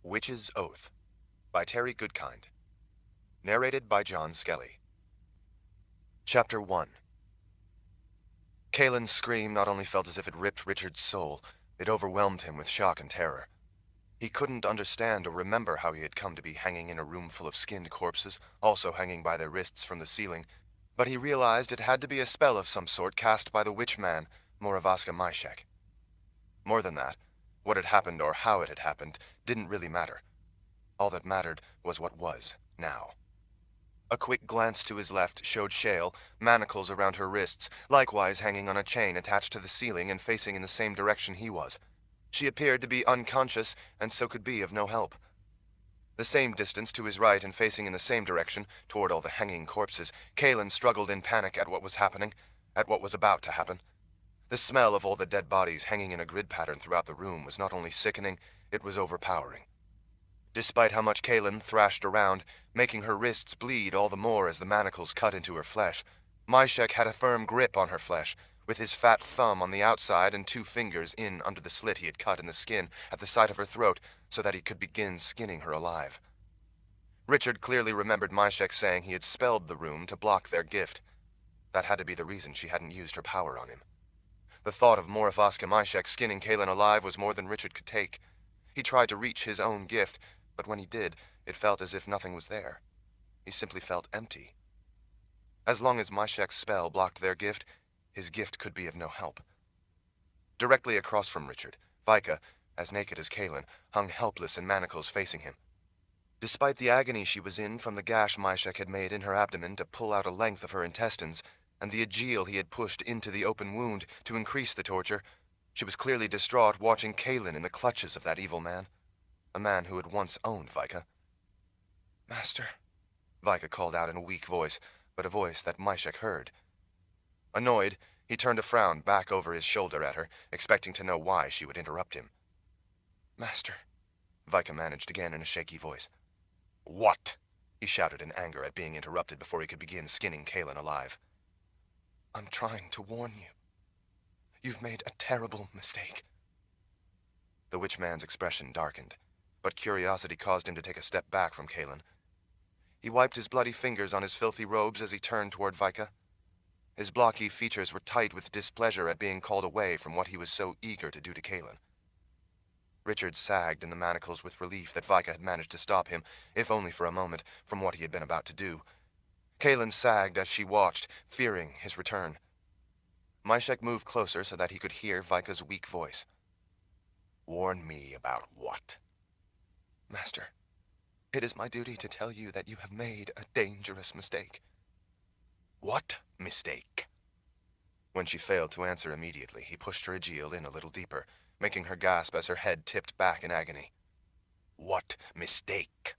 Witch's Oath by Terry Goodkind. Narrated by John Skelly. Chapter 1. Kalen's scream not only felt as if it ripped Richard's soul, it overwhelmed him with shock and terror. He couldn't understand or remember how he had come to be hanging in a room full of skinned corpses, also hanging by their wrists from the ceiling, but he realized it had to be a spell of some sort cast by the witch man, Moravaska Myshek. More than that, what had happened or how it had happened didn't really matter. All that mattered was what was, now. A quick glance to his left showed Shale, manacles around her wrists, likewise hanging on a chain attached to the ceiling and facing in the same direction he was. She appeared to be unconscious, and so could be of no help. The same distance to his right and facing in the same direction, toward all the hanging corpses, Kalen struggled in panic at what was happening, at what was about to happen. The smell of all the dead bodies hanging in a grid pattern throughout the room was not only sickening, it was overpowering. Despite how much Kalen thrashed around, making her wrists bleed all the more as the manacles cut into her flesh, Myshek had a firm grip on her flesh, with his fat thumb on the outside and 2 fingers in under the slit he had cut in the skin at the side of her throat so that he could begin skinning her alive. Richard clearly remembered Myshek saying he had spelled the room to block their gift. That had to be the reason she hadn't used her power on him. The thought of Moravaska Myshek skinning Kalen alive was more than Richard could take. He tried to reach his own gift, but when he did, it felt as if nothing was there. He simply felt empty. As long as Myshek's spell blocked their gift, his gift could be of no help. Directly across from Richard, Vika, as naked as Kalen, hung helpless in manacles facing him. Despite the agony she was in from the gash Myshek had made in her abdomen to pull out a length of her intestines, and the Aegil he had pushed into the open wound to increase the torture, she was clearly distraught watching Kalen in the clutches of that evil man. A man who had once owned Vika. "Master," Vika called out in a weak voice, but a voice that Myshek heard. Annoyed, he turned a frown back over his shoulder at her, expecting to know why she would interrupt him. "Master," Vika managed again in a shaky voice. "What?" he shouted in anger at being interrupted before he could begin skinning Kalen alive. "I'm trying to warn you. You've made a terrible mistake." The witch man's expression darkened, but curiosity caused him to take a step back from Kalen. He wiped his bloody fingers on his filthy robes as he turned toward Vika. His blocky features were tight with displeasure at being called away from what he was so eager to do to Kalen. Richard sagged in the manacles with relief that Vika had managed to stop him, if only for a moment, from what he had been about to do. Kalen sagged as she watched, fearing his return. Myshek moved closer so that he could hear Vika's weak voice. "Warn me about what?" "Master, it is my duty to tell you that you have made a dangerous mistake." "What mistake?" When she failed to answer immediately, he pushed her Aegil in a little deeper, making her gasp as her head tipped back in agony. "What mistake?"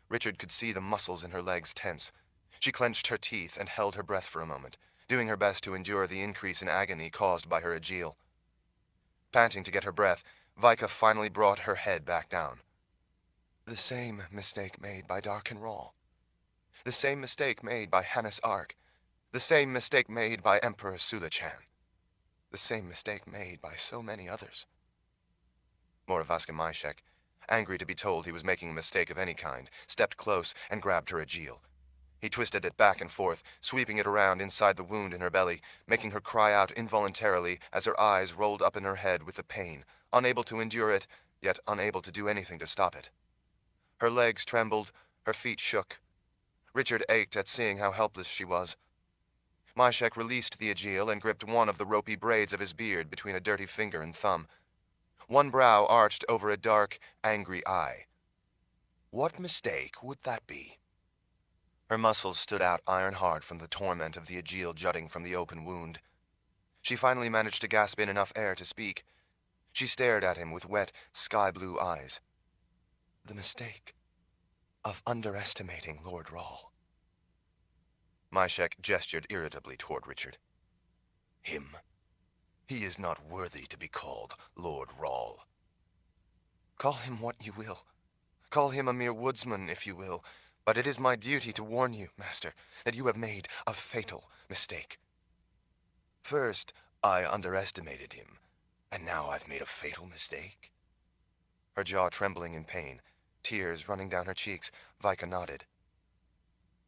Richard could see the muscles in her legs tense. She clenched her teeth and held her breath for a moment, doing her best to endure the increase in agony caused by her Aegil. Panting to get her breath, Vika finally brought her head back down. "The same mistake made by Darken Rahl. The same mistake made by Hannes Ark. The same mistake made by Emperor Sulichan. The same mistake made by so many others." Moravaska Myshek, angry to be told he was making a mistake of any kind, stepped close and grabbed her Aegil. He twisted it back and forth, sweeping it around inside the wound in her belly, making her cry out involuntarily as her eyes rolled up in her head with the pain, unable to endure it, yet unable to do anything to stop it. Her legs trembled, her feet shook. Richard ached at seeing how helpless she was. Myshek released the Aegil and gripped one of the ropey braids of his beard between a dirty finger and thumb. One brow arched over a dark, angry eye. "What mistake would that be?" Her muscles stood out iron-hard from the torment of the Aegil jutting from the open wound. She finally managed to gasp in enough air to speak. She stared at him with wet, sky-blue eyes. "The mistake of underestimating Lord Rahl." Myshek gestured irritably toward Richard. "Him? He is not worthy to be called Lord Rahl." "Call him what you will. Call him a mere woodsman, if you will. But it is my duty to warn you, Master, that you have made a fatal mistake." "First, I underestimated him, and now I've made a fatal mistake?" Her jaw trembling in pain, tears running down her cheeks, Vika nodded.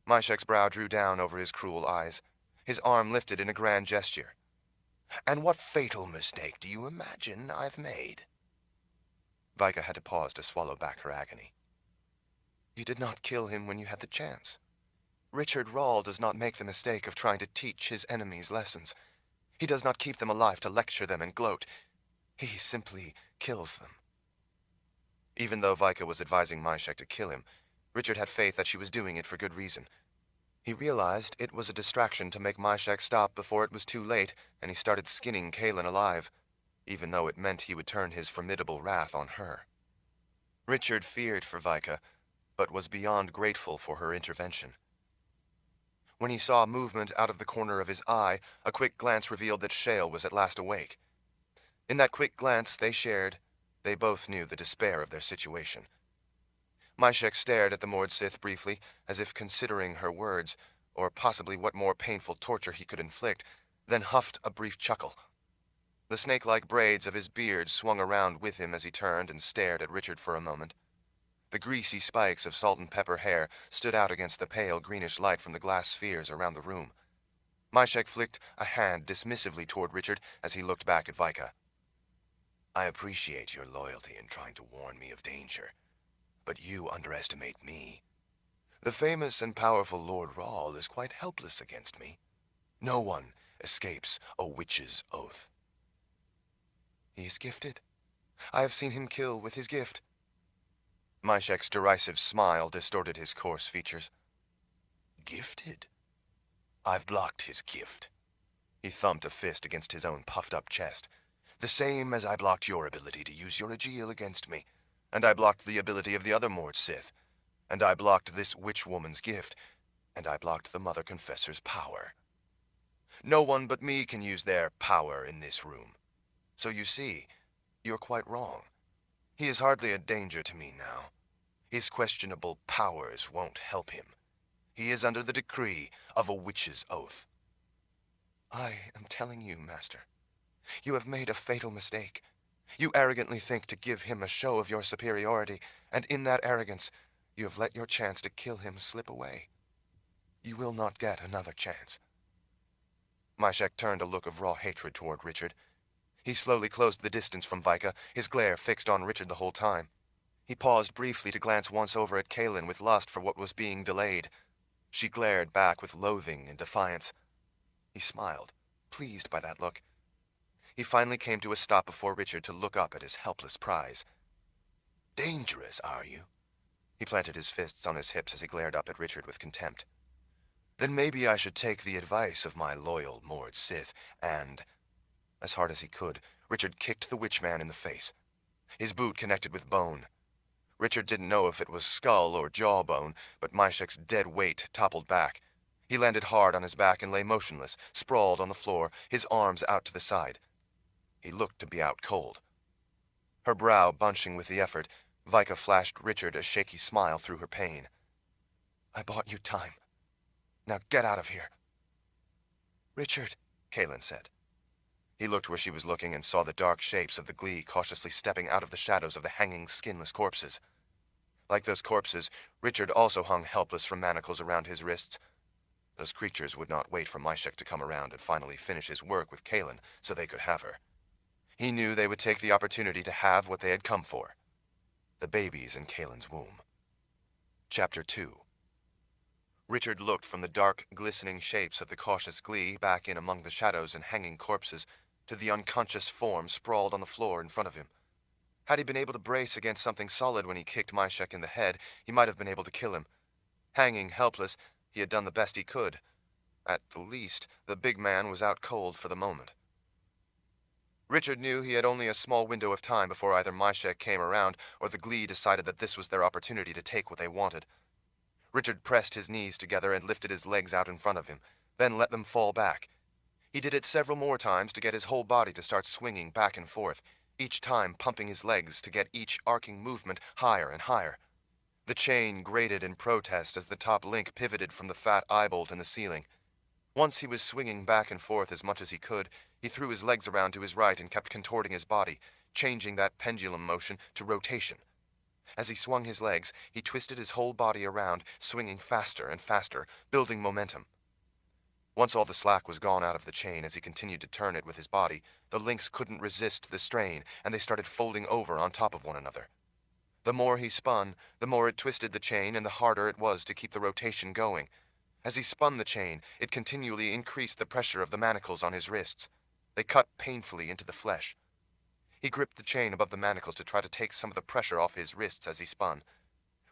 Myshek's brow drew down over his cruel eyes. His arm lifted in a grand gesture. "And what fatal mistake do you imagine I've made?" Vika had to pause to swallow back her agony. "You did not kill him when you had the chance. Richard Rahl does not make the mistake of trying to teach his enemies lessons. He does not keep them alive to lecture them and gloat. He simply kills them." Even though Vika was advising Myshek to kill him, Richard had faith that she was doing it for good reason. He realized it was a distraction to make Myshek stop before it was too late, and he started skinning Kaelin alive, even though it meant he would turn his formidable wrath on her. Richard feared for Vika, but was beyond grateful for her intervention. When he saw movement out of the corner of his eye, a quick glance revealed that Shale was at last awake. In that quick glance they both knew the despair of their situation. Myshek stared at the Mord Sith briefly, as if considering her words, or possibly what more painful torture he could inflict, then huffed a brief chuckle. The snake-like braids of his beard swung around with him as he turned and stared at Richard for a moment. The greasy spikes of salt and pepper hair stood out against the pale greenish light from the glass spheres around the room. Myshek flicked a hand dismissively toward Richard as he looked back at Vika. "I appreciate your loyalty in trying to warn me of danger, but you underestimate me. The famous and powerful Lord Rahl is quite helpless against me. No one escapes a witch's oath." "He is gifted. I have seen him kill with his gift." Myshek's derisive smile distorted his coarse features. "Gifted? I've blocked his gift." He thumped a fist against his own puffed-up chest. "The same as I blocked your ability to use your Aegil against me. And I blocked the ability of the other Mord Sith. And I blocked this witch woman's gift. And I blocked the Mother Confessor's power. No one but me can use their power in this room. So you see, you're quite wrong. He is hardly a danger to me now. His questionable powers won't help him. He is under the decree of a witch's oath." "I am telling you, Master, you have made a fatal mistake. You arrogantly think to give him a show of your superiority, and in that arrogance, you have let your chance to kill him slip away. You will not get another chance." Myshek turned a look of raw hatred toward Richard. He slowly closed the distance from Vika, his glare fixed on Richard the whole time. He paused briefly to glance once over at Kaelin with lust for what was being delayed. She glared back with loathing and defiance. He smiled, pleased by that look. He finally came to a stop before Richard to look up at his helpless prize. "Dangerous, are you?" He planted his fists on his hips as he glared up at Richard with contempt. "Then maybe I should take the advice of my loyal Mord Sith and—" As hard as he could, Richard kicked the witchman in the face. His boot connected with bone. Richard didn't know if it was skull or jawbone, but Myshek's dead weight toppled back. He landed hard on his back and lay motionless, sprawled on the floor, his arms out to the side. He looked to be out cold. Her brow bunching with the effort, Vika flashed Richard a shaky smile through her pain. "I bought you time. Now get out of here." "Richard," Kaelin said. He looked where she was looking and saw the dark shapes of the Glee cautiously stepping out of the shadows of the hanging, skinless corpses. Like those corpses, Richard also hung helpless from manacles around his wrists. Those creatures would not wait for Myshek to come around and finally finish his work with Kaelin so they could have her. He knew they would take the opportunity to have what they had come for. The babies in Kaelin's womb. Chapter 2. Richard looked from the dark, glistening shapes of the cautious Glee back in among the shadows and hanging corpses to the unconscious form sprawled on the floor in front of him. Had he been able to brace against something solid when he kicked Myshek in the head, he might have been able to kill him. Hanging helpless, he had done the best he could. At the least, the big man was out cold for the moment. Richard knew he had only a small window of time before either Myshek came around or the Glee decided that this was their opportunity to take what they wanted. Richard pressed his knees together and lifted his legs out in front of him, then let them fall back. He did it several more times to get his whole body to start swinging back and forth, each time pumping his legs to get each arcing movement higher and higher. The chain grated in protest as the top link pivoted from the fat eye-bolt in the ceiling. Once he was swinging back and forth as much as he could, he threw his legs around to his right and kept contorting his body, changing that pendulum motion to rotation. As he swung his legs, he twisted his whole body around, swinging faster and faster, building momentum. Once all the slack was gone out of the chain as he continued to turn it with his body, the links couldn't resist the strain, and they started folding over on top of one another. The more he spun, the more it twisted the chain, and the harder it was to keep the rotation going. As he spun the chain, it continually increased the pressure of the manacles on his wrists. They cut painfully into the flesh. He gripped the chain above the manacles to try to take some of the pressure off his wrists as he spun.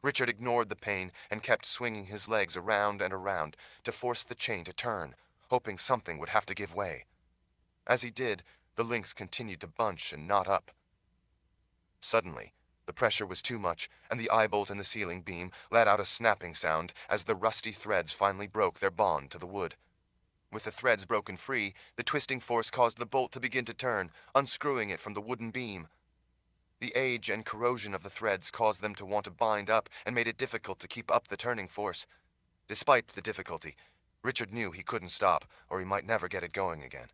Richard ignored the pain and kept swinging his legs around and around to force the chain to turn, hoping something would have to give way. As he did, the links continued to bunch and knot up. Suddenly, the pressure was too much, and the eye bolt in the ceiling beam let out a snapping sound as the rusty threads finally broke their bond to the wood. With the threads broken free, the twisting force caused the bolt to begin to turn, unscrewing it from the wooden beam. The age and corrosion of the threads caused them to want to bind up and made it difficult to keep up the turning force. Despite the difficulty, Richard knew he couldn't stop, or he might never get it going again.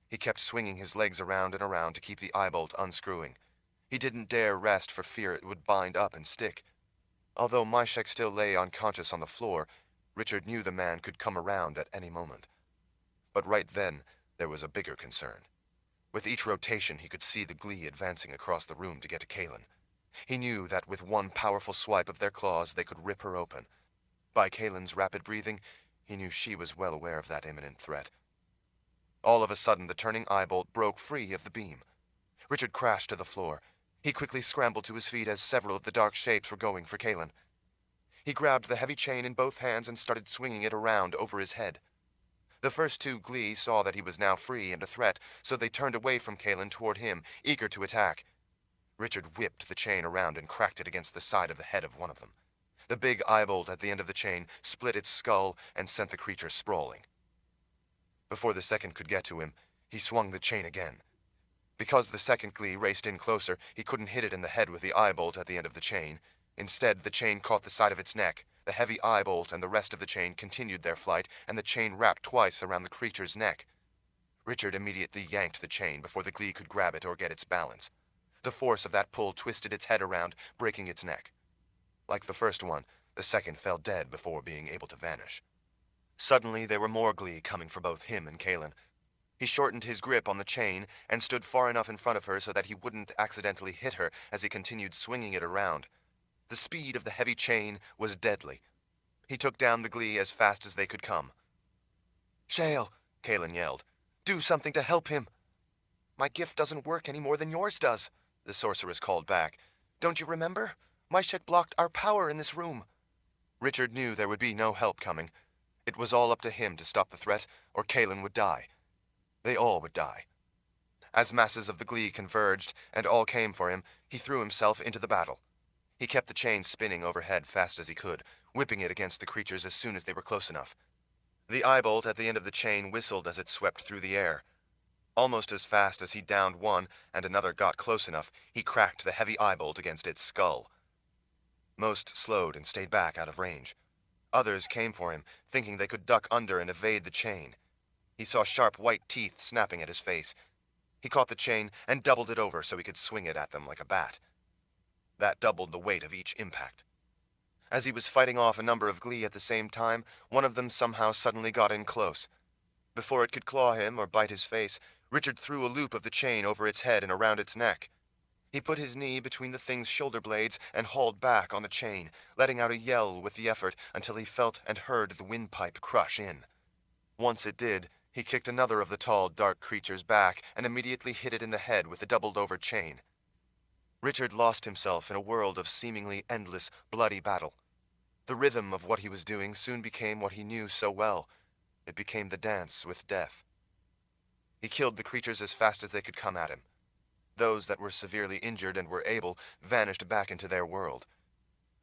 He kept swinging his legs around and around to keep the eye bolt unscrewing. He didn't dare rest for fear it would bind up and stick. Although Myshek still lay unconscious on the floor, Richard knew the man could come around at any moment. But right then, there was a bigger concern. With each rotation, he could see the Glee advancing across the room to get to Kaylin. He knew that with one powerful swipe of their claws, they could rip her open. By Kaylin's rapid breathing, he knew she was well aware of that imminent threat. All of a sudden, the turning eye bolt broke free of the beam. Richard crashed to the floor. He quickly scrambled to his feet as several of the dark shapes were going for Kaylin. He grabbed the heavy chain in both hands and started swinging it around over his head. The first two Glee saw that he was now free and a threat, so they turned away from Kaylin toward him, eager to attack. Richard whipped the chain around and cracked it against the side of the head of one of them. The big eye bolt at the end of the chain split its skull and sent the creature sprawling. Before the second could get to him, he swung the chain again. Because the second Glee raced in closer, he couldn't hit it in the head with the eye bolt at the end of the chain. Instead, the chain caught the side of its neck. The heavy eye bolt and the rest of the chain continued their flight, and the chain wrapped twice around the creature's neck. Richard immediately yanked the chain before the Glee could grab it or get its balance. The force of that pull twisted its head around, breaking its neck. Like the first one, the second fell dead before being able to vanish. Suddenly, there were more Glee coming for both him and Kaylin. He shortened his grip on the chain and stood far enough in front of her so that he wouldn't accidentally hit her as he continued swinging it around. The speed of the heavy chain was deadly. He took down the Glee as fast as they could come. "Shale," Kaylin yelled. "Do something to help him." "My gift doesn't work any more than yours does," the sorceress called back. "Don't you remember? Myshek blocked our power in this room." Richard knew there would be no help coming. It was all up to him to stop the threat, or Kaylin would die. They all would die. As masses of the Glee converged and all came for him, he threw himself into the battle. He kept the chain spinning overhead fast as he could, whipping it against the creatures as soon as they were close enough. The eye bolt at the end of the chain whistled as it swept through the air. Almost as fast as he downed one and another got close enough, he cracked the heavy eye bolt against its skull. Most slowed and stayed back out of range. Others came for him, thinking they could duck under and evade the chain. He saw sharp white teeth snapping at his face. He caught the chain and doubled it over so he could swing it at them like a bat. That doubled the weight of each impact. As he was fighting off a number of Glee at the same time, one of them somehow suddenly got in close. Before it could claw him or bite his face, Richard threw a loop of the chain over its head and around its neck. He put his knee between the thing's shoulder blades and hauled back on the chain, letting out a yell with the effort until he felt and heard the windpipe crush in. Once it did, he kicked another of the tall, dark creature's back and immediately hit it in the head with the doubled-over chain. Richard lost himself in a world of seemingly endless, bloody battle. The rhythm of what he was doing soon became what he knew so well. It became the dance with death. He killed the creatures as fast as they could come at him. Those that were severely injured and were able vanished back into their world.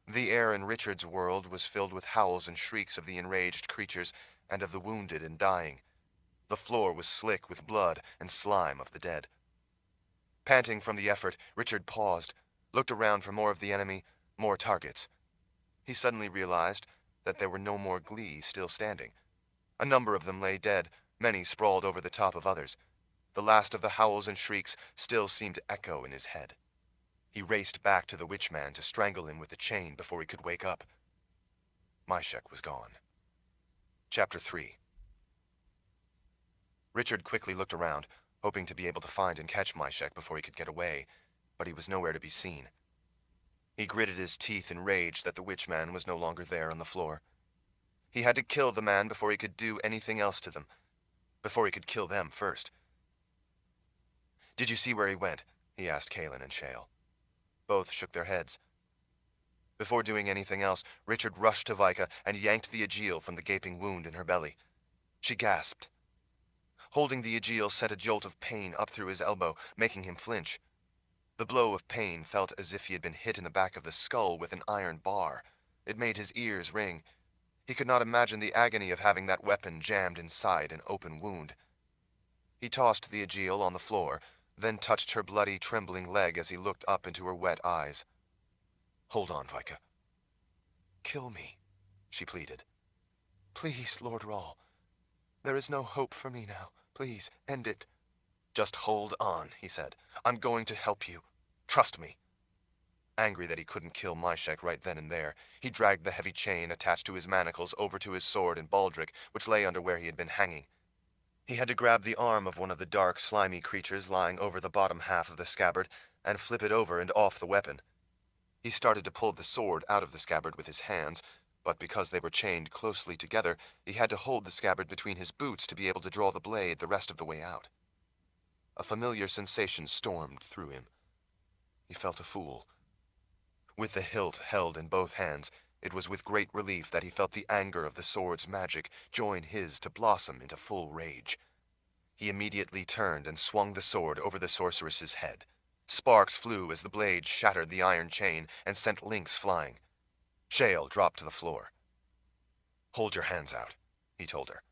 The air in Richard's world was filled with howls and shrieks of the enraged creatures and of the wounded and dying. The floor was slick with blood and slime of the dead. Panting from the effort, Richard paused, looked around for more of the enemy, more targets. He suddenly realized that there were no more Glee still standing. A number of them lay dead, many sprawled over the top of others. The last of the howls and shrieks still seemed to echo in his head. He raced back to the witchman to strangle him with the chain before he could wake up. Myshek was gone. Chapter 3. Richard quickly looked around, hoping to be able to find and catch Myshek before he could get away, but he was nowhere to be seen. He gritted his teeth in rage that the witchman was no longer there on the floor. He had to kill the man before he could do anything else to them, before he could kill them first. "Did you see where he went?" he asked Kaelin and Shale. Both shook their heads. Before doing anything else, Richard rushed to Vika and yanked the Aegil from the gaping wound in her belly. She gasped. Holding the Aegil sent a jolt of pain up through his elbow, making him flinch. The blow of pain felt as if he had been hit in the back of the skull with an iron bar. It made his ears ring. He could not imagine the agony of having that weapon jammed inside an open wound. He tossed the Aegil on the floor, then touched her bloody, trembling leg as he looked up into her wet eyes. "Hold on, Vika." "Kill me," she pleaded. "Please, Lord Rahl. There is no hope for me now. Please, end it." "Just hold on," he said. "I'm going to help you. Trust me." Angry that he couldn't kill Myshek right then and there, he dragged the heavy chain attached to his manacles over to his sword and baldric, which lay under where he had been hanging. He had to grab the arm of one of the dark, slimy creatures lying over the bottom half of the scabbard and flip it over and off the weapon. He started to pull the sword out of the scabbard with his hands, but because they were chained closely together, he had to hold the scabbard between his boots to be able to draw the blade the rest of the way out. A familiar sensation stormed through him. He felt a fool. With the hilt held in both hands, it was with great relief that he felt the anger of the sword's magic join his to blossom into full rage. He immediately turned and swung the sword over the sorceress's head. Sparks flew as the blade shattered the iron chain and sent links flying. Shale dropped to the floor. "Hold your hands out," he told her.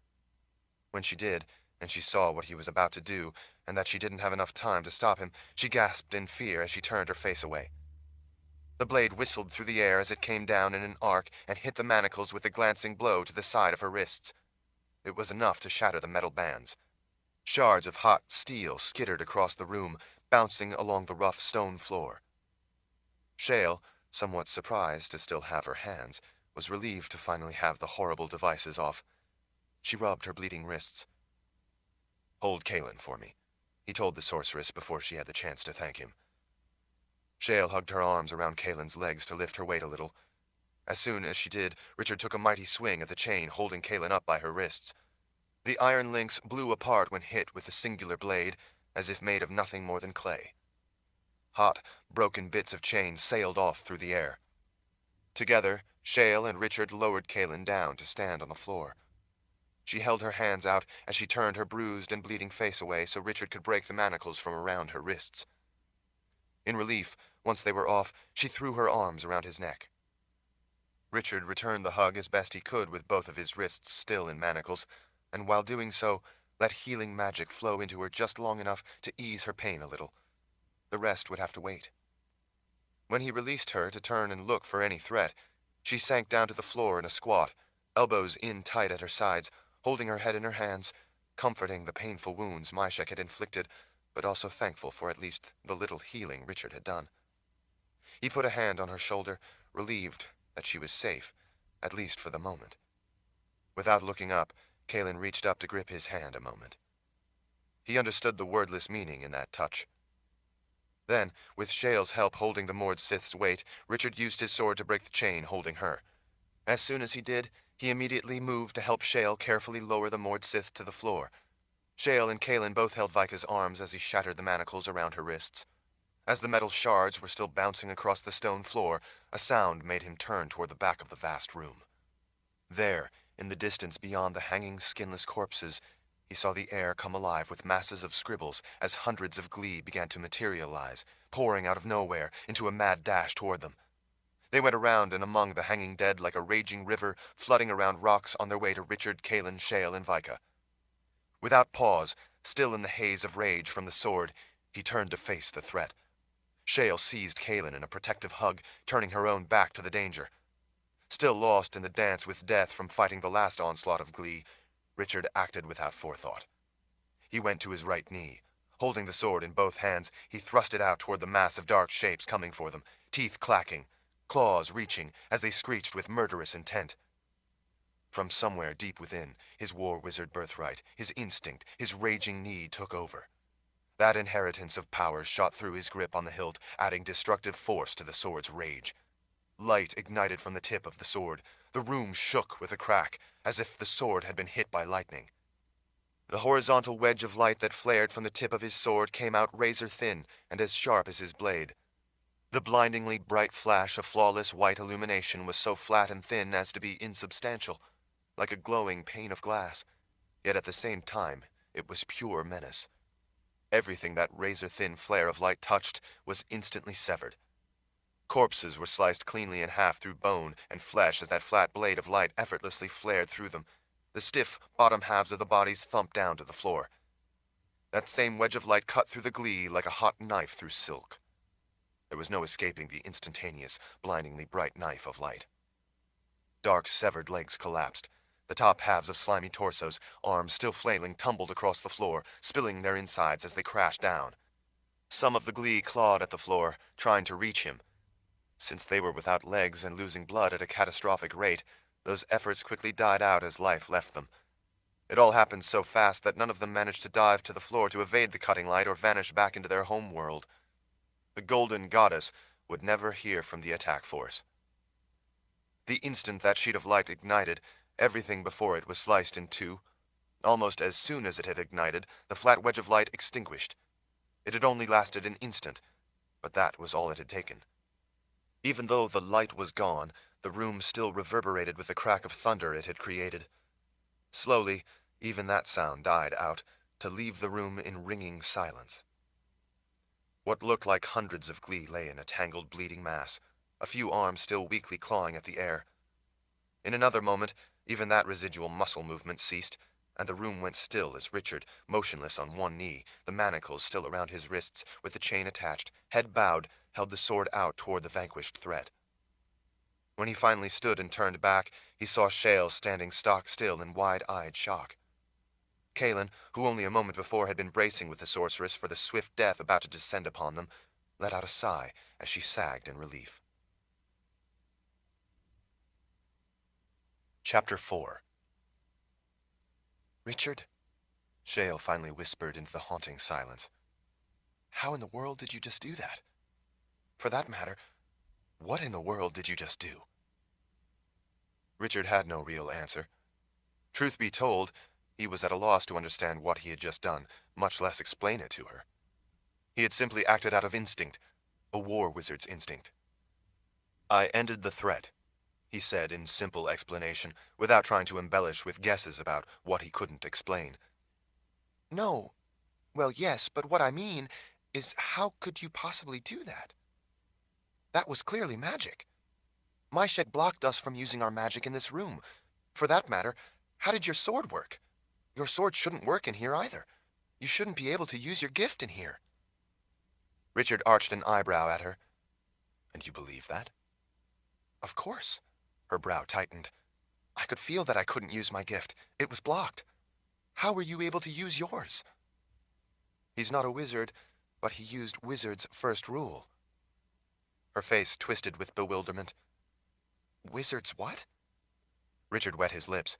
When she did, and she saw what he was about to do, and that she didn't have enough time to stop him, she gasped in fear as she turned her face away. The blade whistled through the air as it came down in an arc and hit the manacles with a glancing blow to the side of her wrists. It was enough to shatter the metal bands. Shards of hot steel skittered across the room, bouncing along the rough stone floor. Shale, somewhat surprised to still have her hands, was relieved to finally have the horrible devices off. She rubbed her bleeding wrists. "Hold Kaelin for me," he told the sorceress before she had the chance to thank him. Shale hugged her arms around Kaelin's legs to lift her weight a little. As soon as she did, Richard took a mighty swing at the chain holding Kaelin up by her wrists. The iron links blew apart when hit with the singular blade, as if made of nothing more than clay. Hot, broken bits of chain sailed off through the air. Together, Shale and Richard lowered Kaelin down to stand on the floor. She held her hands out as she turned her bruised and bleeding face away so Richard could break the manacles from around her wrists. In relief, once they were off, she threw her arms around his neck. Richard returned the hug as best he could with both of his wrists still in manacles, and while doing so, let healing magic flow into her just long enough to ease her pain a little. The rest would have to wait. When he released her to turn and look for any threat, she sank down to the floor in a squat, elbows in tight at her sides, holding her head in her hands, comforting the painful wounds Myshek had inflicted, but also thankful for at least the little healing Richard had done. He put a hand on her shoulder, relieved that she was safe, at least for the moment. Without looking up, Kaelin reached up to grip his hand a moment. He understood the wordless meaning in that touch. Then, with Shale's help holding the Mord Sith's weight, Richard used his sword to break the chain holding her. As soon as he did, he immediately moved to help Shale carefully lower the Mord Sith to the floor. Shale and Kaelin both held Vika's arms as he shattered the manacles around her wrists. As the metal shards were still bouncing across the stone floor, a sound made him turn toward the back of the vast room. There, in the distance beyond the hanging skinless corpses, he saw the air come alive with masses of scribbles as hundreds of Glee began to materialize, pouring out of nowhere into a mad dash toward them. They went around and among the hanging dead like a raging river, flooding around rocks on their way to Richard, Kaelin, Shale, and Vika. Without pause, still in the haze of rage from the sword, he turned to face the threat. Shale seized Kaelin in a protective hug, turning her own back to the danger. Still lost in the dance with death from fighting the last onslaught of Glee, Richard acted without forethought. He went to his right knee, Holding the sword in both hands, he thrust it out toward the mass of dark shapes coming for them, teeth clacking, claws reaching as they screeched with murderous intent. From somewhere deep within, his war wizard birthright, his instinct, his raging need took over. That inheritance of power shot through his grip on the hilt, adding destructive force to the sword's rage. Light ignited from the tip of the sword. The room shook with a crack, as if the sword had been hit by lightning. The horizontal wedge of light that flared from the tip of his sword came out razor-thin and as sharp as his blade. The blindingly bright flash of flawless white illumination was so flat and thin as to be insubstantial, like a glowing pane of glass, yet at the same time it was pure menace. Everything that razor-thin flare of light touched was instantly severed. Corpses were sliced cleanly in half through bone and flesh as that flat blade of light effortlessly flared through them. The stiff bottom halves of the bodies thumped down to the floor. That same wedge of light cut through the glee like a hot knife through silk. There was no escaping the instantaneous, blindingly bright knife of light. Dark, severed legs collapsed. The top halves of slimy torsos, arms still flailing, tumbled across the floor, spilling their insides as they crashed down. Some of the glee clawed at the floor, trying to reach him. Since they were without legs and losing blood at a catastrophic rate, those efforts quickly died out as life left them. It all happened so fast that none of them managed to dive to the floor to evade the cutting light or vanish back into their home world. The Golden Goddess would never hear from the attack force. The instant that sheet of light ignited, everything before it was sliced in two. Almost as soon as it had ignited, the flat wedge of light extinguished. It had only lasted an instant, but that was all it had taken. Even though the light was gone, the room still reverberated with the crack of thunder it had created. Slowly, even that sound died out, to leave the room in ringing silence. What looked like hundreds of glee lay in a tangled, bleeding mass, a few arms still weakly clawing at the air. In another moment, even that residual muscle movement ceased, and the room went still as Richard, motionless on one knee, the manacles still around his wrists, with the chain attached, head bowed, held the sword out toward the vanquished threat. When he finally stood and turned back, he saw Shale standing stock still in wide-eyed shock. Kaelin, who only a moment before had been bracing with the sorceress for the swift death about to descend upon them, let out a sigh as she sagged in relief. Chapter 4. "Richard," Shale finally whispered into the haunting silence. "How in the world did you just do that? For that matter, what in the world did you just do?" Richard had no real answer. Truth be told, he was at a loss to understand what he had just done, much less explain it to her. He had simply acted out of instinct, a war wizard's instinct. "I ended the threat," he said in simple explanation, without trying to embellish with guesses about what he couldn't explain. "No. Well, yes, but what I mean is how could you possibly do that? That was clearly magic. Myshek blocked us from using our magic in this room. For that matter, how did your sword work? Your sword shouldn't work in here either. You shouldn't be able to use your gift in here." Richard arched an eyebrow at her. "And you believe that?" "Of course." Her brow tightened. "I could feel that I couldn't use my gift. It was blocked. How were you able to use yours?" "He's not a wizard, but he used wizard's first rule." Her face twisted with bewilderment. "Wizard's what?" Richard wet his lips.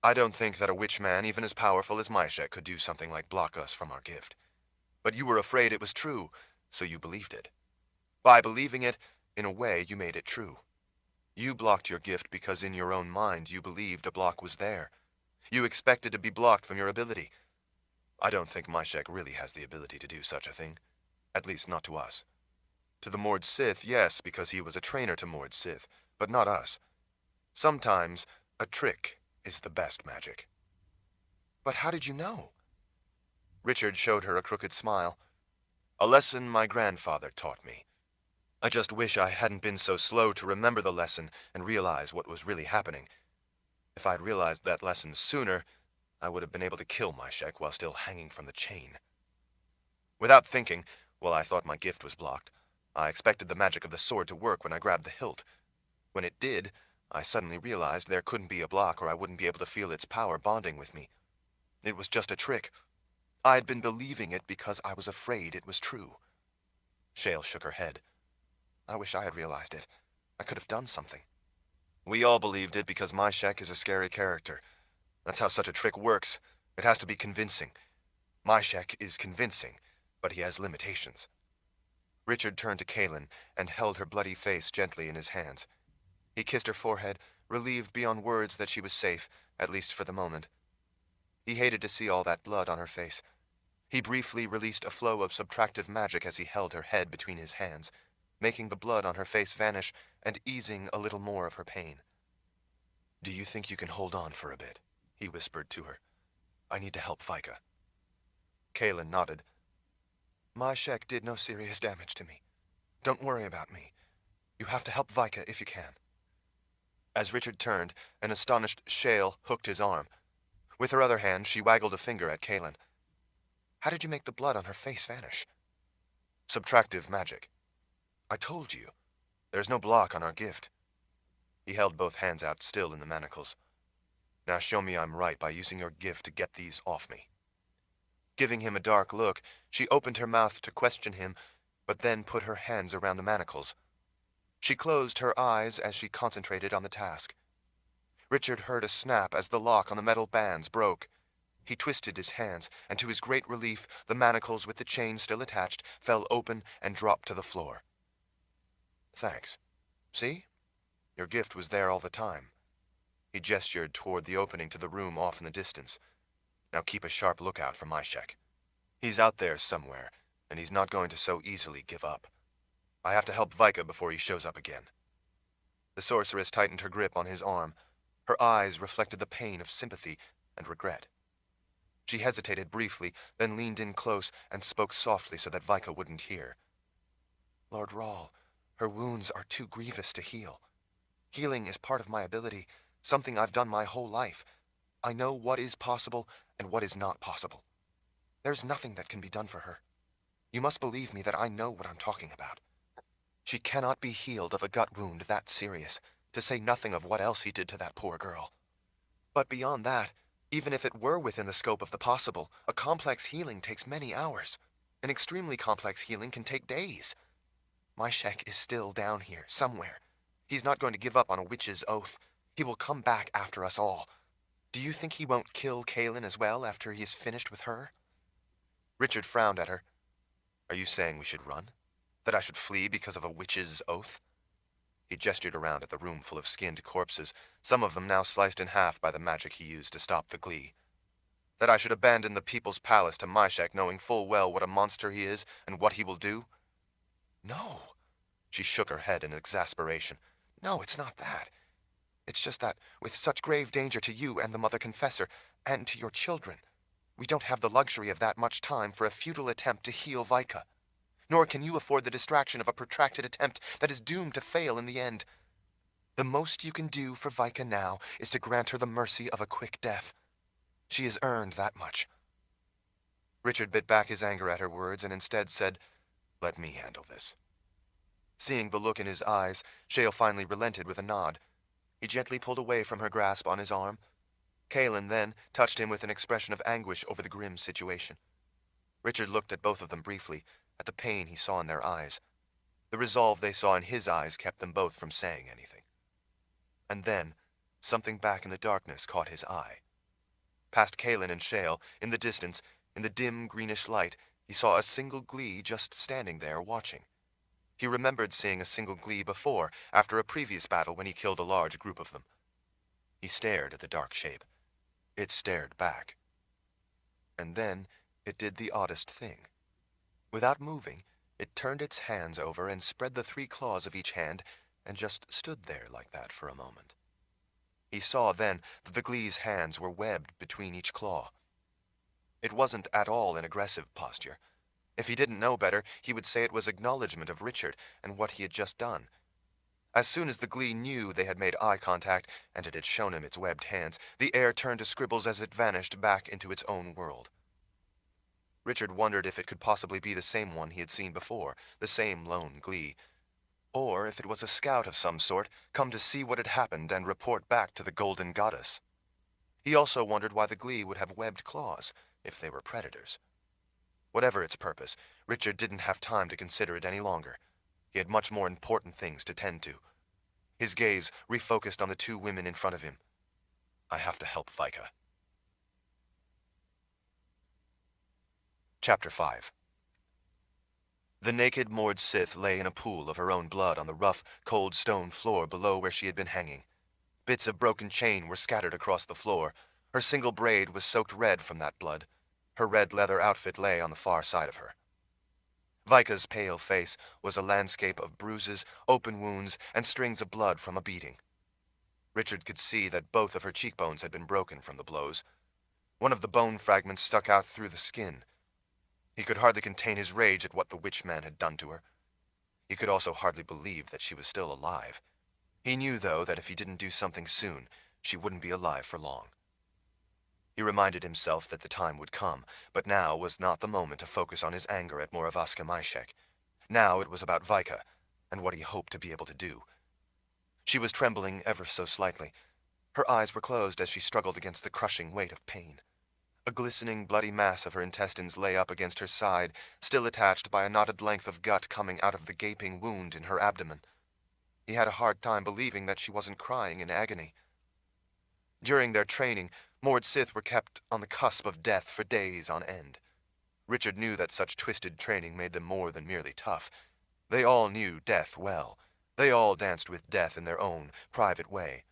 "I don't think that a witch-man even as powerful as Myshek could do something like block us from our gift. But you were afraid it was true, so you believed it. By believing it, in a way, you made it true. You blocked your gift because in your own mind you believed a block was there. You expected to be blocked from your ability. I don't think Myshek really has the ability to do such a thing. At least not to us. To the Mord Sith, yes, because he was a trainer to Mord Sith, but not us. Sometimes a trick is the best magic." "But how did you know?" Richard showed her a crooked smile. "A lesson my grandfather taught me. I just wish I hadn't been so slow to remember the lesson and realize what was really happening. If I'd realized that lesson sooner, I would have been able to kill Myshek while still hanging from the chain. Without thinking, while I thought my gift was blocked, I expected the magic of the sword to work when I grabbed the hilt. When it did, I suddenly realized there couldn't be a block or I wouldn't be able to feel its power bonding with me. It was just a trick. I'd been believing it because I was afraid it was true. Shale shook her head. I wish I had realized it. I could have done something. We all believed it because Myshek is a scary character. That's how such a trick works. It has to be convincing. Myshek is convincing, but he has limitations. Richard turned to Kaelin and held her bloody face gently in his hands. He kissed her forehead, relieved beyond words that she was safe, at least for the moment. He hated to see all that blood on her face. He briefly released a flow of subtractive magic as he held her head between his hands, making the blood on her face vanish and easing a little more of her pain. Do you think you can hold on for a bit? He whispered to her. I need to help Vika. Kaelin nodded. Myshek did no serious damage to me. Don't worry about me. You have to help Vika if you can. As Richard turned, an astonished Shale hooked his arm. With her other hand, she waggled a finger at Kaelin. How did you make the blood on her face vanish? Subtractive magic. I told you. There's no block on our gift. He held both hands out, still in the manacles. Now show me I'm right by using your gift to get these off me. Giving him a dark look, she opened her mouth to question him, but then put her hands around the manacles. She closed her eyes as she concentrated on the task. Richard heard a snap as the lock on the metal bands broke. He twisted his hands, and to his great relief, the manacles with the chain still attached fell open and dropped to the floor. Thanks. See? Your gift was there all the time. He gestured toward the opening to the room off in the distance. Now keep a sharp lookout for Myshek. He's out there somewhere, and he's not going to so easily give up. I have to help Vika before he shows up again. The sorceress tightened her grip on his arm. Her eyes reflected the pain of sympathy and regret. She hesitated briefly, then leaned in close and spoke softly so that Vika wouldn't hear. Lord Rahl, her wounds are too grievous to heal. Healing is part of my ability, something I've done my whole life. I know what is possible and what is not possible. There's nothing that can be done for her. You must believe me that I know what I'm talking about. She cannot be healed of a gut wound that serious, to say nothing of what else he did to that poor girl. But beyond that, even if it were within the scope of the possible, a complex healing takes many hours. An extremely complex healing can take days. Myshek is still down here, somewhere. He's not going to give up on a witch's oath. He will come back after us all. Do you think he won't kill Kaelin as well after he is finished with her? Richard frowned at her. Are you saying we should run? That I should flee because of a witch's oath? He gestured around at the room full of skinned corpses, some of them now sliced in half by the magic he used to stop the glee. That I should abandon the people's palace to Myshek, knowing full well what a monster he is and what he will do? No. She shook her head in exasperation. No, it's not that. It's just that, with such grave danger to you and the Mother Confessor, and to your children, we don't have the luxury of that much time for a futile attempt to heal Vika. Nor can you afford the distraction of a protracted attempt that is doomed to fail in the end. The most you can do for Vika now is to grant her the mercy of a quick death. She has earned that much. Richard bit back his anger at her words and instead said, Let me handle this. Seeing the look in his eyes, Shale finally relented with a nod. He gently pulled away from her grasp on his arm. Kaelin then touched him with an expression of anguish over the grim situation. Richard looked at both of them briefly, at the pain he saw in their eyes. The resolve they saw in his eyes kept them both from saying anything. And then, something back in the darkness caught his eye. Past Kaelin and Shale, in the distance, in the dim greenish light, he saw a single glee just standing there watching. He remembered seeing a single glee before, after a previous battle when he killed a large group of them. He stared at the dark shape. It stared back. And then it did the oddest thing. Without moving, it turned its hands over and spread the 3 claws of each hand and just stood there like that for a moment. He saw then that the glee's hands were webbed between each claw. It wasn't at all an aggressive posture. If he didn't know better, he would say it was acknowledgement of Richard and what he had just done. As soon as the glee knew they had made eye contact and it had shown him its webbed hands, the air turned to scribbles as it vanished back into its own world. Richard wondered if it could possibly be the same one he had seen before, the same lone glee, or if it was a scout of some sort, come to see what had happened and report back to the Golden Goddess. He also wondered why the glee would have webbed claws, if they were predators. Whatever its purpose, Richard didn't have time to consider it any longer. He had much more important things to tend to. His gaze refocused on the two women in front of him. I have to help Vika. Chapter 5. The naked Mord Sith lay in a pool of her own blood on the rough, cold stone floor below where she had been hanging. Bits of broken chain were scattered across the floor. Her single braid was soaked red from that blood. Her red leather outfit lay on the far side of her. Vika's pale face was a landscape of bruises, open wounds, and strings of blood from a beating. Richard could see that both of her cheekbones had been broken from the blows. One of the bone fragments stuck out through the skin. He could hardly contain his rage at what the witch man had done to her. He could also hardly believe that she was still alive. He knew, though, that if he didn't do something soon, she wouldn't be alive for long. He reminded himself that the time would come, but now was not the moment to focus on his anger at Moravska Myshek. Now it was about Vika, and what he hoped to be able to do. She was trembling ever so slightly. Her eyes were closed as she struggled against the crushing weight of pain. A glistening, bloody mass of her intestines lay up against her side, still attached by a knotted length of gut coming out of the gaping wound in her abdomen. He had a hard time believing that she wasn't crying in agony. During their training, Mord Sith were kept on the cusp of death for days on end. Richard knew that such twisted training made them more than merely tough. They all knew death well. They all danced with death in their own, private way.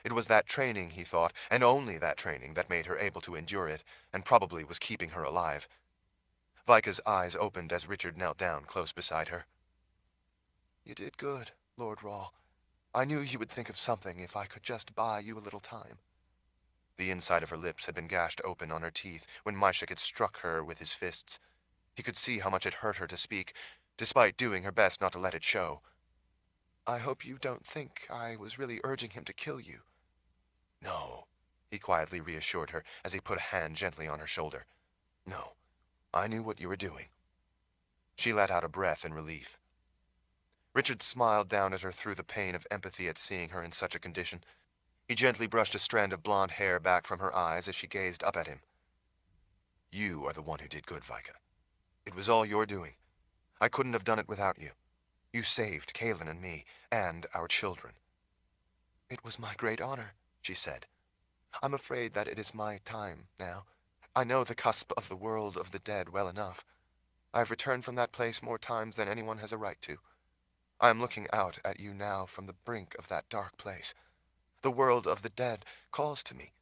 It was that training, he thought, and only that training, that made her able to endure it, and probably was keeping her alive. Vika's eyes opened as Richard knelt down close beside her. "You did good, Lord Rahl. I knew you would think of something if I could just buy you a little time." The inside of her lips had been gashed open on her teeth when Myshek had struck her with his fists. He could see how much it hurt her to speak, despite doing her best not to let it show. "I hope you don't think I was really urging him to kill you." "No," he quietly reassured her as he put a hand gently on her shoulder. "No, I knew what you were doing." She let out a breath in relief. Richard smiled down at her through the pain of empathy at seeing her in such a condition. He gently brushed a strand of blonde hair back from her eyes as she gazed up at him. "You are the one who did good, Vika. It was all your doing. I couldn't have done it without you. You saved Kalen and me, and our children." "It was my great honor," she said. "I'm afraid that it is my time now. I know the cusp of the world of the dead well enough. I've returned from that place more times than anyone has a right to. I am looking out at you now from the brink of that dark place. The world of the dead calls to me.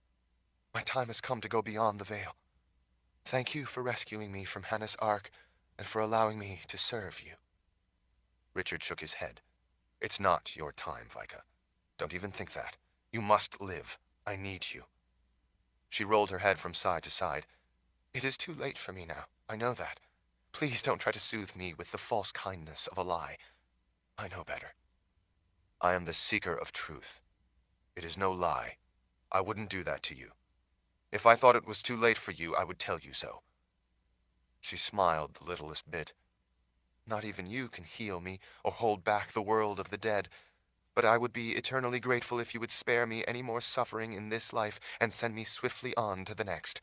My time has come to go beyond the veil. Thank you for rescuing me from Hannes Ark and for allowing me to serve you." Richard shook his head. "It's not your time, Vika. Don't even think that. You must live. I need you." She rolled her head from side to side. "It is too late for me now. I know that. Please don't try to soothe me with the false kindness of a lie. I know better. I am the seeker of truth. It is no lie. I wouldn't do that to you. If I thought it was too late for you, I would tell you so." She smiled the littlest bit. "Not even you can heal me or hold back the world of the dead. But I would be eternally grateful if you would spare me any more suffering in this life and send me swiftly on to the next.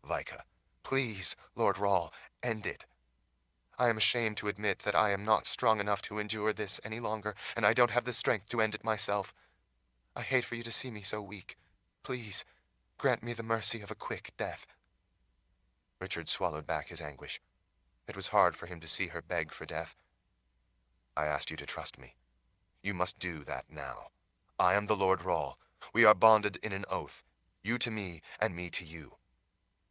Vika, please, Lord Rahl, end it. I am ashamed to admit that I am not strong enough to endure this any longer, and I don't have the strength to end it myself. I hate for you to see me so weak. Please, grant me the mercy of a quick death." Richard swallowed back his anguish. It was hard for him to see her beg for death. "I asked you to trust me. You must do that now. I am the Lord Rahl. We are bonded in an oath, you to me and me to you.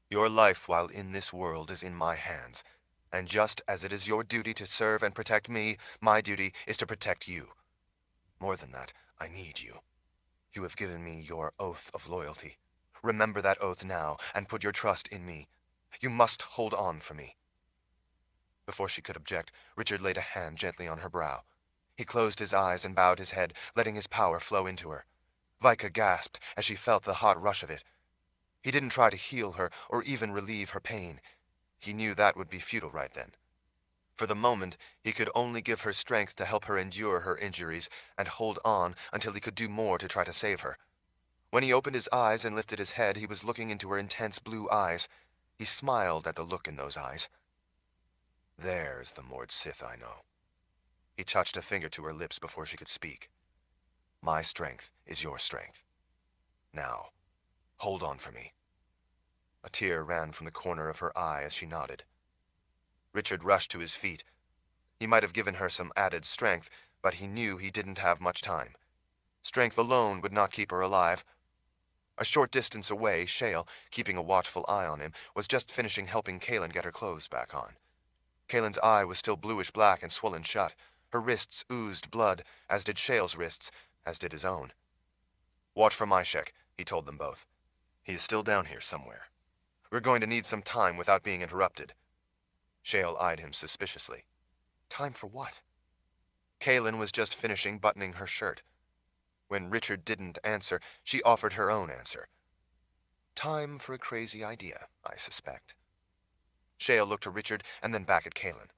Your life while in this world is in my hands, and just as it is your duty to serve and protect me, my duty is to protect you. More than that, I need you. You have given me your oath of loyalty. Remember that oath now, and put your trust in me. You must hold on for me." Before she could object, Richard laid a hand gently on her brow. He closed his eyes and bowed his head, letting his power flow into her. Vika gasped as she felt the hot rush of it. He didn't try to heal her or even relieve her pain. He knew that would be futile right then. For the moment, he could only give her strength to help her endure her injuries and hold on until he could do more to try to save her. When he opened his eyes and lifted his head, he was looking into her intense blue eyes. He smiled at the look in those eyes. There's the Mord Sith I know. He touched a finger to her lips before she could speak. My strength is your strength. Now, hold on for me. A tear ran from the corner of her eye as she nodded. Richard rushed to his feet. He might have given her some added strength, but he knew he didn't have much time. Strength alone would not keep her alive. A short distance away, Shale, keeping a watchful eye on him, was just finishing helping Kaelin get her clothes back on. Kaelin's eye was still bluish-black and swollen shut. Her wrists oozed blood, as did Shale's wrists, as did his own. Watch for Myshek, he told them both. He is still down here somewhere. We're going to need some time without being interrupted. Shale eyed him suspiciously. Time for what? Kaelin was just finishing buttoning her shirt. When Richard didn't answer, she offered her own answer. Time for a crazy idea, I suspect. Shale looked to Richard and then back at Kaelin.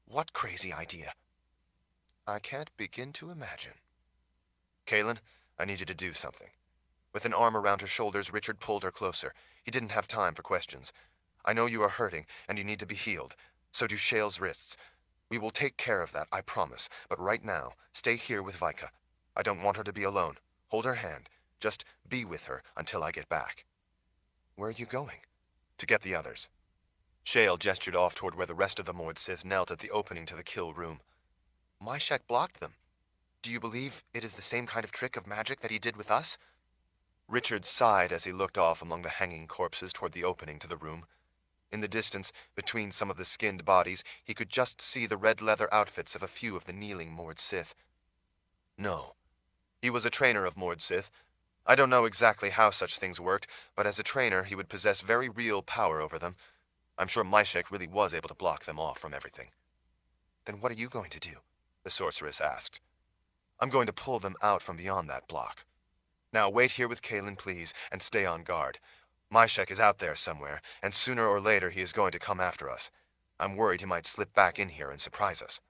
What crazy idea? I can't begin to imagine. Kaelin, I need you to do something. With an arm around her shoulders, Richard pulled her closer. He didn't have time for questions. I know you are hurting, and you need to be healed. So do Shale's wrists. We will take care of that, I promise. But right now, stay here with Vika. I don't want her to be alone. Hold her hand. Just be with her until I get back. Where are you going? To get the others. Shale gestured off toward where the rest of the Mord Sith knelt at the opening to the kill room. Myshek blocked them. Do you believe it is the same kind of trick of magic that he did with us? Richard sighed as he looked off among the hanging corpses toward the opening to the room. In the distance, between some of the skinned bodies, he could just see the red leather outfits of a few of the kneeling Mord Sith. No. He was a trainer of Mord Sith. I don't know exactly how such things worked, but as a trainer he would possess very real power over them. I'm sure Myshek really was able to block them off from everything. Then what are you going to do? The sorceress asked. I'm going to pull them out from beyond that block. Now wait here with Kaelin, please, and stay on guard. Myshek is out there somewhere, and sooner or later he is going to come after us. I'm worried he might slip back in here and surprise us.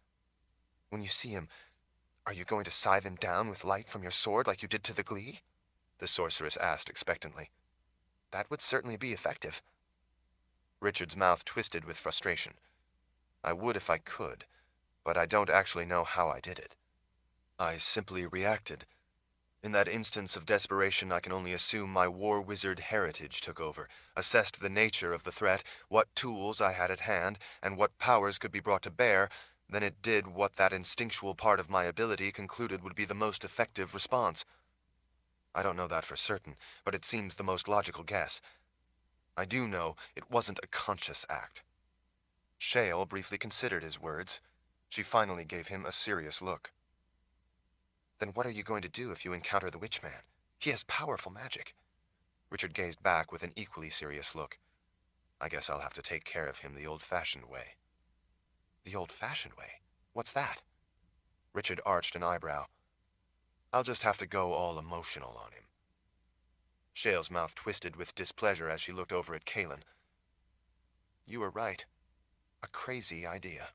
When you see him, are you going to scythe him down with light from your sword like you did to the Glee? The sorceress asked expectantly. That would certainly be effective. Richard's mouth twisted with frustration. I would if I could, but I don't actually know how I did it. I simply reacted. In that instance of desperation, I can only assume my war wizard heritage took over, assessed the nature of the threat, what tools I had at hand, and what powers could be brought to bear. Then it did what that instinctual part of my ability concluded would be the most effective response. I don't know that for certain, but it seems the most logical guess. I do know it wasn't a conscious act. Shale briefly considered his words. She finally gave him a serious look. Then what are you going to do if you encounter the Witchman? He has powerful magic. Richard gazed back with an equally serious look. I guess I'll have to take care of him the old-fashioned way. The old-fashioned way? What's that? Richard arched an eyebrow. I'll just have to go all emotional on him. Shale's mouth twisted with displeasure as she looked over at Kaelin. You were right. A crazy idea.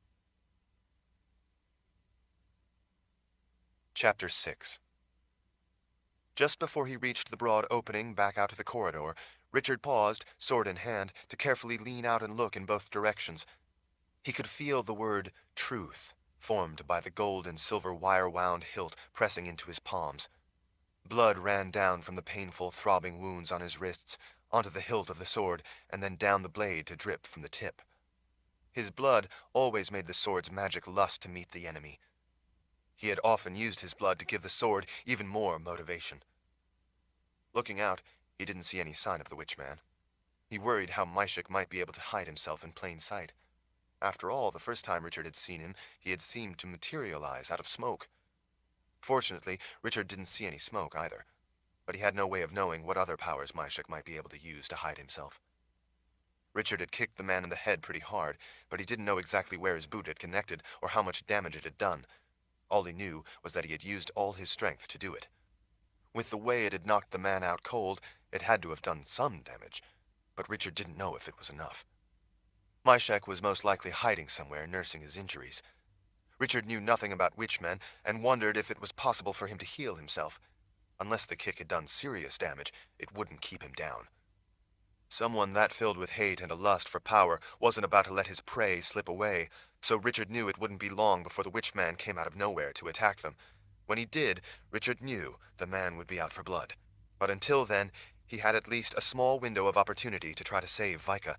Chapter 6. Just before he reached the broad opening back out to the corridor, Richard paused, sword in hand, to carefully lean out and look in both directions. He could feel the word truth, formed by the gold and silver wire-wound hilt pressing into his palms. Blood ran down from the painful, throbbing wounds on his wrists, onto the hilt of the sword, and then down the blade to drip from the tip. His blood always made the sword's magic lust to meet the enemy. He had often used his blood to give the sword even more motivation. Looking out, he didn't see any sign of the Witchman. He worried how Myshek might be able to hide himself in plain sight. After all, the first time Richard had seen him, he had seemed to materialize out of smoke. Fortunately, Richard didn't see any smoke either, but he had no way of knowing what other powers Myshek might be able to use to hide himself. Richard had kicked the man in the head pretty hard, but he didn't know exactly where his boot had connected or how much damage it had done. All he knew was that he had used all his strength to do it. With the way it had knocked the man out cold, it had to have done some damage, but Richard didn't know if it was enough. Myshek was most likely hiding somewhere, nursing his injuries. Richard knew nothing about witchmen and wondered if it was possible for him to heal himself. Unless the kick had done serious damage, it wouldn't keep him down. Someone that filled with hate and a lust for power wasn't about to let his prey slip away, so Richard knew it wouldn't be long before the witch man came out of nowhere to attack them. When he did, Richard knew the man would be out for blood. But until then, he had at least a small window of opportunity to try to save Vika.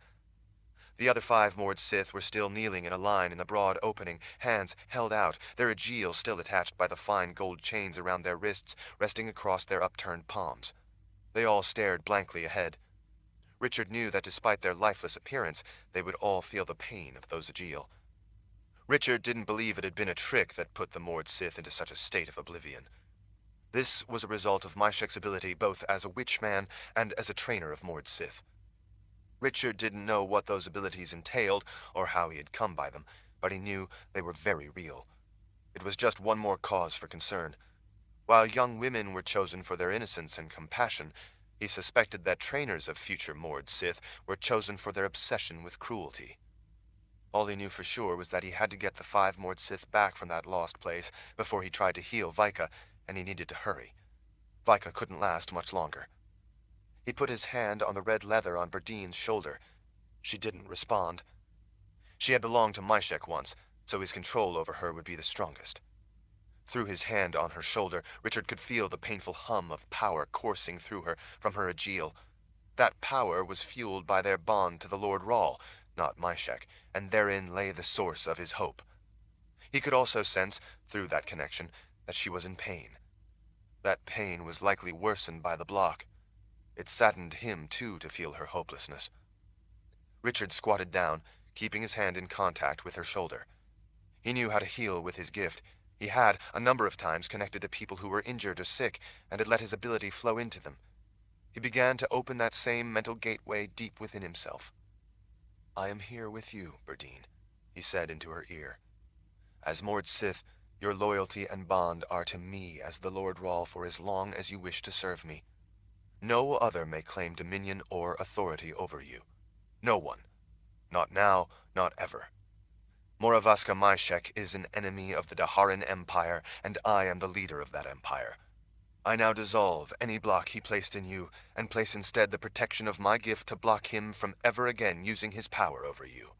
The other 5 Mord Sith were still kneeling in a line in the broad opening, hands held out, their aegil still attached by the fine gold chains around their wrists resting across their upturned palms. They all stared blankly ahead. Richard knew that despite their lifeless appearance, they would all feel the pain of those aegil. Richard didn't believe it had been a trick that put the Mord Sith into such a state of oblivion. This was a result of Myshek's ability both as a witchman and as a trainer of Mord Sith. Richard didn't know what those abilities entailed or how he had come by them, but he knew they were very real. It was just one more cause for concern. While young women were chosen for their innocence and compassion, he suspected that trainers of future Mord Sith were chosen for their obsession with cruelty. All he knew for sure was that he had to get the 5 Mord Sith back from that lost place before he tried to heal Vika, and he needed to hurry. Vika couldn't last much longer. He put his hand on the red leather on Berdine's shoulder. She didn't respond. She had belonged to Myshek once, so his control over her would be the strongest. Through his hand on her shoulder, Richard could feel the painful hum of power coursing through her from her aegil. That power was fueled by their bond to the Lord Rahl, not Myshek, and therein lay the source of his hope. He could also sense, through that connection, that she was in pain. That pain was likely worsened by the block. It saddened him, too, to feel her hopelessness. Richard squatted down, keeping his hand in contact with her shoulder. He knew how to heal with his gift. He had, a number of times, connected to people who were injured or sick, and had let his ability flow into them. He began to open that same mental gateway deep within himself. "I am here with you, Berdine," he said into her ear. "As Mord Sith, your loyalty and bond are to me as the Lord Rahl for as long as you wish to serve me. No other may claim dominion or authority over you. No one. Not now, not ever. Moravasca Myshek is an enemy of the Daharan Empire, and I am the leader of that empire. I now dissolve any block he placed in you, and place instead the protection of my gift to block him from ever again using his power over you."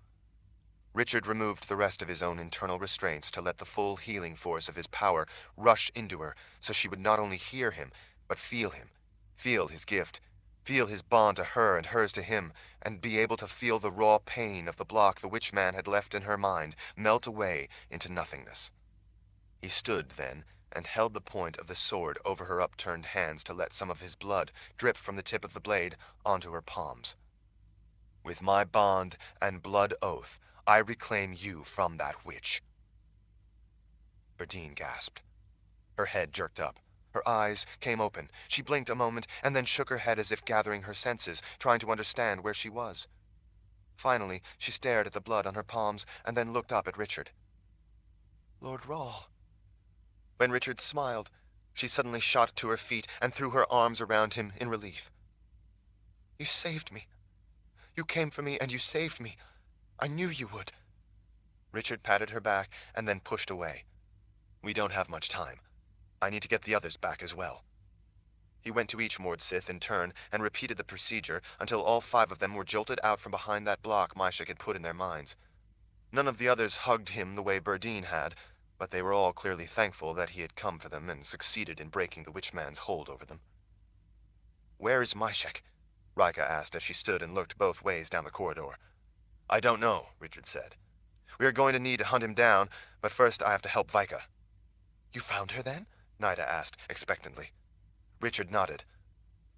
Richard removed the rest of his own internal restraints to let the full healing force of his power rush into her so she would not only hear him, but feel him, feel his gift, feel his bond to her and hers to him, and be able to feel the raw pain of the block the witchman had left in her mind melt away into nothingness. He stood, then, and held the point of the sword over her upturned hands to let some of his blood drip from the tip of the blade onto her palms. "With my bond and blood oath, I reclaim you from that witch." Berdine gasped. Her head jerked up. Her eyes came open. She blinked a moment and then shook her head as if gathering her senses, trying to understand where she was. Finally, she stared at the blood on her palms and then looked up at Richard. "Lord Rahl." When Richard smiled, she suddenly shot to her feet and threw her arms around him in relief. "You saved me. You came for me and you saved me. I knew you would." Richard patted her back and then pushed away. "We don't have much time. I need to get the others back as well." He went to each Mord Sith in turn and repeated the procedure until all 5 of them were jolted out from behind that block Myshek had put in their minds. None of the others hugged him the way Berdine had, but they were all clearly thankful that he had come for them and succeeded in breaking the witchman's hold over them. "Where is Myshek?" Rika asked as she stood and looked both ways down the corridor. "I don't know," Richard said. "We are going to need to hunt him down, but first I have to help Vika." "You found her, then?" Nida asked, expectantly. Richard nodded.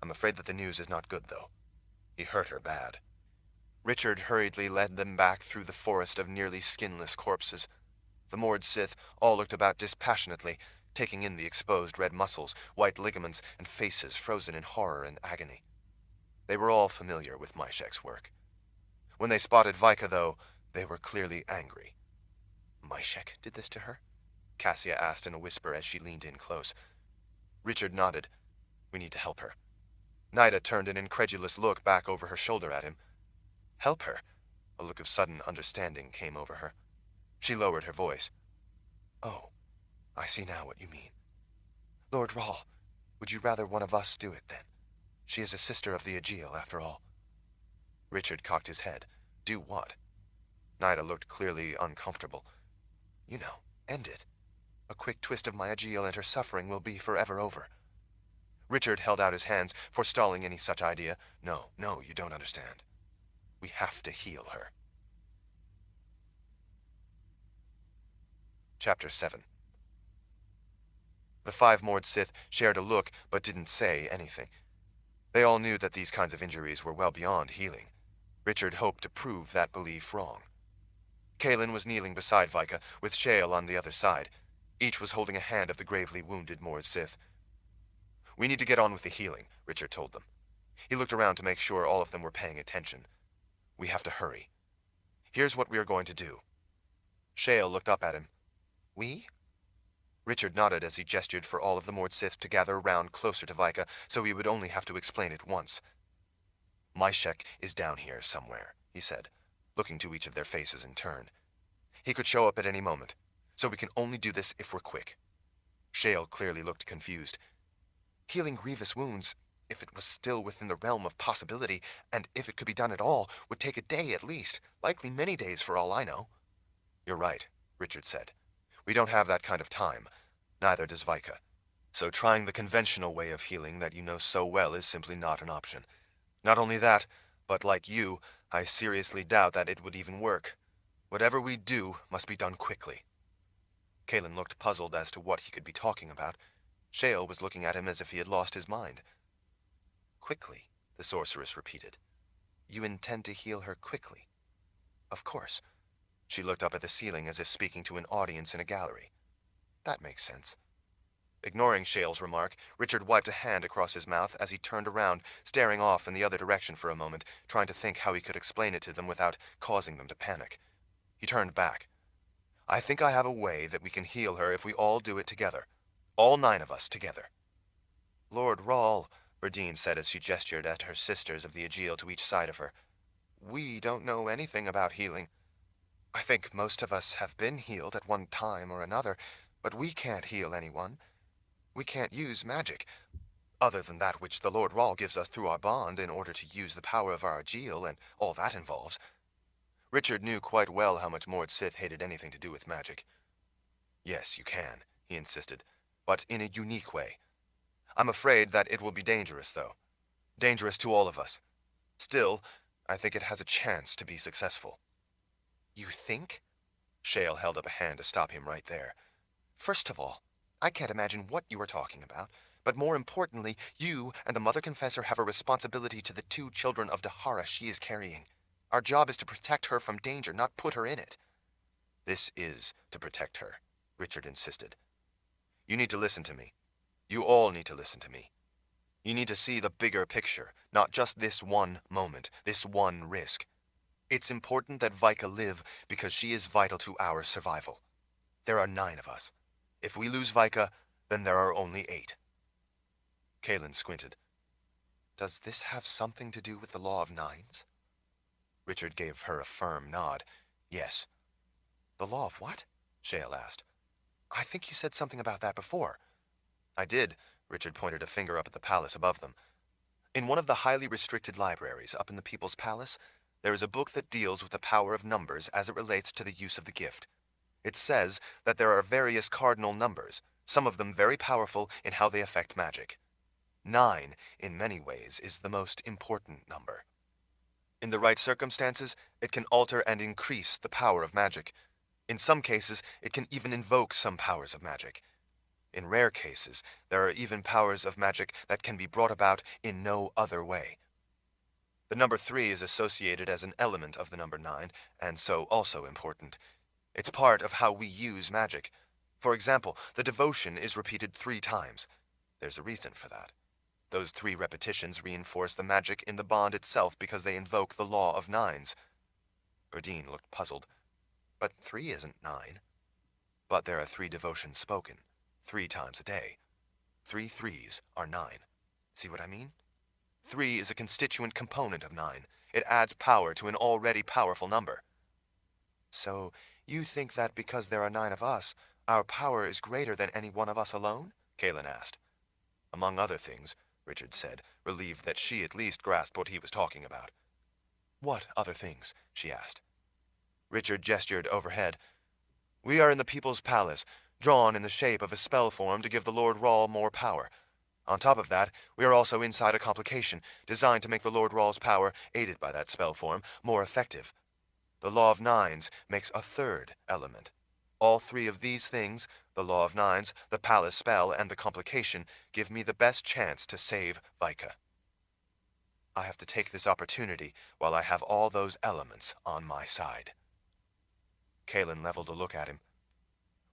"I'm afraid that the news is not good, though. He hurt her bad." Richard hurriedly led them back through the forest of nearly skinless corpses. The Mord Sith all looked about dispassionately, taking in the exposed red muscles, white ligaments, and faces frozen in horror and agony. They were all familiar with Myshek's work. When they spotted Vika, though, they were clearly angry. "Myshek did this to her?" Cassia asked in a whisper as she leaned in close. Richard nodded. "We need to help her." Nida turned an incredulous look back over her shoulder at him. "Help her?" A look of sudden understanding came over her. She lowered her voice. "Oh, I see now what you mean. Lord Rahl, would you rather one of us do it, then? She is a sister of the aegil, after all." Richard cocked his head. Do what? Nida looked clearly uncomfortable. You know, end it. A quick twist of my Aegil and her suffering will be forever over. Richard held out his hands, forestalling any such idea. No, you don't understand. We have to heal her. Chapter 7. The 5 Mord Sith shared a look, but didn't say anything. They all knew that these kinds of injuries were well beyond healing. Richard hoped to prove that belief wrong. Kalen was kneeling beside Vika, with Shale on the other side. Each was holding a hand of the gravely wounded Mord Sith. We need to get on with the healing, Richard told them. He looked around to make sure all of them were paying attention. We have to hurry. Here's what we are going to do. Shale looked up at him. We? Richard nodded as he gestured for all of the Mord Sith to gather around closer to Vika, so he would only have to explain it once. Myshek is down here somewhere, he said, looking to each of their faces in turn. He could show up at any moment, so we can only do this if we're quick. Shale clearly looked confused. Healing grievous wounds, if it was still within the realm of possibility, and if it could be done at all, would take a day at least, likely many days for all I know. You're right, Richard said. We don't have that kind of time. Neither does Vika. So trying the conventional way of healing that you know so well is simply not an option. Not only that, but like you, I seriously doubt that it would even work. Whatever we do must be done quickly. Kalen looked puzzled as to what he could be talking about. Shale was looking at him as if he had lost his mind. Quickly, the sorceress repeated. You intend to heal her quickly? Of course. She looked up at the ceiling as if speaking to an audience in a gallery. That makes sense. Ignoring Shale's remark, Richard wiped a hand across his mouth as he turned around, staring off in the other direction for a moment, trying to think how he could explain it to them without causing them to panic. He turned back. I think I have a way that we can heal her if we all do it together. All 9 of us together. Lord Rahl, Verdine said as she gestured at her sisters of the Aegil to each side of her. We don't know anything about healing. I think most of us have been healed at one time or another, but we can't heal anyone. We can't use magic, other than that which the Lord Rahl gives us through our bond in order to use the power of our Aegil and all that involves. Richard knew quite well how much Mord Sith hated anything to do with magic. Yes, you can, he insisted, but in a unique way. I'm afraid that it will be dangerous, though. Dangerous to all of us. Still, I think it has a chance to be successful. You think? Shale held up a hand to stop him right there. First of all, I can't imagine what you are talking about, but more importantly, you and the Mother Confessor have a responsibility to the 2 children of Dahara she is carrying. Our job is to protect her from danger, not put her in it. This is to protect her, Richard insisted. You need to listen to me. You all need to listen to me. You need to see the bigger picture, not just this one moment, this one risk. It's important that Vika live because she is vital to our survival. There are 9 of us. If we lose Vika, then there are only 8. Kalen squinted. Does this have something to do with the Law of Nines? Richard gave her a firm nod. Yes. The Law of what? Shale asked. I think you said something about that before. I did. Richard pointed a finger up at the palace above them. In one of the highly restricted libraries up in the People's Palace, there is a book that deals with the power of numbers as it relates to the use of the gift. It says that there are various cardinal numbers, some of them very powerful in how they affect magic. 9, in many ways, is the most important number. In the right circumstances, it can alter and increase the power of magic. In some cases, it can even invoke some powers of magic. In rare cases, there are even powers of magic that can be brought about in no other way. The number 3 is associated as an element of the number 9, and so also important. It's part of how we use magic. For example, the devotion is repeated 3 times. There's a reason for that. Those 3 repetitions reinforce the magic in the bond itself because they invoke the law of 9s. Verdine looked puzzled. But 3 isn't 9. But there are 3 devotions spoken, 3 times a day. 3 3s are 9. See what I mean? 3 is a constituent component of 9. It adds power to an already powerful number. So, you think that because there are 9 of us, our power is greater than any one of us alone? Kalen asked. Among other things, Richard said, relieved that she at least grasped what he was talking about. What other things? She asked. Richard gestured overhead. We are in the People's Palace, drawn in the shape of a spell form to give the Lord Rahl more power. On top of that, we are also inside a complication, designed to make the Lord Rahl's power, aided by that spell form, more effective. The Law of Nines makes a third element. All three of these things, the Law of Nines, the Palace spell, and the complication, give me the best chance to save Vika. I have to take this opportunity while I have all those elements on my side. Kalen leveled a look at him.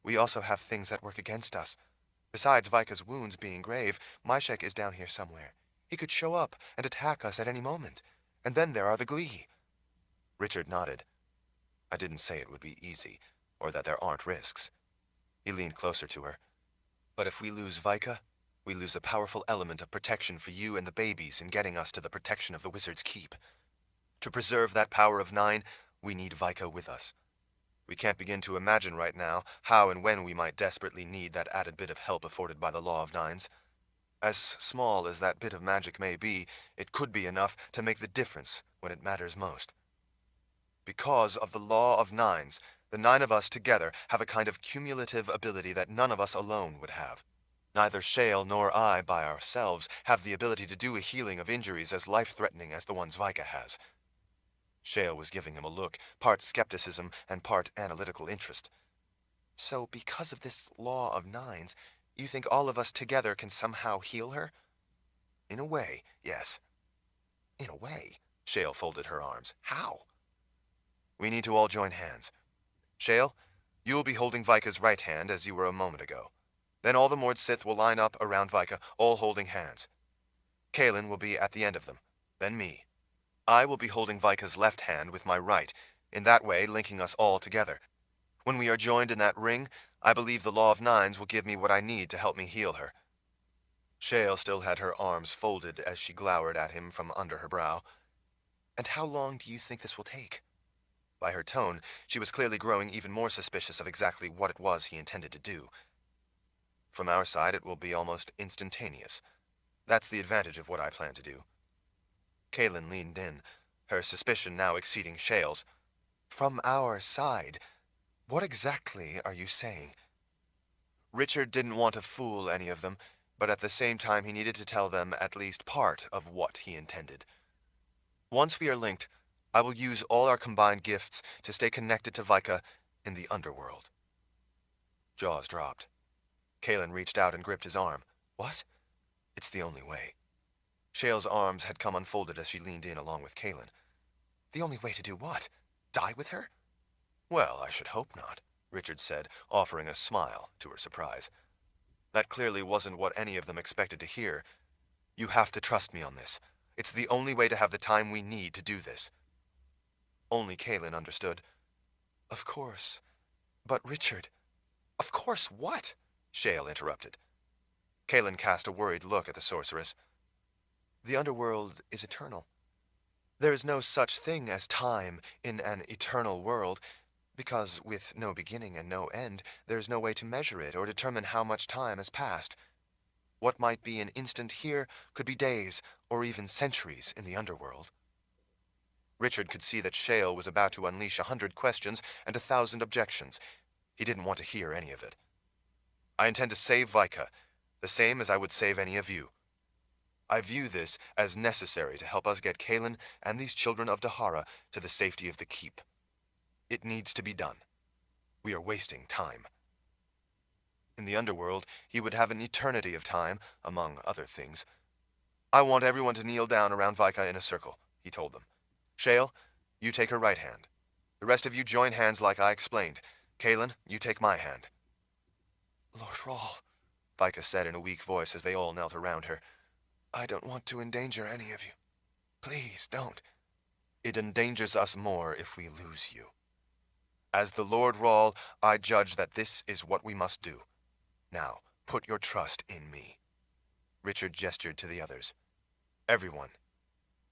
We also have things that work against us. Besides Vika's wounds being grave, Myshek is down here somewhere. He could show up and attack us at any moment. And then there are the Glee. Richard nodded. I didn't say it would be easy, or that there aren't risks. He leaned closer to her. But if we lose Vika, we lose a powerful element of protection for you and the babies in getting us to the protection of the Wizard's Keep. To preserve that power of 9, we need Vika with us. We can't begin to imagine right now how and when we might desperately need that added bit of help afforded by the Law of Nines. As small as that bit of magic may be, it could be enough to make the difference when it matters most. Because of the Law of Nines, the 9 of us together have a kind of cumulative ability that none of us alone would have. Neither Shale nor I, by ourselves, have the ability to do a healing of injuries as life-threatening as the ones Vika has. Shale was giving him a look, part skepticism and part analytical interest. So, because of this Law of Nines, you think all of us together can somehow heal her? In a way, yes. In a way? Shale folded her arms. How? We need to all join hands. Shale, you will be holding Vika's right hand as you were a moment ago. Then all the Mord Sith will line up around Vika, all holding hands. Kalen will be at the end of them. Then me. I will be holding Vika's left hand with my right, in that way linking us all together. When we are joined in that ring, I believe the Law of Nines will give me what I need to help me heal her. Shale still had her arms folded as she glowered at him from under her brow. And how long do you think this will take? By her tone, she was clearly growing even more suspicious of exactly what it was he intended to do. From our side, it will be almost instantaneous. That's the advantage of what I plan to do. Kalen leaned in, her suspicion now exceeding Shale's. From our side? What exactly are you saying? Richard didn't want to fool any of them, but at the same time he needed to tell them at least part of what he intended. Once we are linked, I will use all our combined gifts to stay connected to Vika in the underworld. Jaws dropped. Kalen reached out and gripped his arm. What? It's the only way. Shale's arms had come unfolded as she leaned in along with Kalen. The only way to do what? Die with her? Well, I should hope not, Richard said, offering a smile, to her surprise. That clearly wasn't what any of them expected to hear. You have to trust me on this. It's the only way to have the time we need to do this. Only Kalen understood. Of course. But Richard... Of course what? Shale interrupted. Kalen cast a worried look at the sorceress. The underworld is eternal. There is no such thing as time in an eternal world, because with no beginning and no end, there is no way to measure it or determine how much time has passed. What might be an instant here could be days or even centuries in the underworld. Richard could see that Shale was about to unleash 100 questions and 1,000 objections. He didn't want to hear any of it. I intend to save Vika, the same as I would save any of you. I view this as necessary to help us get Kalen and these children of Dahara to the safety of the keep. It needs to be done. We are wasting time. In the underworld, he would have an eternity of time, among other things. I want everyone to kneel down around Vika in a circle, he told them. Shale, you take her right hand. The rest of you join hands like I explained. Kalen, you take my hand. Lord Rahl, Vika said in a weak voice as they all knelt around her. I don't want to endanger any of you. Please, don't. It endangers us more if we lose you. As the Lord Rahl, I judge that this is what we must do. Now, put your trust in me. Richard gestured to the others. Everyone,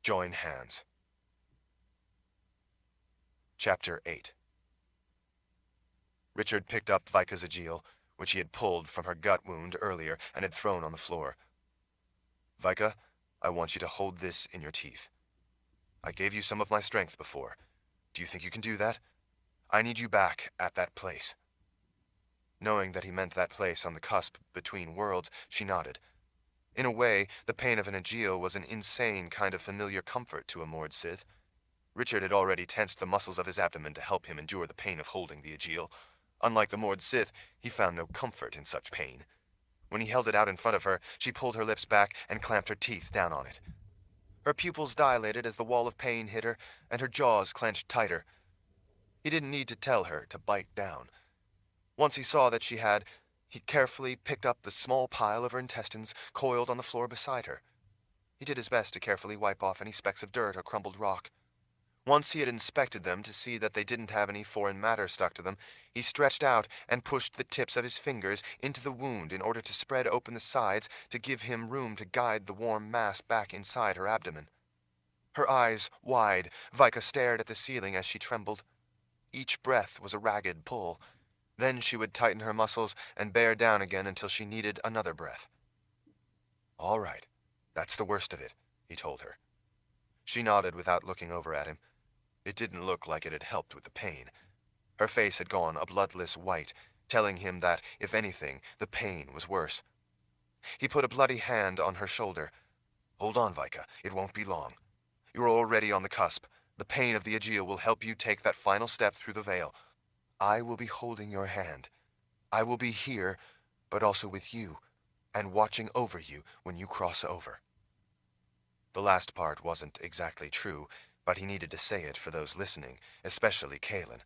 join hands. Chapter 8. Richard picked up Vika's Aegil, which he had pulled from her gut wound earlier and had thrown on the floor. Vika, I want you to hold this in your teeth. I gave you some of my strength before. Do you think you can do that? I need you back at that place." Knowing that he meant that place on the cusp between worlds, she nodded. In a way, the pain of an Aegil was an insane kind of familiar comfort to a Mord Sith. Richard had already tensed the muscles of his abdomen to help him endure the pain of holding the Aegil. Unlike the Mord Sith, he found no comfort in such pain. When he held it out in front of her, she pulled her lips back and clamped her teeth down on it. Her pupils dilated as the wall of pain hit her, and her jaws clenched tighter. He didn't need to tell her to bite down. Once he saw that she had, he carefully picked up the small pile of her intestines coiled on the floor beside her. He did his best to carefully wipe off any specks of dirt or crumbled rock. Once he had inspected them to see that they didn't have any foreign matter stuck to them, he stretched out and pushed the tips of his fingers into the wound in order to spread open the sides to give him room to guide the warm mass back inside her abdomen. Her eyes wide, Vika stared at the ceiling as she trembled. Each breath was a ragged pull. Then she would tighten her muscles and bear down again until she needed another breath. "All right, that's the worst of it," he told her. She nodded without looking over at him. It didn't look like it had helped with the pain. Her face had gone a bloodless white, telling him that, if anything, the pain was worse. He put a bloody hand on her shoulder. "Hold on, Vika. It won't be long. You're already on the cusp. The pain of the Aegil will help you take that final step through the veil. I will be holding your hand. I will be here, but also with you, and watching over you when you cross over." The last part wasn't exactly true, but he needed to say it for those listening, especially Kalen.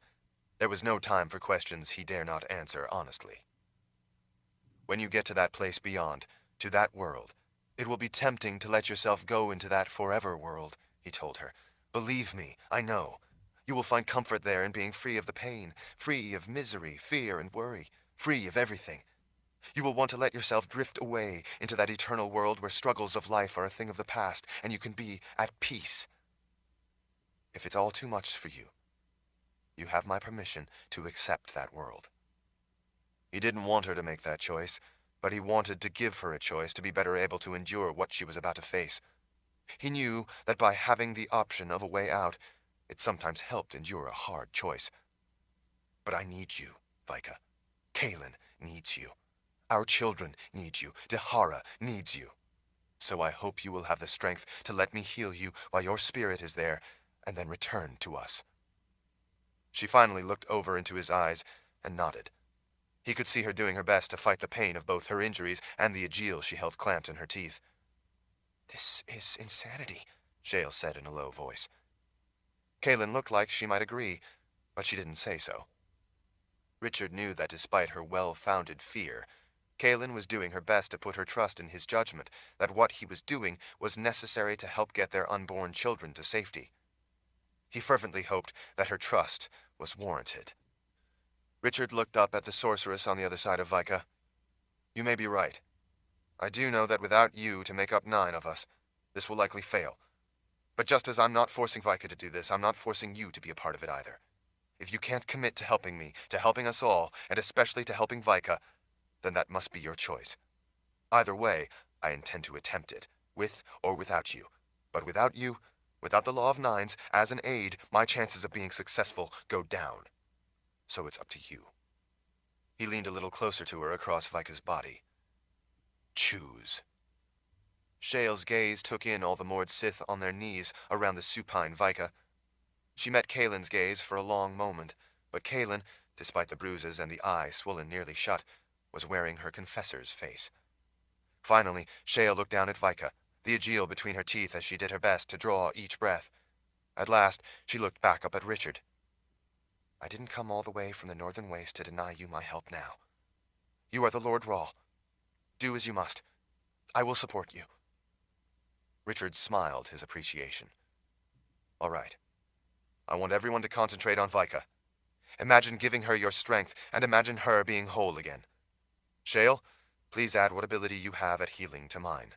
There was no time for questions he dare not answer honestly. "When you get to that place beyond, to that world, it will be tempting to let yourself go into that forever world," he told her. "Believe me, I know. You will find comfort there in being free of the pain, free of misery, fear, and worry, free of everything. You will want to let yourself drift away into that eternal world where struggles of life are a thing of the past, and you can be at peace. If it's all too much for you, you have my permission to accept that world." He didn't want her to make that choice, but he wanted to give her a choice to be better able to endure what she was about to face. He knew that by having the option of a way out, it sometimes helped endure a hard choice. "But I need you, Vika. Kalen needs you. Our children need you. Dahara needs you. So I hope you will have the strength to let me heal you while your spirit is there, and then return to us." She finally looked over into his eyes and nodded. He could see her doing her best to fight the pain of both her injuries and the Aegil she held clamped in her teeth. "This is insanity," Shale said in a low voice. Kalen looked like she might agree, but she didn't say so. Richard knew that despite her well-founded fear, Kalen was doing her best to put her trust in his judgment that what he was doing was necessary to help get their unborn children to safety. He fervently hoped that her trust was warranted. Richard looked up at the sorceress on the other side of Vika. "You may be right. I do know that without you to make up 9 of us, this will likely fail. But just as I'm not forcing Vika to do this, I'm not forcing you to be a part of it either. If you can't commit to helping me, to helping us all, and especially to helping Vika, then that must be your choice. Either way, I intend to attempt it, with or without you. But without you, without the Law of Nines, as an aid, my chances of being successful go down. So it's up to you." He leaned a little closer to her across Vika's body. "Choose." Shale's gaze took in all the Mord Sith on their knees around the supine Vika. She met Kalen's gaze for a long moment, but Kalen, despite the bruises and the eye swollen nearly shut, was wearing her confessor's face. Finally, Shale looked down at Vika, the Aegil between her teeth as she did her best to draw each breath. At last, she looked back up at Richard. "I didn't come all the way from the Northern Waste to deny you my help now. You are the Lord Rahl. Do as you must. I will support you." Richard smiled his appreciation. "All right. I want everyone to concentrate on Vika. Imagine giving her your strength, and imagine her being whole again. Shale, please add what ability you have at healing to mine."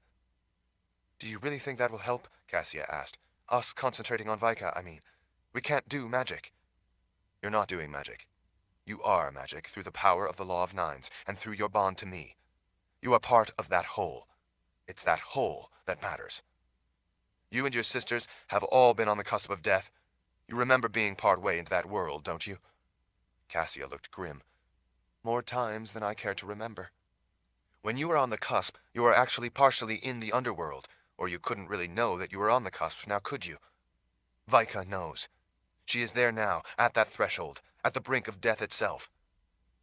"Do you really think that will help?" Cassia asked. "Us concentrating on Vika, I mean. We can't do magic." "You're not doing magic. You are magic through the power of the Law of Nines, and through your bond to me. You are part of that whole. It's that whole that matters." You and your sisters have all been on the cusp of death. You remember being part way into that world, don't you?" Cassia looked grim. "More times than I care to remember." "When you were on the cusp, you were actually partially in the underworld, or you couldn't really know that you were on the cusp, now could you? Vika knows. She is there now, at that threshold, at the brink of death itself.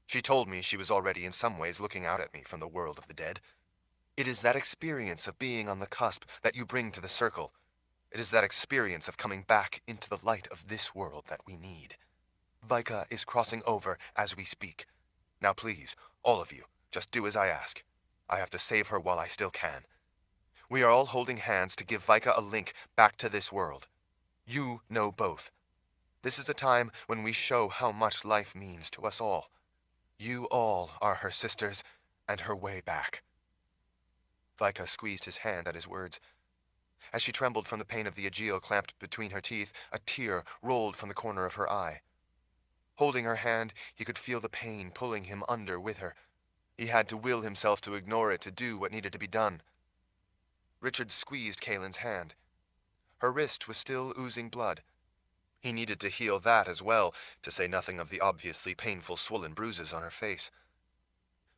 She told me she was already in some ways looking out at me from the world of the dead. It is that experience of being on the cusp that you bring to the circle. It is that experience of coming back into the light of this world that we need. Vika is crossing over as we speak. Now please, all of you, just do as I ask. I have to save her while I still can. We are all holding hands to give Vika a link back to this world. You know both. This is a time when we show how much life means to us all. You all are her sisters, and her way back." Vika squeezed his hand at his words. As she trembled from the pain of the Aegil clamped between her teeth, a tear rolled from the corner of her eye. Holding her hand, he could feel the pain pulling him under with her. He had to will himself to ignore it to do what needed to be done. Richard squeezed Kaylin's hand. Her wrist was still oozing blood. He needed to heal that as well, to say nothing of the obviously painful swollen bruises on her face.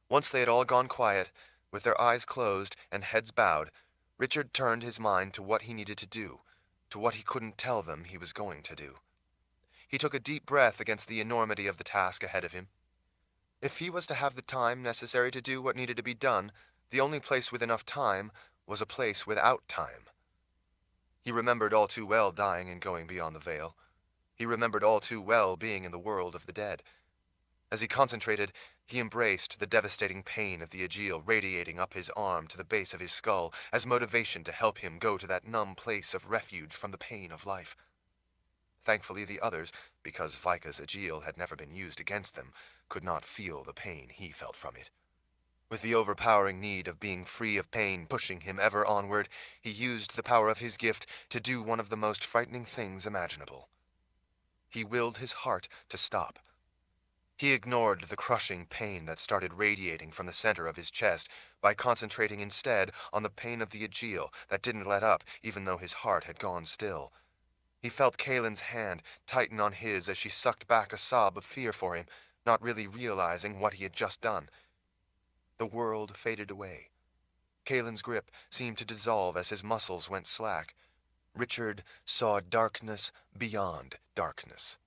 Once they had all gone quiet, with their eyes closed and heads bowed, Richard turned his mind to what he needed to do, to what he couldn't tell them he was going to do. He took a deep breath against the enormity of the task ahead of him. If he was to have the time necessary to do what needed to be done, the only place with enough time was a place without time. He remembered all too well dying and going beyond the veil. He remembered all too well being in the world of the dead. As he concentrated, he embraced the devastating pain of the Aegil radiating up his arm to the base of his skull as motivation to help him go to that numb place of refuge from the pain of life. Thankfully, the others, because Vika's Aegil had never been used against them, could not feel the pain he felt from it. With the overpowering need of being free of pain pushing him ever onward, he used the power of his gift to do one of the most frightening things imaginable. He willed his heart to stop. He ignored the crushing pain that started radiating from the center of his chest by concentrating instead on the pain of the Aegil that didn't let up even though his heart had gone still. He felt Kaylin's hand tighten on his as she sucked back a sob of fear for him, not really realizing what he had just done. The world faded away. Kaylin's grip seemed to dissolve as his muscles went slack. Richard saw darkness beyond darkness.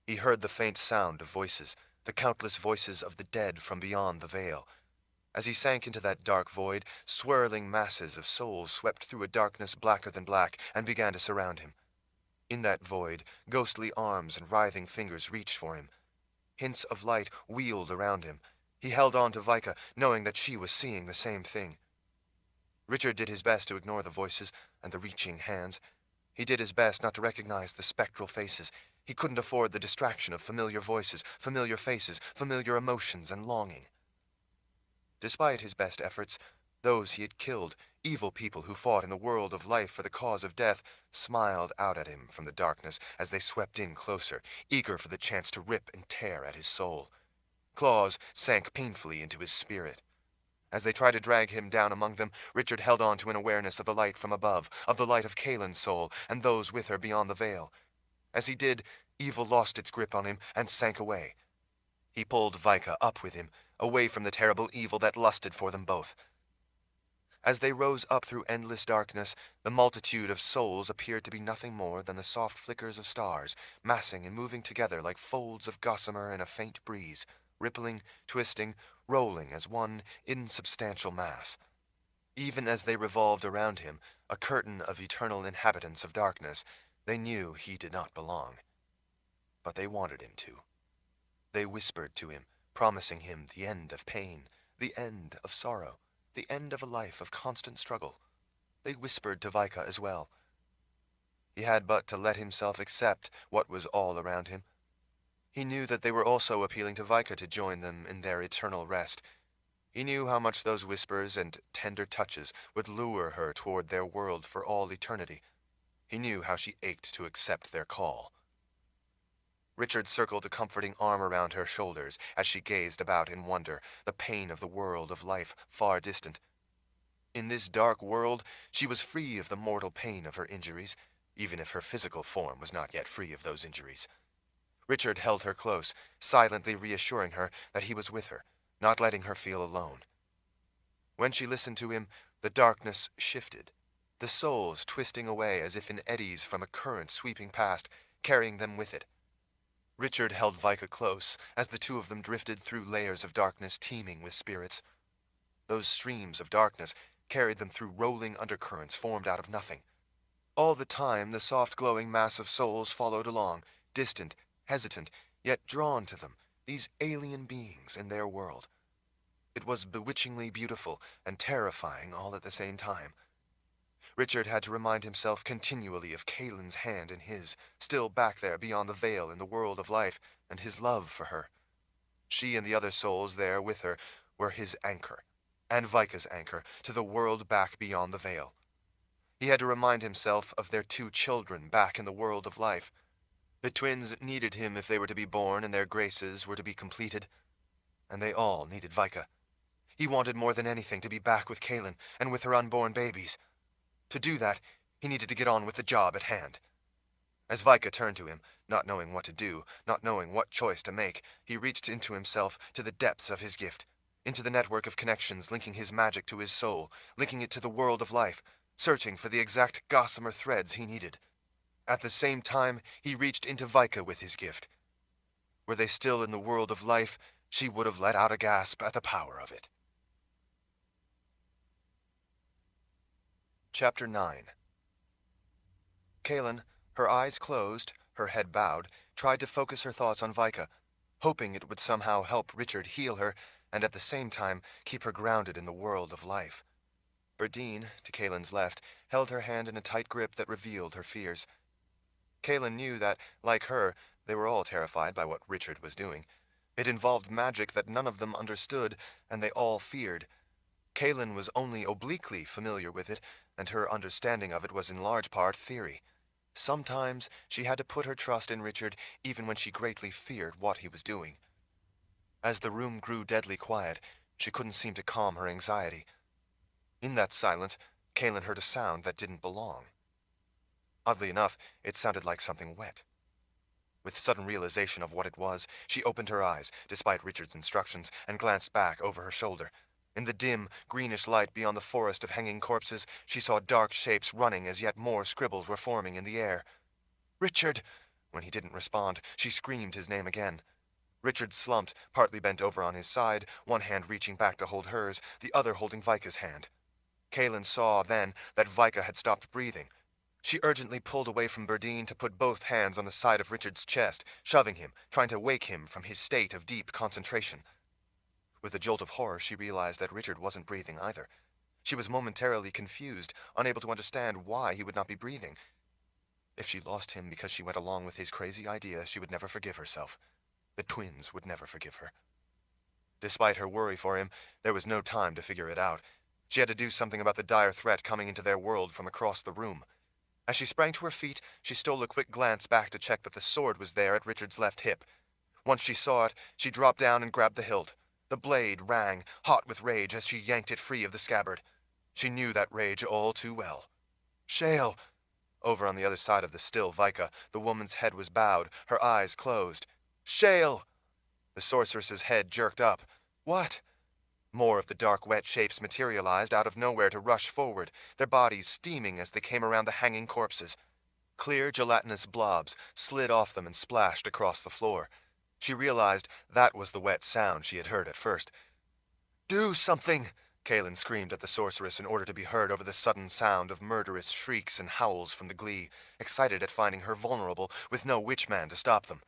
He heard the faint sound of voices, the countless voices of the dead from beyond the veil. As he sank into that dark void, swirling masses of souls swept through a darkness blacker than black and began to surround him. In that void, ghostly arms and writhing fingers reached for him. Hints of light wheeled around him. He held on to Vika, knowing that she was seeing the same thing. Richard did his best to ignore the voices and the reaching hands. He did his best not to recognize the spectral faces. He couldn't afford the distraction of familiar voices, familiar faces, familiar emotions and longing. Despite his best efforts, those he had killed, evil people who fought in the world of life for the cause of death, smiled out at him from the darkness as they swept in closer, eager for the chance to rip and tear at his soul. Claws sank painfully into his spirit. As they tried to drag him down among them, Richard held on to an awareness of the light from above, of the light of Kaylin's soul, and those with her beyond the veil. As he did, evil lost its grip on him and sank away. He pulled Vika up with him, away from the terrible evil that lusted for them both. As they rose up through endless darkness, the multitude of souls appeared to be nothing more than the soft flickers of stars, massing and moving together like folds of gossamer in a faint breeze, rippling, twisting, rolling as one insubstantial mass. Even as they revolved around him, a curtain of eternal inhabitants of darkness, they knew he did not belong. But they wanted him to. They whispered to him, promising him the end of pain, the end of sorrow, the end of a life of constant struggle. They whispered to Vika as well. He had but to let himself accept what was all around him. He knew that they were also appealing to Vika to join them in their eternal rest. He knew how much those whispers and tender touches would lure her toward their world for all eternity. He knew how she ached to accept their call. Richard circled a comforting arm around her shoulders as she gazed about in wonder, the pain of the world of life far distant. In this dark world, she was free of the mortal pain of her injuries, even if her physical form was not yet free of those injuries. Richard held her close, silently reassuring her that he was with her, not letting her feel alone. When she listened to him, the darkness shifted, the souls twisting away as if in eddies from a current sweeping past, carrying them with it. Richard held Vika close as the two of them drifted through layers of darkness teeming with spirits. Those streams of darkness carried them through rolling undercurrents formed out of nothing. All the time, the soft glowing mass of souls followed along, distant, hesitant, yet drawn to them, these alien beings in their world. It was bewitchingly beautiful and terrifying all at the same time. Richard had to remind himself continually of Kalen's hand in his, still back there beyond the veil in the world of life, and his love for her. She and the other souls there with her were his anchor, and Vika's anchor, to the world back beyond the veil. He had to remind himself of their two children back in the world of life. The twins needed him if they were to be born and their graces were to be completed. And they all needed Vika. He wanted more than anything to be back with Kalen and with her unborn babies. To do that, he needed to get on with the job at hand. As Vika turned to him, not knowing what to do, not knowing what choice to make, he reached into himself to the depths of his gift, into the network of connections linking his magic to his soul, linking it to the world of life, searching for the exact gossamer threads he needed. At the same time, he reached into Vika with his gift. Were they still in the world of life, she would have let out a gasp at the power of it. Chapter 9. Kalen, her eyes closed, her head bowed, tried to focus her thoughts on Vika, hoping it would somehow help Richard heal her and at the same time keep her grounded in the world of life. Berdine, to Kalen's left, held her hand in a tight grip that revealed her fears. Kalen knew that, like her, they were all terrified by what Richard was doing. It involved magic that none of them understood, and they all feared. Kalen was only obliquely familiar with it, and her understanding of it was in large part theory. Sometimes she had to put her trust in Richard even when she greatly feared what he was doing. As the room grew deadly quiet, she couldn't seem to calm her anxiety. In that silence, Kalen heard a sound that didn't belong. Oddly enough, it sounded like something wet. With sudden realization of what it was, she opened her eyes, despite Richard's instructions, and glanced back over her shoulder. In the dim, greenish light beyond the forest of hanging corpses, she saw dark shapes running as yet more scribbles were forming in the air. "Richard!" When he didn't respond, she screamed his name again. Richard slumped, partly bent over on his side, one hand reaching back to hold hers, the other holding Vika's hand. Kalen saw then that Vika had stopped breathing. She urgently pulled away from Berdine to put both hands on the side of Richard's chest, shoving him, trying to wake him from his state of deep concentration. With a jolt of horror, she realized that Richard wasn't breathing either. She was momentarily confused, unable to understand why he would not be breathing. If she lost him because she went along with his crazy idea, she would never forgive herself. The twins would never forgive her. Despite her worry for him, there was no time to figure it out. She had to do something about the dire threat coming into their world from across the room. As she sprang to her feet, she stole a quick glance back to check that the sword was there at Richard's left hip. Once she saw it, she dropped down and grabbed the hilt. The blade rang, hot with rage, as she yanked it free of the scabbard. She knew that rage all too well. "Shale!" Over on the other side of the still Vika, the woman's head was bowed, her eyes closed. "Shale!" The sorceress's head jerked up. "What?" More of the dark, wet shapes materialized out of nowhere to rush forward, their bodies steaming as they came around the hanging corpses. Clear, gelatinous blobs slid off them and splashed across the floor. She realized that was the wet sound she had heard at first. "Do something!" Kalen screamed at the sorceress in order to be heard over the sudden sound of murderous shrieks and howls from the glee, excited at finding her vulnerable with no witchman to stop them.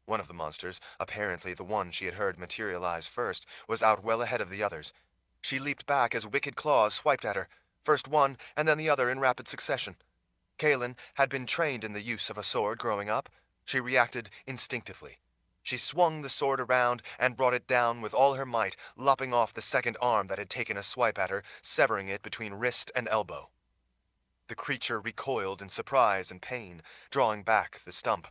One of the monsters, apparently the one she had heard materialize first, was out well ahead of the others. She leaped back as wicked claws swiped at her, first one and then the other in rapid succession. Kalen had been trained in the use of a sword growing up. She reacted instinctively. She swung the sword around and brought it down with all her might, lopping off the second arm that had taken a swipe at her, severing it between wrist and elbow. The creature recoiled in surprise and pain, drawing back the stump.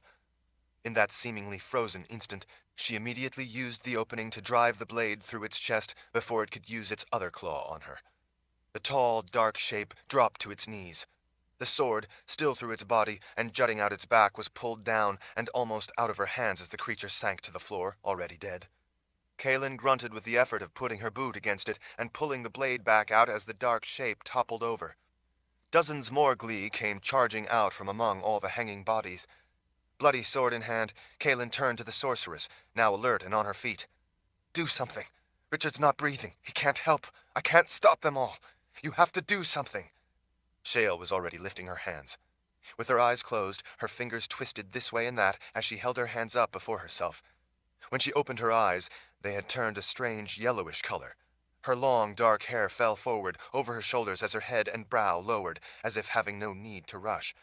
In that seemingly frozen instant, she immediately used the opening to drive the blade through its chest before it could use its other claw on her. The tall, dark shape dropped to its knees. The sword, still through its body and jutting out its back, was pulled down and almost out of her hands as the creature sank to the floor, already dead. Kaelin grunted with the effort of putting her boot against it and pulling the blade back out as the dark shape toppled over. Dozens more Glee came charging out from among all the hanging bodies. Bloody sword in hand, Kaelin turned to the sorceress, now alert and on her feet. "Do something. Richard's not breathing. He can't help. I can't stop them all. You have to do something." Shale was already lifting her hands. With her eyes closed, her fingers twisted this way and that as she held her hands up before herself. When she opened her eyes, they had turned a strange yellowish color. Her long, dark hair fell forward over her shoulders as her head and brow lowered, as if having no need to rush.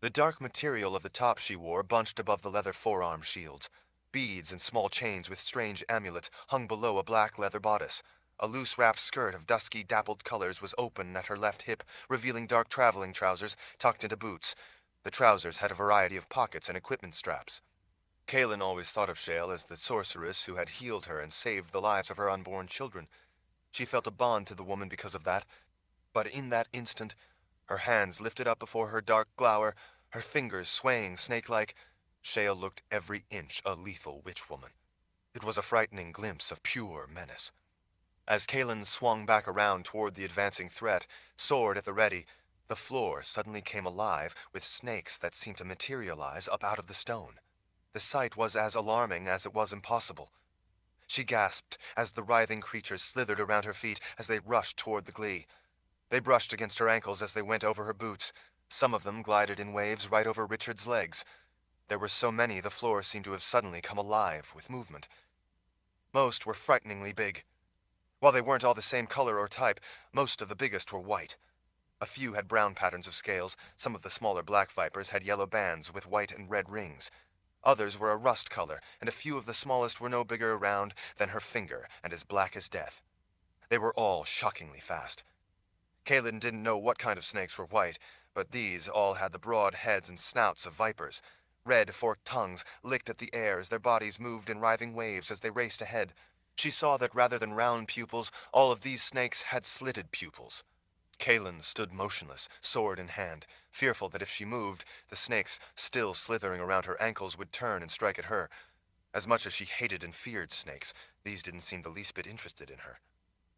The dark material of the top she wore bunched above the leather forearm shields. Beads and small chains with strange amulets hung below a black leather bodice. A loose-wrapped skirt of dusky, dappled colors was open at her left hip, revealing dark traveling trousers tucked into boots. The trousers had a variety of pockets and equipment straps. Kaelin always thought of Shale as the sorceress who had healed her and saved the lives of her unborn children. She felt a bond to the woman because of that. But in that instant, her hands lifted up before her dark glower, her fingers swaying snake-like, Shale looked every inch a lethal witch-woman. It was a frightening glimpse of pure menace. As Kaelin swung back around toward the advancing threat, sword at the ready, the floor suddenly came alive with snakes that seemed to materialize up out of the stone. The sight was as alarming as it was impossible. She gasped as the writhing creatures slithered around her feet as they rushed toward the Glee. They brushed against her ankles as they went over her boots. Some of them glided in waves right over Richard's legs. There were so many the floor seemed to have suddenly come alive with movement. Most were frighteningly big. While they weren't all the same color or type, most of the biggest were white. A few had brown patterns of scales, some of the smaller black vipers had yellow bands with white and red rings. Others were a rust color, and a few of the smallest were no bigger around than her finger and as black as death. They were all shockingly fast. Kaelin didn't know what kind of snakes were white, but these all had the broad heads and snouts of vipers. Red, forked tongues licked at the air as their bodies moved in writhing waves as they raced ahead. She saw that rather than round pupils, all of these snakes had slitted pupils. Kaelin stood motionless, sword in hand, fearful that if she moved, the snakes, still slithering around her ankles, would turn and strike at her. As much as she hated and feared snakes, these didn't seem the least bit interested in her.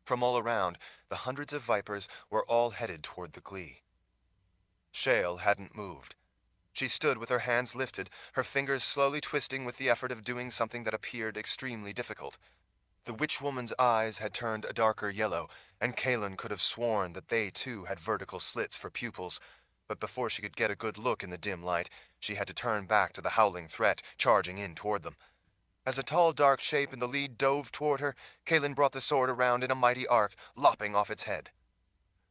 From all around, the hundreds of vipers were all headed toward the Glee. Shale hadn't moved. She stood with her hands lifted, her fingers slowly twisting with the effort of doing something that appeared extremely difficult. The witch-woman's eyes had turned a darker yellow, and Kaelin could have sworn that they too had vertical slits for pupils, but before she could get a good look in the dim light, she had to turn back to the howling threat charging in toward them. As a tall, dark shape in the lead dove toward her, Kaelin brought the sword around in a mighty arc, lopping off its head.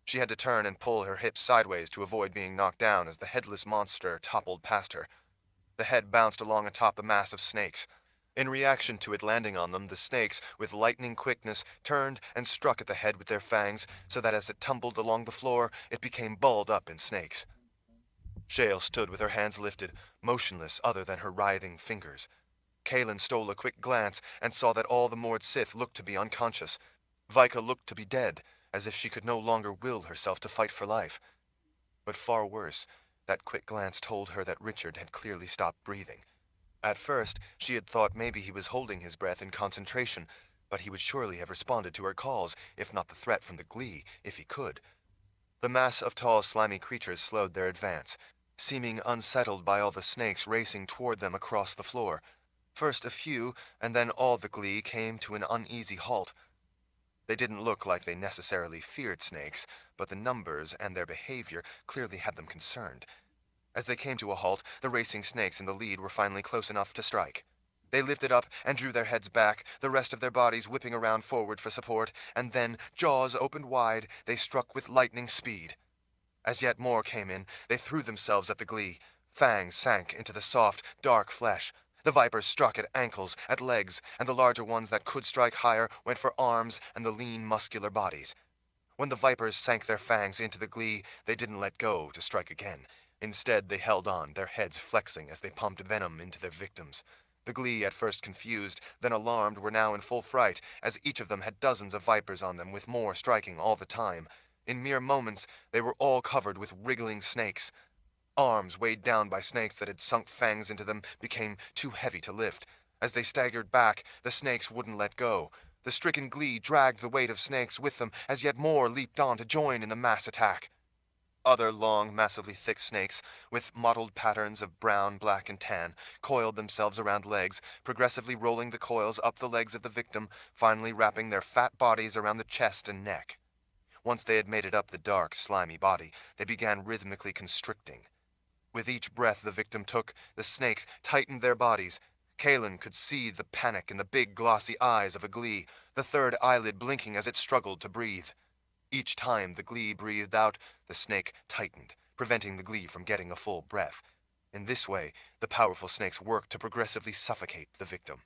She had to turn and pull her hips sideways to avoid being knocked down as the headless monster toppled past her. The head bounced along atop the mass of snakes. In reaction to it landing on them, the snakes, with lightning quickness, turned and struck at the head with their fangs, so that as it tumbled along the floor, it became balled up in snakes. Shale stood with her hands lifted, motionless other than her writhing fingers. Kaelin stole a quick glance and saw that all the Mord Sith looked to be unconscious. Vika looked to be dead, as if she could no longer will herself to fight for life. But far worse, that quick glance told her that Richard had clearly stopped breathing. At first, she had thought maybe he was holding his breath in concentration, but he would surely have responded to her calls, if not the threat from the Glee, if he could. The mass of tall, slimy creatures slowed their advance, seeming unsettled by all the snakes racing toward them across the floor. First a few, and then all the Glee came to an uneasy halt. They didn't look like they necessarily feared snakes, but the numbers and their behavior clearly had them concerned. As they came to a halt, the racing snakes in the lead were finally close enough to strike. They lifted up and drew their heads back, the rest of their bodies whipping around forward for support, and then, jaws opened wide, they struck with lightning speed. As yet more came in, they threw themselves at the Glee. Fangs sank into the soft, dark flesh. The vipers struck at ankles, at legs, and the larger ones that could strike higher went for arms and the lean, muscular bodies. When the vipers sank their fangs into the Glee, they didn't let go to strike again. Instead, they held on, their heads flexing as they pumped venom into their victims. The Glee, at first confused, then alarmed, were now in full fright, as each of them had dozens of vipers on them, with more striking all the time. In mere moments, they were all covered with wriggling snakes. Arms weighed down by snakes that had sunk fangs into them became too heavy to lift. As they staggered back, the snakes wouldn't let go. The stricken Glee dragged the weight of snakes with them as yet more leaped on to join in the mass attack. Other long, massively thick snakes, with mottled patterns of brown, black, and tan, coiled themselves around legs, progressively rolling the coils up the legs of the victim, finally wrapping their fat bodies around the chest and neck. Once they had made it up the dark, slimy body, they began rhythmically constricting. With each breath the victim took, the snakes tightened their bodies. Kaelin could see the panic in the big, glossy eyes of a Glee, the third eyelid blinking as it struggled to breathe. Each time the Glee breathed out, the snake tightened, preventing the Glee from getting a full breath. In this way, the powerful snakes worked to progressively suffocate the victim.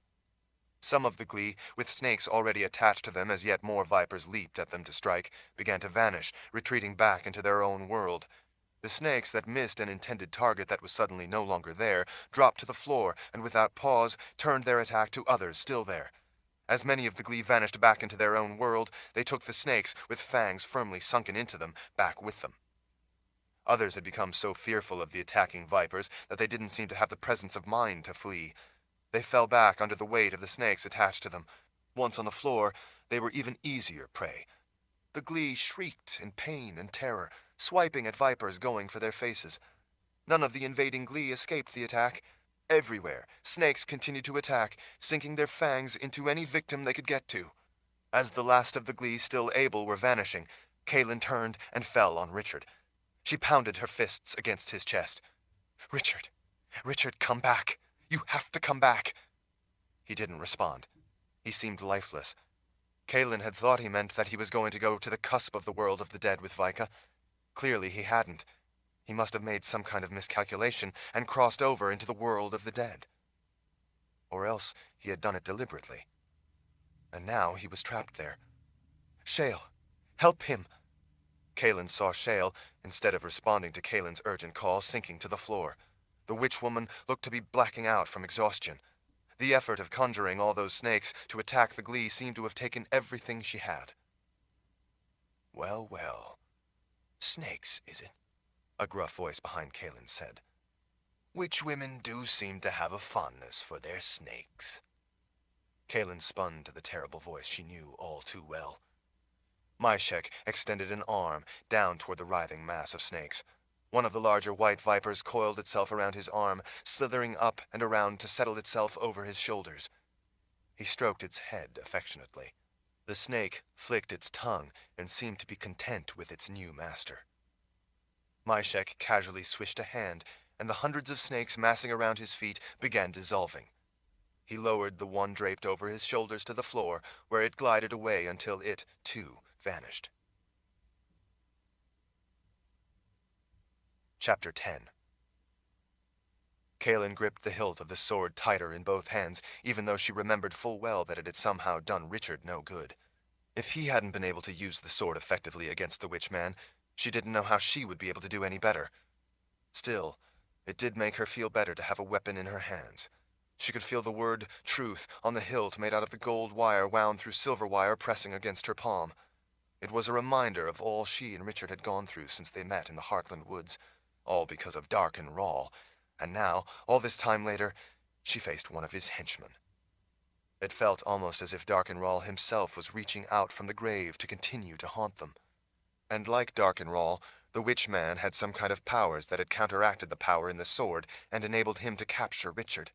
Some of the Glee, with snakes already attached to them as yet more vipers leaped at them to strike, began to vanish, retreating back into their own world. The snakes that missed an intended target that was suddenly no longer there dropped to the floor and without pause turned their attack to others still there. As many of the Glee vanished back into their own world, they took the snakes, with fangs firmly sunken into them, back with them. Others had become so fearful of the attacking vipers that they didn't seem to have the presence of mind to flee. They fell back under the weight of the snakes attached to them. Once on the floor, they were even easier prey. The Glee shrieked in pain and terror, swiping at vipers going for their faces. None of the invading Glee escaped the attack. Everywhere, snakes continued to attack, sinking their fangs into any victim they could get to. As the last of the Glee still able were vanishing, Kaelin turned and fell on Richard. She pounded her fists against his chest. "Richard! Richard, come back! You have to come back!" He didn't respond. He seemed lifeless. Kaelin had thought he meant that he was going to go to the cusp of the world of the dead with Vika. Clearly he hadn't. He must have made some kind of miscalculation and crossed over into the world of the dead. Or else he had done it deliberately. And now he was trapped there. "Shale! Help him!" Kaelin saw Shale, instead of responding to Kaelin's urgent call, sinking to the floor. The witch woman looked to be blacking out from exhaustion. The effort of conjuring all those snakes to attack the Glee seemed to have taken everything she had. "Well, well. Snakes, is it?" a gruff voice behind Kaelin said. "Witch women do seem to have a fondness for their snakes." Kaelin spun to the terrible voice she knew all too well. Myshek extended an arm down toward the writhing mass of snakes. One of the larger white vipers coiled itself around his arm, slithering up and around to settle itself over his shoulders. He stroked its head affectionately. The snake flicked its tongue and seemed to be content with its new master. Myshek casually swished a hand, and the hundreds of snakes massing around his feet began dissolving. He lowered the one draped over his shoulders to the floor, where it glided away until it, too, vanished. Chapter 10. Kaelin gripped the hilt of the sword tighter in both hands, even though she remembered full well that it had somehow done Richard no good. If he hadn't been able to use the sword effectively against the witch man, she didn't know how she would be able to do any better. Still, it did make her feel better to have a weapon in her hands. She could feel the word truth on the hilt made out of the gold wire wound through silver wire pressing against her palm. It was a reminder of all she and Richard had gone through since they met in the Heartland Woods, all because of Darken Rahl, and now, all this time later, she faced one of his henchmen. It felt almost as if Darken Rahl himself was reaching out from the grave to continue to haunt them. And like Darken Rahl, the witch man had some kind of powers that had counteracted the power in the sword and enabled him to capture Richard.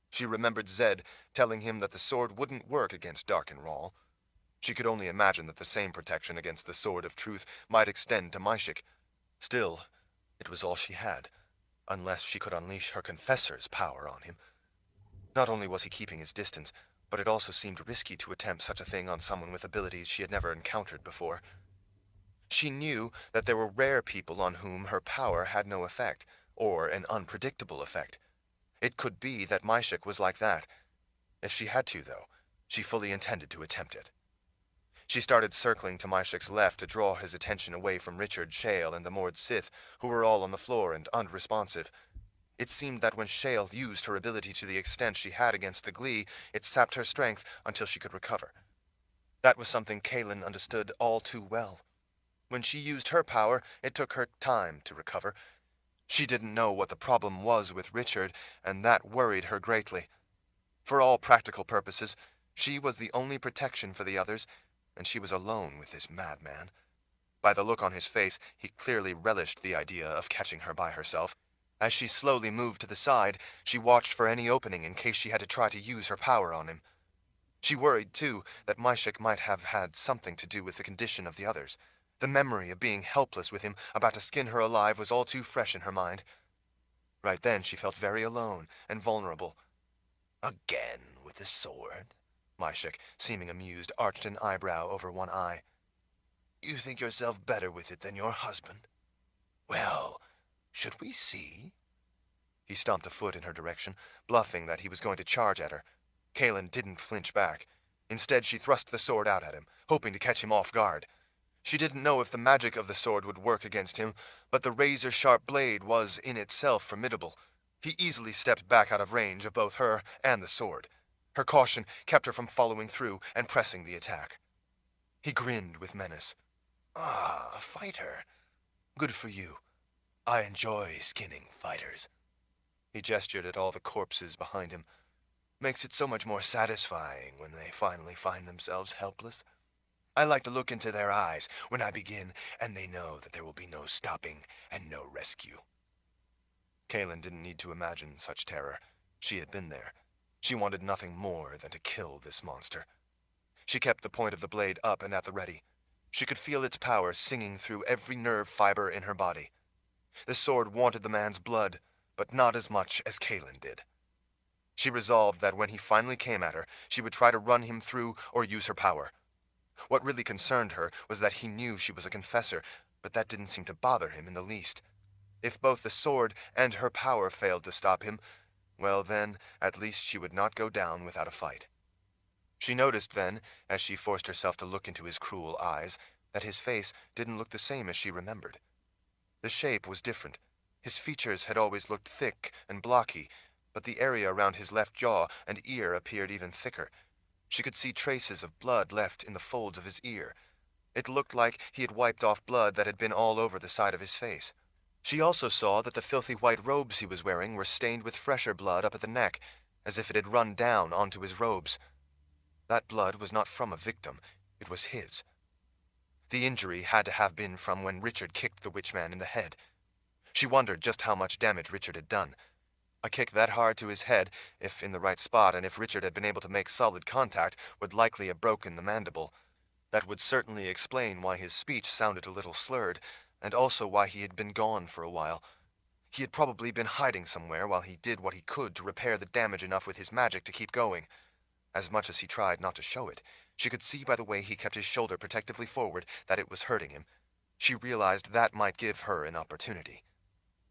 She remembered Zed telling him that the sword wouldn't work against Darken Rahl. She could only imagine that the same protection against the Sword of Truth might extend to Myshek. Still, it was all she had, unless she could unleash her Confessor's power on him. Not only was he keeping his distance, but it also seemed risky to attempt such a thing on someone with abilities she had never encountered before. She knew that there were rare people on whom her power had no effect, or an unpredictable effect. It could be that Myshek was like that. If she had to, though, she fully intended to attempt it. She started circling to Myshek's left to draw his attention away from Richard, Shale, and the Mord Sith, who were all on the floor and unresponsive. It seemed that when Shale used her ability to the extent she had against the Glee, it sapped her strength until she could recover. That was something Kaelin understood all too well. When she used her power, it took her time to recover. She didn't know what the problem was with Richard, and that worried her greatly. For all practical purposes, she was the only protection for the others, and she was alone with this madman. By the look on his face, he clearly relished the idea of catching her by herself. As she slowly moved to the side, she watched for any opening in case she had to try to use her power on him. She worried, too, that Myshik might have had something to do with the condition of the others. The memory of being helpless with him, about to skin her alive, was all too fresh in her mind. Right then, she felt very alone and vulnerable. "Again with the sword?" Myshik, seeming amused, arched an eyebrow over one eye. "You think yourself better with it than your husband? Well, should we see?" He stomped a foot in her direction, bluffing that he was going to charge at her. Kaelin didn't flinch back. Instead, she thrust the sword out at him, hoping to catch him off guard. She didn't know if the magic of the sword would work against him, but the razor-sharp blade was in itself formidable. He easily stepped back out of range of both her and the sword. Her caution kept her from following through and pressing the attack. He grinned with menace. "Ah, a fighter. Good for you. I enjoy skinning fighters." He gestured at all the corpses behind him. "Makes it so much more satisfying when they finally find themselves helpless. I like to look into their eyes when I begin, and they know that there will be no stopping and no rescue." Kaelin didn't need to imagine such terror. She had been there. She wanted nothing more than to kill this monster. She kept the point of the blade up and at the ready. She could feel its power singing through every nerve fiber in her body. The sword wanted the man's blood, but not as much as Kaelin did. She resolved that when he finally came at her, she would try to run him through or use her power. What really concerned her was that he knew she was a confessor, but that didn't seem to bother him in the least. If both the sword and her power failed to stop him, well then, at least she would not go down without a fight. She noticed then, as she forced herself to look into his cruel eyes, that his face didn't look the same as she remembered. The shape was different. His features had always looked thick and blocky, but the area around his left jaw and ear appeared even thicker. She could see traces of blood left in the folds of his ear. It looked like he had wiped off blood that had been all over the side of his face. She also saw that the filthy white robes he was wearing were stained with fresher blood up at the neck, as if it had run down onto his robes. That blood was not from a victim. It was his. The injury had to have been from when Richard kicked the witchman in the head. She wondered just how much damage Richard had done. A kick that hard to his head, if in the right spot and if Richard had been able to make solid contact, would likely have broken the mandible. That would certainly explain why his speech sounded a little slurred, and also why he had been gone for a while. He had probably been hiding somewhere while he did what he could to repair the damage enough with his magic to keep going. As much as he tried not to show it, she could see by the way he kept his shoulder protectively forward that it was hurting him. She realized that might give her an opportunity.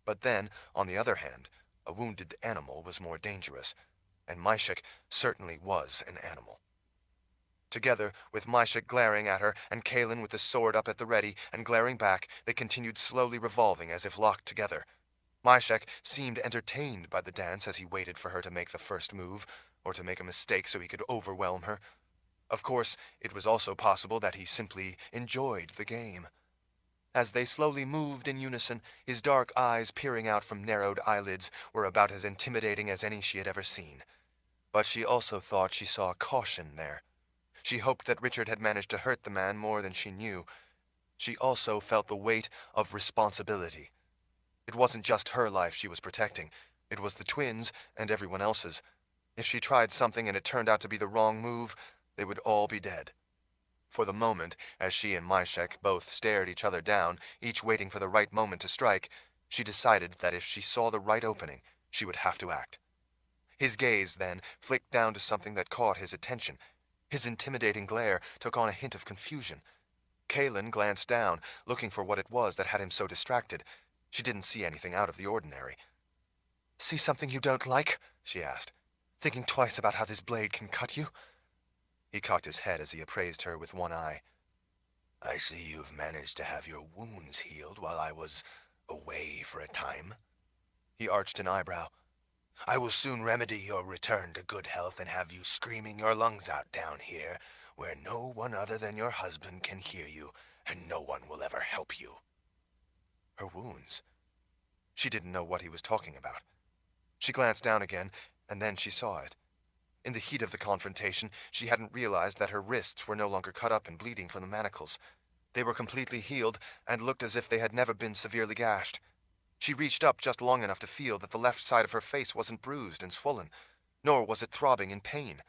But then, on the other hand, a wounded animal was more dangerous, and Myshik certainly was an animal. Together, with Myshik glaring at her and Kaelin with the sword up at the ready and glaring back, they continued slowly revolving as if locked together. Myshik seemed entertained by the dance as he waited for her to make the first move, or to make a mistake so he could overwhelm her. Of course, it was also possible that he simply enjoyed the game. As they slowly moved in unison, his dark eyes peering out from narrowed eyelids were about as intimidating as any she had ever seen. But she also thought she saw caution there. She hoped that Richard had managed to hurt the man more than she knew. She also felt the weight of responsibility. It wasn't just her life she was protecting. It was the twins and everyone else's. If she tried something and it turned out to be the wrong move, they would all be dead. For the moment, as she and Myshik both stared each other down, each waiting for the right moment to strike, she decided that if she saw the right opening, she would have to act. His gaze, then, flicked down to something that caught his attention. His intimidating glare took on a hint of confusion. Kaelin glanced down, looking for what it was that had him so distracted. She didn't see anything out of the ordinary. "See something you don't like?" she asked, "thinking twice about how this blade can cut you?" He cocked his head as he appraised her with one eye. "I see you've managed to have your wounds healed while I was away for a time." He arched an eyebrow. "I will soon remedy your return to good health and have you screaming your lungs out down here, where no one other than your husband can hear you, and no one will ever help you. Her wounds. She didn't know what he was talking about. She glanced down again, and then she saw it. In the heat of the confrontation, she hadn't realized that her wrists were no longer cut up and bleeding from the manacles. They were completely healed and looked as if they had never been severely gashed. She reached up just long enough to feel that the left side of her face wasn't bruised and swollen, nor was it throbbing in pain.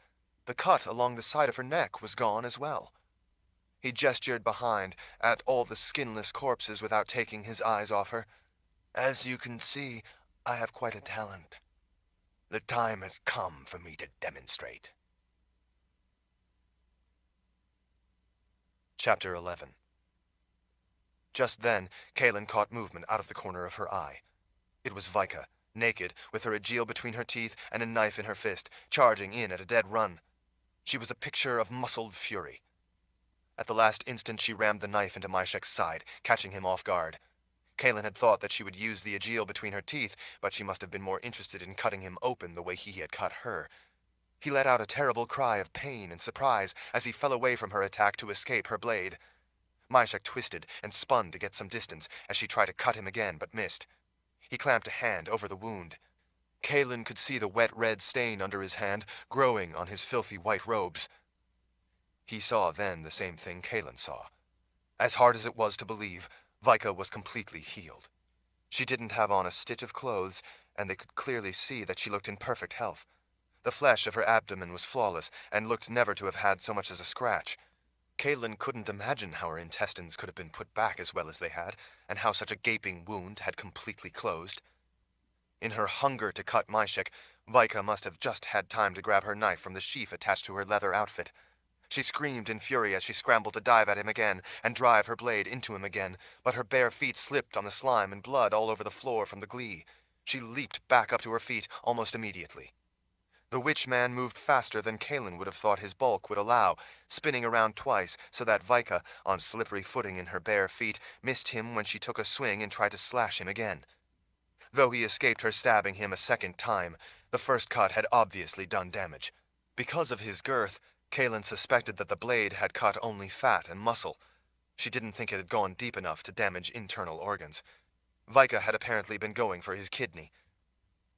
The cut along the side of her neck was gone as well. He gestured behind at all the skinless corpses without taking his eyes off her. As you can see, I have quite a talent. The time has come for me to demonstrate. Chapter 11. Just then, Kaelin caught movement out of the corner of her eye. It was Vika, naked, with her Aegil between her teeth and a knife in her fist, charging in at a dead run. She was a picture of muscled fury. At the last instant, she rammed the knife into Myshek's side, catching him off guard. Kaelin had thought that she would use the Aegil between her teeth, but she must have been more interested in cutting him open the way he had cut her. He let out a terrible cry of pain and surprise as he fell away from her attack to escape her blade. Myshek twisted and spun to get some distance as she tried to cut him again, but missed. He clamped a hand over the wound. Kaelin could see the wet red stain under his hand growing on his filthy white robes. He saw then the same thing Kaelin saw. As hard as it was to believe, Vika was completely healed. She didn't have on a stitch of clothes, and they could clearly see that she looked in perfect health. The flesh of her abdomen was flawless, and looked never to have had so much as a scratch. Kaelin couldn't imagine how her intestines could have been put back as well as they had, and how such a gaping wound had completely closed. In her hunger to cut Myshek, Vika must have just had time to grab her knife from the sheath attached to her leather outfit. She screamed in fury as she scrambled to dive at him again and drive her blade into him again, but her bare feet slipped on the slime and blood all over the floor from the glee. She leaped back up to her feet almost immediately. The witch-man moved faster than Kaelin would have thought his bulk would allow, spinning around twice so that Vika, on slippery footing in her bare feet, missed him when she took a swing and tried to slash him again. Though he escaped her stabbing him a second time, the first cut had obviously done damage. Because of his girth, Kaelin suspected that the blade had cut only fat and muscle. She didn't think it had gone deep enough to damage internal organs. Vika had apparently been going for his kidney.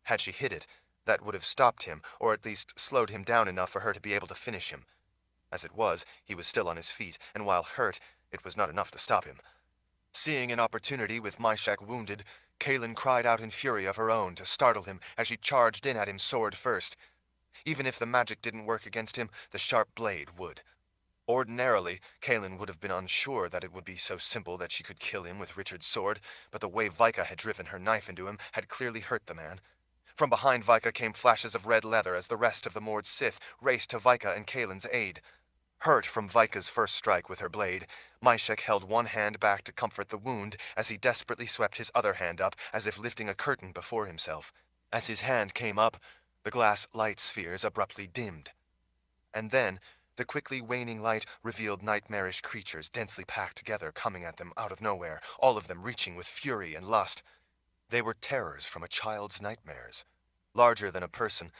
Had she hit it, that would have stopped him, or at least slowed him down enough for her to be able to finish him. As it was, he was still on his feet, and while hurt, it was not enough to stop him. Seeing an opportunity with Myshek wounded, Kaelin cried out in fury of her own to startle him as she charged in at him sword first. Even if the magic didn't work against him, the sharp blade would. Ordinarily, Kaelin would have been unsure that it would be so simple that she could kill him with Richard's sword, but the way Vika had driven her knife into him had clearly hurt the man. From behind Vika came flashes of red leather as the rest of the Mord Sith raced to Vika and Kaelin's aid. Hurt from Vika's first strike with her blade, Myshek held one hand back to comfort the wound as he desperately swept his other hand up as if lifting a curtain before himself. As his hand came up, the glass light spheres abruptly dimmed. And then, the quickly waning light revealed nightmarish creatures densely packed together coming at them out of nowhere, all of them reaching with fury and lust. They were terrors from a child's nightmares. Larger than a person,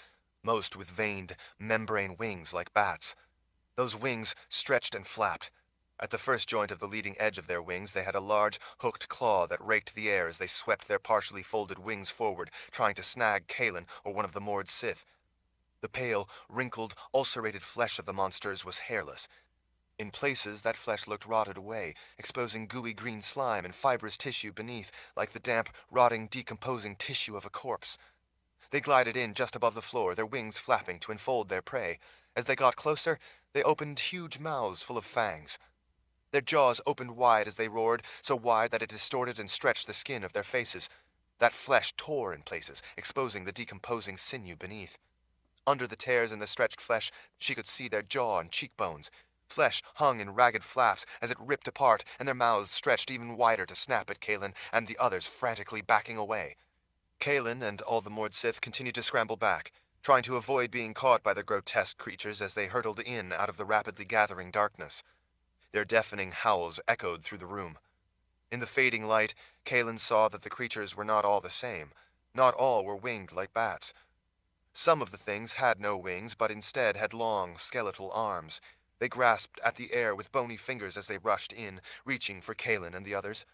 most with veined, membrane wings like bats. Those wings stretched and flapped. At the first joint of the leading edge of their wings, they had a large, hooked claw that raked the air as they swept their partially folded wings forward, trying to snag Kaelin or one of the Mord Sith. The pale, wrinkled, ulcerated flesh of the monsters was hairless. In places, that flesh looked rotted away, exposing gooey green slime and fibrous tissue beneath, like the damp, rotting, decomposing tissue of a corpse. They glided in just above the floor, their wings flapping to enfold their prey. As they got closer, they opened huge mouths full of fangs. Their jaws opened wide as they roared, so wide that it distorted and stretched the skin of their faces. That flesh tore in places, exposing the decomposing sinew beneath. Under the tears in the stretched flesh, she could see their jaw and cheekbones. Flesh hung in ragged flaps as it ripped apart, and their mouths stretched even wider to snap at Kaelin and the others frantically backing away. Kaelin and all the Mord Sith continued to scramble back, trying to avoid being caught by the grotesque creatures as they hurtled in out of the rapidly gathering darkness. Their deafening howls echoed through the room. In the fading light, Kaelin saw that the creatures were not all the same. Not all were winged like bats. Some of the things had no wings, but instead had long, skeletal arms. They grasped at the air with bony fingers as they rushed in, reaching for Kalen and the others.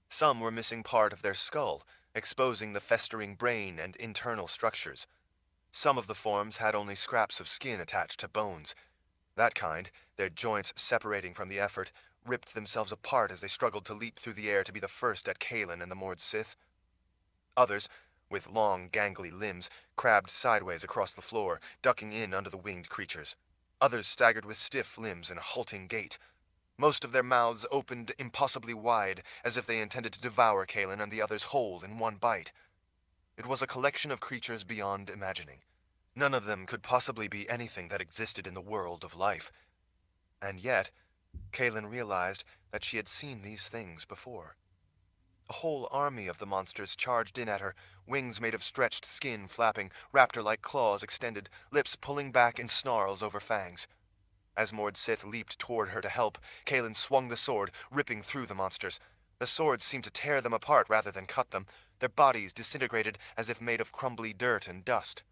Some were missing part of their skull, exposing the festering brain and internal structures. Some of the forms had only scraps of skin attached to bones. That kind, their joints separating from the effort, ripped themselves apart as they struggled to leap through the air to be the first at Kalen and the Mord Sith. Others, with long, gangly limbs, crabbed sideways across the floor, ducking in under the winged creatures. Others staggered with stiff limbs and a halting gait. Most of their mouths opened impossibly wide, as if they intended to devour Kalen and the others whole in one bite. It was a collection of creatures beyond imagining. None of them could possibly be anything that existed in the world of life. And yet, Kalen realized that she had seen these things before. A whole army of the monsters charged in at her, wings made of stretched skin flapping, raptor-like claws extended, lips pulling back in snarls over fangs. As Mord Sith leaped toward her to help, Kalen swung the sword, ripping through the monsters. The sword seemed to tear them apart rather than cut them, their bodies disintegrated as if made of crumbly dirt and dust.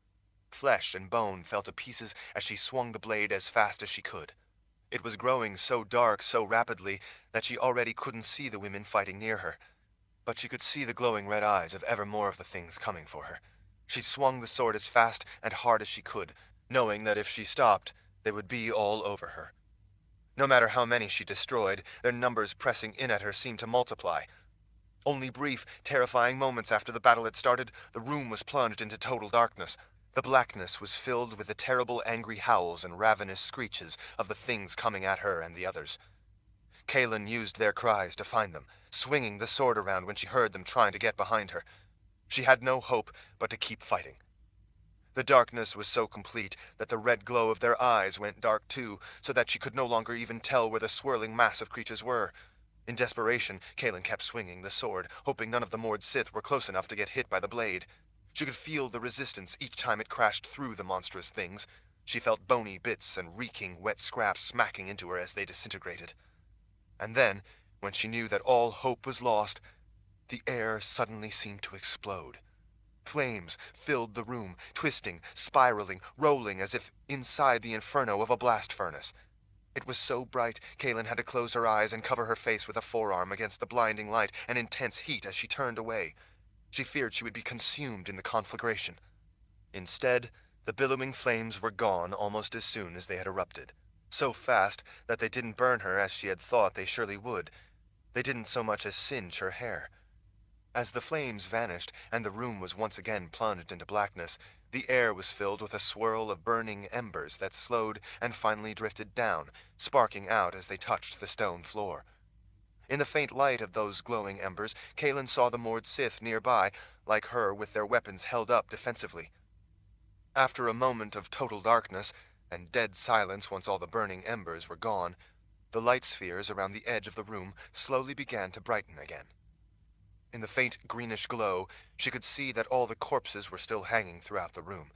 Flesh and bone fell to pieces as she swung the blade as fast as she could. It was growing so dark so rapidly that she already couldn't see the women fighting near her. But she could see the glowing red eyes of ever more of the things coming for her. She swung the sword as fast and hard as she could, knowing that if she stopped, they would be all over her. No matter how many she destroyed, their numbers pressing in at her seemed to multiply. Only brief, terrifying moments after the battle had started, the room was plunged into total darkness. The blackness was filled with the terrible angry howls and ravenous screeches of the things coming at her and the others. Kalen used their cries to find them, swinging the sword around when she heard them trying to get behind her. She had no hope but to keep fighting. The darkness was so complete that the red glow of their eyes went dark too, so that she could no longer even tell where the swirling mass of creatures were. In desperation, Kalen kept swinging the sword, hoping none of the Mord Sith were close enough to get hit by the blade. She could feel the resistance each time it crashed through the monstrous things. She felt bony bits and reeking wet scraps smacking into her as they disintegrated. And then, when she knew that all hope was lost, the air suddenly seemed to explode. Flames filled the room, twisting, spiraling, rolling as if inside the inferno of a blast furnace. It was so bright, Kalen had to close her eyes and cover her face with a forearm against the blinding light and intense heat as she turned away. She feared she would be consumed in the conflagration. Instead, the billowing flames were gone almost as soon as they had erupted. So fast that they didn't burn her as she had thought they surely would. They didn't so much as singe her hair. As the flames vanished and the room was once again plunged into blackness, the air was filled with a swirl of burning embers that slowed and finally drifted down, sparking out as they touched the stone floor. In the faint light of those glowing embers, Kalen saw the Mord Sith nearby, like her with their weapons held up defensively. After a moment of total darkness, and dead silence once all the burning embers were gone, the light spheres around the edge of the room slowly began to brighten again. In the faint greenish glow, she could see that all the corpses were still hanging throughout the room.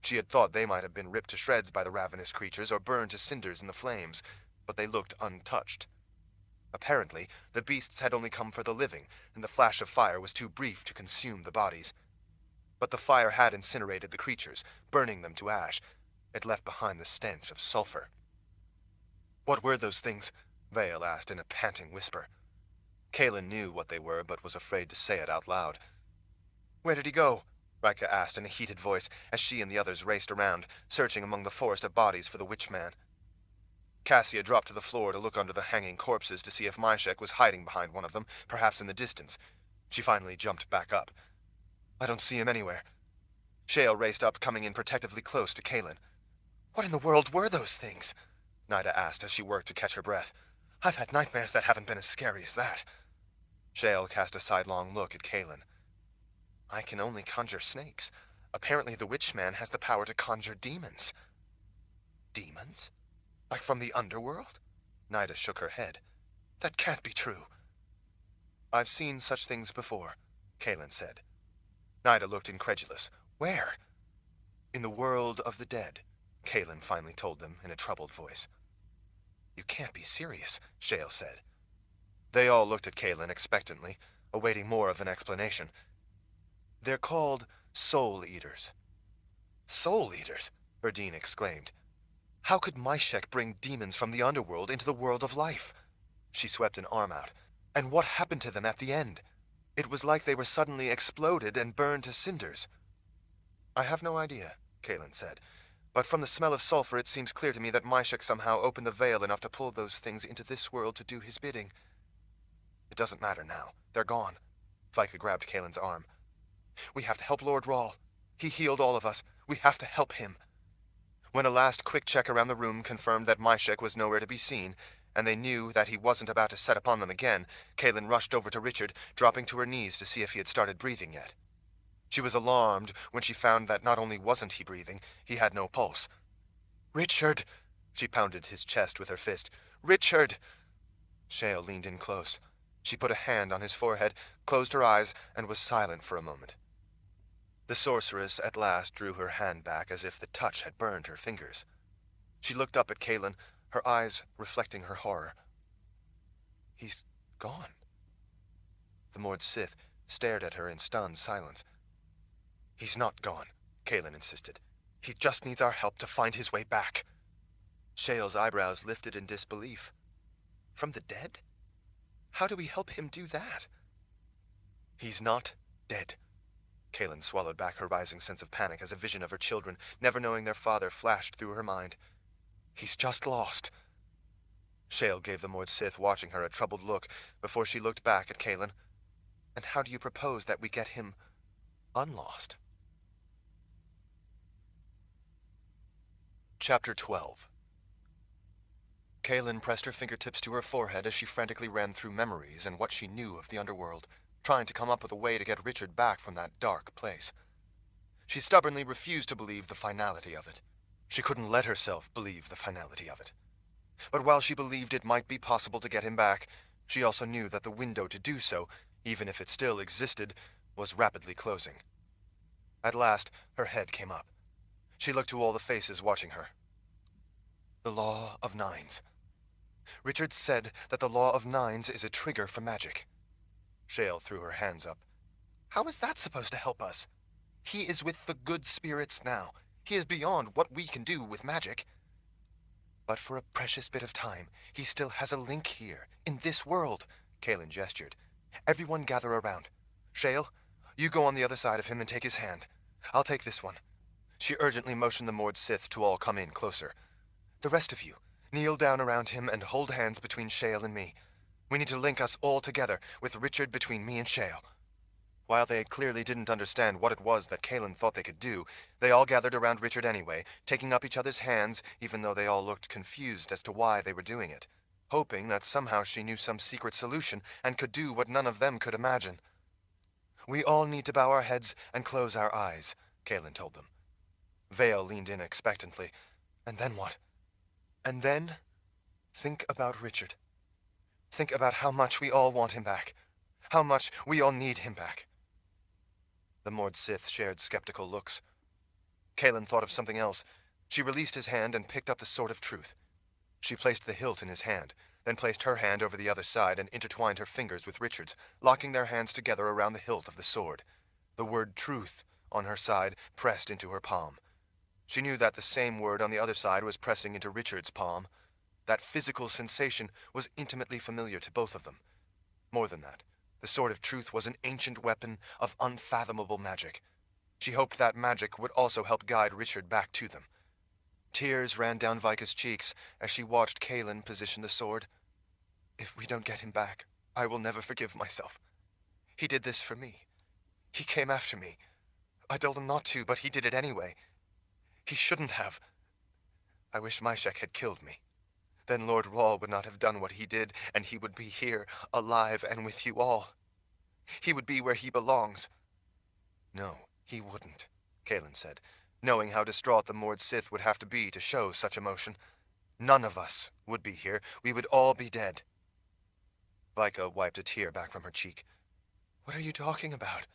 She had thought they might have been ripped to shreds by the ravenous creatures or burned to cinders in the flames, but they looked untouched. Apparently, the beasts had only come for the living, and the flash of fire was too brief to consume the bodies. But the fire had incinerated the creatures, burning them to ash. It left behind the stench of sulfur. "What were those things?" Vale asked in a panting whisper. Kalen knew what they were, but was afraid to say it out loud. "Where did he go?" Rika asked in a heated voice as she and the others raced around, searching among the forest of bodies for the witch-man. Cassia dropped to the floor to look under the hanging corpses to see if Myshek was hiding behind one of them, perhaps in the distance. She finally jumped back up. "I don't see him anywhere." Shale raced up, coming in protectively close to Kalen. "What in the world were those things?" Nida asked as she worked to catch her breath. "I've had nightmares that haven't been as scary as that." Shale cast a sidelong look at Kalen. "I can only conjure snakes. Apparently the witch-man has the power to conjure demons." "Demons? Like from the underworld?" Nida shook her head. "That can't be true." "I've seen such things before," Kalen said. Nida looked incredulous. "Where?" "In the world of the dead," Kalen finally told them in a troubled voice. "You can't be serious," Shale said. They all looked at Kalen expectantly, awaiting more of an explanation. "They're called Soul Eaters." "Soul Eaters?" Erdine exclaimed. How could Myshek bring demons from the underworld into the world of life? She swept an arm out. And what happened to them at the end? It was like they were suddenly exploded and burned to cinders. I have no idea, Kalen said. But from the smell of sulfur, it seems clear to me that Myshek somehow opened the veil enough to pull those things into this world to do his bidding. It doesn't matter now. They're gone. Vika grabbed Kalen's arm. We have to help Lord Rahl. He healed all of us. We have to help him. When a last quick check around the room confirmed that Myshek was nowhere to be seen, and they knew that he wasn't about to set upon them again, Kalen rushed over to Richard, dropping to her knees to see if he had started breathing yet. She was alarmed when she found that not only wasn't he breathing, he had no pulse. "Richard!" She pounded his chest with her fist. "Richard!" Shale leaned in close. She put a hand on his forehead, closed her eyes, and was silent for a moment. The sorceress at last drew her hand back as if the touch had burned her fingers. She looked up at Kalen, her eyes reflecting her horror. "He's gone." The Mord Sith stared at her in stunned silence. "He's not gone," Kalen insisted. "He just needs our help to find his way back." Shale's eyebrows lifted in disbelief. "From the dead? How do we help him do that?" "He's not dead." Kalen swallowed back her rising sense of panic as a vision of her children, never knowing their father, flashed through her mind. "He's just lost." Shale gave the Mord Sith watching her a troubled look before she looked back at Kalen. "And how do you propose that we get him unlost?" Chapter 12. Kalen pressed her fingertips to her forehead as she frantically ran through memories and what she knew of the underworld, trying to come up with a way to get Richard back from that dark place. She stubbornly refused to believe the finality of it. She couldn't let herself believe the finality of it. But while she believed it might be possible to get him back, she also knew that the window to do so, even if it still existed, was rapidly closing. At last, her head came up. She looked to all the faces watching her. The Law of Nines. Richard said that the Law of Nines is a trigger for magic. Shale threw her hands up. "How is that supposed to help us? He is with the good spirits now. He is beyond what we can do with magic. But for a precious bit of time, he still has a link here, in this world," Kalen gestured. "Everyone gather around. Shale, you go on the other side of him and take his hand. I'll take this one." She urgently motioned the Mord Sith to all come in closer. "The rest of you, kneel down around him and hold hands between Shale and me. We need to link us all together, with Richard between me and Shale." While they clearly didn't understand what it was that Kalen thought they could do, they all gathered around Richard anyway, taking up each other's hands, even though they all looked confused as to why they were doing it, hoping that somehow she knew some secret solution and could do what none of them could imagine. "We all need to bow our heads and close our eyes," Kalen told them. Vale leaned in expectantly. "And then what?" "And then, think about Richard. Think about how much we all want him back. How much we all need him back." The Mord Sith shared skeptical looks. Kalen thought of something else. She released his hand and picked up the Sword of Truth. She placed the hilt in his hand, then placed her hand over the other side and intertwined her fingers with Richard's, locking their hands together around the hilt of the sword. The word truth on her side pressed into her palm. She knew that the same word on the other side was pressing into Richard's palm. That physical sensation was intimately familiar to both of them. More than that, the Sword of Truth was an ancient weapon of unfathomable magic. She hoped that magic would also help guide Richard back to them. Tears ran down Vika's cheeks as she watched Kalen position the sword. "If we don't get him back, I will never forgive myself. He did this for me. He came after me. I told him not to, but he did it anyway. He shouldn't have. I wish Myshek had killed me. Then Lord Rahl would not have done what he did, and he would be here, alive and with you all. He would be where he belongs." "No, he wouldn't," Kalen said, knowing how distraught the Mord Sith would have to be to show such emotion. "None of us would be here. We would all be dead." Vika wiped a tear back from her cheek. "What are you talking about?"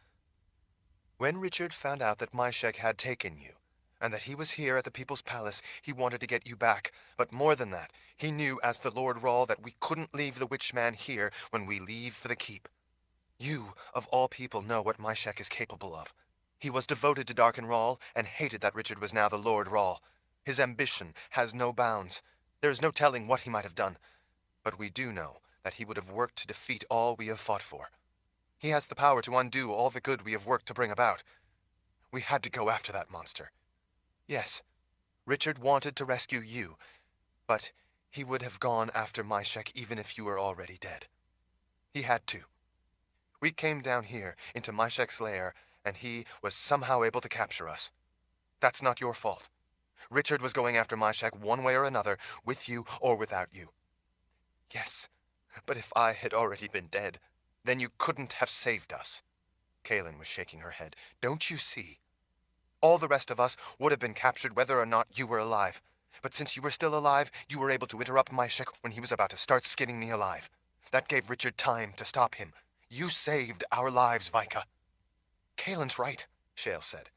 "When Richard found out that Myshek had taken you, and that he was here at the People's Palace, he wanted to get you back. But more than that, he knew as the Lord Rahl that we couldn't leave the Witchman here when we leave for the keep. You, of all people, know what Myshek is capable of. He was devoted to Darken Rahl and hated that Richard was now the Lord Rahl. His ambition has no bounds. There is no telling what he might have done, but we do know that he would have worked to defeat all we have fought for. He has the power to undo all the good we have worked to bring about. We had to go after that monster. Yes, Richard wanted to rescue you, but he would have gone after Myshek even if you were already dead. He had to. We came down here into Myshek's lair, and he was somehow able to capture us. That's not your fault. Richard was going after Myshek one way or another, with you or without you. Yes, but if I had already been dead, then you couldn't have saved us. Kaelin was shaking her head. Don't you see? All the rest of us would have been captured whether or not you were alive. But since you were still alive, you were able to interrupt Myshek when he was about to start skinning me alive. That gave Richard time to stop him. You saved our lives, Vika. Kaelin's right, Shale said.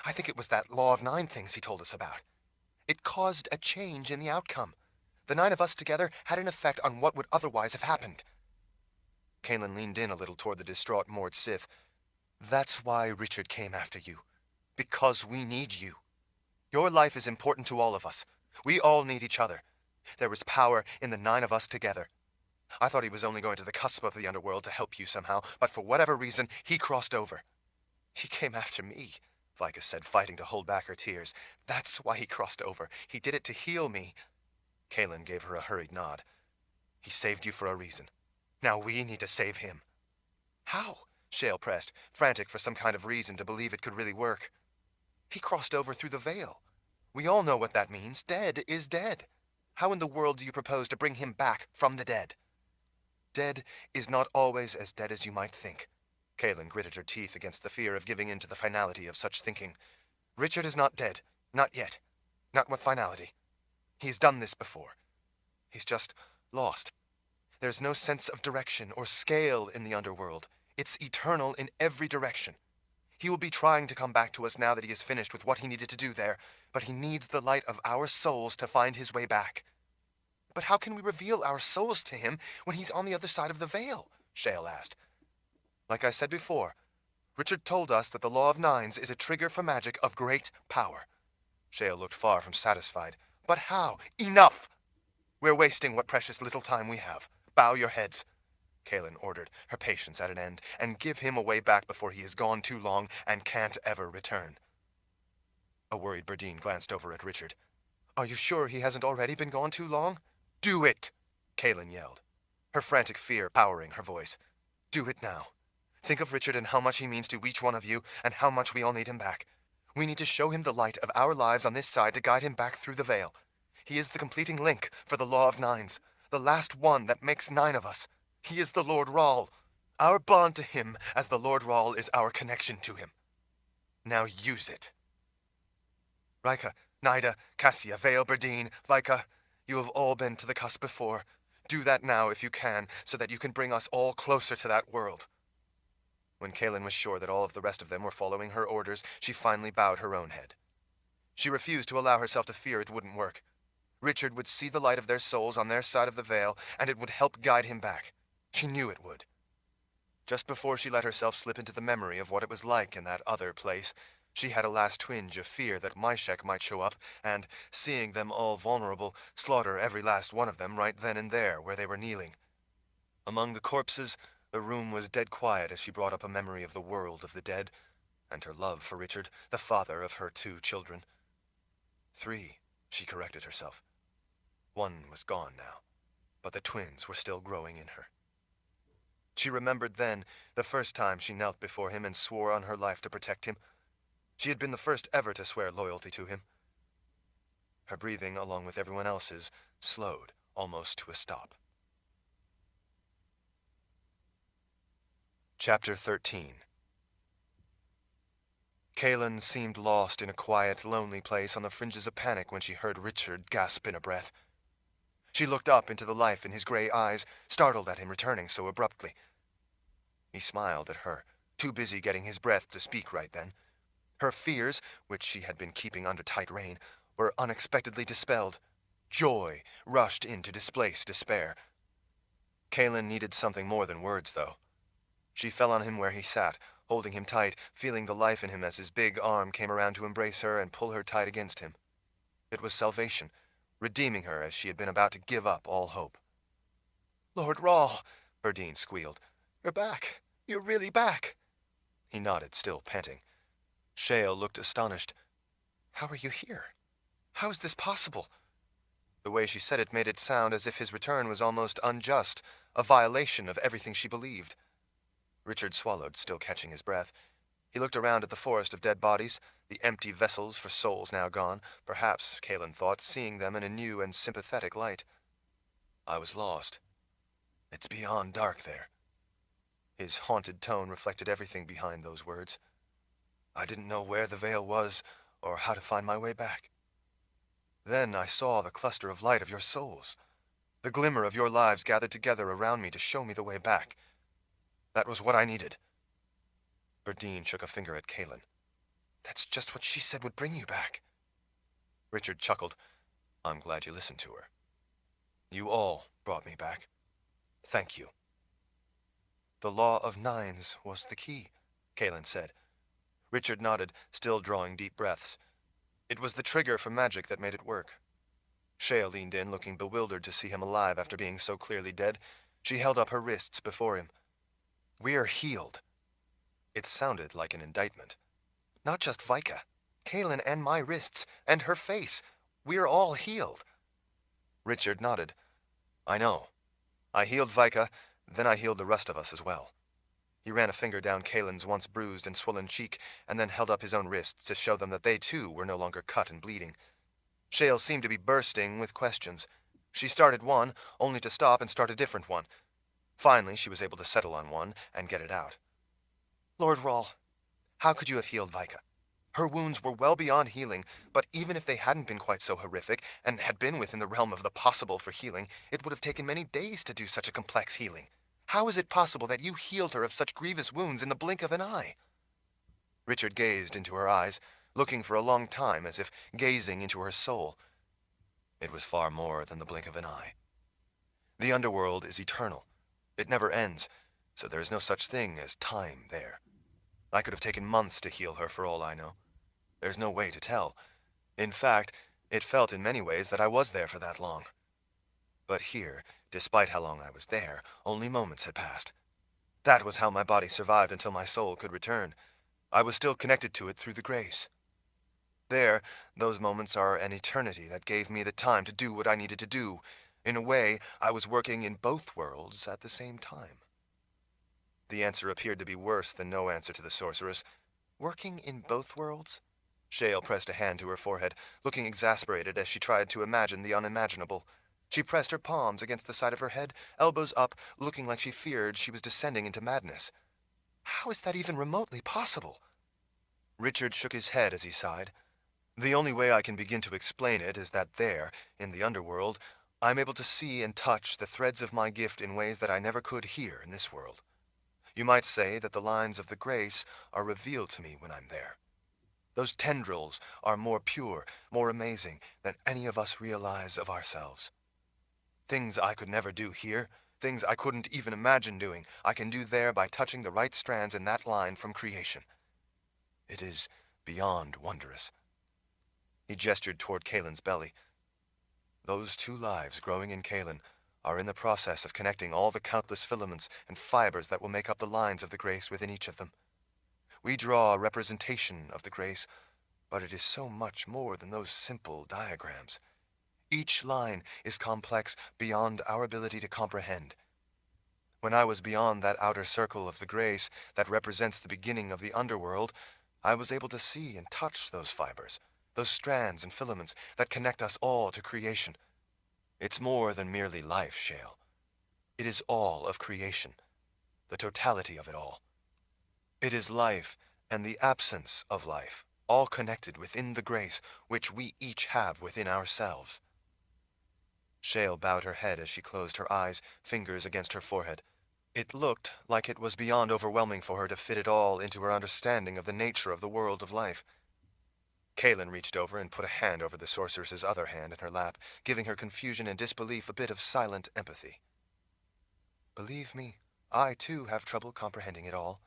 I think it was that Law of Nine things he told us about. It caused a change in the outcome. The 9 of us together had an effect on what would otherwise have happened. Kaelin leaned in a little toward the distraught Mord Sith. That's why Richard came after you. Because we need you. Your life is important to all of us. We all need each other. There is power in the 9 of us together. I thought he was only going to the cusp of the underworld to help you somehow, but for whatever reason, he crossed over. He came after me, Vika said, fighting to hold back her tears. That's why he crossed over. He did it to heal me. Kaelin gave her a hurried nod. He saved you for a reason. Now we need to save him. How? Shale pressed, frantic for some kind of reason to believe it could really work. He crossed over through the veil. We all know what that means. Dead is dead. How in the world do you propose to bring him back from the dead? Dead is not always as dead as you might think. Kaelin gritted her teeth against the fear of giving in to the finality of such thinking. Richard is not dead. Not yet. Not with finality. He's done this before. He's just lost. There's no sense of direction or scale in the underworld. It's eternal in every direction. He will be trying to come back to us now that he is finished with what he needed to do there, but he needs the light of our souls to find his way back. But how can we reveal our souls to him when he's on the other side of the veil? Shale asked. Like I said before, Richard told us that the Law of Nines is a trigger for magic of great power. Shale looked far from satisfied. But how? Enough! We're wasting what precious little time we have. Bow your heads, Kaelin ordered, her patience at an end, and give him a way back before he has gone too long and can't ever return. A worried Berdine glanced over at Richard. Are you sure he hasn't already been gone too long? Do it! Kaelin yelled, her frantic fear powering her voice. Do it now. Think of Richard and how much he means to each one of you, and how much we all need him back. We need to show him the light of our lives on this side to guide him back through the veil. He is the completing link for the Law of Nines, the last one that makes 9 of us. He is the Lord Rahl. Our bond to him as the Lord Rahl is our connection to him. Now use it. Rika, Nida, Cassia, Vale, Berdine, Vika, you have all been to the cusp before. Do that now if you can, so that you can bring us all closer to that world. When Kaelin was sure that all of the rest of them were following her orders, she finally bowed her own head. She refused to allow herself to fear it wouldn't work. Richard would see the light of their souls on their side of the veil, and it would help guide him back. She knew it would. Just before she let herself slip into the memory of what it was like in that other place, she had a last twinge of fear that Myshek might show up and, seeing them all vulnerable, slaughter every last one of them right then and there where they were kneeling. Among the corpses, the room was dead quiet as she brought up a memory of the world of the dead, and her love for Richard, the father of her 2 children. 3, she corrected herself. 1 was gone now, but the twins were still growing in her. She remembered then the first time she knelt before him and swore on her life to protect him. She had been the first ever to swear loyalty to him. Her breathing, along with everyone else's, slowed almost to a stop. Chapter 13. Kaelin seemed lost in a quiet, lonely place on the fringes of panic when she heard Richard gasp in a breath. She looked up into the life in his gray eyes, startled at him returning so abruptly. He smiled at her, too busy getting his breath to speak right then. Her fears, which she had been keeping under tight rein, were unexpectedly dispelled. Joy rushed in to displace despair. Kaelin needed something more than words, though. She fell on him where he sat, holding him tight, feeling the life in him as his big arm came around to embrace her and pull her tight against him. It was salvation, redeeming her as she had been about to give up all hope. Lord Rahl, Berdine squealed. you're back. You're really back. He nodded, still panting. Shale looked astonished. How are you here? How is this possible? The way she said it made it sound as if his return was almost unjust, a violation of everything she believed. Richard swallowed, still catching his breath. He looked around at the forest of dead bodies, the empty vessels for souls now gone, perhaps, Calen thought, seeing them in a new and sympathetic light. I was lost. It's beyond dark there. His haunted tone reflected everything behind those words. I didn't know where the veil was, or how to find my way back. Then I saw the cluster of light of your souls, the glimmer of your lives gathered together around me to show me the way back. That was what I needed. Berdine shook a finger at Calen. That's just what she said would bring you back. Richard chuckled. I'm glad you listened to her. You all brought me back. Thank you. The law of nines was the key, Calen said. Richard nodded, still drawing deep breaths. It was the trigger for magic that made it work. Shale leaned in, looking bewildered to see him alive after being so clearly dead. She held up her wrists before him. We're healed. It sounded like an indictment. Not just Vika. Calen and my wrists, and her face. We're all healed. Richard nodded. I know. I healed Vika, then I healed the rest of us as well. He ran a finger down Calen's once bruised and swollen cheek, and then held up his own wrists to show them that they too were no longer cut and bleeding. Shale seemed to be bursting with questions. She started one, only to stop and start a different one. Finally, she was able to settle on one and get it out. Lord Rahl, how could you have healed Vika? Her wounds were well beyond healing, but even if they hadn't been quite so horrific, and had been within the realm of the possible for healing, it would have taken many days to do such a complex healing. How is it possible that you healed her of such grievous wounds in the blink of an eye? Richard gazed into her eyes, looking for a long time as if gazing into her soul. It was far more than the blink of an eye. The underworld is eternal. It never ends, so there is no such thing as time there. I could have taken months to heal her for all I know. There's no way to tell. In fact, it felt in many ways that I was there for that long. But here, despite how long I was there, only moments had passed. That was how my body survived until my soul could return. I was still connected to it through the grace. There, those moments are an eternity that gave me the time to do what I needed to do. In a way, I was working in both worlds at the same time. The answer appeared to be worse than no answer to the sorceress. Working in both worlds? Shale pressed a hand to her forehead, looking exasperated as she tried to imagine the unimaginable. She pressed her palms against the side of her head, elbows up, looking like she feared she was descending into madness. How is that even remotely possible? Richard shook his head as he sighed. The only way I can begin to explain it is that there, in the underworld, I'm able to see and touch the threads of my gift in ways that I never could here in this world. You might say that the lines of the grace are revealed to me when I'm there. Those tendrils are more pure, more amazing than any of us realize of ourselves. Things I could never do here, things I couldn't even imagine doing, I can do there by touching the right strands in that line from creation. It is beyond wondrous. He gestured toward Calen's belly. Those two lives growing in Calen are in the process of connecting all the countless filaments and fibers that will make up the lines of the grace within each of them. We draw a representation of the grace, but it is so much more than those simple diagrams. Each line is complex beyond our ability to comprehend. When I was beyond that outer circle of the grace that represents the beginning of the underworld, I was able to see and touch those fibers, those strands and filaments that connect us all to creation. It's more than merely life, Shale. It is all of creation, the totality of it all. It is life and the absence of life, all connected within the grace which we each have within ourselves. Shale bowed her head as she closed her eyes, fingers against her forehead. It looked like it was beyond overwhelming for her to fit it all into her understanding of the nature of the world of life. Calen reached over and put a hand over the sorceress's other hand in her lap, giving her confusion and disbelief a bit of silent empathy. Believe me, I too have trouble comprehending it all.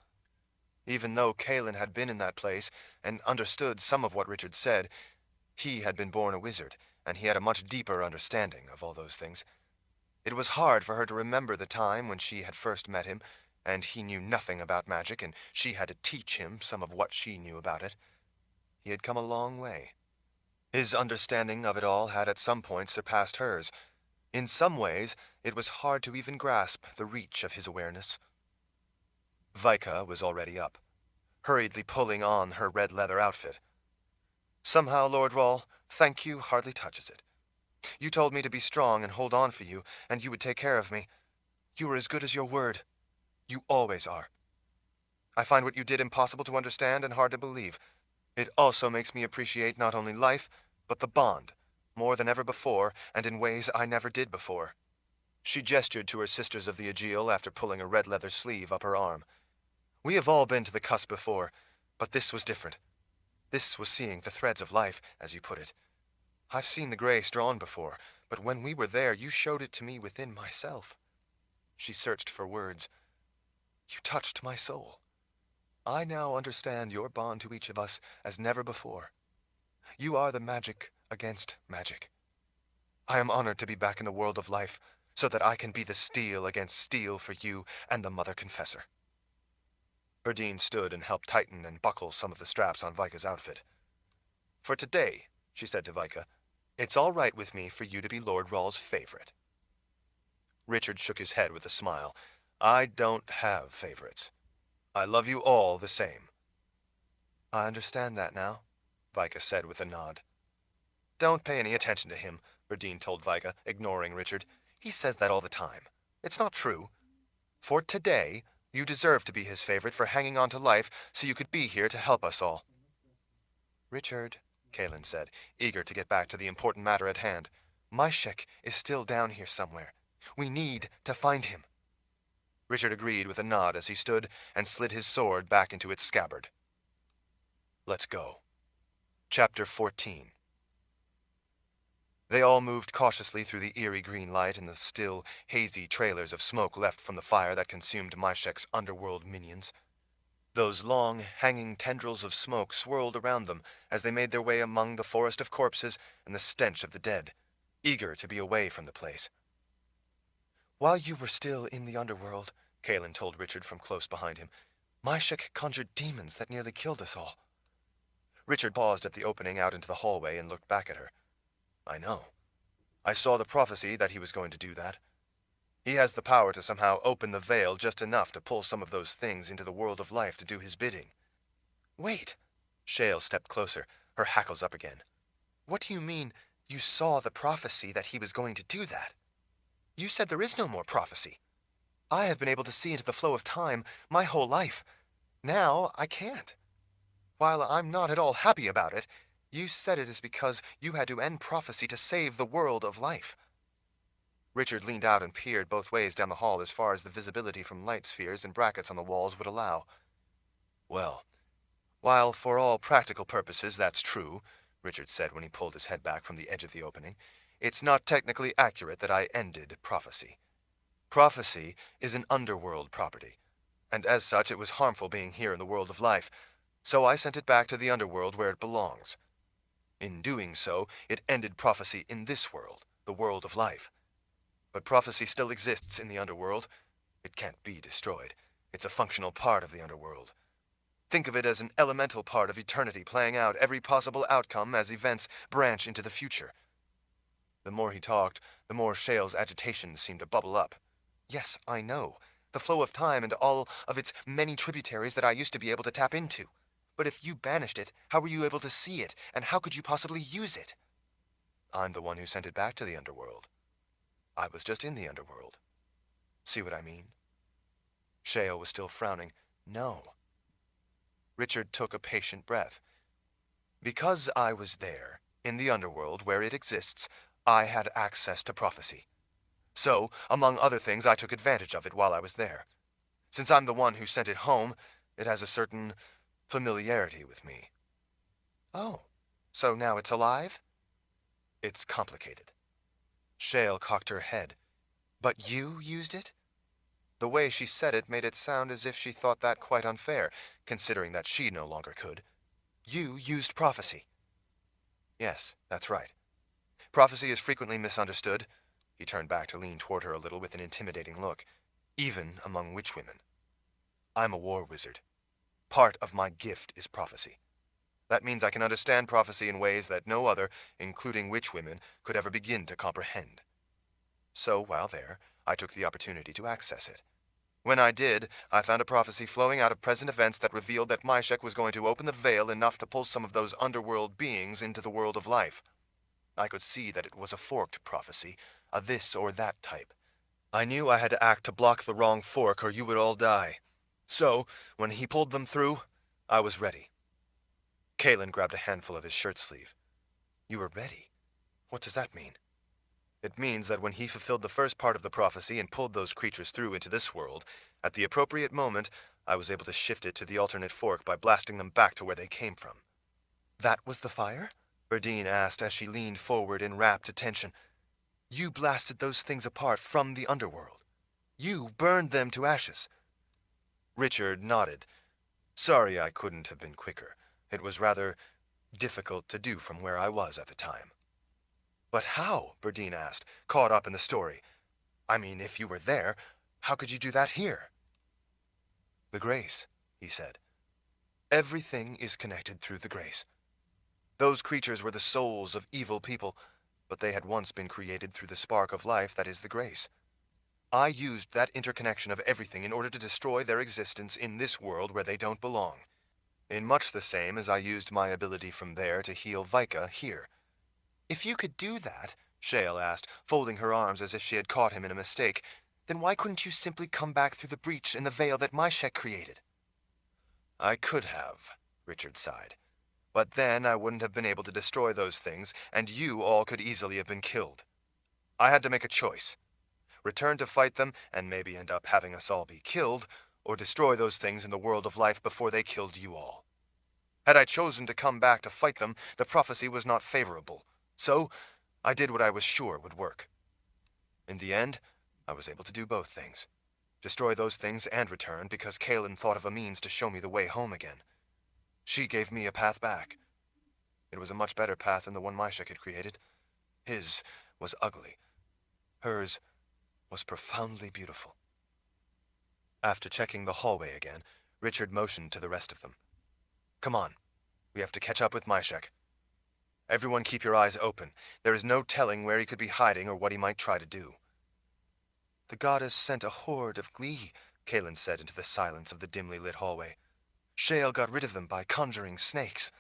Even though Calen had been in that place and understood some of what Richard said, He had been born a wizard, and he had a much deeper understanding of all those things. It was hard for her to remember the time when she had first met him, and he knew nothing about magic, and she had to teach him some of what she knew about it. He had come a long way. His understanding of it all had at some point surpassed hers. In some ways, it was hard to even grasp the reach of his awareness. Vika was already up, hurriedly pulling on her red leather outfit. Somehow, Lord Rahl, thank you hardly touches it. You told me to be strong and hold on for you, and you would take care of me. You were as good as your word. You always are. I find what you did impossible to understand and hard to believe. It also makes me appreciate not only life, but the bond, more than ever before, and in ways I never did before. She gestured to her sisters of the Aegeal after pulling a red leather sleeve up her arm. We have all been to the cusp before, but this was different. This was seeing the threads of life, as you put it. I've seen the grace drawn before, but when we were there, you showed it to me within myself. She searched for words. You touched my soul. I now understand your bond to each of us as never before. You are the magic against magic. I am honored to be back in the world of life, so that I can be the steel against steel for you and the Mother Confessor. Berdine stood and helped tighten and buckle some of the straps on Vika's outfit. For today, she said to Vika, it's all right with me for you to be Lord Rahl's favorite. Richard shook his head with a smile. I don't have favorites. I love you all the same. I understand that now, Vika said with a nod. Don't pay any attention to him, Berdine told Vika, ignoring Richard. He says that all the time. It's not true. For today, you deserve to be his favorite for hanging on to life so you could be here to help us all. Richard, Kaelin said, eager to get back to the important matter at hand. Myshek is still down here somewhere. We need to find him. Richard agreed with a nod as he stood and slid his sword back into its scabbard. Let's go. Chapter 14. They all moved cautiously through the eerie green light and the still, hazy trailers of smoke left from the fire that consumed Myshek's underworld minions. Those long, hanging tendrils of smoke swirled around them as they made their way among the forest of corpses and the stench of the dead, eager to be away from the place. While you were still in the underworld, Kaelin told Richard from close behind him, Myshek conjured demons that nearly killed us all. Richard paused at the opening out into the hallway and looked back at her. I know. I saw the prophecy that he was going to do that. He has the power to somehow open the veil just enough to pull some of those things into the world of life to do his bidding. Wait! Shale stepped closer, her hackles up again. What do you mean, you saw the prophecy that he was going to do that? You said there is no more prophecy. I have been able to see into the flow of time my whole life. Now I can't. While I'm not at all happy about it, you said it is because you had to end prophecy to save the world of life. Richard leaned out and peered both ways down the hall as far as the visibility from light spheres and brackets on the walls would allow. Well, while for all practical purposes that's true, Richard said when he pulled his head back from the edge of the opening, it's not technically accurate that I ended prophecy. Prophecy is an underworld property, and as such it was harmful being here in the world of life, so I sent it back to the underworld where it belongs. In doing so, it ended prophecy in this world, the world of life. But prophecy still exists in the underworld. It can't be destroyed. It's a functional part of the underworld. Think of it as an elemental part of eternity playing out every possible outcome as events branch into the future. The more he talked, the more Shale's agitation seemed to bubble up. Yes, I know. The flow of time and all of its many tributaries that I used to be able to tap into. But if you banished it, how were you able to see it, and how could you possibly use it? I'm the one who sent it back to the underworld. I was just in the underworld. See what I mean? Shale was still frowning. No. Richard took a patient breath. Because I was there, in the underworld where it exists, I had access to prophecy. So, among other things, I took advantage of it while I was there. Since I'm the one who sent it home, it has a certain familiarity with me. Oh, so now it's alive? It's complicated. Shale cocked her head. But you used it? The way she said it made it sound as if she thought that quite unfair, considering that she no longer could. You used prophecy. Yes, that's right. Prophecy is frequently misunderstood. He turned back to lean toward her a little with an intimidating look. Even among witchwomen. I'm a war wizard. Part of my gift is prophecy. That means I can understand prophecy in ways that no other, including witchwomen, could ever begin to comprehend. So, while there, I took the opportunity to access it. When I did, I found a prophecy flowing out of present events that revealed that Myshek was going to open the veil enough to pull some of those underworld beings into the world of life. I could see that it was a forked prophecy, a this or that type. I knew I had to act to block the wrong fork or you would all die. So, when he pulled them through, I was ready. Kalen grabbed a handful of his shirt sleeve. You were ready? What does that mean? It means that when he fulfilled the first part of the prophecy and pulled those creatures through into this world, at the appropriate moment, I was able to shift it to the alternate fork by blasting them back to where they came from. That was the fire? Berdine asked as she leaned forward in rapt attention. You blasted those things apart from the underworld. You burned them to ashes. Richard nodded. Sorry I couldn't have been quicker. It was rather difficult to do from where I was at the time. But how? Berdine asked, caught up in the story. I mean, if you were there, how could you do that here? The grace, he said. Everything is connected through the grace. Those creatures were the souls of evil people, but they had once been created through the spark of life that is the grace. I used that interconnection of everything in order to destroy their existence in this world where they don't belong. In much the same as I used my ability from there to heal Vika here. If you could do that, Shale asked, folding her arms as if she had caught him in a mistake, then why couldn't you simply come back through the breach in the veil that Myshek created? I could have, Richard sighed. But then I wouldn't have been able to destroy those things, and you all could easily have been killed. I had to make a choice. Return to fight them, and maybe end up having us all be killed, or destroy those things in the world of life before they killed you all. Had I chosen to come back to fight them, the prophecy was not favorable. So, I did what I was sure would work. In the end, I was able to do both things. Destroy those things and return because Kalen thought of a means to show me the way home again. She gave me a path back. It was a much better path than the one Myshek had created. His was ugly. Hers was profoundly beautiful. After checking the hallway again, Richard motioned to the rest of them. Come on. We have to catch up with Myshek. Everyone keep your eyes open. There is no telling where he could be hiding or what he might try to do. The goddess sent a horde of Glee, Kalen said into the silence of the dimly lit hallway. Shale got rid of them by conjuring snakes.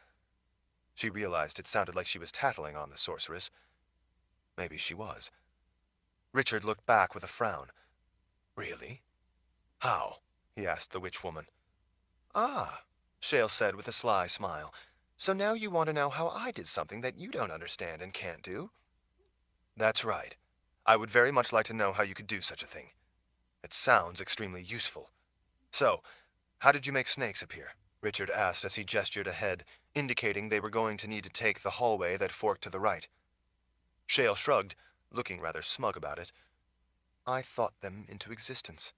She realized it sounded like she was tattling on the sorceress. Maybe she was. Richard looked back with a frown. Really? How? He asked the witch woman. Ah, Shale said with a sly smile. So now you want to know how I did something that you don't understand and can't do? That's right. I would very much like to know how you could do such a thing. It sounds extremely useful. So, how did you make snakes appear? Richard asked as he gestured ahead, indicating they were going to need to take the hallway that forked to the right. Shale shrugged, looking rather smug about it. I thought them into existence.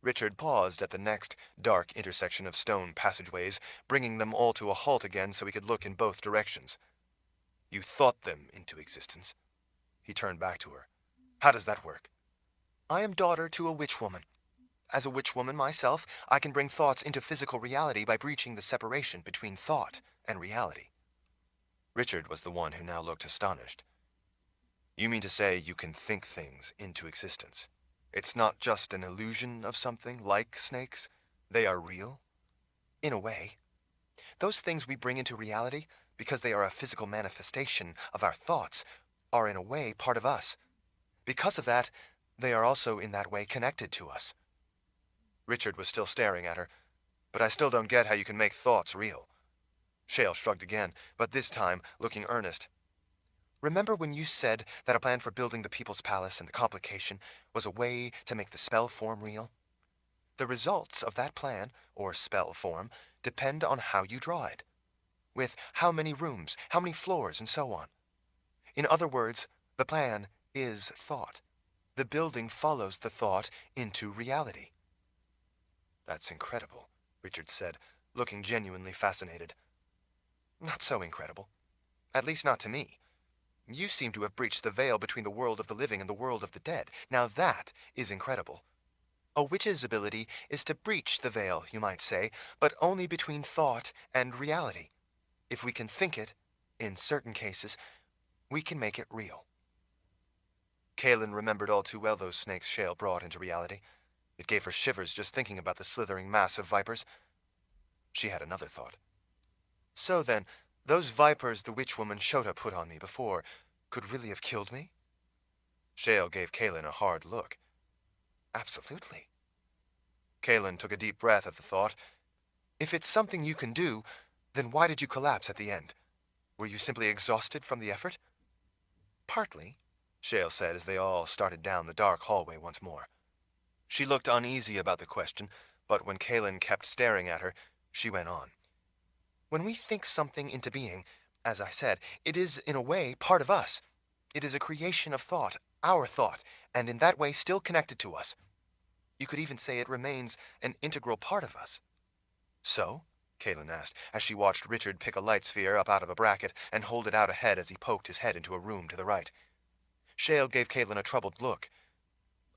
Richard paused at the next dark intersection of stone passageways, bringing them all to a halt again so he could look in both directions. You thought them into existence. He turned back to her. How does that work? I am daughter to a witch woman. As a witch woman myself, I can bring thoughts into physical reality by breaching the separation between thought and reality. Richard was the one who now looked astonished. You mean to say you can think things into existence? It's not just an illusion of something like snakes? They are real? In a way. Those things we bring into reality, because they are a physical manifestation of our thoughts, are in a way part of us. Because of that, they are also in that way connected to us. Richard was still staring at her. But I still don't get how you can make thoughts real. Shale shrugged again, but this time looking earnest. Remember when you said that a plan for building the People's Palace and the complication was a way to make the spell form real? The results of that plan, or spell form, depend on how you draw it. With how many rooms, how many floors, and so on. In other words, the plan is thought. The building follows the thought into reality. That's incredible, Richard said, looking genuinely fascinated. Not so incredible. At least not to me. You seem to have breached the veil between the world of the living and the world of the dead. Now that is incredible. A witch's ability is to breach the veil, you might say, but only between thought and reality. If we can think it, in certain cases, we can make it real. Kaelin remembered all too well those snakes Shale brought into reality. It gave her shivers just thinking about the slithering mass of vipers. She had another thought. So then, those vipers the witch woman Shota put on me before could really have killed me? Shale gave Kaelin a hard look. Absolutely. Kaelin took a deep breath at the thought. If it's something you can do, then why did you collapse at the end? Were you simply exhausted from the effort? Partly, Shale said as they all started down the dark hallway once more. She looked uneasy about the question, but when Kaelin kept staring at her, she went on. When we think something into being, as I said, it is in a way part of us. It is a creation of thought, our thought, and in that way still connected to us. You could even say it remains an integral part of us. So? Kaelin asked, as she watched Richard pick a light sphere up out of a bracket and hold it out ahead as he poked his head into a room to the right. Shale gave Kaelin a troubled look.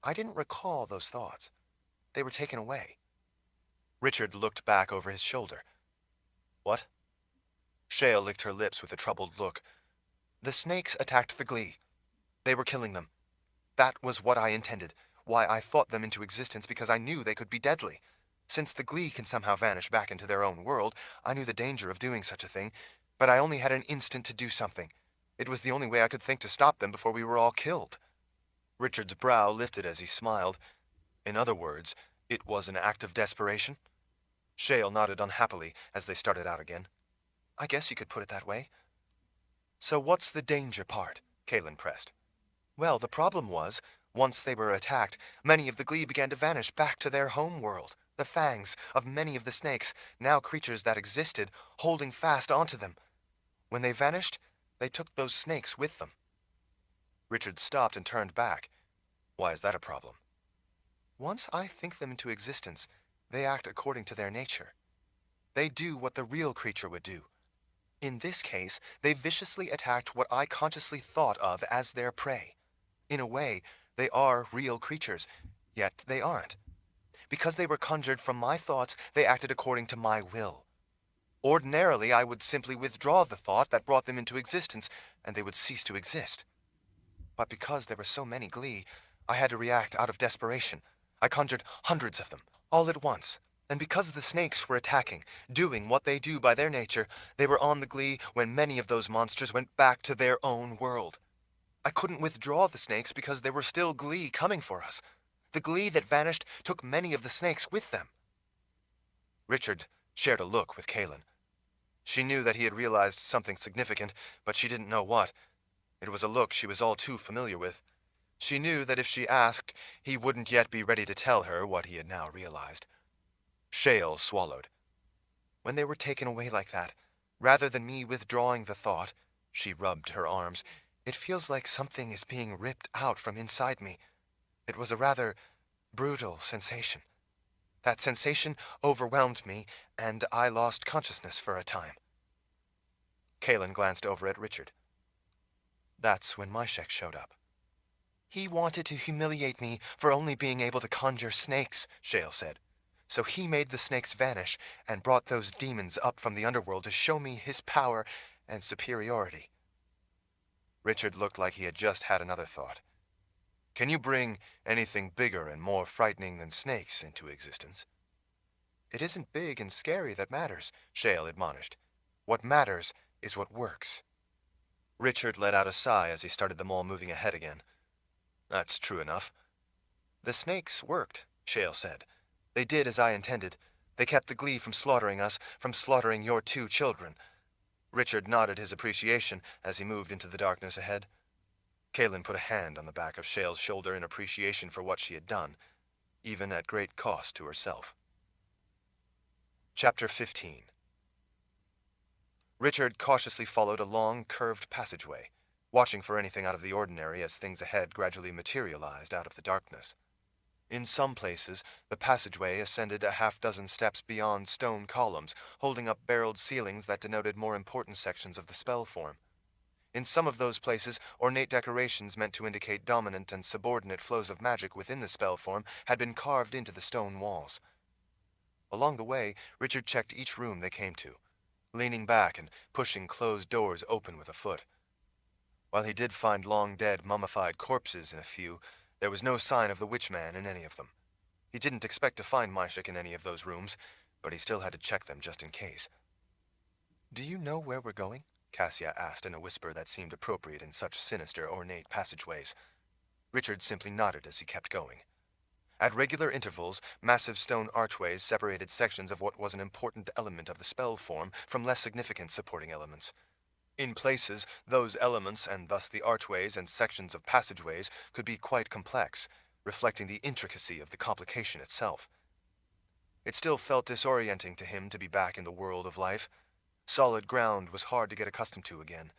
I didn't recall those thoughts. They were taken away. Richard looked back over his shoulder. What? Shale licked her lips with a troubled look. The snakes attacked the Glee. They were killing them. That was what I intended, why I thought them into existence, because I knew they could be deadly. Since the Glee can somehow vanish back into their own world, I knew the danger of doing such a thing, but I only had an instant to do something. It was the only way I could think to stop them before we were all killed. Richard's brow lifted as he smiled. In other words, it was an act of desperation? Shale nodded unhappily as they started out again. I guess you could put it that way. So what's the danger part? Kaelin pressed. Well, the problem was, once they were attacked, many of the Glee began to vanish back to their home world. The fangs of many of the snakes, now creatures that existed, holding fast onto them. When they vanished, they took those snakes with them. Richard stopped and turned back. Why is that a problem? Once I think them into existence, they act according to their nature. They do what the real creature would do. In this case, they viciously attacked what I consciously thought of as their prey. In a way, they are real creatures, yet they aren't. Because they were conjured from my thoughts, they acted according to my will. Ordinarily, I would simply withdraw the thought that brought them into existence, and they would cease to exist. But because there were so many Glee, I had to react out of desperation. I conjured hundreds of them, all at once. And because the snakes were attacking, doing what they do by their nature, they were on the Glee when many of those monsters went back to their own world. I couldn't withdraw the snakes because there were still Glee coming for us. The Glee that vanished took many of the snakes with them. Richard shared a look with Kaelin. She knew that he had realized something significant, but she didn't know what. It was a look she was all too familiar with. She knew that if she asked, he wouldn't yet be ready to tell her what he had now realized. Shale swallowed. When they were taken away like that, rather than me withdrawing the thought, she rubbed her arms, it feels like something is being ripped out from inside me. It was a rather brutal sensation. That sensation overwhelmed me, and I lost consciousness for a time. Kaelin glanced over at Richard. That's when Myshek showed up. He wanted to humiliate me for only being able to conjure snakes, Shale said. So he made the snakes vanish and brought those demons up from the underworld to show me his power and superiority. Richard looked like he had just had another thought. Can you bring anything bigger and more frightening than snakes into existence? It isn't big and scary that matters, Shale admonished. What matters is what works. Richard let out a sigh as he started them all moving ahead again. That's true enough. The snakes worked, Shale said. They did as I intended. They kept the Glee from slaughtering us, from slaughtering your 2 children. Richard nodded his appreciation as he moved into the darkness ahead. Kaelin put a hand on the back of Shale's shoulder in appreciation for what she had done, even at great cost to herself. Chapter 15. Richard cautiously followed a long, curved passageway, watching for anything out of the ordinary as things ahead gradually materialized out of the darkness. In some places, the passageway ascended a half-dozen steps beyond stone columns, holding up barreled ceilings that denoted more important sections of the spell form. In some of those places, ornate decorations meant to indicate dominant and subordinate flows of magic within the spell form had been carved into the stone walls. Along the way, Richard checked each room they came to, leaning back and pushing closed doors open with a foot. While he did find long-dead, mummified corpses in a few, there was no sign of the Witchman in any of them. He didn't expect to find Myshek in any of those rooms, but he still had to check them just in case. "Do you know where we're going?" Cassia asked in a whisper that seemed appropriate in such sinister, ornate passageways. Richard simply nodded as he kept going. At regular intervals, massive stone archways separated sections of what was an important element of the spell form from less significant supporting elements. In places, those elements, and thus the archways and sections of passageways, could be quite complex, reflecting the intricacy of the complication itself. It still felt disorienting to him to be back in the world of life. Solid ground was hard to get accustomed to again.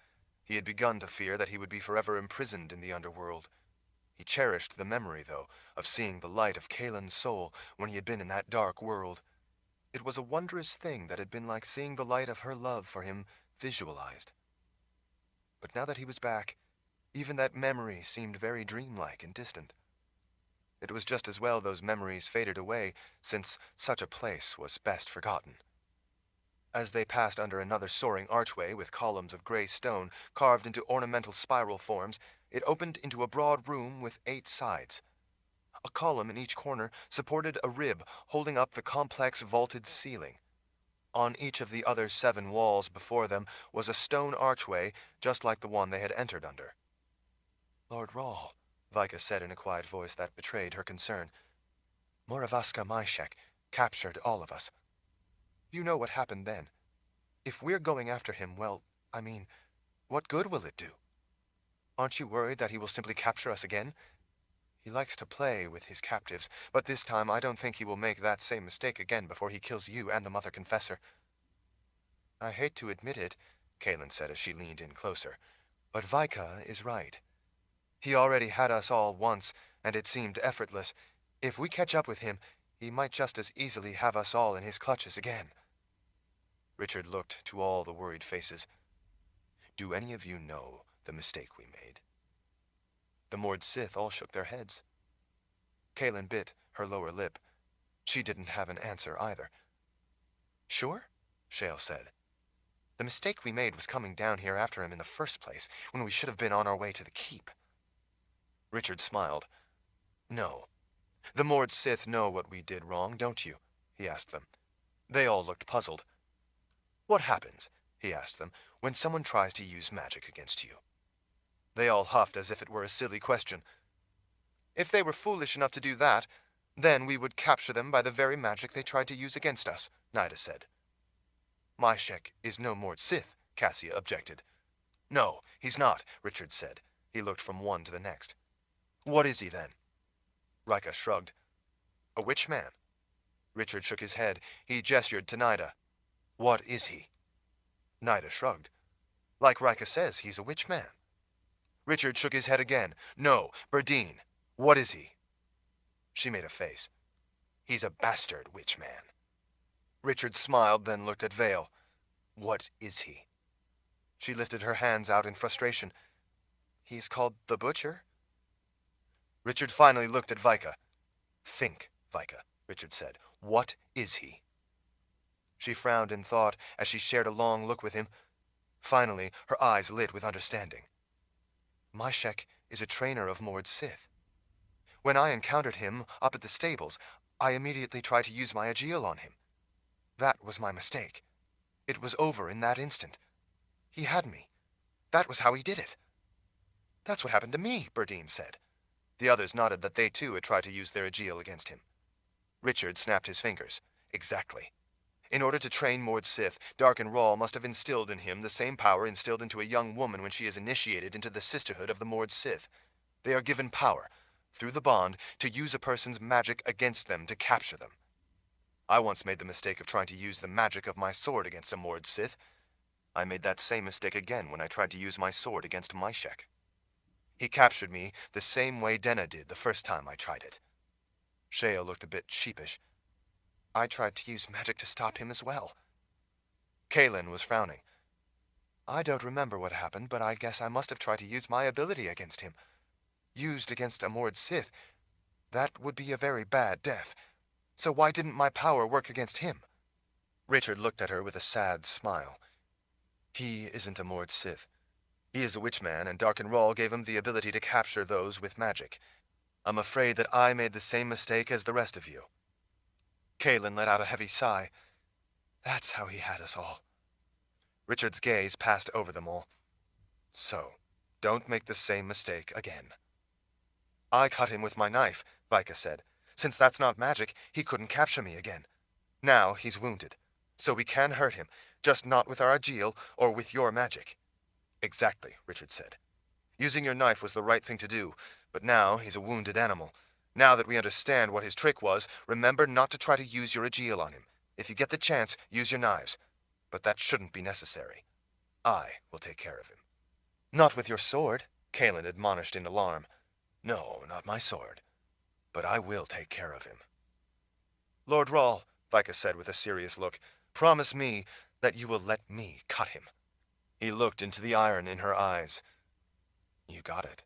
He had begun to fear that he would be forever imprisoned in the underworld. He cherished the memory, though, of seeing the light of Kaelin's soul when he had been in that dark world. It was a wondrous thing that had been like seeing the light of her love for him visualized. But now that he was back, even that memory seemed very dreamlike and distant. It was just as well those memories faded away, since such a place was best forgotten. As they passed under another soaring archway with columns of gray stone carved into ornamental spiral forms, it opened into a broad room with 8 sides. A column in each corner supported a rib holding up the complex vaulted ceiling. On each of the other 7 walls before them was a stone archway just like the one they had entered under. "Lord Rahl," Vika said in a quiet voice that betrayed her concern, "Moravska Myshek captured all of us. You know what happened then. If we're going after him, well, what good will it do? Aren't you worried that he will simply capture us again? He likes to play with his captives, but this time I don't think he will make that same mistake again before he kills you and the Mother Confessor." "I hate to admit it," Kaelin said as she leaned in closer, "but Vika is right. He already had us all once, and it seemed effortless. If we catch up with him, he might just as easily have us all in his clutches again." Richard looked to all the worried faces. "Do any of you know the mistake we made?" The Mord Sith all shook their heads. Kaelin bit her lower lip. She didn't have an answer either. "Sure?" Shale said. "The mistake we made was coming down here after him in the first place, when we should have been on our way to the keep." Richard smiled. "No. The Mord Sith know what we did wrong, don't you?" he asked them. They all looked puzzled. "What happens," he asked them, "when someone tries to use magic against you?" They all huffed as if it were a silly question. "If they were foolish enough to do that, then we would capture them by the very magic they tried to use against us," Nida said. "Myshek is no Mord Sith," Cassia objected. "No, he's not," Richard said. He looked from one to the next. "What is he, then?" Rika shrugged. "A witch man." Richard shook his head. He gestured to Nida. "What is he?" Nida shrugged. "Like Rika says, he's a witch man." Richard shook his head again. "No, Berdine. What is he?" She made a face. "He's a bastard witch man." Richard smiled, then looked at Vale. "What is he?" She lifted her hands out in frustration. "He's called the Butcher." Richard finally looked at Vika. "Think, Vika," Richard said. "What is he?" She frowned in thought as she shared a long look with him. Finally, her eyes lit with understanding. "Myshek is a trainer of Mord Sith. When I encountered him up at the stables, I immediately tried to use my Agiel on him. That was my mistake. It was over in that instant. He had me. That was how he did it." "That's what happened to me," Berdine said. The others nodded that they too had tried to use their Agiel against him. Richard snapped his fingers. "Exactly. In order to train Mord Sith, Darken Rahl must have instilled in him the same power instilled into a young woman when she is initiated into the sisterhood of the Mord Sith. They are given power, through the bond, to use a person's magic against them to capture them. I once made the mistake of trying to use the magic of my sword against a Mord Sith. I made that same mistake again when I tried to use my sword against Myshek. He captured me the same way Denna did the first time I tried it." Shale looked a bit sheepish. "I tried to use magic to stop him as well." Kaelin was frowning. I don't remember what happened, but I guess I must have tried to use my ability against him. Used against a Mord Sith, that would be a very bad death. So why didn't my power work against him? Richard looked at her with a sad smile. He isn't a Mord Sith. He is a witchman, and Darken Rahl gave him the ability to capture those with magic. I'm afraid that I made the same mistake as the rest of you. Kaelin let out a heavy sigh. That's how he had us all. Richard's gaze passed over them all. So, don't make the same mistake again. I cut him with my knife, Vika said. Since that's not magic, he couldn't capture me again. Now he's wounded. So we can hurt him, just not with our Aegil or with your magic. Exactly, Richard said. Using your knife was the right thing to do, but now he's a wounded animal. Now that we understand what his trick was, remember not to try to use your Aegil on him. If you get the chance, use your knives. But that shouldn't be necessary. I will take care of him. Not with your sword, Kaelin admonished in alarm. No, not my sword. But I will take care of him. Lord Rahl, Vika said with a serious look, promise me that you will let me cut him. He looked into the iron in her eyes. You got it.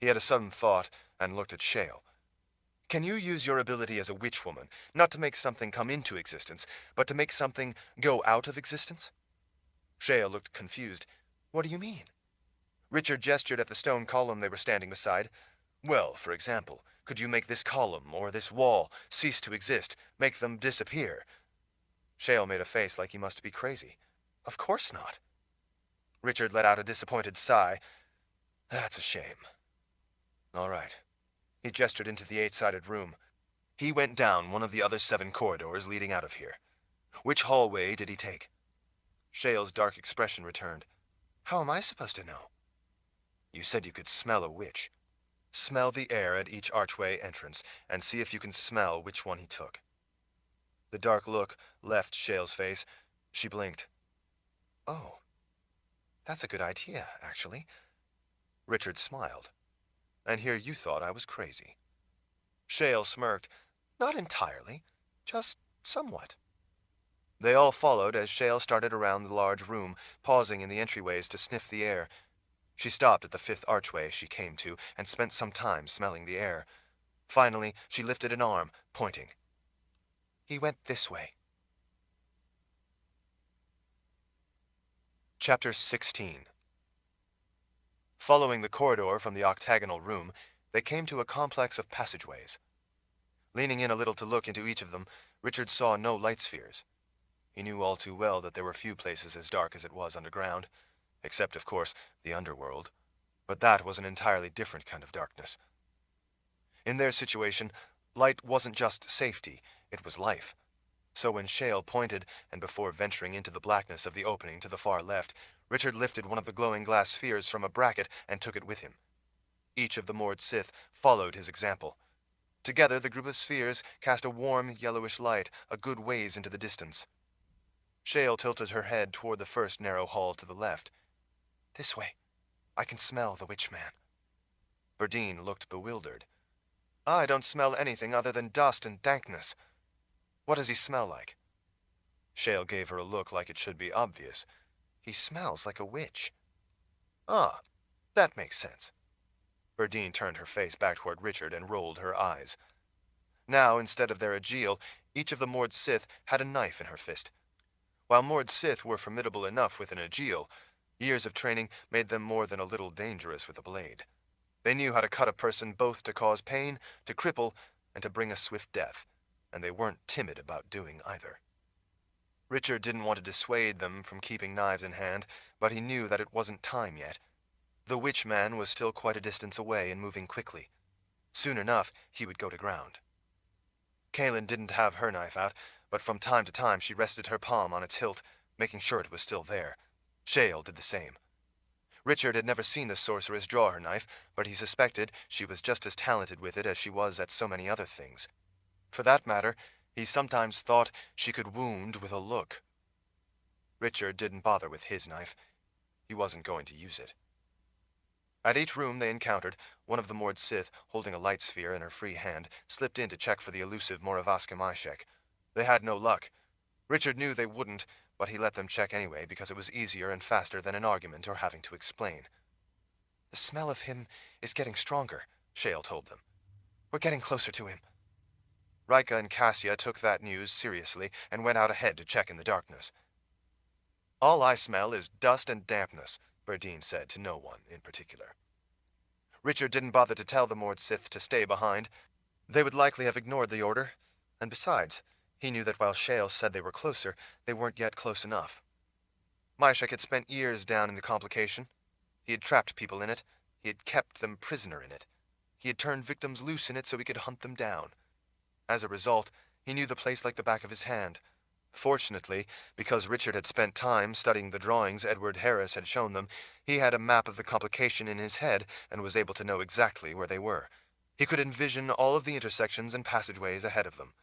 He had a sudden thought and looked at Shale. Can you use your ability as a witch woman, not to make something come into existence, but to make something go out of existence? Shale looked confused. What do you mean? Richard gestured at the stone column they were standing beside. Well, for example, could you make this column or this wall cease to exist, make them disappear? Shale made a face like he must be crazy. Of course not. Richard let out a disappointed sigh. That's a shame. All right. He gestured into the 8-sided room. He went down one of the other 7 corridors leading out of here. Which hallway did he take? Shale's dark expression returned. How am I supposed to know? You said you could smell a witch. Smell the air at each archway entrance, and see if you can smell which one he took. The dark look left Shale's face. She blinked. Oh, that's a good idea, actually. Richard smiled. And here you thought I was crazy. Shale smirked. Not entirely, just somewhat. They all followed as Shale started around the large room, pausing in the entryways to sniff the air. She stopped at the 5th archway she came to and spent some time smelling the air. Finally, she lifted an arm, pointing. He went this way. Chapter 16. Following the corridor from the octagonal room, they came to a complex of passageways. Leaning in a little to look into each of them, Richard saw no light spheres. He knew all too well that there were few places as dark as it was underground, except, of course, the underworld. But that was an entirely different kind of darkness. In their situation, light wasn't just safety, it was life. So when Shale pointed, and before venturing into the blackness of the opening to the far left, Richard lifted one of the glowing glass spheres from a bracket and took it with him. Each of the Mord Sith followed his example. Together, the group of spheres cast a warm, yellowish light a good ways into the distance. Shale tilted her head toward the first narrow hall to the left. This way. I can smell the witchman. Berdine looked bewildered. I don't smell anything other than dust and dankness. What does he smell like? Shale gave her a look like it should be obvious. He smells like a witch. Ah, that makes sense. Berdine turned her face back toward Richard and rolled her eyes. Now, instead of their Aegil, each of the Mord Sith had a knife in her fist. While Mord Sith were formidable enough with an Aegil, years of training made them more than a little dangerous with a blade. They knew how to cut a person both to cause pain, to cripple, and to bring a swift death, and they weren't timid about doing either. Richard didn't want to dissuade them from keeping knives in hand, but he knew that it wasn't time yet. The witchman was still quite a distance away and moving quickly. Soon enough, he would go to ground. Kaelin didn't have her knife out, but from time to time she rested her palm on its hilt, making sure it was still there. Shale did the same. Richard had never seen the sorceress draw her knife, but he suspected she was just as talented with it as she was at so many other things. For that matter, he sometimes thought she could wound with a look. Richard didn't bother with his knife. He wasn't going to use it. At each room they encountered, one of the Mord Sith, holding a light sphere in her free hand, slipped in to check for the elusive Moravasca Myshek. They had no luck. Richard knew they wouldn't, but he let them check anyway because it was easier and faster than an argument or having to explain. The smell of him is getting stronger, Shale told them. We're getting closer to him. Rika and Cassia took that news seriously and went out ahead to check in the darkness. All I smell is dust and dampness, Berdine said to no one in particular. Richard didn't bother to tell the Mord Sith to stay behind. They would likely have ignored the order, and besides, he knew that while Shale said they were closer, they weren't yet close enough. Myshek had spent years down in the complication. He had trapped people in it. He had kept them prisoner in it. He had turned victims loose in it so he could hunt them down. As a result, he knew the place like the back of his hand. Fortunately, because Richard had spent time studying the drawings Edward Harris had shown them, he had a map of the complication in his head and was able to know exactly where they were. He could envision all of the intersections and passageways ahead of them.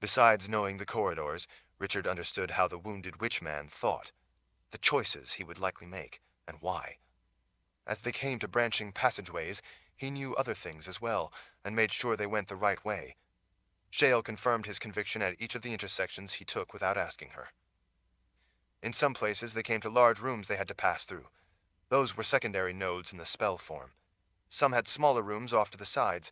Besides knowing the corridors, Richard understood how the wounded witch-man thought, the choices he would likely make, and why. As they came to branching passageways, he knew other things as well, and made sure they went the right way. Shale confirmed his conviction at each of the intersections he took without asking her. In some places, they came to large rooms they had to pass through. Those were secondary nodes in the spell form. Some had smaller rooms off to the sides.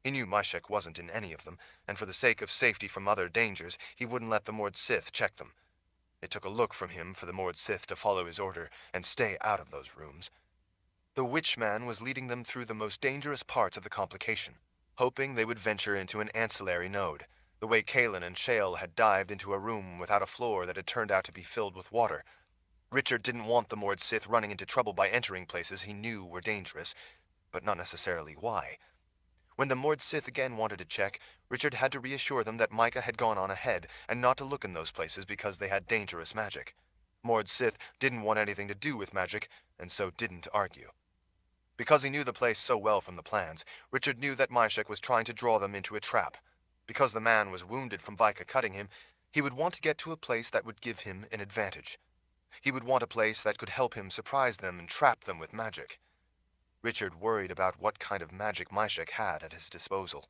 He knew Myshek wasn't in any of them, and for the sake of safety from other dangers, he wouldn't let the Mord Sith check them. It took a look from him for the Mord Sith to follow his order and stay out of those rooms. The Witchman was leading them through the most dangerous parts of the complication, hoping they would venture into an ancillary node, the way Kalen and Shale had dived into a room without a floor that had turned out to be filled with water. Richard didn't want the Mord Sith running into trouble by entering places he knew were dangerous, but not necessarily why. When the Mord Sith again wanted to check, Richard had to reassure them that Micah had gone on ahead and not to look in those places because they had dangerous magic. Mord Sith didn't want anything to do with magic, and so didn't argue. Because he knew the place so well from the plans, Richard knew that Myshek was trying to draw them into a trap. Because the man was wounded from Vika cutting him, he would want to get to a place that would give him an advantage. He would want a place that could help him surprise them and trap them with magic. Richard worried about what kind of magic Myshek had at his disposal.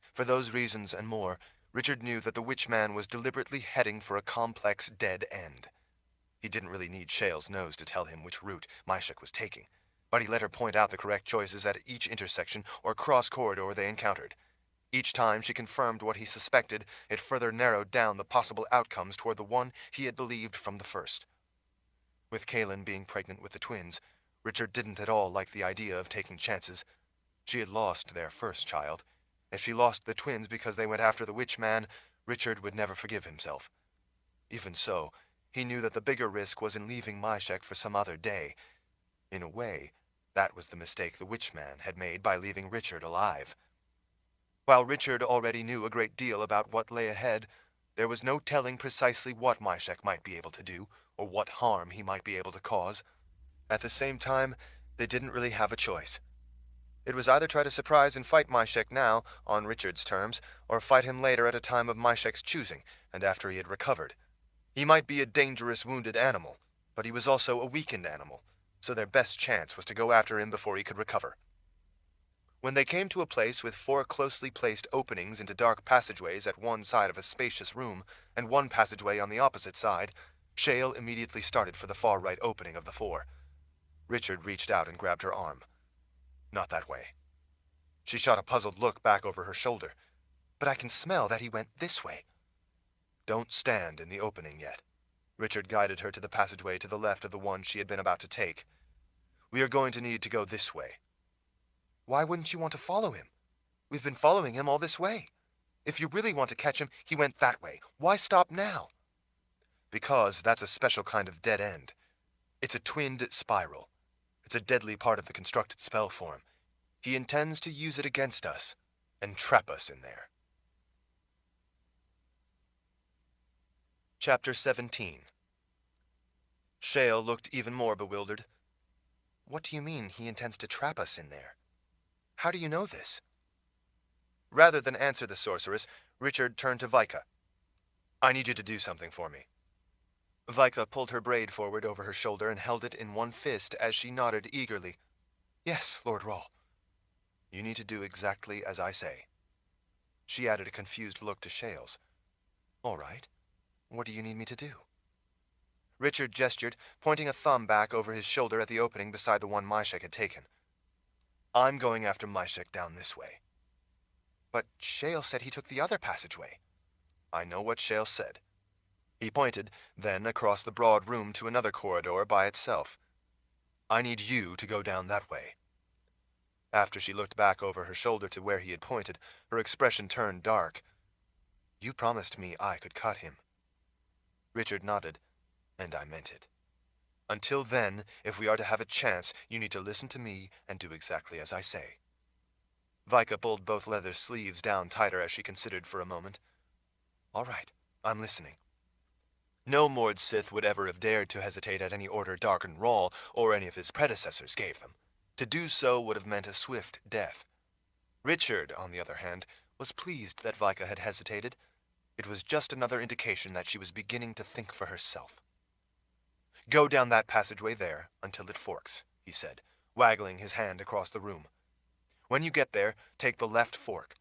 For those reasons and more, Richard knew that the Witchman was deliberately heading for a complex dead end. He didn't really need Shale's nose to tell him which route Myshek was taking, but he let her point out the correct choices at each intersection or cross corridor they encountered. Each time she confirmed what he suspected, it further narrowed down the possible outcomes toward the one he had believed from the first. With Kalen being pregnant with the twins, Richard didn't at all like the idea of taking chances. She had lost their first child. If she lost the twins because they went after the Witchman, Richard would never forgive himself. Even so, he knew that the bigger risk was in leaving Myshek for some other day. In a way, that was the mistake the Witchman had made by leaving Richard alive. While Richard already knew a great deal about what lay ahead, there was no telling precisely what Myshek might be able to do, or what harm he might be able to cause. At the same time, they didn't really have a choice. It was either try to surprise and fight Myshek now, on Richard's terms, or fight him later at a time of Myshek's choosing, and after he had recovered. He might be a dangerous wounded animal, but he was also a weakened animal, so their best chance was to go after him before he could recover. When they came to a place with 4 closely placed openings into dark passageways at one side of a spacious room, and one passageway on the opposite side, Shale immediately started for the far right opening of the 4. Richard reached out and grabbed her arm. Not that way. She shot a puzzled look back over her shoulder. But I can smell that he went this way. Don't stand in the opening yet. Richard guided her to the passageway to the left of the one she had been about to take. We are going to need to go this way. Why wouldn't you want to follow him? We've been following him all this way. If you really want to catch him, he went that way. Why stop now? Because that's a special kind of dead end. It's a twinned spiral. It's a deadly part of the constructed spell form. He intends to use it against us and trap us in there. Chapter 17. Shale looked even more bewildered. What do you mean he intends to trap us in there? How do you know this? Rather than answer the sorceress, Richard turned to Vika. I need you to do something for me. Vika pulled her braid forward over her shoulder and held it in one fist as she nodded eagerly. Yes, Lord Rahl. You need to do exactly as I say. She added a confused look to Shale's. All right. What do you need me to do? Richard gestured, pointing a thumb back over his shoulder at the opening beside the one Myshek had taken. I'm going after Myshek down this way. But Shale said he took the other passageway. I know what Shale said. He pointed, then across the broad room to another corridor by itself. I need you to go down that way. After she looked back over her shoulder to where he had pointed, her expression turned dark. You promised me I could cut him. Richard nodded, and I meant it. Until then, if we are to have a chance, you need to listen to me and do exactly as I say. Vika pulled both leather sleeves down tighter as she considered for a moment. All right, I'm listening. No Mord Sith would ever have dared to hesitate at any order Darken Rahl or any of his predecessors gave them. To do so would have meant a swift death. Richard, on the other hand, was pleased that Vika had hesitated. It was just another indication that she was beginning to think for herself. Go down that passageway there until it forks, he said, waggling his hand across the room. When you get there, take the left fork.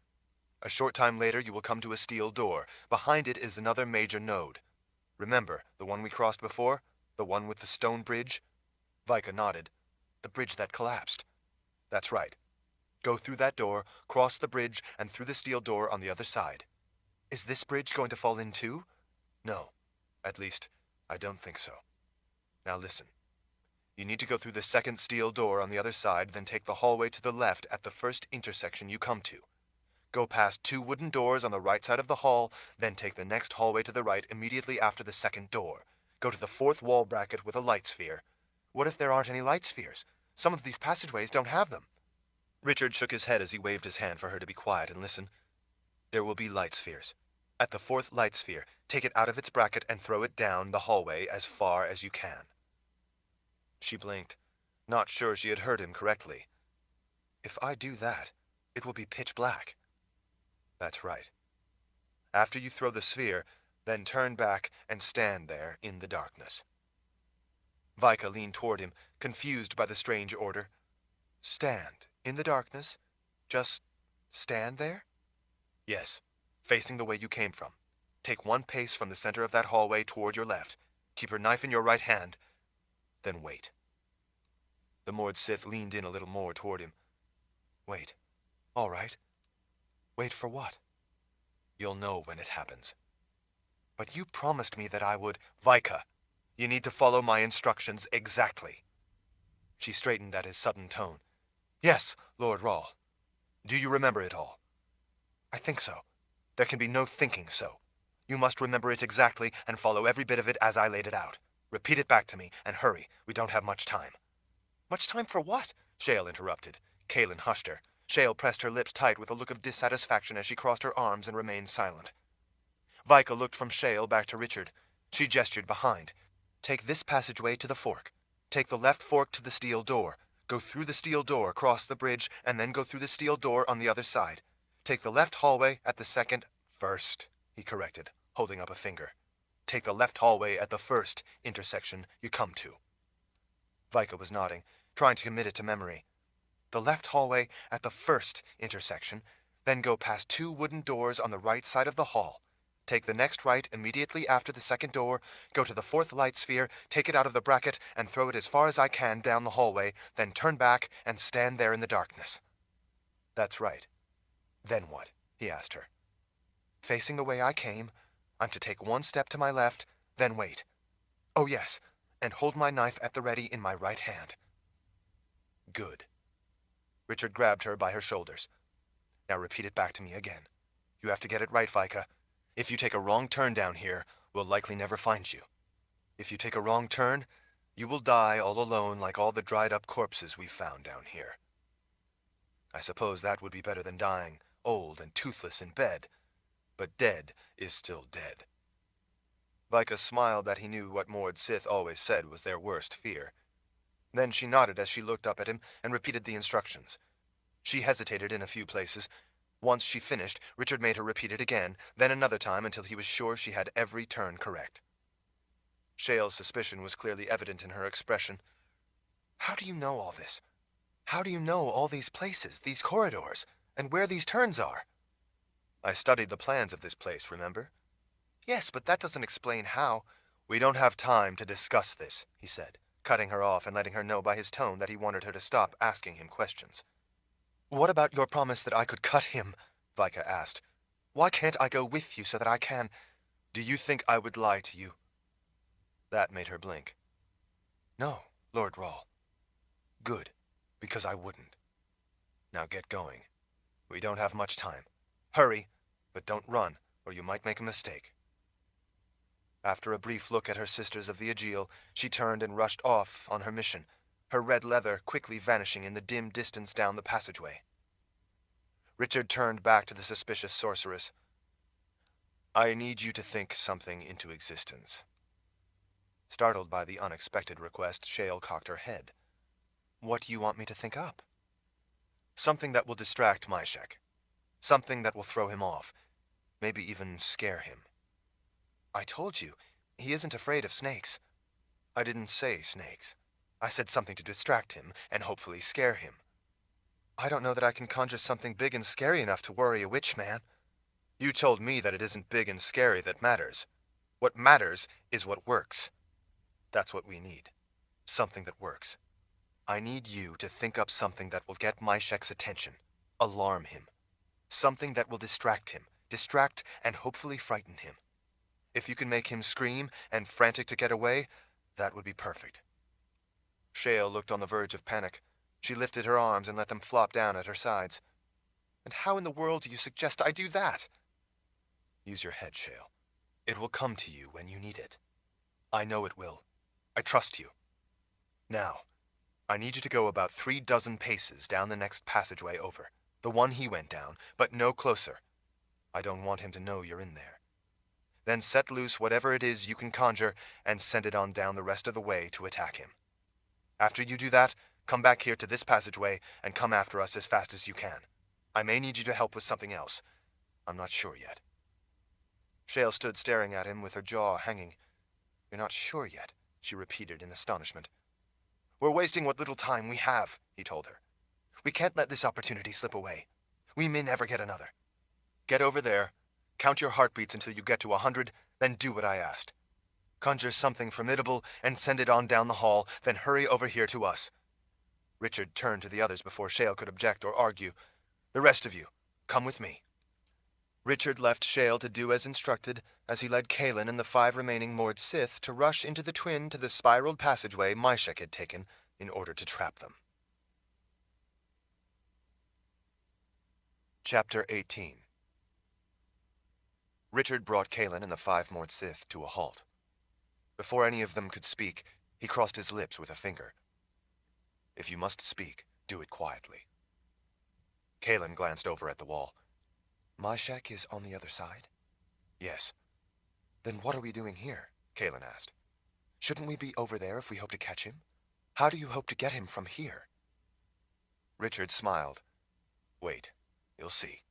A short time later you will come to a steel door. Behind it is another major node. Remember, the one we crossed before? The one with the stone bridge? Vika nodded. The bridge that collapsed. That's right. Go through that door, cross the bridge, and through the steel door on the other side. Is this bridge going to fall in too? No. At least, I don't think so. Now listen. You need to go through the second steel door on the other side, then take the hallway to the left at the first intersection you come to. Go past 2 wooden doors on the right side of the hall, then take the next hallway to the right immediately after the second door. Go to the 4th wall bracket with a light sphere. What if there aren't any light spheres? Some of these passageways don't have them. Richard shook his head as he waved his hand for her to be quiet and listen. There will be light spheres. At the 4th light sphere, take it out of its bracket and throw it down the hallway as far as you can. She blinked, not sure she had heard him correctly. If I do that, it will be pitch black. That's right. After you throw the sphere, then turn back and stand there in the darkness. Vika leaned toward him, confused by the strange order. Stand in the darkness? Just stand there? Yes, facing the way you came from. Take 1 pace from the center of that hallway toward your left. Keep your knife in your right hand. Then wait. The Mord Sith leaned in a little more toward him. Wait. All right. Wait for what? You'll know when it happens. But you promised me that I would... Vika, you need to follow my instructions exactly. She straightened at his sudden tone. Yes, Lord Rahl. Do you remember it all? I think so. There can be no thinking so. You must remember it exactly and follow every bit of it as I laid it out. Repeat it back to me, and hurry. We don't have much time. Much time for what? Shale interrupted. Kaelin hushed her. Shale pressed her lips tight with a look of dissatisfaction as she crossed her arms and remained silent. Vika looked from Shale back to Richard. She gestured behind. Take this passageway to the fork. Take the left fork to the steel door. Go through the steel door, cross the bridge, and then go through the steel door on the other side. Take the left hallway at the second... First, he corrected, holding up a finger. Take the left hallway at the first intersection you come to. Vika was nodding, trying to commit it to memory. The left hallway at the first intersection, then go past 2 wooden doors on the right side of the hall. Take the next right immediately after the second door, go to the 4th light sphere, take it out of the bracket, and throw it as far as I can down the hallway, then turn back and stand there in the darkness. That's right. Then what? He asked her. Facing the way I came, I'm to take 1 step to my left, then wait. Oh yes, and hold my knife at the ready in my right hand. Good. Richard grabbed her by her shoulders. Now repeat it back to me again. You have to get it right, Vika. If you take a wrong turn down here, we'll likely never find you. If you take a wrong turn, you will die all alone like all the dried-up corpses we've found down here. I suppose that would be better than dying, old and toothless in bed, but dead is still dead. Vika smiled that he knew what Mord Sith always said was their worst fear. Then she nodded as she looked up at him and repeated the instructions. She hesitated in a few places. Once she finished, Richard made her repeat it again, then another time until he was sure she had every turn correct. Shale's suspicion was clearly evident in her expression. How do you know all this? How do you know all these places, these corridors, and where these turns are? I studied the plans of this place, remember? Yes, but that doesn't explain how. We don't have time to discuss this, he said, cutting her off and letting her know by his tone that he wanted her to stop asking him questions. What about your promise that I could cut him? Vika asked. Why can't I go with you so that I can? Do you think I would lie to you? That made her blink. No, Lord Rahl. Good, because I wouldn't. Now get going. We don't have much time. Hurry, but don't run, or you might make a mistake. After a brief look at her sisters of the Aegil, she turned and rushed off on her mission, her red leather quickly vanishing in the dim distance down the passageway. Richard turned back to the suspicious sorceress. I need you to think something into existence. Startled by the unexpected request, Shale cocked her head. What do you want me to think up? Something that will distract Myshek. Something that will throw him off. Maybe even scare him. I told you, he isn't afraid of snakes. I didn't say snakes. I said something to distract him and hopefully scare him. I don't know that I can conjure something big and scary enough to worry a witch man. You told me that it isn't big and scary that matters. What matters is what works. That's what we need. Something that works. I need you to think up something that will get Myshek's attention. Alarm him. Something that will distract him. Distract and hopefully frighten him. If you can make him scream and frantic to get away, that would be perfect. Shale looked on the verge of panic. She lifted her arms and let them flop down at her sides. And how in the world do you suggest I do that? Use your head, Shale. It will come to you when you need it. I know it will. I trust you. Now, I need you to go about 36 paces down the next passageway over, the one he went down, but no closer. I don't want him to know you're in there. Then set loose whatever it is you can conjure and send it on down the rest of the way to attack him. After you do that, come back here to this passageway and come after us as fast as you can. I may need you to help with something else. I'm not sure yet. Shale stood staring at him with her jaw hanging. You're not sure yet, she repeated in astonishment. We're wasting what little time we have, he told her. We can't let this opportunity slip away. We may never get another. Get over there, count your heartbeats until you get to 100, then do what I asked. Conjure something formidable and send it on down the hall, then hurry over here to us. Richard turned to the others before Shale could object or argue. The rest of you, come with me. Richard left Shale to do as instructed, as he led Kaelin and the 5 remaining Mord Sith to rush into the twin to the spiraled passageway Myshek had taken in order to trap them. Chapter 18. Richard brought Kaelin and the 5 Mord Sith to a halt. Before any of them could speak, he crossed his lips with a finger. If you must speak, do it quietly. Kaelin glanced over at the wall. Myshek is on the other side? Yes. Then what are we doing here? Kaelin asked. Shouldn't we be over there if we hope to catch him? How do you hope to get him from here? Richard smiled. Wait, you'll see.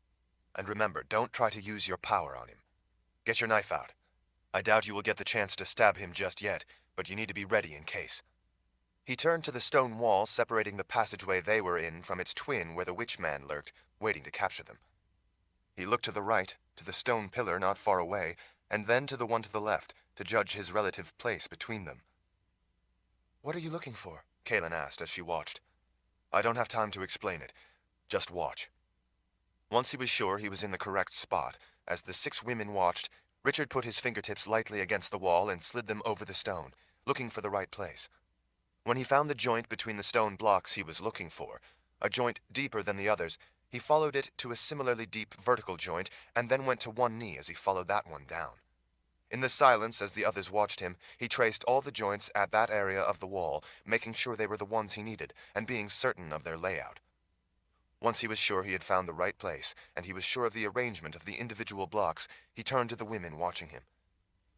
And remember, don't try to use your power on him. Get your knife out. I doubt you will get the chance to stab him just yet, but you need to be ready in case. He turned to the stone wall separating the passageway they were in from its twin where the witch man lurked, waiting to capture them. He looked to the right, to the stone pillar not far away, and then to the one to the left, to judge his relative place between them. What are you looking for? Kaelin asked as she watched. I don't have time to explain it. Just watch. Once he was sure he was in the correct spot, as the 6 women watched, Richard put his fingertips lightly against the wall and slid them over the stone, looking for the right place. When he found the joint between the stone blocks he was looking for, a joint deeper than the others, he followed it to a similarly deep vertical joint and then went to one knee as he followed that one down. In the silence as the others watched him, he traced all the joints at that area of the wall, making sure they were the ones he needed and being certain of their layout. Once he was sure he had found the right place, and he was sure of the arrangement of the individual blocks, he turned to the women watching him.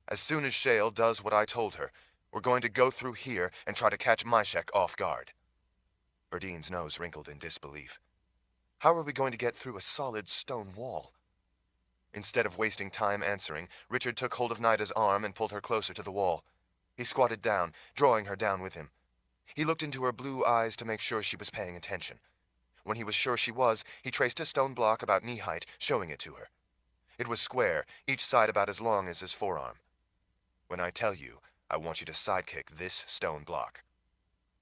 As soon as Shale does what I told her, we're going to go through here and try to catch Myshek off guard. Berdine's nose wrinkled in disbelief. How are we going to get through a solid stone wall? Instead of wasting time answering, Richard took hold of Nida's arm and pulled her closer to the wall. He squatted down, drawing her down with him. He looked into her blue eyes to make sure she was paying attention. When he was sure she was, he traced a stone block about knee-height, showing it to her. It was square, each side about as long as his forearm. When I tell you, I want you to sidekick this stone block."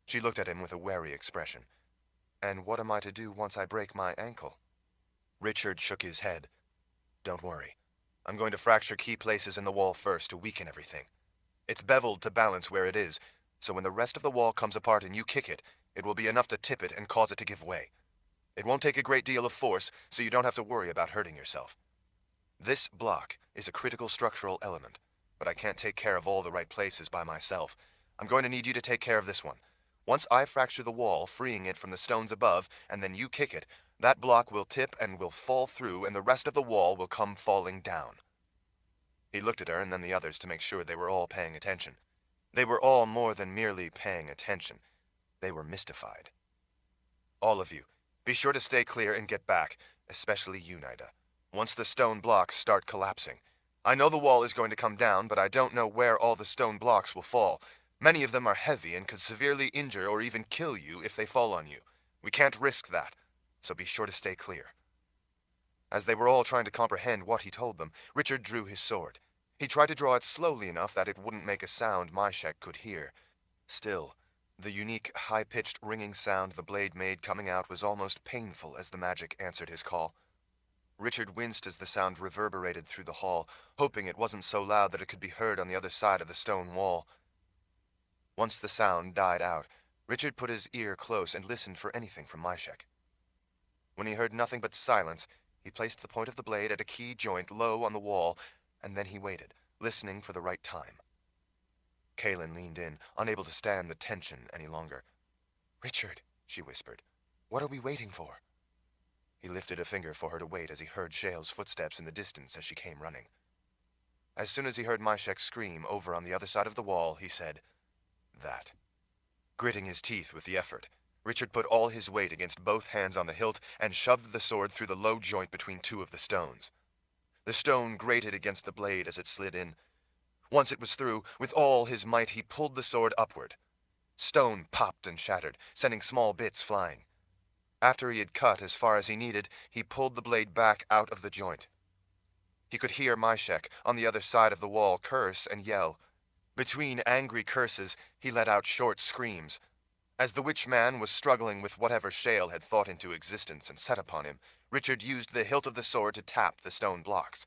She looked at him with a wary expression. "And what am I to do once I break my ankle?" Richard shook his head. "Don't worry. I'm going to fracture key places in the wall first to weaken everything. It's beveled to balance where it is, so when the rest of the wall comes apart and you kick it, it will be enough to tip it and cause it to give way. It won't take a great deal of force, so you don't have to worry about hurting yourself. This block is a critical structural element, but I can't take care of all the right places by myself. I'm going to need you to take care of this one. Once I fracture the wall, freeing it from the stones above, and then you kick it, that block will tip and will fall through, and the rest of the wall will come falling down." He looked at her and then the others to make sure they were all paying attention. They were all more than merely paying attention. They were mystified. "All of you, be sure to stay clear and get back, especially you, Nida, once the stone blocks start collapsing. I know the wall is going to come down, but I don't know where all the stone blocks will fall. Many of them are heavy and could severely injure or even kill you if they fall on you. We can't risk that, so be sure to stay clear." As they were all trying to comprehend what he told them, Richard drew his sword. He tried to draw it slowly enough that it wouldn't make a sound Myshek could hear. Still, the unique, high-pitched ringing sound the blade made coming out was almost painful as the magic answered his call. Richard winced as the sound reverberated through the hall, hoping it wasn't so loud that it could be heard on the other side of the stone wall. Once the sound died out, Richard put his ear close and listened for anything from Myshek. When he heard nothing but silence, he placed the point of the blade at a key joint low on the wall, and then he waited, listening for the right time. Kaelin leaned in, unable to stand the tension any longer. "Richard," she whispered, "what are we waiting for?" He lifted a finger for her to wait as he heard Shale's footsteps in the distance as she came running. As soon as he heard Myshek scream over on the other side of the wall, he said, "That." Gritting his teeth with the effort, Richard put all his weight against both hands on the hilt and shoved the sword through the low joint between two of the stones. The stone grated against the blade as it slid in. Once it was through, with all his might he pulled the sword upward. Stone popped and shattered, sending small bits flying. After he had cut as far as he needed, he pulled the blade back out of the joint. He could hear Myshek, on the other side of the wall, curse and yell. Between angry curses, he let out short screams. As the witch man was struggling with whatever Shale had thought into existence and set upon him, Richard used the hilt of the sword to tap the stone blocks.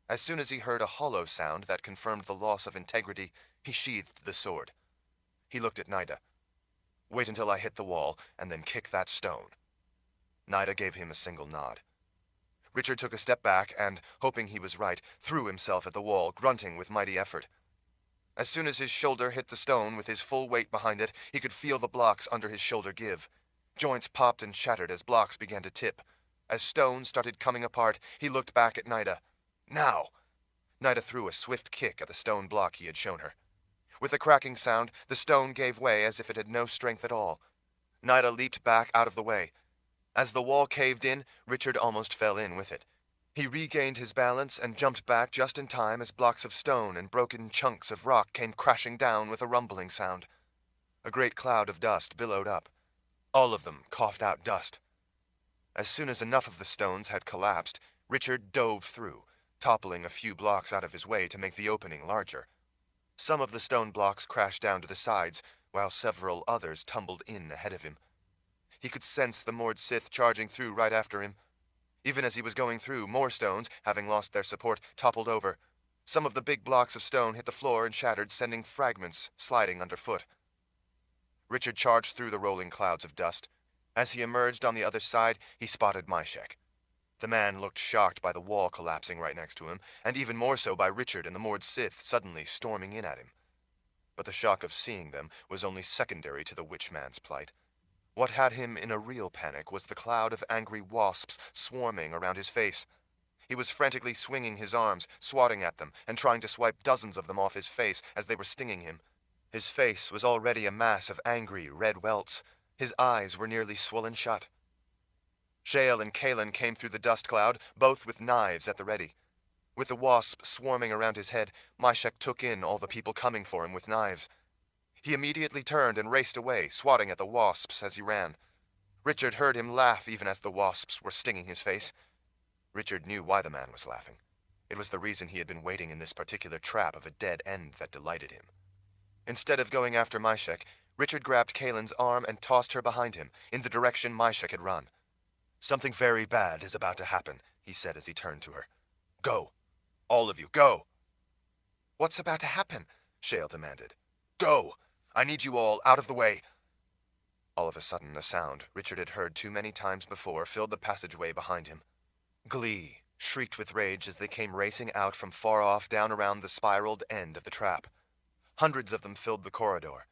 As soon as he heard a hollow sound that confirmed the loss of integrity, he sheathed the sword. He looked at Nida. "Wait until I hit the wall, and then kick that stone." Nida gave him a single nod. Richard took a step back and, hoping he was right, threw himself at the wall, grunting with mighty effort. As soon as his shoulder hit the stone with his full weight behind it, he could feel the blocks under his shoulder give. Joints popped and shattered as blocks began to tip. As stone started coming apart, he looked back at Nida. "Now!" Nida threw a swift kick at the stone block he had shown her. With a cracking sound, the stone gave way as if it had no strength at all. Nida leaped back out of the way. As the wall caved in, Richard almost fell in with it. He regained his balance and jumped back just in time as blocks of stone and broken chunks of rock came crashing down with a rumbling sound. A great cloud of dust billowed up. All of them coughed out dust. As soon as enough of the stones had collapsed, Richard dove through, toppling a few blocks out of his way to make the opening larger. Some of the stone blocks crashed down to the sides, while several others tumbled in ahead of him. He could sense the Mord Sith charging through right after him. Even as he was going through, more stones, having lost their support, toppled over. Some of the big blocks of stone hit the floor and shattered, sending fragments sliding underfoot. Richard charged through the rolling clouds of dust. As he emerged on the other side, he spotted Myshek. The man looked shocked by the wall collapsing right next to him, and even more so by Richard and the Mord Sith suddenly storming in at him. But the shock of seeing them was only secondary to the witch man's plight. What had him in a real panic was the cloud of angry wasps swarming around his face. He was frantically swinging his arms, swatting at them, and trying to swipe dozens of them off his face as they were stinging him. His face was already a mass of angry, red welts. His eyes were nearly swollen shut. Shale and Kaelin came through the dust cloud, both with knives at the ready. With the wasp swarming around his head, Myshek took in all the people coming for him with knives. He immediately turned and raced away, swatting at the wasps as he ran. Richard heard him laugh even as the wasps were stinging his face. Richard knew why the man was laughing. It was the reason he had been waiting in this particular trap of a dead end that delighted him. Instead of going after Myshek, Richard grabbed Kaylin's arm and tossed her behind him, in the direction Myshek had run. "Something very bad is about to happen," he said as he turned to her. "Go. All of you, go." "What's about to happen?" Shale demanded. "Go! I need you all out of the way." All of a sudden, a sound Richard had heard too many times before filled the passageway behind him. Glee shrieked with rage as they came racing out from far off down around the spiraled end of the trap. Hundreds of them filled the corridor.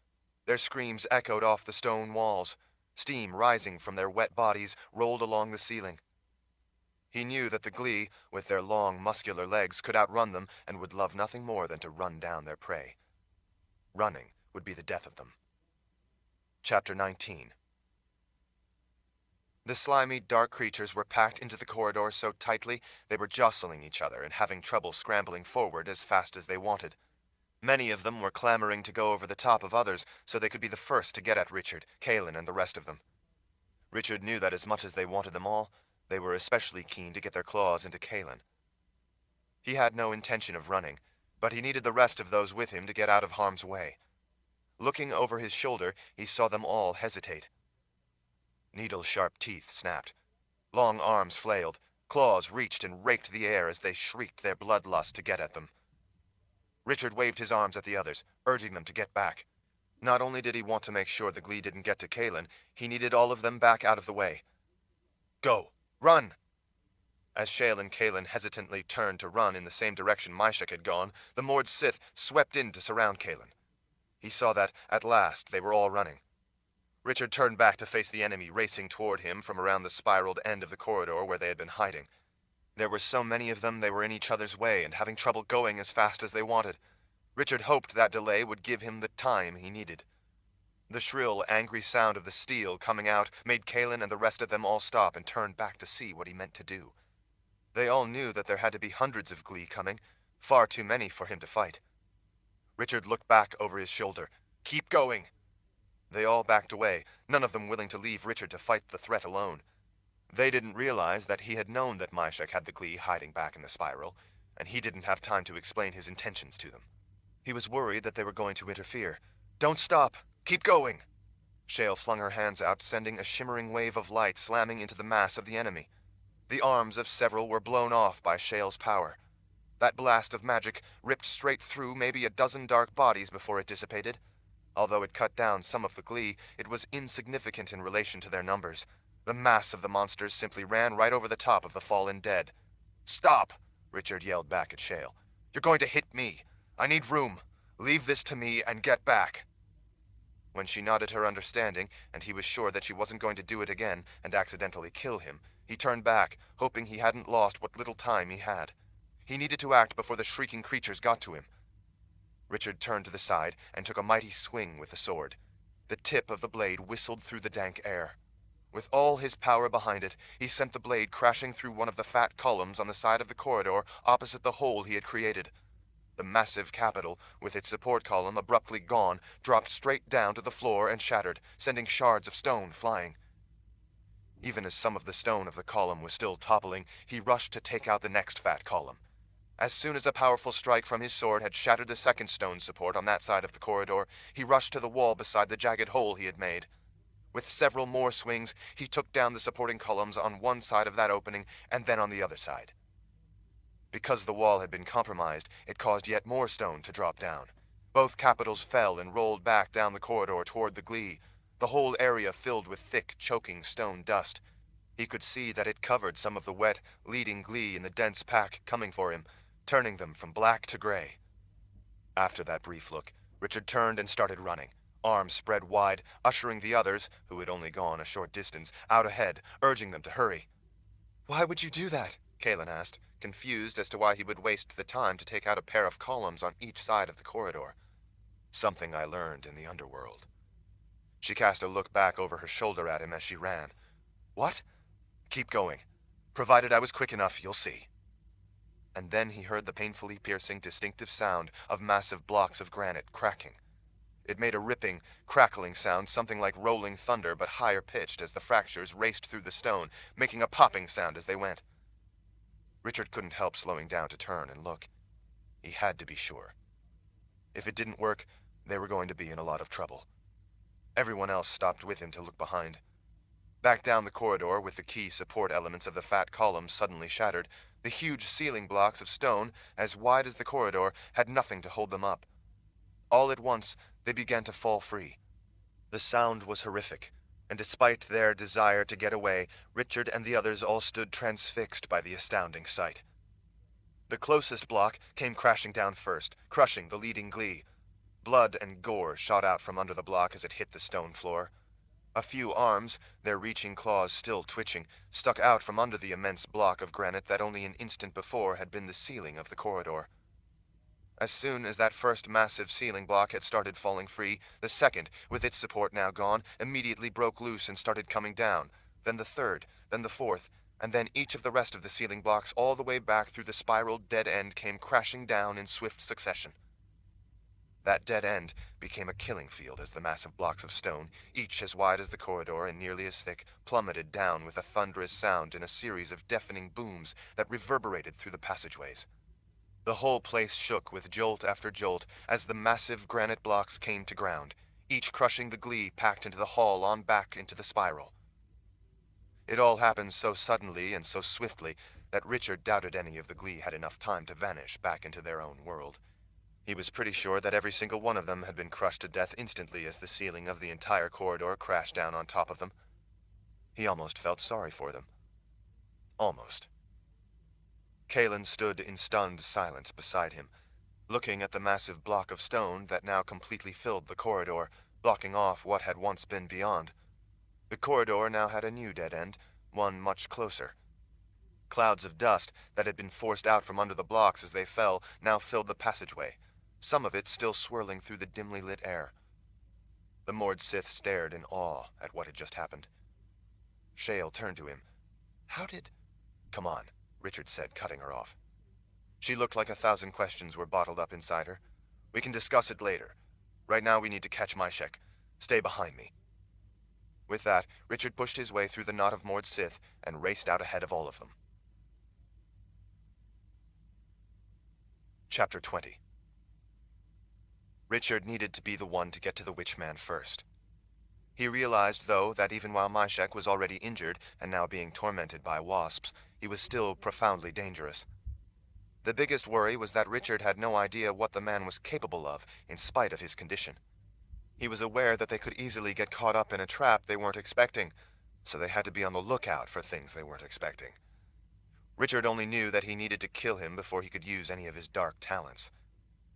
Their screams echoed off the stone walls. Steam rising from their wet bodies rolled along the ceiling. He knew that the Glee, with their long, muscular legs, could outrun them and would love nothing more than to run down their prey. Running would be the death of them. Chapter 19. The slimy, dark creatures were packed into the corridor so tightly they were jostling each other and having trouble scrambling forward as fast as they wanted. Many of them were clamoring to go over the top of others so they could be the first to get at Richard, Kaylin, and the rest of them. Richard knew that as much as they wanted them all, they were especially keen to get their claws into Kaylin. He had no intention of running, but he needed the rest of those with him to get out of harm's way. Looking over his shoulder, he saw them all hesitate. Needle-sharp teeth snapped. Long arms flailed. Claws reached and raked the air as they shrieked their bloodlust to get at them. Richard waved his arms at the others, urging them to get back. Not only did he want to make sure the Glee didn't get to Kaylin, he needed all of them back out of the way. "Go! Run!" As Shale and Kaylin hesitantly turned to run in the same direction Myshek had gone, the Mord Sith swept in to surround Kaylin. He saw that, at last, they were all running. Richard turned back to face the enemy racing toward him from around the spiraled end of the corridor where they had been hiding. There were so many of them they were in each other's way and having trouble going as fast as they wanted. Richard hoped that delay would give him the time he needed. The shrill, angry sound of the steel coming out made Kaylin and the rest of them all stop and turn back to see what he meant to do. They all knew that there had to be hundreds of Glee coming, far too many for him to fight. Richard looked back over his shoulder. "Keep going!" They all backed away, none of them willing to leave Richard to fight the threat alone. They didn't realize that he had known that Myshek had the Glee hiding back in the spiral, and he didn't have time to explain his intentions to them. He was worried that they were going to interfere. "Don't stop! Keep going!" Shale flung her hands out, sending a shimmering wave of light slamming into the mass of the enemy. The arms of several were blown off by Shale's power. That blast of magic ripped straight through maybe a dozen dark bodies before it dissipated. Although it cut down some of the Glee, it was insignificant in relation to their numbers. The mass of the monsters simply ran right over the top of the fallen dead. "Stop!" Richard yelled back at Shale. "You're going to hit me. I need room. Leave this to me and get back." When she nodded her understanding, and he was sure that she wasn't going to do it again and accidentally kill him, he turned back, hoping he hadn't lost what little time he had. He needed to act before the shrieking creatures got to him. Richard turned to the side and took a mighty swing with the sword. The tip of the blade whistled through the dank air. With all his power behind it, he sent the blade crashing through one of the fat columns on the side of the corridor opposite the hole he had created. The massive capital, with its support column abruptly gone, dropped straight down to the floor and shattered, sending shards of stone flying. Even as some of the stone of the column was still toppling, he rushed to take out the next fat column. As soon as a powerful strike from his sword had shattered the second stone support on that side of the corridor, he rushed to the wall beside the jagged hole he had made. With several more swings, he took down the supporting columns on one side of that opening and then on the other side. Because the wall had been compromised, it caused yet more stone to drop down. Both capitals fell and rolled back down the corridor toward the Glee, the whole area filled with thick, choking stone dust. He could see that it covered some of the wet, leading Glee in the dense pack coming for him, turning them from black to gray. After that brief look, Richard turned and started running, arms spread wide, ushering the others, who had only gone a short distance, out ahead, urging them to hurry. "Why would you do that?" Kaylin asked, confused as to why he would waste the time to take out a pair of columns on each side of the corridor. "Something I learned in the underworld." She cast a look back over her shoulder at him as she ran. "What?" "Keep going. Provided I was quick enough, you'll see." And then he heard the painfully piercing, distinctive sound of massive blocks of granite cracking. It made a ripping, crackling sound, something like rolling thunder, but higher pitched as the fractures raced through the stone, making a popping sound as they went. Richard couldn't help slowing down to turn and look. He had to be sure. If it didn't work, they were going to be in a lot of trouble. Everyone else stopped with him to look behind. Back down the corridor, with the key support elements of the fat column suddenly shattered, the huge ceiling blocks of stone, as wide as the corridor, had nothing to hold them up. All at once, they began to fall free. The sound was horrific, and despite their desire to get away, Richard and the others all stood transfixed by the astounding sight. The closest block came crashing down first, crushing the leading Glee. Blood and gore shot out from under the block as it hit the stone floor. A few arms, their reaching claws still twitching, stuck out from under the immense block of granite that only an instant before had been the ceiling of the corridor. As soon as that first massive ceiling block had started falling free, the second, with its support now gone, immediately broke loose and started coming down, then the third, then the fourth, and then each of the rest of the ceiling blocks all the way back through the spiral dead end came crashing down in swift succession. That dead end became a killing field as the massive blocks of stone, each as wide as the corridor and nearly as thick, plummeted down with a thunderous sound in a series of deafening booms that reverberated through the passageways. The whole place shook with jolt after jolt as the massive granite blocks came to ground, each crushing the Glee packed into the hall on back into the spiral. It all happened so suddenly and so swiftly that Richard doubted any of the Glee had enough time to vanish back into their own world. He was pretty sure that every single one of them had been crushed to death instantly as the ceiling of the entire corridor crashed down on top of them. He almost felt sorry for them. Almost. Kalen stood in stunned silence beside him, looking at the massive block of stone that now completely filled the corridor, blocking off what had once been beyond. The corridor now had a new dead end, one much closer. Clouds of dust that had been forced out from under the blocks as they fell now filled the passageway, some of it still swirling through the dimly lit air. The Mord Sith stared in awe at what had just happened. Shale turned to him. "How did—" "Come on," Richard said, cutting her off. She looked like 1,000 questions were bottled up inside her. "We can discuss it later. Right now we need to catch Myshek. Stay behind me." With that, Richard pushed his way through the knot of Mord Sith and raced out ahead of all of them. Chapter 20. Richard needed to be the one to get to the Witchman first. He realized, though, that even while Myshek was already injured and now being tormented by wasps, he was still profoundly dangerous. The biggest worry was that Richard had no idea what the man was capable of, in spite of his condition. He was aware that they could easily get caught up in a trap they weren't expecting, so they had to be on the lookout for things they weren't expecting. Richard only knew that he needed to kill him before he could use any of his dark talents.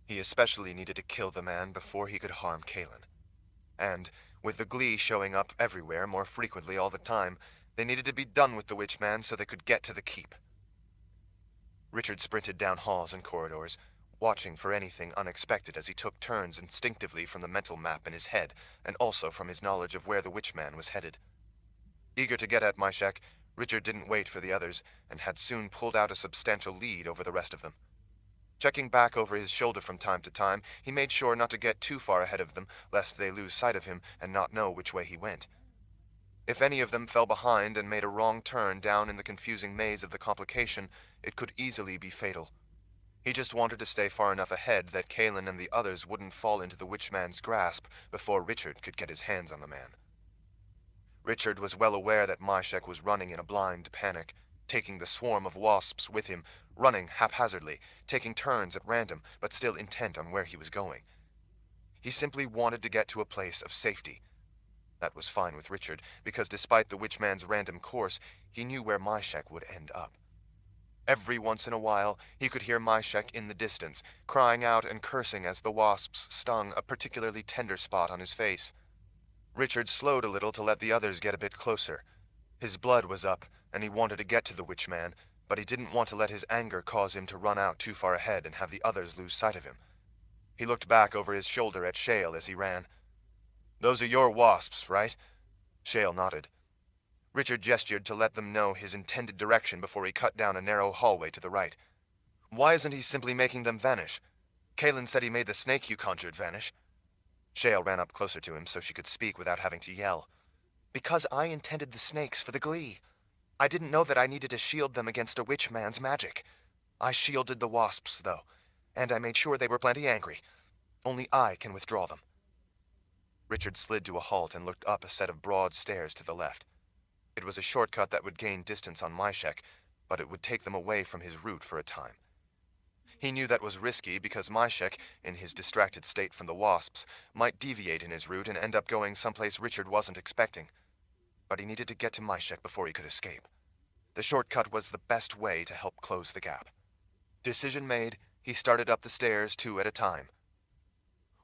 He especially needed to kill the man before he could harm Kalen. And, with the Glee showing up everywhere more frequently all the time, they needed to be done with the Witchman so they could get to the keep. Richard sprinted down halls and corridors, watching for anything unexpected as he took turns instinctively from the mental map in his head and also from his knowledge of where the Witchman was headed. Eager to get at Myshek, Richard didn't wait for the others and had soon pulled out a substantial lead over the rest of them. Checking back over his shoulder from time to time, he made sure not to get too far ahead of them, lest they lose sight of him and not know which way he went. If any of them fell behind and made a wrong turn down in the confusing maze of the complication, it could easily be fatal. He just wanted to stay far enough ahead that Kalen and the others wouldn't fall into the Witchman's grasp before Richard could get his hands on the man. Richard was well aware that Myshek was running in a blind panic, taking the swarm of wasps with him, running haphazardly, taking turns at random, but still intent on where he was going. He simply wanted to get to a place of safety. That was fine with Richard, because despite the Witchman's random course, he knew where Myshek would end up. Every once in a while, he could hear Myshek in the distance, crying out and cursing as the wasps stung a particularly tender spot on his face. Richard slowed a little to let the others get a bit closer. His blood was up, and he wanted to get to the Witchman, but he didn't want to let his anger cause him to run out too far ahead and have the others lose sight of him. He looked back over his shoulder at Shale as he ran. "Those are your wasps, right?" Shale nodded. Richard gestured to let them know his intended direction before he cut down a narrow hallway to the right. "Why isn't he simply making them vanish? Kalen said he made the snake you conjured vanish." Shale ran up closer to him so she could speak without having to yell. "Because I intended the snakes for the Glee. I didn't know that I needed to shield them against a Witchman's magic. I shielded the wasps, though, and I made sure they were plenty angry. Only I can withdraw them. Richard slid to a halt and looked up a set of broad stairs to the left. It was a shortcut that would gain distance on Myshek, but it would take them away from his route for a time. He knew that was risky because Myshek, in his distracted state from the wasps, might deviate in his route and end up going someplace Richard wasn't expecting. But he needed to get to Myshek before he could escape. The shortcut was the best way to help close the gap. Decision made, he started up the stairs 2 at a time.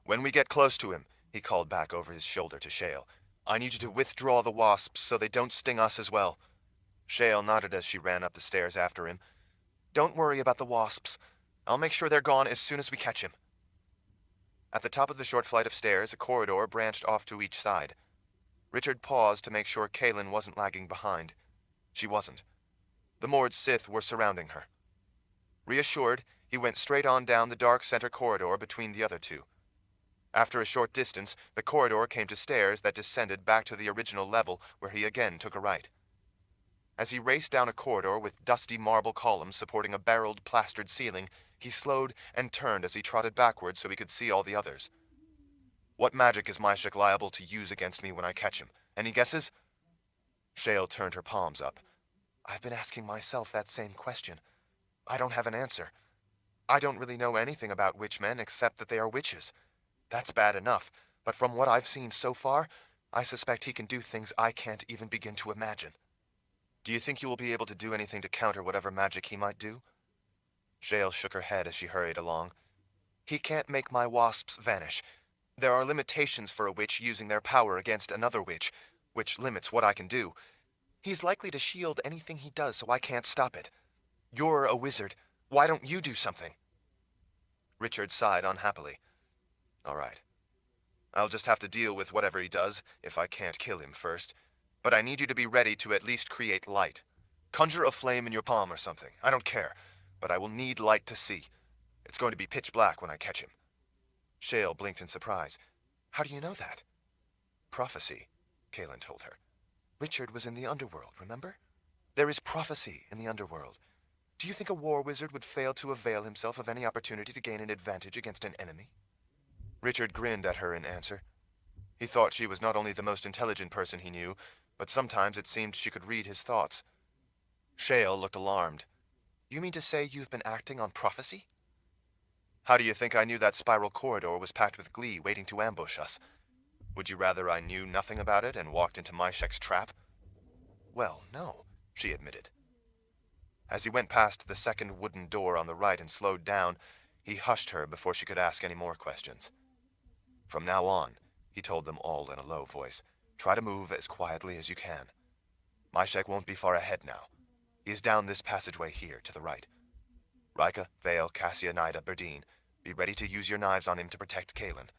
"When we get close to him," he called back over his shoulder to Shale, "I need you to withdraw the wasps so they don't sting us as well." Shale nodded as she ran up the stairs after him. "Don't worry about the wasps. I'll make sure they're gone as soon as we catch him." At the top of the short flight of stairs, a corridor branched off to each side. Richard paused to make sure Kaelin wasn't lagging behind. She wasn't. The Mord Sith were surrounding her. Reassured, he went straight on down the dark center corridor between the other two. After a short distance, the corridor came to stairs that descended back to the original level, where he again took a right. As he raced down a corridor with dusty marble columns supporting a barreled, plastered ceiling, he slowed and turned as he trotted backwards so he could see all the others. "What magic is Myshek liable to use against me when I catch him? Any guesses?" Shale turned her palms up. "I've been asking myself that same question. I don't have an answer. I don't really know anything about witchmen except that they are witches. That's bad enough, but from what I've seen so far, I suspect he can do things I can't even begin to imagine." "Do you think you will be able to do anything to counter whatever magic he might do?" Shale shook her head as she hurried along. "He can't make my wasps vanish. There are limitations for a witch using their power against another witch, which limits what I can do. He's likely to shield anything he does, so I can't stop it. You're a wizard. Why don't you do something?" Richard sighed unhappily. "All right. I'll just have to deal with whatever he does, if I can't kill him first. But I need you to be ready to at least create light. Conjure a flame in your palm or something. I don't care. But I will need light to see. It's going to be pitch black when I catch him." Shale blinked in surprise. "How do you know that?" "Prophecy," Kaelin told her. "Richard was in the underworld, remember? There is prophecy in the underworld. Do you think a war wizard would fail to avail himself of any opportunity to gain an advantage against an enemy?" Richard grinned at her in answer. He thought she was not only the most intelligent person he knew, but sometimes it seemed she could read his thoughts. Shale looked alarmed. "You mean to say you've been acting on prophecy?" "How do you think I knew that spiral corridor was packed with Glee waiting to ambush us? Would you rather I knew nothing about it and walked into Myshek's trap?" "Well, no," she admitted. As he went past the second wooden door on the right and slowed down, he hushed her before she could ask any more questions. "From now on," he told them all in a low voice, "try to move as quietly as you can. Myshek won't be far ahead now. He is down this passageway here, to the right. Rika, Vale, Cassia, Nida, Berdine, be ready to use your knives on him to protect Kaelin.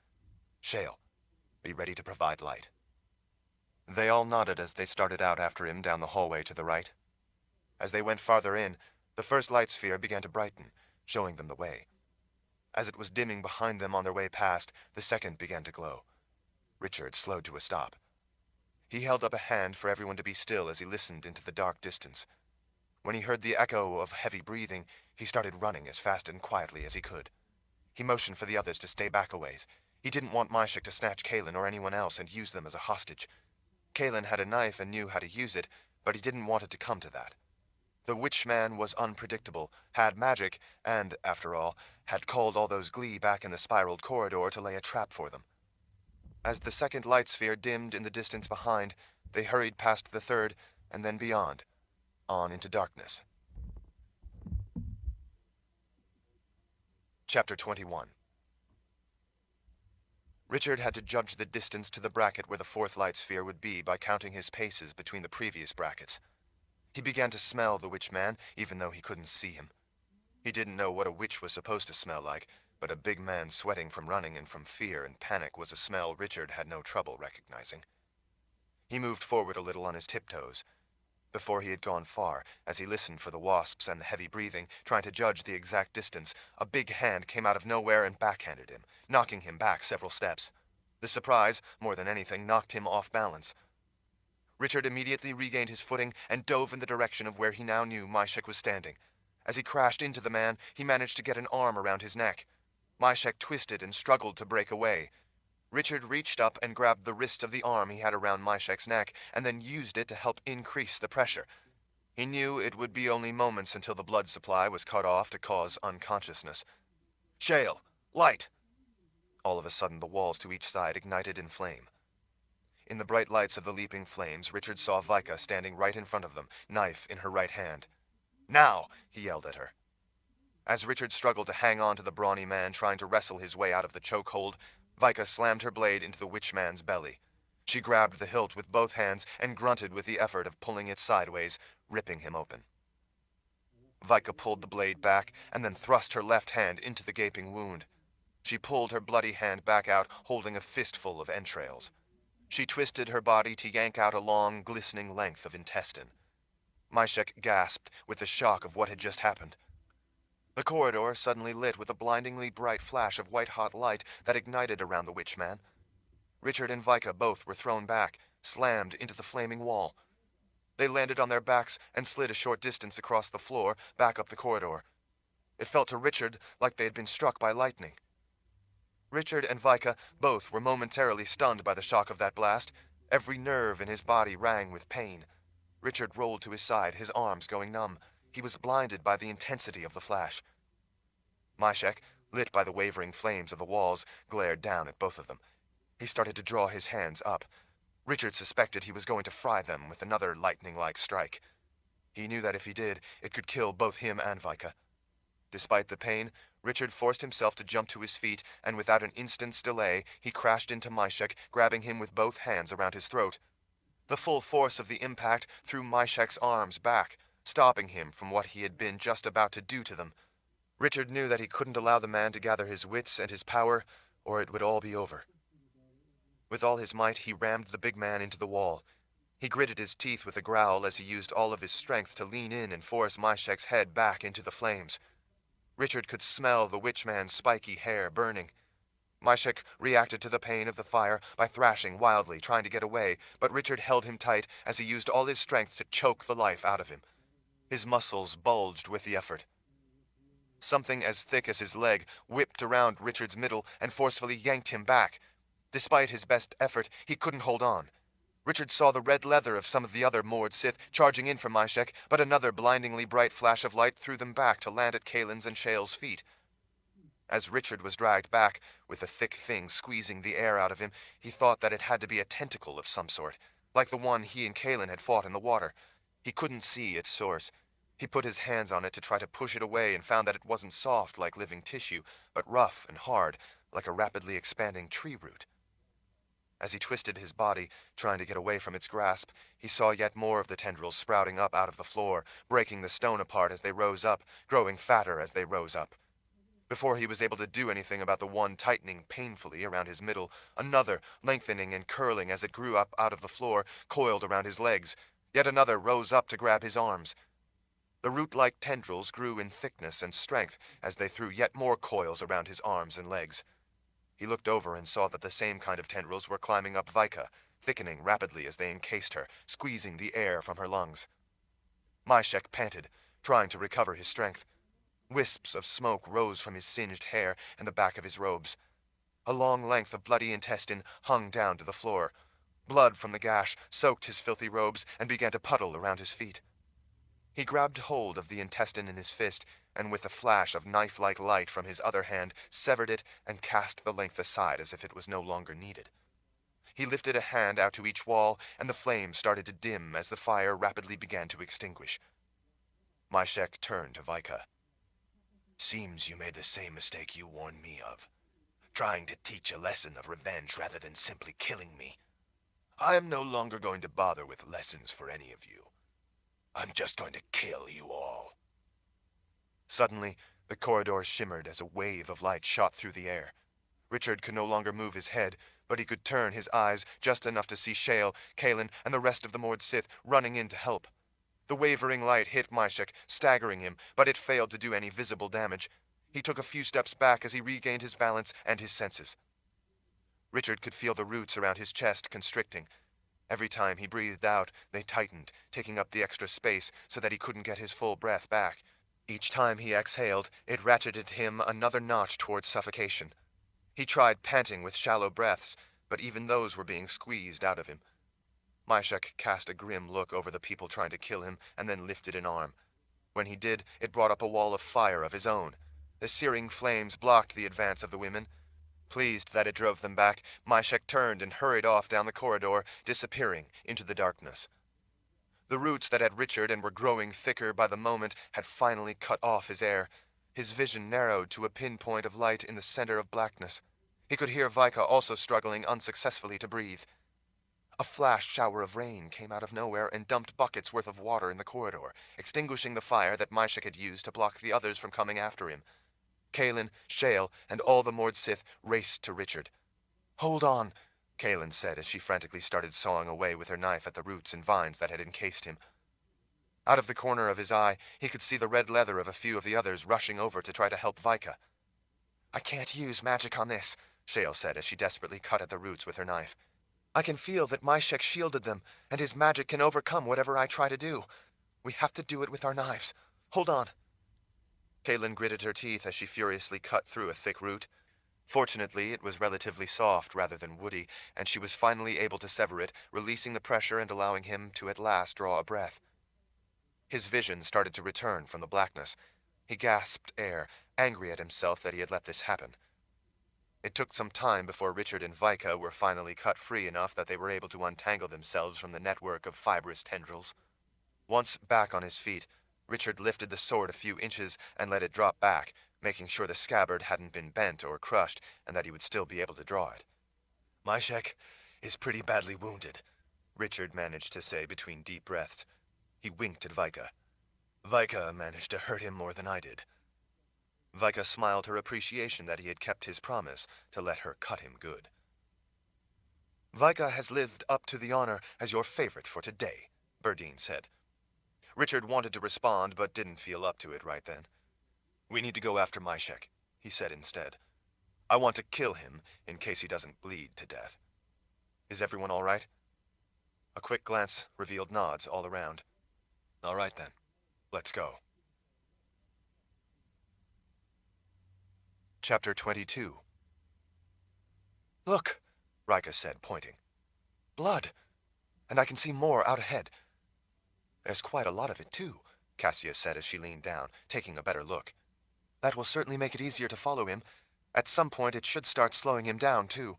Shale, be ready to provide light." They all nodded as they started out after him down the hallway to the right. As they went farther in, the first light sphere began to brighten, showing them the way. As it was dimming behind them on their way past, the second began to glow. Richard slowed to a stop. He held up a hand for everyone to be still as he listened into the dark distance. When he heard the echo of heavy breathing, he started running as fast and quietly as he could. He motioned for the others to stay back a ways. He didn't want Myshek to snatch Kaelin or anyone else and use them as a hostage. Kaelin had a knife and knew how to use it, but he didn't want it to come to that. The witchman was unpredictable, had magic, and, after all, had called all those Glee back in the spiraled corridor to lay a trap for them. As the second light sphere dimmed in the distance behind, they hurried past the third, and then beyond, on into darkness. Chapter 21. Richard had to judge the distance to the bracket where the fourth light sphere would be by counting his paces between the previous brackets. He began to smell the witchman, even though he couldn't see him. He didn't know what a witch was supposed to smell like, but a big man sweating from running and from fear and panic was a smell Richard had no trouble recognizing. He moved forward a little on his tiptoes. Before he had gone far, as he listened for the wasps and the heavy breathing, trying to judge the exact distance, a big hand came out of nowhere and backhanded him, knocking him back several steps. The surprise, more than anything, knocked him off balance. Richard immediately regained his footing and dove in the direction of where he now knew Myshek was standing. As he crashed into the man, he managed to get an arm around his neck. Myshek twisted and struggled to break away. Richard reached up and grabbed the wrist of the arm he had around Myshek's neck, and then used it to help increase the pressure. He knew it would be only moments until the blood supply was cut off to cause unconsciousness. "Shale! Light!" All of a sudden, the walls to each side ignited in flame. In the bright lights of the leaping flames, Richard saw Vika standing right in front of them, knife in her right hand. "Now!" he yelled at her. As Richard struggled to hang on to the brawny man trying to wrestle his way out of the chokehold, Vika slammed her blade into the witch man's belly. She grabbed the hilt with both hands and grunted with the effort of pulling it sideways, ripping him open. Vika pulled the blade back and then thrust her left hand into the gaping wound. She pulled her bloody hand back out, holding a fistful of entrails. She twisted her body to yank out a long, glistening length of intestine. Myshek gasped with the shock of what had just happened. The corridor suddenly lit with a blindingly bright flash of white-hot light that ignited around the witch man. Richard and Vika both were thrown back, slammed into the flaming wall. They landed on their backs and slid a short distance across the floor, back up the corridor. It felt to Richard like they had been struck by lightning. Richard and Vika both were momentarily stunned by the shock of that blast. Every nerve in his body rang with pain. Richard rolled to his side, his arms going numb. He was blinded by the intensity of the flash. Myshek, lit by the wavering flames of the walls, glared down at both of them. He started to draw his hands up. Richard suspected he was going to fry them with another lightning-like strike. He knew that if he did, it could kill both him and Vika. Despite the pain, Richard forced himself to jump to his feet, and without an instant's delay, he crashed into Myshek, grabbing him with both hands around his throat. The full force of the impact threw Myshek's arms back, stopping him from what he had been just about to do to them. Richard knew that he couldn't allow the man to gather his wits and his power, or it would all be over. With all his might, he rammed the big man into the wall. He gritted his teeth with a growl as he used all of his strength to lean in and force Myshek's head back into the flames. Richard could smell the witch man's spiky hair burning. Myshek reacted to the pain of the fire by thrashing wildly, trying to get away, but Richard held him tight as he used all his strength to choke the life out of him. His muscles bulged with the effort. Something as thick as his leg whipped around Richard's middle and forcefully yanked him back. Despite his best effort, he couldn't hold on. Richard saw the red leather of some of the other Mord Sith charging in from Myshek, but another blindingly bright flash of light threw them back to land at Kalen's and Shale's feet. As Richard was dragged back, with the thick thing squeezing the air out of him, he thought that it had to be a tentacle of some sort, like the one he and Kalen had fought in the water. He couldn't see its source. He put his hands on it to try to push it away and found that it wasn't soft like living tissue, but rough and hard, like a rapidly expanding tree root. As he twisted his body, trying to get away from its grasp, he saw yet more of the tendrils sprouting up out of the floor, breaking the stone apart as they rose up, growing fatter as they rose up. Before he was able to do anything about the one tightening painfully around his middle, another, lengthening and curling as it grew up out of the floor, coiled around his legs. Yet another rose up to grab his arms. The root-like tendrils grew in thickness and strength as they threw yet more coils around his arms and legs. He looked over and saw that the same kind of tendrils were climbing up Vika, thickening rapidly as they encased her, squeezing the air from her lungs. Myshek panted, trying to recover his strength. Wisps of smoke rose from his singed hair and the back of his robes. A long length of bloody intestine hung down to the floor. Blood from the gash soaked his filthy robes and began to puddle around his feet. He grabbed hold of the intestine in his fist, and with a flash of knife-like light from his other hand, severed it and cast the length aside as if it was no longer needed. He lifted a hand out to each wall, and the flames started to dim as the fire rapidly began to extinguish. Myshek turned to Vika. "Seems you made the same mistake you warned me of, trying to teach a lesson of revenge rather than simply killing me. I am no longer going to bother with lessons for any of you. I'm just going to kill you all." Suddenly, the corridor shimmered as a wave of light shot through the air. Richard could no longer move his head, but he could turn his eyes just enough to see Shale, Kalen, and the rest of the Mord Sith running in to help. The wavering light hit Myshek, staggering him, but it failed to do any visible damage. He took a few steps back as he regained his balance and his senses. Richard could feel the roots around his chest constricting. Every time he breathed out, they tightened, taking up the extra space so that he couldn't get his full breath back. Each time he exhaled, it ratcheted him another notch towards suffocation. He tried panting with shallow breaths, but even those were being squeezed out of him. Myshek cast a grim look over the people trying to kill him and then lifted an arm. When he did, it brought up a wall of fire of his own. The searing flames blocked the advance of the women. Pleased that it drove them back, Myshek turned and hurried off down the corridor, disappearing into the darkness. The roots that had Richard and were growing thicker by the moment had finally cut off his air. His vision narrowed to a pinpoint of light in the center of blackness. He could hear Vika also struggling unsuccessfully to breathe. A flash shower of rain came out of nowhere and dumped buckets worth of water in the corridor, extinguishing the fire that Myshek had used to block the others from coming after him. Kaelin, Shale, and all the Mord Sith raced to Richard. "Hold on," Kaelin said as she frantically started sawing away with her knife at the roots and vines that had encased him. Out of the corner of his eye, he could see the red leather of a few of the others rushing over to try to help Vika. "I can't use magic on this," Shale said as she desperately cut at the roots with her knife. "I can feel that Myshek shielded them, and his magic can overcome whatever I try to do. We have to do it with our knives. Hold on." Kaelin gritted her teeth as she furiously cut through a thick root. Fortunately, it was relatively soft rather than woody, and she was finally able to sever it, releasing the pressure and allowing him to at last draw a breath. His vision started to return from the blackness. He gasped air, angry at himself that he had let this happen. It took some time before Richard and Vika were finally cut free enough that they were able to untangle themselves from the network of fibrous tendrils. Once back on his feet, Richard lifted the sword a few inches and let it drop back, making sure the scabbard hadn't been bent or crushed and that he would still be able to draw it. "Myshek is pretty badly wounded," Richard managed to say between deep breaths. He winked at Vika. "Vika managed to hurt him more than I did." Vika smiled her appreciation that he had kept his promise to let her cut him good. "Vika has lived up to the honor as your favorite for today," Burdine said. Richard wanted to respond but didn't feel up to it right then. "We need to go after Myshek," he said instead. "I want to kill him in case he doesn't bleed to death. Is everyone all right?" A quick glance revealed nods all around. "All right then, let's go." Chapter 22. "Look," Rika said, pointing. "Blood, and I can see more out ahead." "There's quite a lot of it, too," Cassia said as she leaned down, taking a better look. "That will certainly make it easier to follow him. At some point it should start slowing him down, too."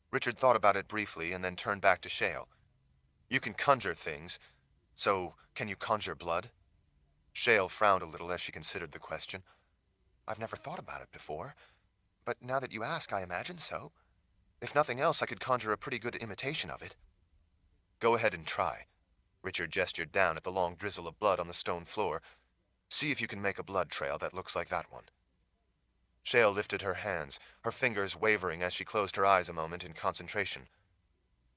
Richard thought about it briefly and then turned back to Shale. "You can conjure things, so can you conjure blood?" Shale frowned a little as she considered the question. "I've never thought about it before, but now that you ask, I imagine so. If nothing else, I could conjure a pretty good imitation of it." "Go ahead and try." Richard gestured down at the long drizzle of blood on the stone floor. "See if you can make a blood trail that looks like that one." Shale lifted her hands, her fingers wavering as she closed her eyes a moment in concentration.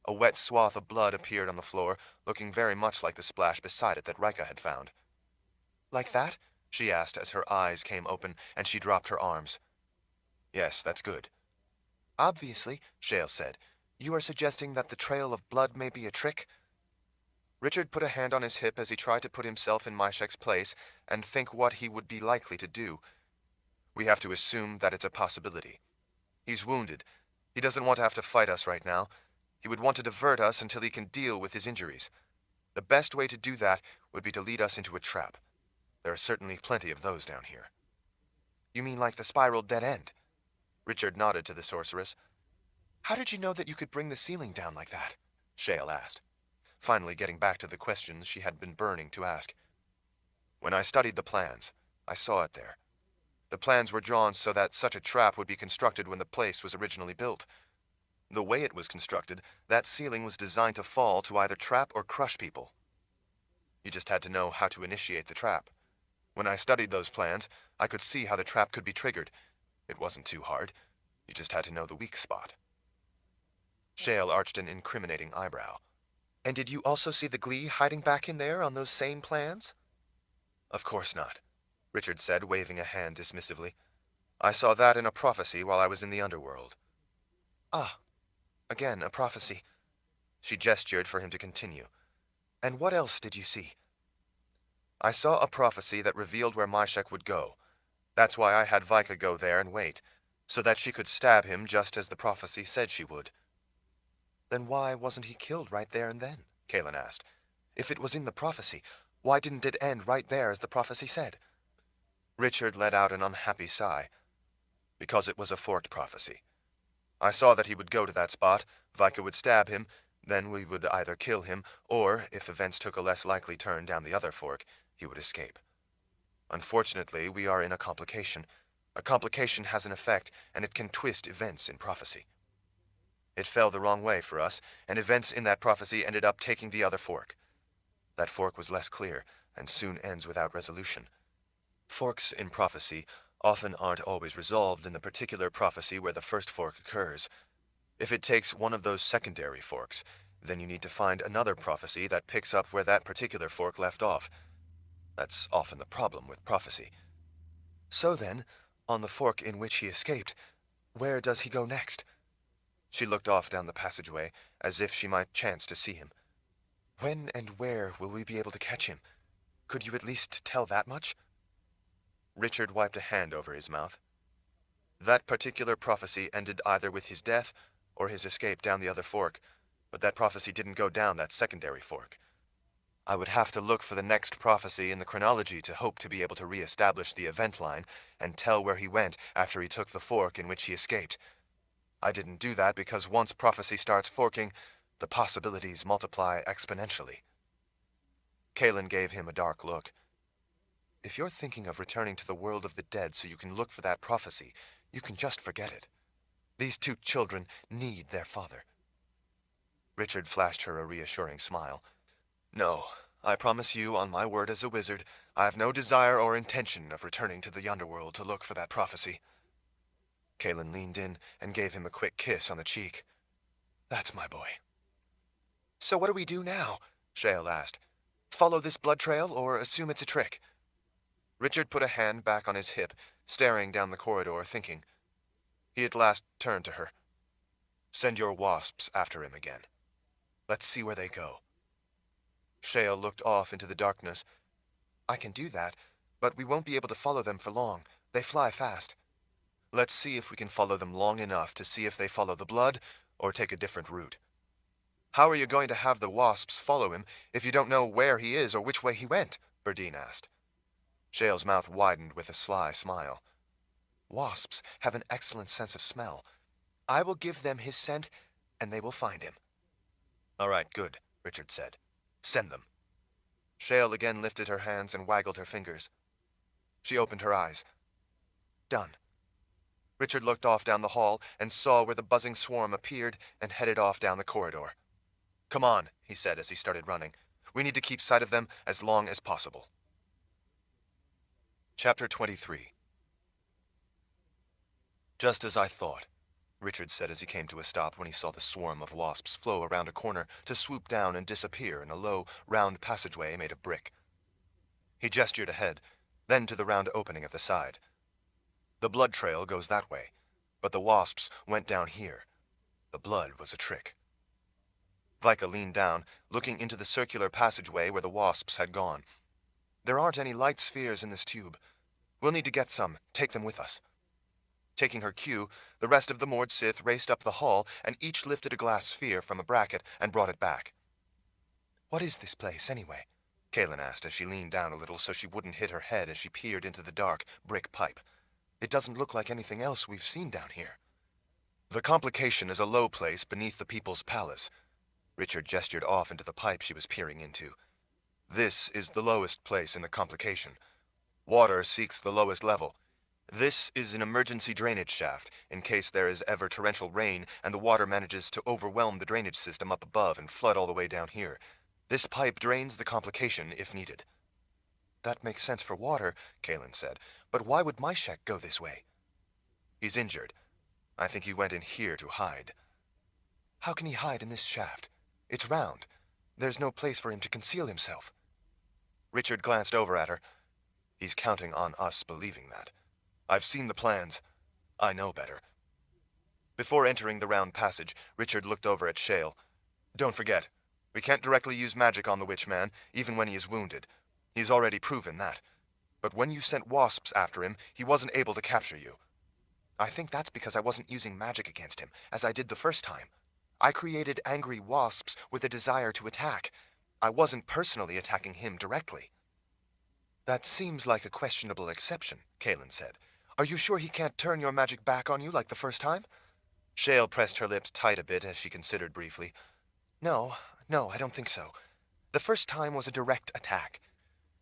A wet swath of blood appeared on the floor, looking very much like the splash beside it that Rika had found. "Like that?" she asked as her eyes came open and she dropped her arms. "Yes, that's good." "Obviously," Shale said, "you are suggesting that the trail of blood may be a trick?" Richard put a hand on his hip as he tried to put himself in Myshek's place and think what he would be likely to do. "We have to assume that it's a possibility. He's wounded. He doesn't want to have to fight us right now. He would want to divert us until he can deal with his injuries. The best way to do that would be to lead us into a trap. There are certainly plenty of those down here." "You mean like the spiral dead end?" Richard nodded to the sorceress. "How did you know that you could bring the ceiling down like that?" Shale asked, finally getting back to the questions she had been burning to ask. "When I studied the plans, I saw it there. The plans were drawn so that such a trap would be constructed when the place was originally built. The way it was constructed, that ceiling was designed to fall to either trap or crush people. You just had to know how to initiate the trap. When I studied those plans, I could see how the trap could be triggered. It wasn't too hard. You just had to know the weak spot." Shale arched an incriminating eyebrow. "And did you also see the Glee hiding back in there on those same plans?" "Of course not," Richard said, waving a hand dismissively. "I saw that in a prophecy while I was in the underworld." "Ah, again, a prophecy." She gestured for him to continue. "And what else did you see?" I saw a prophecy that revealed where Myshek would go. That's why I had Vika go there and wait, so that she could stab him just as the prophecy said she would. Then why wasn't he killed right there and then? Kalen asked. If it was in the prophecy, why didn't it end right there as the prophecy said? Richard let out an unhappy sigh. Because it was a forked prophecy. I saw that he would go to that spot, Vika would stab him, then we would either kill him, or, if events took a less likely turn down the other fork, he would escape. Unfortunately, we are in a complication. A complication has an effect, and it can twist events in prophecy. It fell the wrong way for us, and events in that prophecy ended up taking the other fork. That fork was less clear, and soon ends without resolution. Forks in prophecy often aren't always resolved in the particular prophecy where the first fork occurs. If it takes one of those secondary forks, then you need to find another prophecy that picks up where that particular fork left off. That's often the problem with prophecy. So then, on the fork in which he escaped, where does he go next? She looked off down the passageway, as if she might chance to see him. When and where will we be able to catch him? Could you at least tell that much? Richard wiped a hand over his mouth. That particular prophecy ended either with his death or his escape down the other fork, but that prophecy didn't go down that secondary fork. I would have to look for the next prophecy in the chronology to hope to be able to re-establish the event line and tell where he went after he took the fork in which he escaped. I didn't do that because once prophecy starts forking, the possibilities multiply exponentially. Kalen gave him a dark look. If you're thinking of returning to the world of the dead so you can look for that prophecy, you can just forget it. These two children need their father. Richard flashed her a reassuring smile. No, I promise you on my word as a wizard, I have no desire or intention of returning to the underworld to look for that prophecy. Kalen leaned in and gave him a quick kiss on the cheek. That's my boy. So what do we do now? Shale asked. Follow this blood trail or assume it's a trick? Richard put a hand back on his hip, staring down the corridor, thinking. He at last turned to her. Send your wasps after him again. Let's see where they go. Shale looked off into the darkness. I can do that, but we won't be able to follow them for long. They fly fast. Let's see if we can follow them long enough to see if they follow the blood or take a different route. How are you going to have the wasps follow him if you don't know where he is or which way he went? Berdine asked. Shale's mouth widened with a sly smile. Wasps have an excellent sense of smell. I will give them his scent, and they will find him. All right, good, Richard said. Send them. Shale again lifted her hands and waggled her fingers. She opened her eyes. Done. Richard looked off down the hall and saw where the buzzing swarm appeared and headed off down the corridor. Come on, he said as he started running. We need to keep sight of them as long as possible. Chapter 23. Just as I thought, Richard said as he came to a stop when he saw the swarm of wasps flow around a corner to swoop down and disappear in a low, round passageway made of brick. He gestured ahead, then to the round opening at the side. The blood trail goes that way, but the wasps went down here. The blood was a trick. Vika leaned down, looking into the circular passageway where the wasps had gone. There aren't any light spheres in this tube. We'll need to get some, take them with us. Taking her cue, the rest of the Mord Sith raced up the hall and each lifted a glass sphere from a bracket and brought it back. What is this place, anyway? Kalen asked as she leaned down a little so she wouldn't hit her head as she peered into the dark, brick pipe. It doesn't look like anything else we've seen down here. The complication is a low place beneath the People's Palace. Richard gestured off into the pipe she was peering into. This is the lowest place in the complication. Water seeks the lowest level. This is an emergency drainage shaft, in case there is ever torrential rain and the water manages to overwhelm the drainage system up above and flood all the way down here. This pipe drains the complication if needed. That makes sense for water, Kalen said, but why would Myshek go this way? He's injured. I think he went in here to hide. How can he hide in this shaft? It's round. There's no place for him to conceal himself. Richard glanced over at her. He's counting on us believing that. I've seen the plans. I know better. Before entering the round passage, Richard looked over at Shale. Don't forget, we can't directly use magic on the witch man, even when he is wounded. He's already proven that. But when you sent wasps after him, he wasn't able to capture you. I think that's because I wasn't using magic against him, as I did the first time. I created angry wasps with a desire to attack. I wasn't personally attacking him directly. That seems like a questionable exception, Kaelin said. Are you sure he can't turn your magic back on you like the first time? Shale pressed her lips tight a bit as she considered briefly. No, I don't think so. The first time was a direct attack.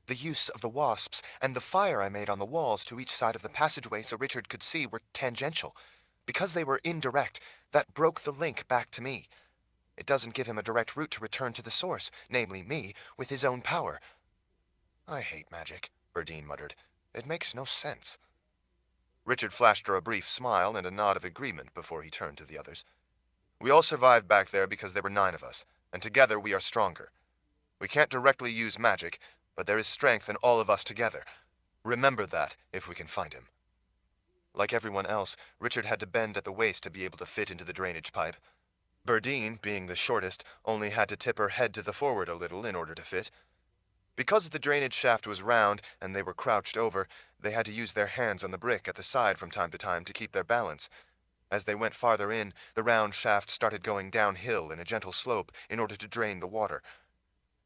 The use of the wasps and the fire I made on the walls to each side of the passageway so Richard could see were tangential. Because they were indirect, that broke the link back to me. It doesn't give him a direct route to return to the source, namely me, with his own power. I hate magic, Berdine muttered. It makes no sense. Richard flashed her a brief smile and a nod of agreement before he turned to the others. We all survived back there because there were 9 of us, and together we are stronger. We can't directly use magic, but there is strength in all of us together. Remember that, if we can find him. Like everyone else, Richard had to bend at the waist to be able to fit into the drainage pipe. Berdine, being the shortest, only had to tip her head to the forward a little in order to fit. Because the drainage shaft was round and they were crouched over, they had to use their hands on the brick at the side from time to time to keep their balance. As they went farther in, the round shaft started going downhill in a gentle slope in order to drain the water.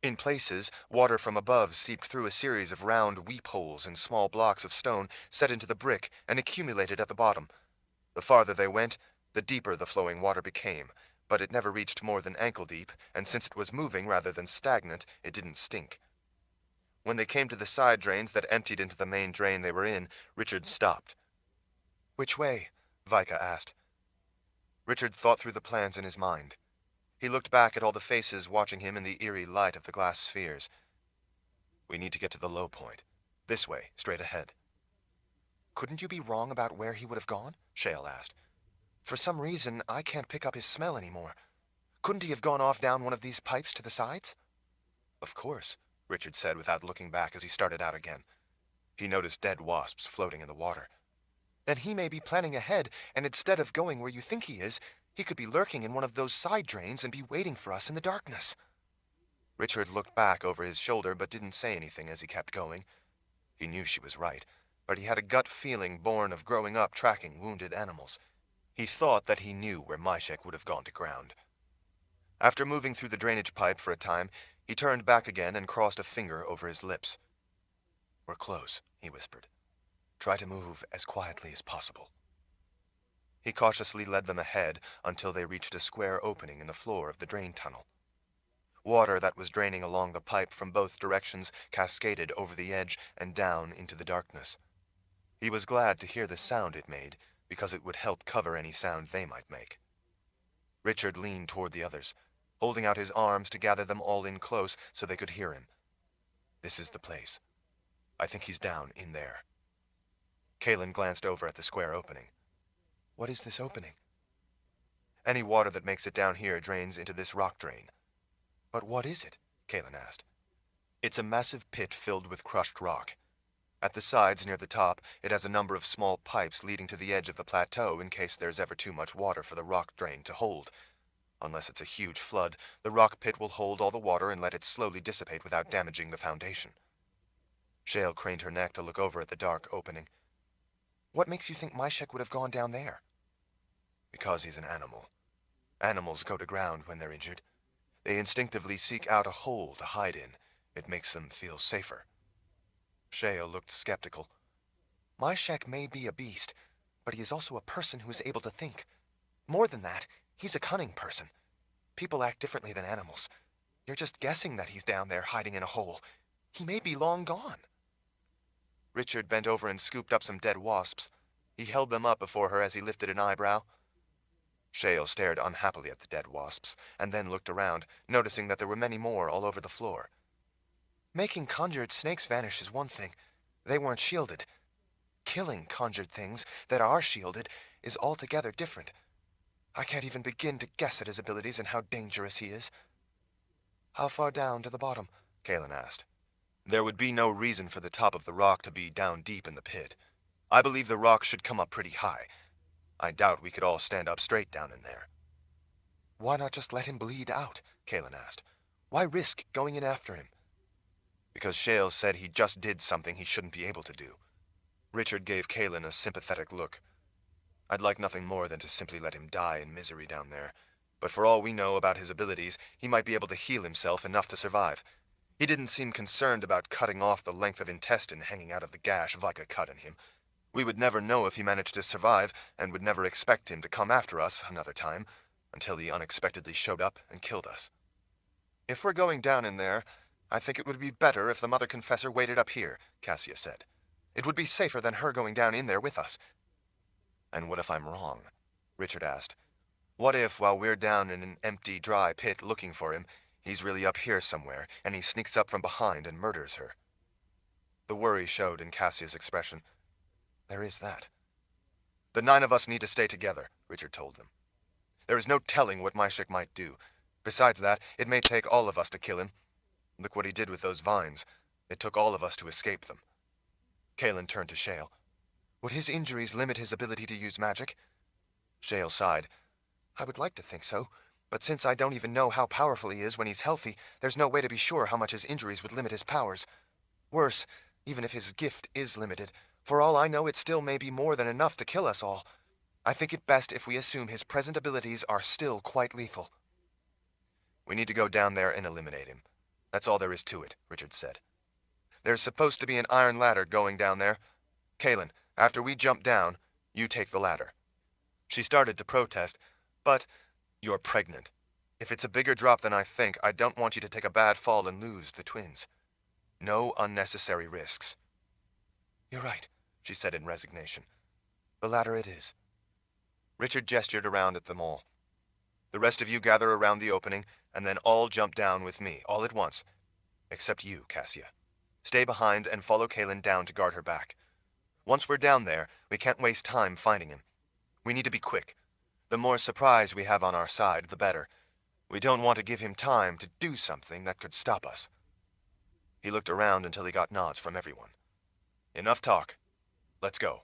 In places, water from above seeped through a series of round weep holes in small blocks of stone set into the brick and accumulated at the bottom. The farther they went, the deeper the flowing water became, but it never reached more than ankle deep, and since it was moving rather than stagnant, it didn't stink. When they came to the side drains that emptied into the main drain they were in, Richard stopped. Which way? Vika asked. Richard thought through the plans in his mind. He looked back at all the faces watching him in the eerie light of the glass spheres. We need to get to the low point. This way, straight ahead. Couldn't you be wrong about where he would have gone? Shale asked. For some reason, I can't pick up his smell anymore. Couldn't he have gone off down one of these pipes to the sides? Of course, Richard said without looking back as he started out again. He noticed dead wasps floating in the water. Then he may be planning ahead, and instead of going where you think he is, he could be lurking in one of those side drains and be waiting for us in the darkness. Richard looked back over his shoulder but didn't say anything as he kept going. He knew she was right, but he had a gut feeling born of growing up tracking wounded animals. He thought that he knew where Myshek would have gone to ground. After moving through the drainage pipe for a time, he turned back again and crossed a finger over his lips. We're close, he whispered. Try to move as quietly as possible. He cautiously led them ahead until they reached a square opening in the floor of the drain tunnel. Water that was draining along the pipe from both directions cascaded over the edge and down into the darkness. He was glad to hear the sound it made, because it would help cover any sound they might make. Richard leaned toward the others, holding out his arms to gather them all in close so they could hear him. This is the place. I think he's down in there. Kaelin glanced over at the square opening. What is this opening? Any water that makes it down here drains into this rock drain. But what is it? Kaelin asked. It's a massive pit filled with crushed rock. At the sides near the top, it has a number of small pipes leading to the edge of the plateau in case there's ever too much water for the rock drain to hold. Unless it's a huge flood, the rock pit will hold all the water and let it slowly dissipate without damaging the foundation. Shale craned her neck to look over at the dark opening. What makes you think Myshek would have gone down there? Because he's an animal. Animals go to ground when they're injured. They instinctively seek out a hole to hide in. It makes them feel safer. Shale looked skeptical. Myshek may be a beast, but he is also a person who is able to think. More than that, he's a cunning person. People act differently than animals. You're just guessing that he's down there hiding in a hole. He may be long gone. Richard bent over and scooped up some dead wasps. He held them up before her as he lifted an eyebrow. Shale stared unhappily at the dead wasps, and then looked around, noticing that there were many more all over the floor. Making conjured snakes vanish is one thing. They weren't shielded. Killing conjured things that are shielded is altogether different. I can't even begin to guess at his abilities and how dangerous he is. How far down to the bottom? Kaelin asked. There would be no reason for the top of the rock to be down deep in the pit. I believe the rock should come up pretty high. I doubt we could all stand up straight down in there. Why not just let him bleed out? Kaelin asked. Why risk going in after him? because Shale said he just did something he shouldn't be able to do. Richard gave Kalen a sympathetic look. I'd like nothing more than to simply let him die in misery down there, but for all we know about his abilities, he might be able to heal himself enough to survive. He didn't seem concerned about cutting off the length of intestine hanging out of the gash Vika cut in him. We would never know if he managed to survive, and would never expect him to come after us another time, until he unexpectedly showed up and killed us. If we're going down in there, I think it would be better if the Mother Confessor waited up here, Cassia said. It would be safer than her going down in there with us. And what if I'm wrong? Richard asked. What if, while we're down in an empty, dry pit looking for him, he's really up here somewhere, and he sneaks up from behind and murders her? The worry showed in Cassia's expression. There is that. The 9 of us need to stay together, Richard told them. There is no telling what Myshek might do. Besides that, it may take all of us to kill him. Look what he did with those vines. It took all of us to escape them. Kalen turned to Shale. Would his injuries limit his ability to use magic? Shale sighed. I would like to think so, but since I don't even know how powerful he is when he's healthy, there's no way to be sure how much his injuries would limit his powers. Worse, even if his gift is limited, for all I know it still may be more than enough to kill us all. I think it best if we assume his present abilities are still quite lethal. We need to go down there and eliminate him. That's all there is to it, Richard said. There's supposed to be an iron ladder going down there. Kalen, after we jump down, you take the ladder. She started to protest, but you're pregnant. If it's a bigger drop than I think, I don't want you to take a bad fall and lose the twins. No unnecessary risks. You're right, she said in resignation. The ladder it is. Richard gestured around at them all. The rest of you gather around the opening, and then all jump down with me, all at once. Except you, Cassia. Stay behind and follow Kalen down to guard her back. Once we're down there, we can't waste time finding him. We need to be quick. The more surprise we have on our side, the better. We don't want to give him time to do something that could stop us. He looked around until he got nods from everyone. Enough talk. Let's go.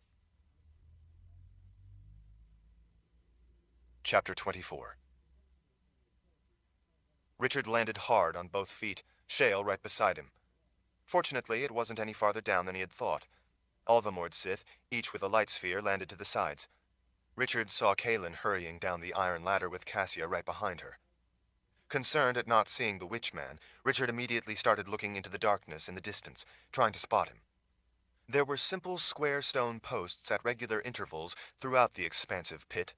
Chapter 24. Richard landed hard on both feet, Shale right beside him. Fortunately, it wasn't any farther down than he had thought. All the Mord Sith, each with a light sphere, landed to the sides. Richard saw Kalen hurrying down the iron ladder with Cassia right behind her. Concerned at not seeing the Witchman, Richard immediately started looking into the darkness in the distance, trying to spot him. There were simple square stone posts at regular intervals throughout the expansive pit.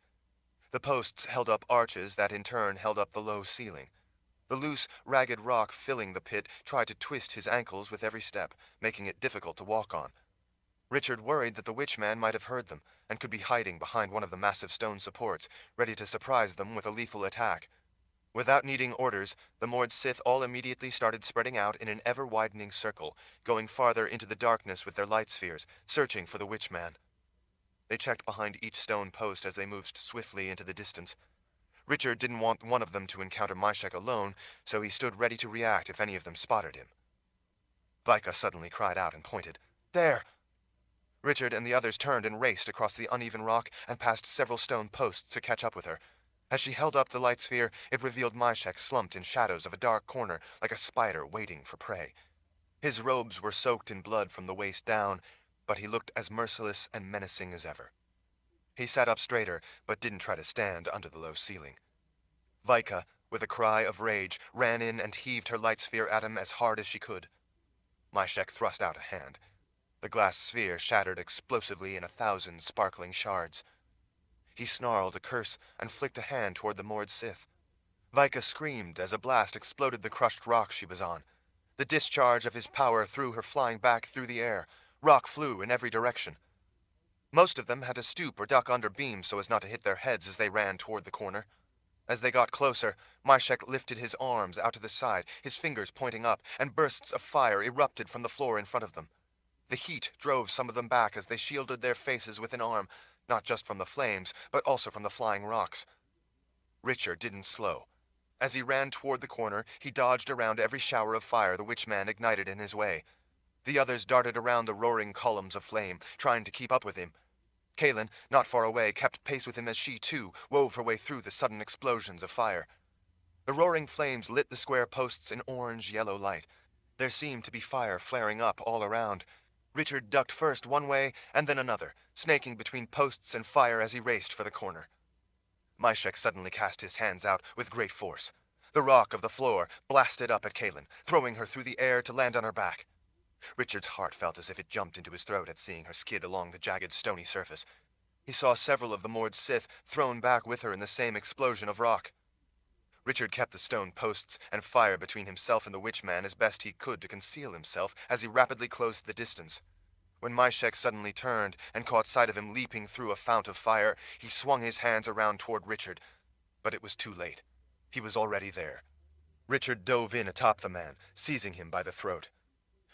The posts held up arches that in turn held up the low ceiling. The loose, ragged rock filling the pit tried to twist his ankles with every step, making it difficult to walk on. Richard worried that the Witchman might have heard them, and could be hiding behind one of the massive stone supports, ready to surprise them with a lethal attack. Without needing orders, the Mord Sith all immediately started spreading out in an ever-widening circle, going farther into the darkness with their light spheres, searching for the Witchman. They checked behind each stone post as they moved swiftly into the distance. Richard didn't want one of them to encounter Myshek alone, so he stood ready to react if any of them spotted him. Vika suddenly cried out and pointed. There! Richard and the others turned and raced across the uneven rock and past several stone posts to catch up with her. As she held up the light sphere, it revealed Myshek slumped in shadows of a dark corner like a spider waiting for prey. His robes were soaked in blood from the waist down, but he looked as merciless and menacing as ever. He sat up straighter, but didn't try to stand under the low ceiling. Vika, with a cry of rage, ran in and heaved her light sphere at him as hard as she could. Myshek thrust out a hand. The glass sphere shattered explosively in 1,000 sparkling shards. He snarled a curse and flicked a hand toward the Mord Sith. Vika screamed as a blast exploded the crushed rock she was on. The discharge of his power threw her flying back through the air. Rock flew in every direction. Most of them had to stoop or duck under beams so as not to hit their heads as they ran toward the corner. As they got closer, Myshek lifted his arms out to the side, his fingers pointing up, and bursts of fire erupted from the floor in front of them. The heat drove some of them back as they shielded their faces with an arm, not just from the flames, but also from the flying rocks. Richard didn't slow. As he ran toward the corner, he dodged around every shower of fire the Witchman ignited in his way. The others darted around the roaring columns of flame, trying to keep up with him. Kalen, not far away, kept pace with him as she, too, wove her way through the sudden explosions of fire. The roaring flames lit the square posts in orange-yellow light. There seemed to be fire flaring up all around. Richard ducked first one way and then another, snaking between posts and fire as he raced for the corner. Myshek suddenly cast his hands out with great force. The rock of the floor blasted up at Kaelin, throwing her through the air to land on her back. Richard's heart felt as if it jumped into his throat at seeing her skid along the jagged, stony surface. He saw several of the Mord Sith thrown back with her in the same explosion of rock. Richard kept the stone posts and fire between himself and the Witchman as best he could to conceal himself as he rapidly closed the distance. When Myshek suddenly turned and caught sight of him leaping through a fount of fire, he swung his hands around toward Richard. But it was too late. He was already there. Richard dove in atop the man, seizing him by the throat.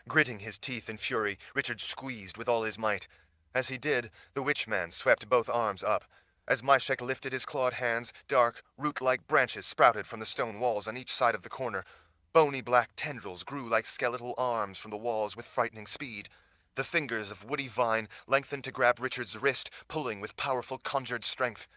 Gritting his teeth in fury, Richard squeezed with all his might. As he did, the Witchman swept both arms up. As Myshek lifted his clawed hands, dark, root-like branches sprouted from the stone walls on each side of the corner. Bony black tendrils grew like skeletal arms from the walls with frightening speed. The fingers of Woody Vine lengthened to grab Richard's wrist, pulling with powerful conjured strength.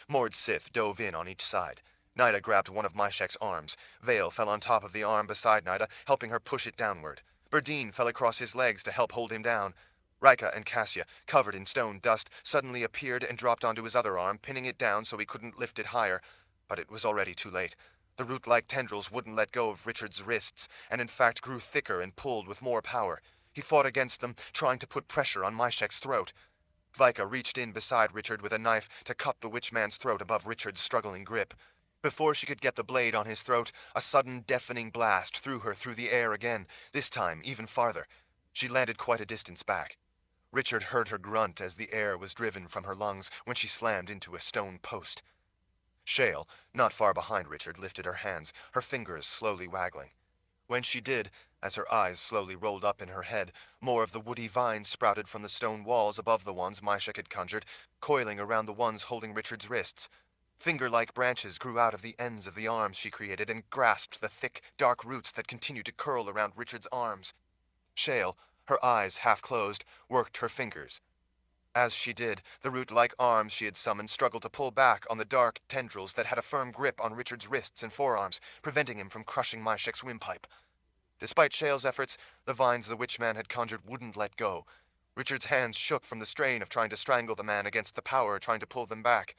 Mord Sith dove in on each side. Nyda grabbed one of Myshek's arms. Vale fell on top of the arm beside Nyda, helping her push it downward. Berdine fell across his legs to help hold him down. Rika and Cassia, covered in stone dust, suddenly appeared and dropped onto his other arm, pinning it down so he couldn't lift it higher. But it was already too late. The root-like tendrils wouldn't let go of Richard's wrists, and in fact grew thicker and pulled with more power. He fought against them, trying to put pressure on Myshek's throat. Vika reached in beside Richard with a knife to cut the Witchman's throat above Richard's struggling grip. Before she could get the blade on his throat, a sudden deafening blast threw her through the air again, this time even farther. She landed quite a distance back. Richard heard her grunt as the air was driven from her lungs when she slammed into a stone post. Shale, not far behind Richard, lifted her hands, her fingers slowly waggling. When she did, as her eyes slowly rolled up in her head, more of the woody vines sprouted from the stone walls above the ones Myshek had conjured, coiling around the ones holding Richard's wrists. Finger-like branches grew out of the ends of the arms she created and grasped the thick, dark roots that continued to curl around Richard's arms. Shale, her eyes half closed, worked her fingers. As she did, the root-like arms she had summoned struggled to pull back on the dark tendrils that had a firm grip on Richard's wrists and forearms, preventing him from crushing Myshek's windpipe. Despite Shale's efforts, the vines the Witchman had conjured wouldn't let go. Richard's hands shook from the strain of trying to strangle the man against the power trying to pull them back.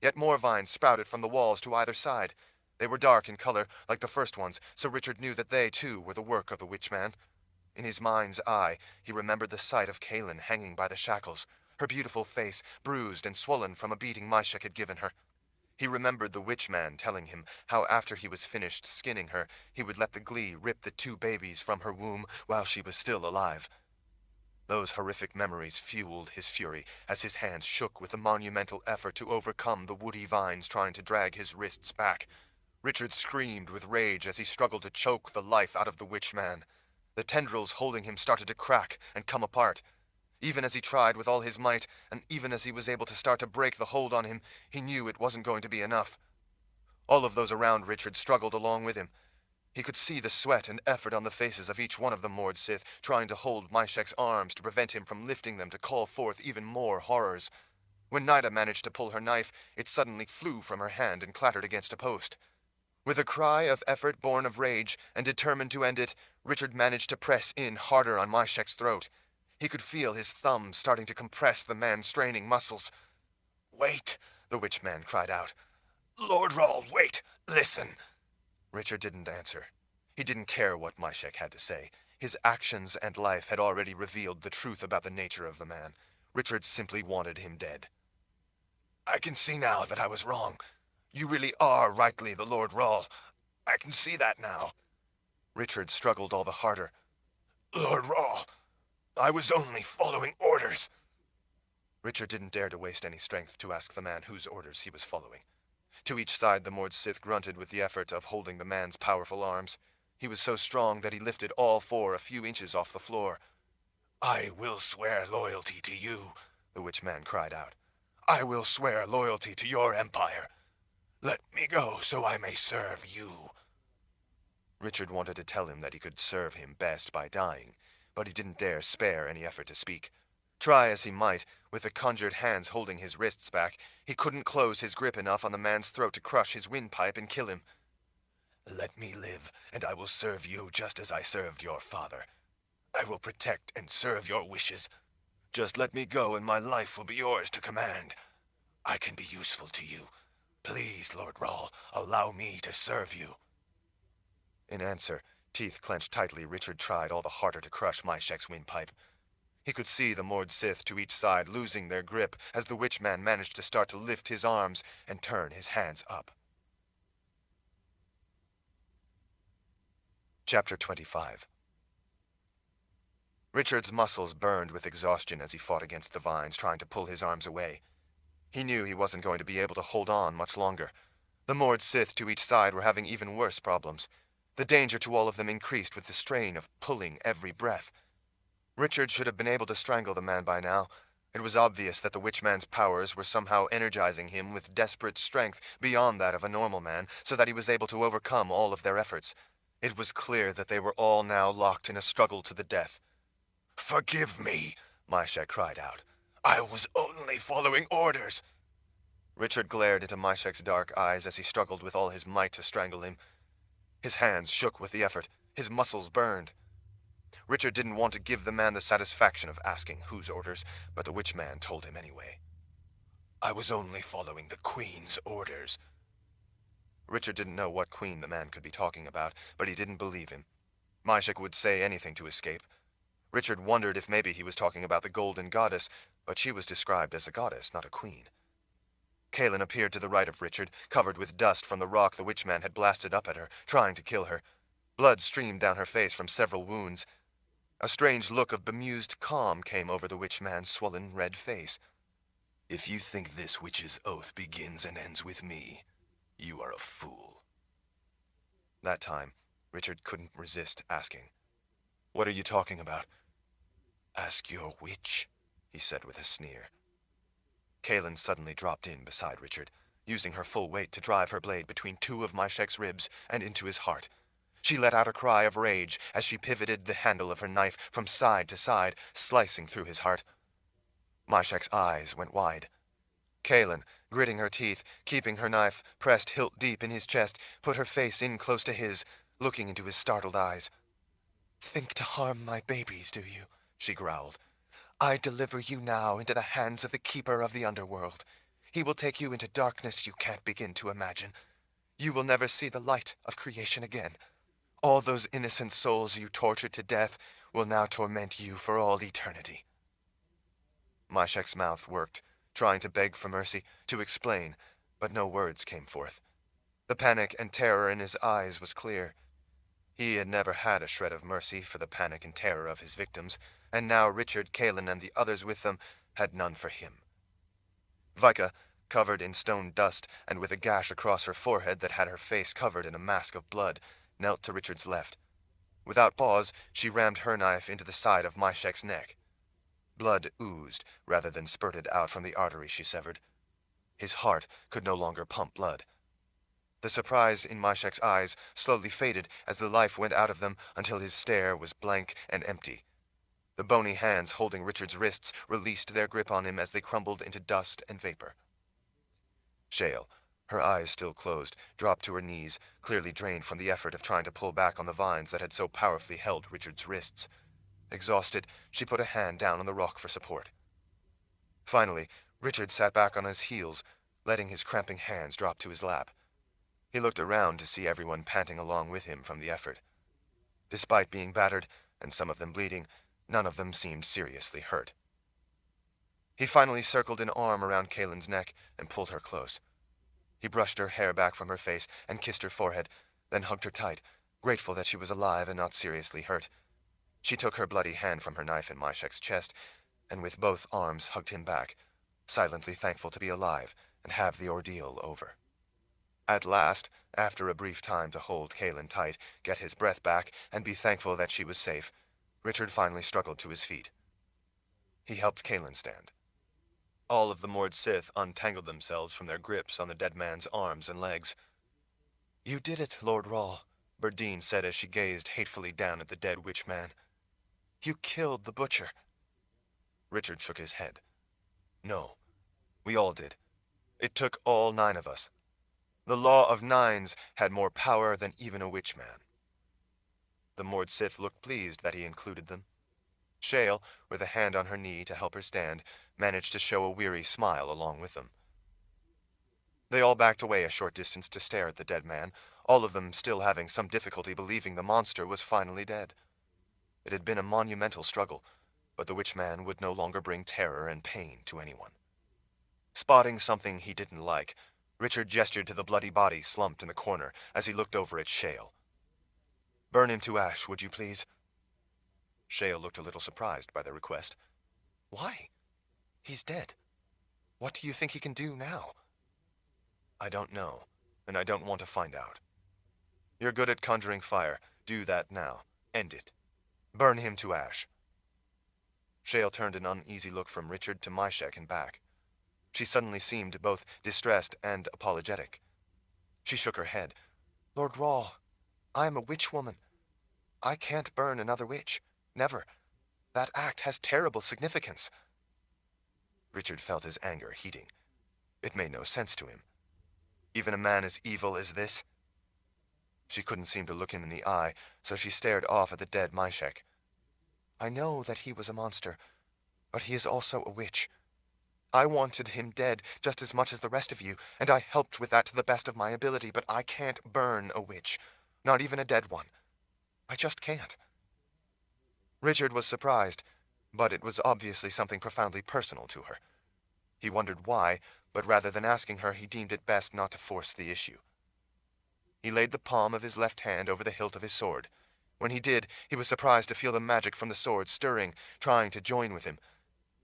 Yet more vines sprouted from the walls to either side. They were dark in color, like the first ones, so Richard knew that they, too, were the work of the Witchman. In his mind's eye, he remembered the sight of Kaelin hanging by the shackles, her beautiful face bruised and swollen from a beating Myshek had given her. He remembered the Witchman telling him how after he was finished skinning her, he would let the Glee rip the 2 babies from her womb while she was still alive. Those horrific memories fueled his fury as his hands shook with the monumental effort to overcome the woody vines trying to drag his wrists back. Richard screamed with rage as he struggled to choke the life out of the Witchman. The tendrils holding him started to crack and come apart. Even as he tried with all his might, and even as he was able to start to break the hold on him, he knew it wasn't going to be enough. All of those around Richard struggled along with him. He could see the sweat and effort on the faces of each one of the Mord Sith, trying to hold Myshek's arms to prevent him from lifting them to call forth even more horrors. When Nyda managed to pull her knife, it suddenly flew from her hand and clattered against a post. With a cry of effort born of rage and determined to end it, Richard managed to press in harder on Myshek's throat. He could feel his thumbs starting to compress the man's straining muscles. "Wait," the Witchman cried out. "Lord Rahl, wait! Listen!" Richard didn't answer. He didn't care what Myshek had to say. His actions and life had already revealed the truth about the nature of the man. Richard simply wanted him dead. "I can see now that I was wrong. You really are rightly the Lord Rahl. I can see that now." Richard struggled all the harder. "Lord Rahl, I was only following orders." Richard didn't dare to waste any strength to ask the man whose orders he was following. To each side the Mord Sith grunted with the effort of holding the man's powerful arms. He was so strong that he lifted all 4 a few inches off the floor. "I will swear loyalty to you," the Witchman cried out. "I will swear loyalty to your empire. Let me go so I may serve you." Richard wanted to tell him that he could serve him best by dying, but he didn't dare spare any effort to speak. Try as he might, with the conjured hands holding his wrists back, he couldn't close his grip enough on the man's throat to crush his windpipe and kill him. Let me live, and I will serve you just as I served your father. I will protect and serve your wishes. Just let me go, and my life will be yours to command. I can be useful to you. Please, Lord Rahl, allow me to serve you." In answer, teeth clenched tightly, Richard tried all the harder to crush Myshek's windpipe. He could see the Mord Sith to each side losing their grip as the Witchman managed to start to lift his arms and turn his hands up. Chapter 25. Richard's muscles burned with exhaustion as he fought against the vines, trying to pull his arms away. He knew he wasn't going to be able to hold on much longer. The Mord Sith to each side were having even worse problems. The danger to all of them increased with the strain of pulling every breath. Richard should have been able to strangle the man by now. It was obvious that the Witchman's powers were somehow energizing him with desperate strength beyond that of a normal man, so that he was able to overcome all of their efforts. It was clear that they were all now locked in a struggle to the death. "Forgive me," Myshek cried out. "I was only following orders." Richard glared into Myshek's dark eyes as he struggled with all his might to strangle him. His hands shook with the effort. His muscles burned. Richard didn't want to give the man the satisfaction of asking whose orders, but the Witchman told him anyway. "I was only following the Queen's orders." Richard didn't know what queen the man could be talking about, but he didn't believe him. Myshek would say anything to escape. Richard wondered if maybe he was talking about the Golden Goddess, but she was described as a goddess, not a queen. Kaelin appeared to the right of Richard, covered with dust from the rock the Witchman had blasted up at her, trying to kill her. Blood streamed down her face from several wounds. A strange look of bemused calm came over the Witchman's swollen red face. "If you think this witch's oath begins and ends with me, you are a fool." That time, Richard couldn't resist asking, "What are you talking about?" "Ask your witch," he said with a sneer. Kaelin suddenly dropped in beside Richard, using her full weight to drive her blade between two of Myshek's ribs and into his heart. She let out a cry of rage as she pivoted the handle of her knife from side to side, slicing through his heart. Myshek's eyes went wide. Kaelin, gritting her teeth, keeping her knife pressed hilt deep in his chest, put her face in close to his, looking into his startled eyes. "Think to harm my babies, do you?" she growled. "I deliver you now into the hands of the Keeper of the Underworld. He will take you into darkness you can't begin to imagine. You will never see the light of creation again. All those innocent souls you tortured to death will now torment you for all eternity." Myshek's mouth worked, trying to beg for mercy, to explain, but no words came forth. The panic and terror in his eyes was clear. He had never had a shred of mercy for the panic and terror of his victims, and now Richard, Kaelin, and the others with them had none for him. Vika, covered in stone dust and with a gash across her forehead that had her face covered in a mask of blood, knelt to Richard's left. Without pause, she rammed her knife into the side of Myshek's neck. Blood oozed rather than spurted out from the artery she severed. His heart could no longer pump blood. The surprise in Myshek's eyes slowly faded as the life went out of them until his stare was blank and empty. The bony hands holding Richard's wrists released their grip on him as they crumbled into dust and vapor. Shale, her eyes still closed, dropped to her knees, clearly drained from the effort of trying to pull back on the vines that had so powerfully held Richard's wrists. Exhausted, she put a hand down on the rock for support. Finally, Richard sat back on his heels, letting his cramping hands drop to his lap. He looked around to see everyone panting along with him from the effort. Despite being battered, and some of them bleeding, none of them seemed seriously hurt. He finally circled an arm around Kaelin's neck and pulled her close. He brushed her hair back from her face and kissed her forehead, then hugged her tight, grateful that she was alive and not seriously hurt. She took her bloody hand from her knife in Myshek's chest, and with both arms hugged him back, silently thankful to be alive and have the ordeal over. At last, after a brief time to hold Kaelin tight, get his breath back, and be thankful that she was safe, Richard finally struggled to his feet. He helped Kaelin stand. All of the Mord Sith untangled themselves from their grips on the dead man's arms and legs. "You did it, Lord Rahl," Berdine said as she gazed hatefully down at the dead Witchman. "You killed the butcher." Richard shook his head. "No, we all did. It took all 9 of us." The law of nines had more power than even a witch man. The Mord Sith looked pleased that he included them. Shale, with a hand on her knee to help her stand, managed to show a weary smile along with them. They all backed away a short distance to stare at the dead man, all of them still having some difficulty believing the monster was finally dead. It had been a monumental struggle, but the witchman would no longer bring terror and pain to anyone. Spotting something he didn't like, Richard gestured to the bloody body slumped in the corner as he looked over at Shale. "Burn him to ash, would you please?" Shale looked a little surprised by the request. "Why? He's dead. What do you think he can do now?" "I don't know, and I don't want to find out. You're good at conjuring fire. Do that now. End it. Burn him to ash." Shale turned an uneasy look from Richard to Myshek and back. She suddenly seemed both distressed and apologetic. She shook her head. "Lord Rawl, I am a witch woman. I can't burn another witch. Never. That act has terrible significance." Richard felt his anger heating. It made no sense to him. Even a man as evil as this? She couldn't seem to look him in the eye, so she stared off at the dead Myshek. "I know that he was a monster, but he is also a witch. I wanted him dead just as much as the rest of you, and I helped with that to the best of my ability, but I can't burn a witch, not even a dead one. I just can't." Richard was surprised, but it was obviously something profoundly personal to her. He wondered why, but rather than asking her, he deemed it best not to force the issue. He laid the palm of his left hand over the hilt of his sword. When he did, he was surprised to feel the magic from the sword stirring, trying to join with him.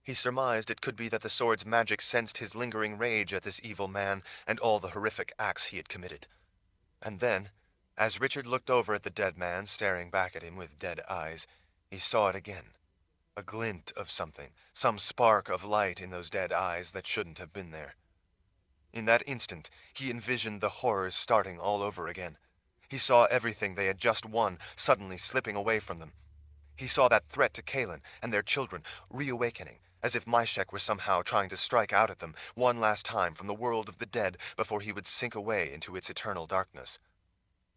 He surmised it could be that the sword's magic sensed his lingering rage at this evil man and all the horrific acts he had committed. And then, as Richard looked over at the dead man, staring back at him with dead eyes, he saw it again. A glint of something, some spark of light in those dead eyes that shouldn't have been there. In that instant, he envisioned the horrors starting all over again. He saw everything they had just won suddenly slipping away from them. He saw that threat to Kaelin and their children reawakening, as if Myshek were somehow trying to strike out at them one last time from the world of the dead before he would sink away into its eternal darkness.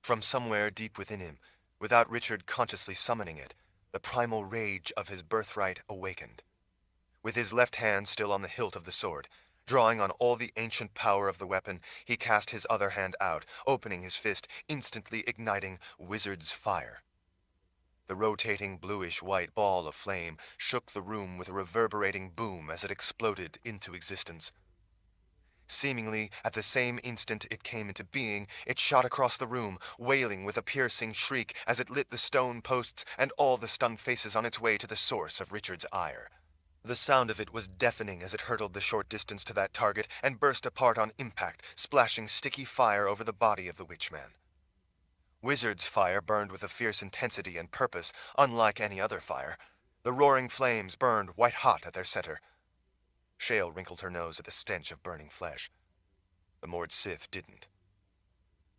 From somewhere deep within him, without Richard consciously summoning it, the primal rage of his birthright awakened. With his left hand still on the hilt of the sword, drawing on all the ancient power of the weapon, he cast his other hand out, opening his fist, instantly igniting Wizard's Fire. The rotating bluish-white ball of flame shook the room with a reverberating boom as it exploded into existence. Seemingly at the same instant it came into being, it shot across the room, wailing with a piercing shriek as it lit the stone posts and all the stunned faces on its way to the source of Richard's ire. The sound of it was deafening as it hurtled the short distance to that target and burst apart on impact, splashing sticky fire over the body of the witchman. Wizard's Fire burned with a fierce intensity and purpose, unlike any other fire. The roaring flames burned white-hot at their center. Shale wrinkled her nose at the stench of burning flesh. The Mord Sith didn't.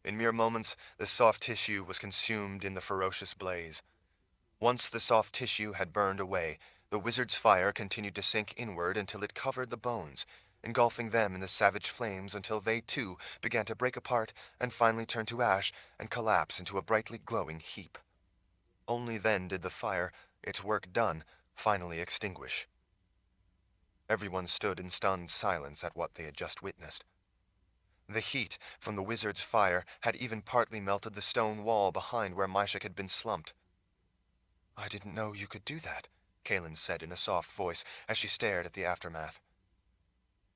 In mere moments, the soft tissue was consumed in the ferocious blaze. Once the soft tissue had burned away, the Wizard's Fire continued to sink inward until it covered the bones, engulfing them in the savage flames until they, too, began to break apart and finally turn to ash and collapse into a brightly glowing heap. Only then did the fire, its work done, finally extinguish. Everyone stood in stunned silence at what they had just witnessed. The heat from the Wizard's Fire had even partly melted the stone wall behind where Myshek had been slumped. "I didn't know you could do that," Kaelin said in a soft voice as she stared at the aftermath.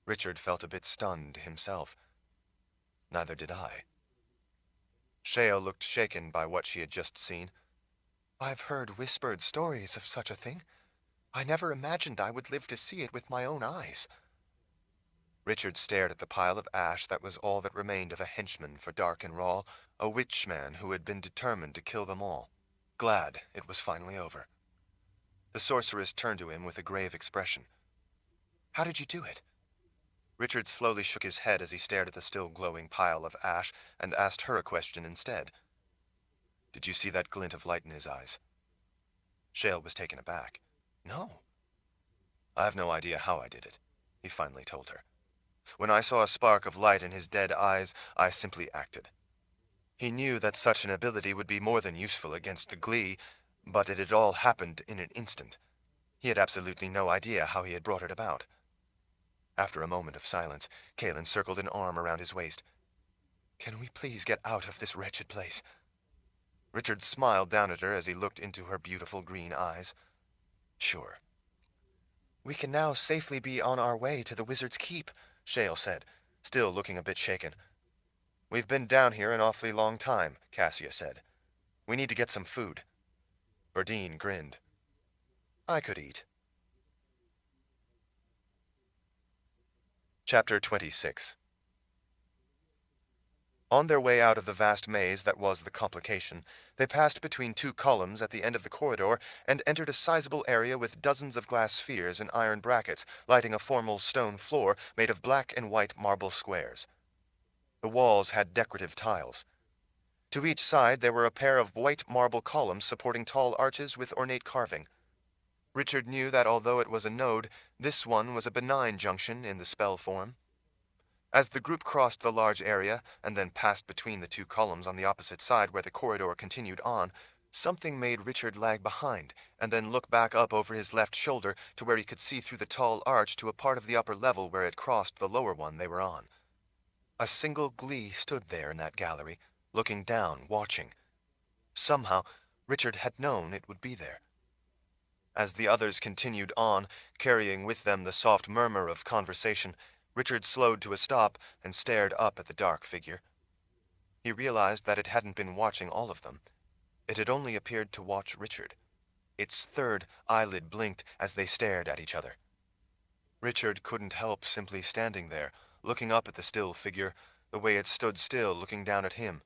Richard felt a bit stunned himself. Neither did I. Shale looked shaken by what she had just seen. "I've heard whispered stories of such a thing. I never imagined I would live to see it with my own eyes." Richard stared at the pile of ash that was all that remained of a henchman for Dark and Rawl, a witchman who had been determined to kill them all, glad it was finally over. The sorceress turned to him with a grave expression. "How did you do it?" Richard slowly shook his head as he stared at the still glowing pile of ash and asked her a question instead. "Did you see that glint of light in his eyes?" Shale was taken aback. "No." "I have no idea how I did it," he finally told her. When I saw a spark of light in his dead eyes, I simply acted. He knew that such an ability would be more than useful against the Glee, but it had all happened in an instant. He had absolutely no idea how he had brought it about. After a moment of silence, Kalen circled an arm around his waist. "Can we please get out of this wretched place?" Richard smiled down at her as he looked into her beautiful green eyes. "Sure." "We can now safely be on our way to the Wizard's Keep," Shale said, still looking a bit shaken. "We've been down here an awfully long time," Cassia said. "We need to get some food." Berdine grinned. "I could eat." Chapter 26. On their way out of the vast maze that was the complication, they passed between two columns at the end of the corridor and entered a sizable area with dozens of glass spheres and iron brackets lighting a formal stone floor made of black and white marble squares. The walls had decorative tiles. To each side there were a pair of white marble columns supporting tall arches with ornate carving. Richard knew that although it was a node, this one was a benign junction in the spell form. As the group crossed the large area and then passed between the two columns on the opposite side where the corridor continued on, something made Richard lag behind and then look back up over his left shoulder to where he could see through the tall arch to a part of the upper level where it crossed the lower one they were on. A single Glee stood there in that gallery, looking down, watching. Somehow, Richard had known it would be there. As the others continued on, carrying with them the soft murmur of conversation, Richard slowed to a stop and stared up at the dark figure. He realized that it hadn't been watching all of them. It had only appeared to watch Richard. Its third eyelid blinked as they stared at each other. Richard couldn't help simply standing there, looking up at the still figure, the way it stood still looking down at him.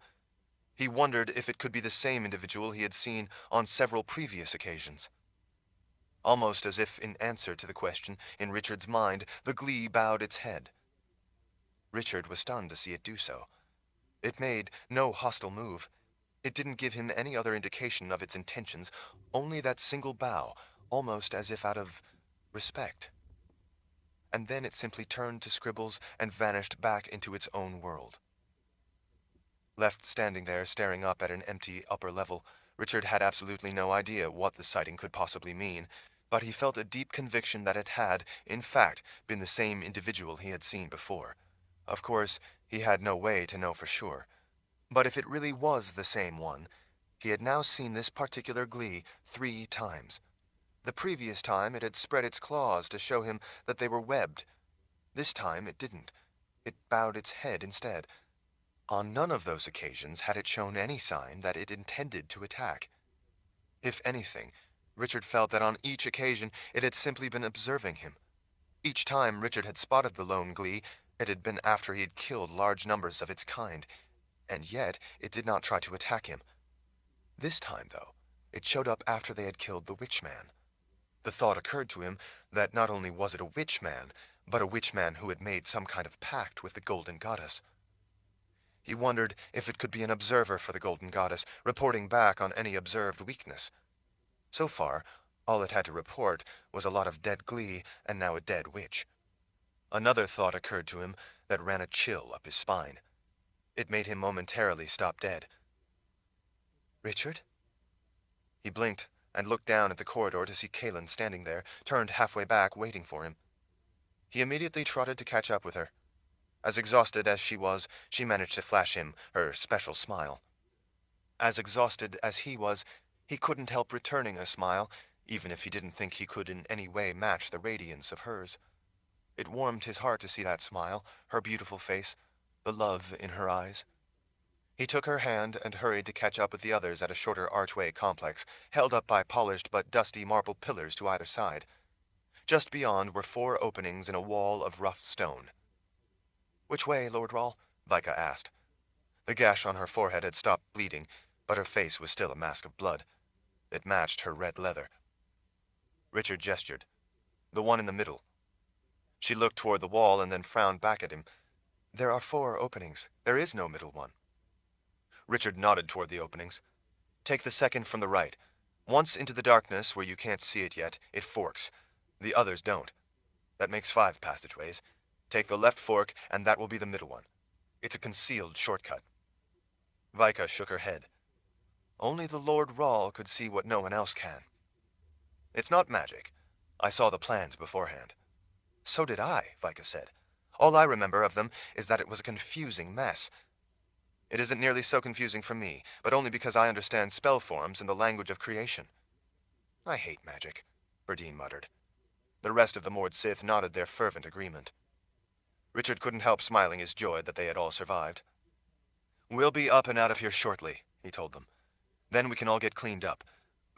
He wondered if it could be the same individual he had seen on several previous occasions. Almost as if in answer to the question in Richard's mind, the Glee bowed its head. Richard was stunned to see it do so. It made no hostile move. It didn't give him any other indication of its intentions, only that single bow, almost as if out of respect. And then it simply turned to Scribbles and vanished back into its own world. Left standing there, staring up at an empty upper level, Richard had absolutely no idea what the sighting could possibly mean, but he felt a deep conviction that it had, in fact, been the same individual he had seen before. Of course, he had no way to know for sure. But if it really was the same one, he had now seen this particular Glee 3 times. The previous time it had spread its claws to show him that they were webbed. This time it didn't. It bowed its head instead. On none of those occasions had it shown any sign that it intended to attack. If anything, Richard felt that on each occasion it had simply been observing him. Each time Richard had spotted the lone Glee, it had been after he had killed large numbers of its kind, and yet it did not try to attack him. This time, though, it showed up after they had killed the Witchman. The thought occurred to him that not only was it a Witchman, but a Witchman who had made some kind of pact with the Golden Goddess. He wondered if it could be an observer for the Golden Goddess, reporting back on any observed weakness. So far, all it had to report was a lot of dead Glee and now a dead witch. Another thought occurred to him that ran a chill up his spine. It made him momentarily stop dead. "Richard?" He blinked and looked down at the corridor to see Kalen standing there, turned halfway back, waiting for him. He immediately trotted to catch up with her. As exhausted as she was, she managed to flash him her special smile. As exhausted as he was, he couldn't help returning a smile, even if he didn't think he could in any way match the radiance of hers. It warmed his heart to see that smile, her beautiful face, the love in her eyes. He took her hand and hurried to catch up with the others at a shorter archway complex, held up by polished but dusty marble pillars to either side. Just beyond were 4 openings in a wall of rough stone. "Which way, Lord Rahl?" Vika asked. The gash on her forehead had stopped bleeding, but her face was still a mask of blood. It matched her red leather. Richard gestured. "The one in the middle." She looked toward the wall and then frowned back at him. "There are 4 openings. There is no middle one." Richard nodded toward the openings. "Take the second from the right. Once into the darkness, where you can't see it yet, it forks. The others don't. That makes 5 passageways. Take the left fork, and that will be the middle one. It's a concealed shortcut. Vika shook her head. Only the Lord Rahl could see what no one else can. It's not magic. I saw the plans beforehand. So did I, Vika said. All I remember of them is that it was a confusing mess. It isn't nearly so confusing for me, but only because I understand spell forms and the language of creation. I hate magic, Berdine muttered. The rest of the Mord Sith nodded their fervent agreement. Richard couldn't help smiling his joy that they had all survived. We'll be up and out of here shortly, he told them. Then we can all get cleaned up.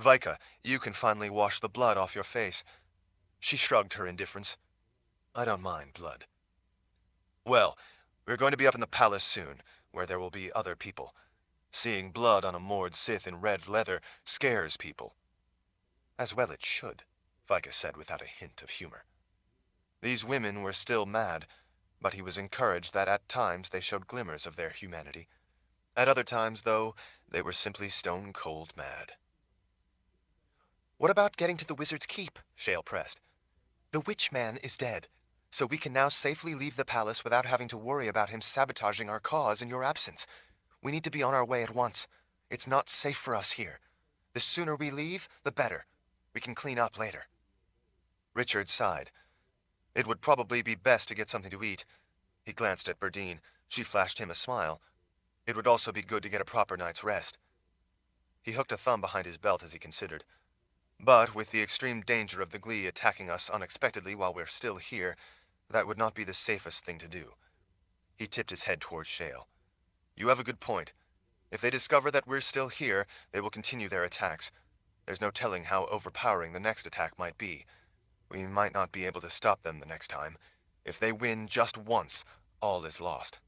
Vika, you can finally wash the blood off your face. She shrugged her indifference. I don't mind blood. Well, we're going to be up in the palace soon, where there will be other people. Seeing blood on a Mord Sith in red leather scares people. As well it should, Vika said without a hint of humor. These women were still mad, but he was encouraged that at times they showed glimmers of their humanity. At other times, though, they were simply stone-cold mad. What about getting to the Wizard's Keep? Shale pressed. The Witch Man is dead, so we can now safely leave the palace without having to worry about him sabotaging our cause in your absence. We need to be on our way at once. It's not safe for us here. The sooner we leave, the better. We can clean up later. Richard sighed. It would probably be best to get something to eat. He glanced at Berdine. She flashed him a smile. It would also be good to get a proper night's rest. He hooked a thumb behind his belt as he considered. But with the extreme danger of the Glee attacking us unexpectedly while we're still here, that would not be the safest thing to do. He tipped his head towards Shale. You have a good point. If they discover that we're still here, they will continue their attacks. There's no telling how overpowering the next attack might be. We might not be able to stop them the next time. If they win just once, all is lost.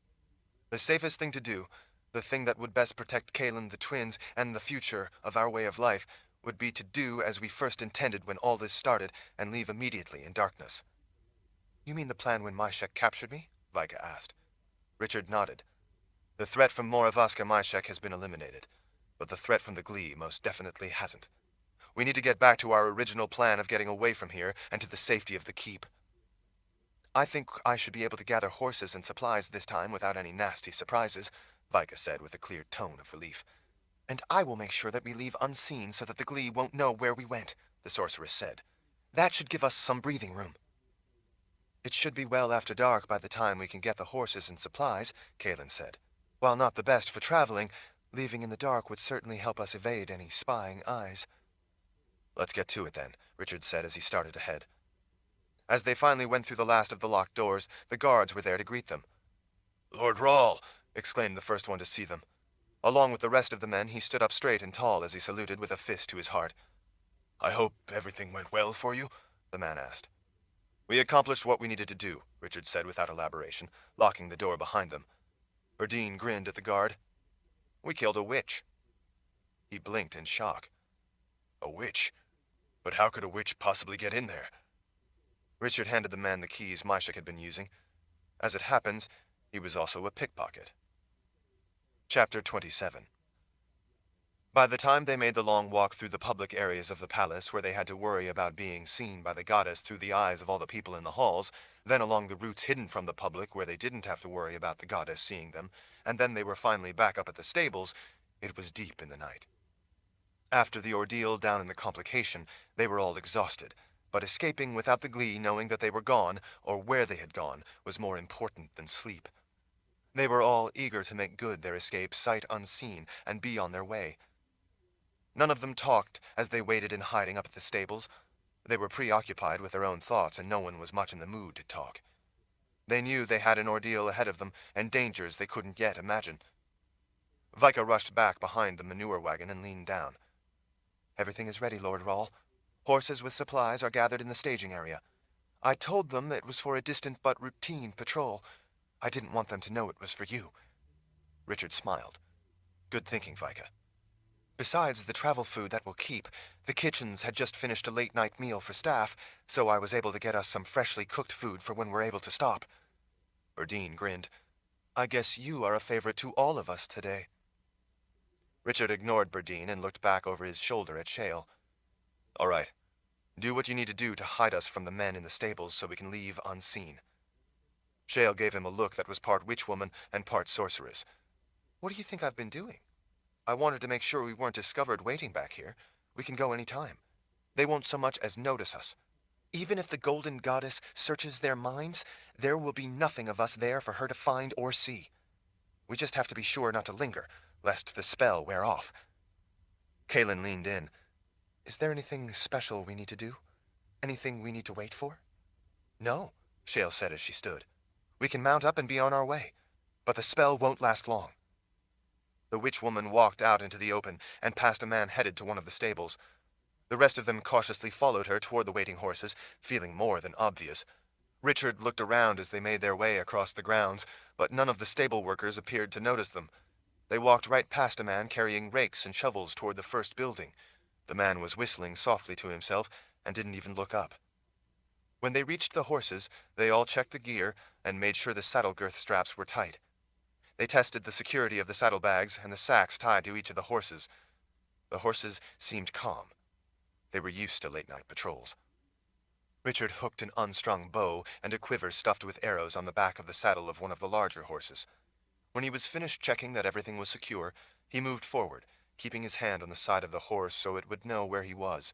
The safest thing to do, the thing that would best protect Kalen the twins and the future of our way of life, would be to do as we first intended when all this started and leave immediately in darkness. You mean the plan when Myshek captured me? Vika asked. Richard nodded. The threat from Moravaska Myshek has been eliminated, but the threat from the Glee most definitely hasn't. We need to get back to our original plan of getting away from here and to the safety of the keep. I think I should be able to gather horses and supplies this time without any nasty surprises, Vika said with a clear tone of relief. And I will make sure that we leave unseen so that the Glee won't know where we went, the sorceress said. That should give us some breathing room. It should be well after dark by the time we can get the horses and supplies, Kalen said. While not the best for traveling, leaving in the dark would certainly help us evade any spying eyes. Let's get to it then, Richard said as he started ahead. As they finally went through the last of the locked doors, the guards were there to greet them. Lord Rahl! Exclaimed the first one to see them. Along with the rest of the men, he stood up straight and tall as he saluted with a fist to his heart. I hope everything went well for you, the man asked. We accomplished what we needed to do, Richard said without elaboration, locking the door behind them. Berdine grinned at the guard. We killed a witch. He blinked in shock. A witch? But how could a witch possibly get in there? Richard handed the man the keys Myshek had been using. As it happens, he was also a pickpocket. Chapter 27. By the time they made the long walk through the public areas of the palace where they had to worry about being seen by the goddess through the eyes of all the people in the halls, then along the routes hidden from the public where they didn't have to worry about the goddess seeing them, and then they were finally back up at the stables, it was deep in the night. After the ordeal down in the complication, they were all exhausted, but escaping without the Glee knowing that they were gone, or where they had gone, was more important than sleep. They were all eager to make good their escape sight unseen and be on their way. None of them talked as they waited in hiding up at the stables. They were preoccupied with their own thoughts, and no one was much in the mood to talk. They knew they had an ordeal ahead of them, and dangers they couldn't yet imagine. Vika rushed back behind the manure wagon and leaned down. Everything is ready, Lord Rahl. Horses with supplies are gathered in the staging area. I told them it was for a distant but routine patrol. I didn't want them to know it was for you. Richard smiled. Good thinking, Vika. Besides the travel food that will keep, the kitchens had just finished a late-night meal for staff, so I was able to get us some freshly cooked food for when we're able to stop. Berdine grinned. I guess you are a favorite to all of us today. Richard ignored Berdine and looked back over his shoulder at Shale. All right. Do what you need to do to hide us from the men in the stables so we can leave unseen. Shale gave him a look that was part witch-woman and part sorceress. What do you think I've been doing? I wanted to make sure we weren't discovered waiting back here. We can go any time. They won't so much as notice us. Even if the Golden Goddess searches their minds, there will be nothing of us there for her to find or see. We just have to be sure not to linger, lest the spell wear off. Kaelin leaned in. Is there anything special we need to do? Anything we need to wait for? No, Shale said as she stood. We can mount up and be on our way, but the spell won't last long. The witch-woman walked out into the open and past a man headed to one of the stables. The rest of them cautiously followed her toward the waiting horses, feeling more than obvious. Richard looked around as they made their way across the grounds, but none of the stable workers appeared to notice them. They walked right past a man carrying rakes and shovels toward the first building. The man was whistling softly to himself and didn't even look up. When they reached the horses, they all checked the gear and made sure the saddle girth straps were tight. They tested the security of the saddlebags and the sacks tied to each of the horses. The horses seemed calm. They were used to late-night patrols. Richard hooked an unstrung bow and a quiver stuffed with arrows on the back of the saddle of one of the larger horses. When he was finished checking that everything was secure, he moved forward, keeping his hand on the side of the horse so it would know where he was.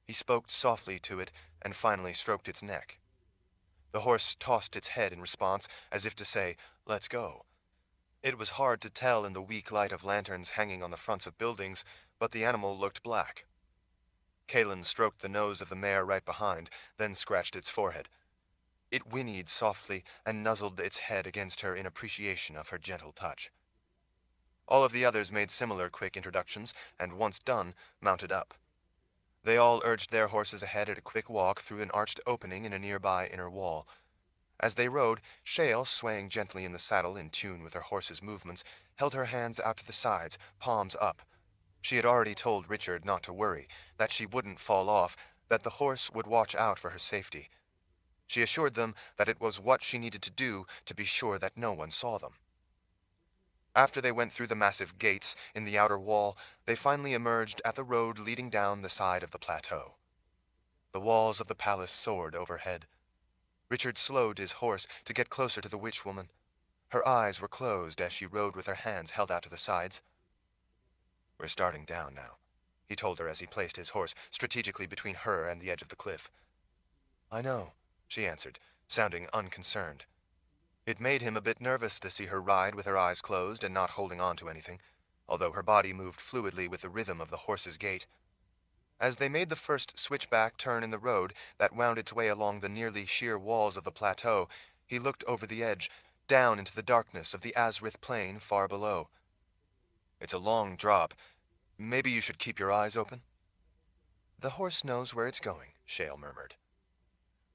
He spoke softly to it and finally stroked its neck. The horse tossed its head in response, as if to say, "Let's go." It was hard to tell in the weak light of lanterns hanging on the fronts of buildings, but the animal looked black. Kaelin stroked the nose of the mare right behind, then scratched its forehead. It whinnied softly and nuzzled its head against her in appreciation of her gentle touch. All of the others made similar quick introductions, and once done, mounted up. They all urged their horses ahead at a quick walk through an arched opening in a nearby inner wall. As they rode, Shale, swaying gently in the saddle in tune with her horse's movements, held her hands out to the sides, palms up. She had already told Richard not to worry, that she wouldn't fall off, that the horse would watch out for her safety. She assured them that it was what she needed to do to be sure that no one saw them. After they went through the massive gates in the outer wall, they finally emerged at the road leading down the side of the plateau. The walls of the palace soared overhead. Richard slowed his horse to get closer to the witch-woman. Her eyes were closed as she rode with her hands held out to the sides. We're starting down now, he told her as he placed his horse strategically between her and the edge of the cliff. I know, she answered, sounding unconcerned. It made him a bit nervous to see her ride with her eyes closed and not holding on to anything, although her body moved fluidly with the rhythm of the horse's gait. As they made the first switchback turn in the road that wound its way along the nearly sheer walls of the plateau, he looked over the edge, down into the darkness of the Azrith plain far below. It's a long drop. Maybe you should keep your eyes open? The horse knows where it's going, Shale murmured.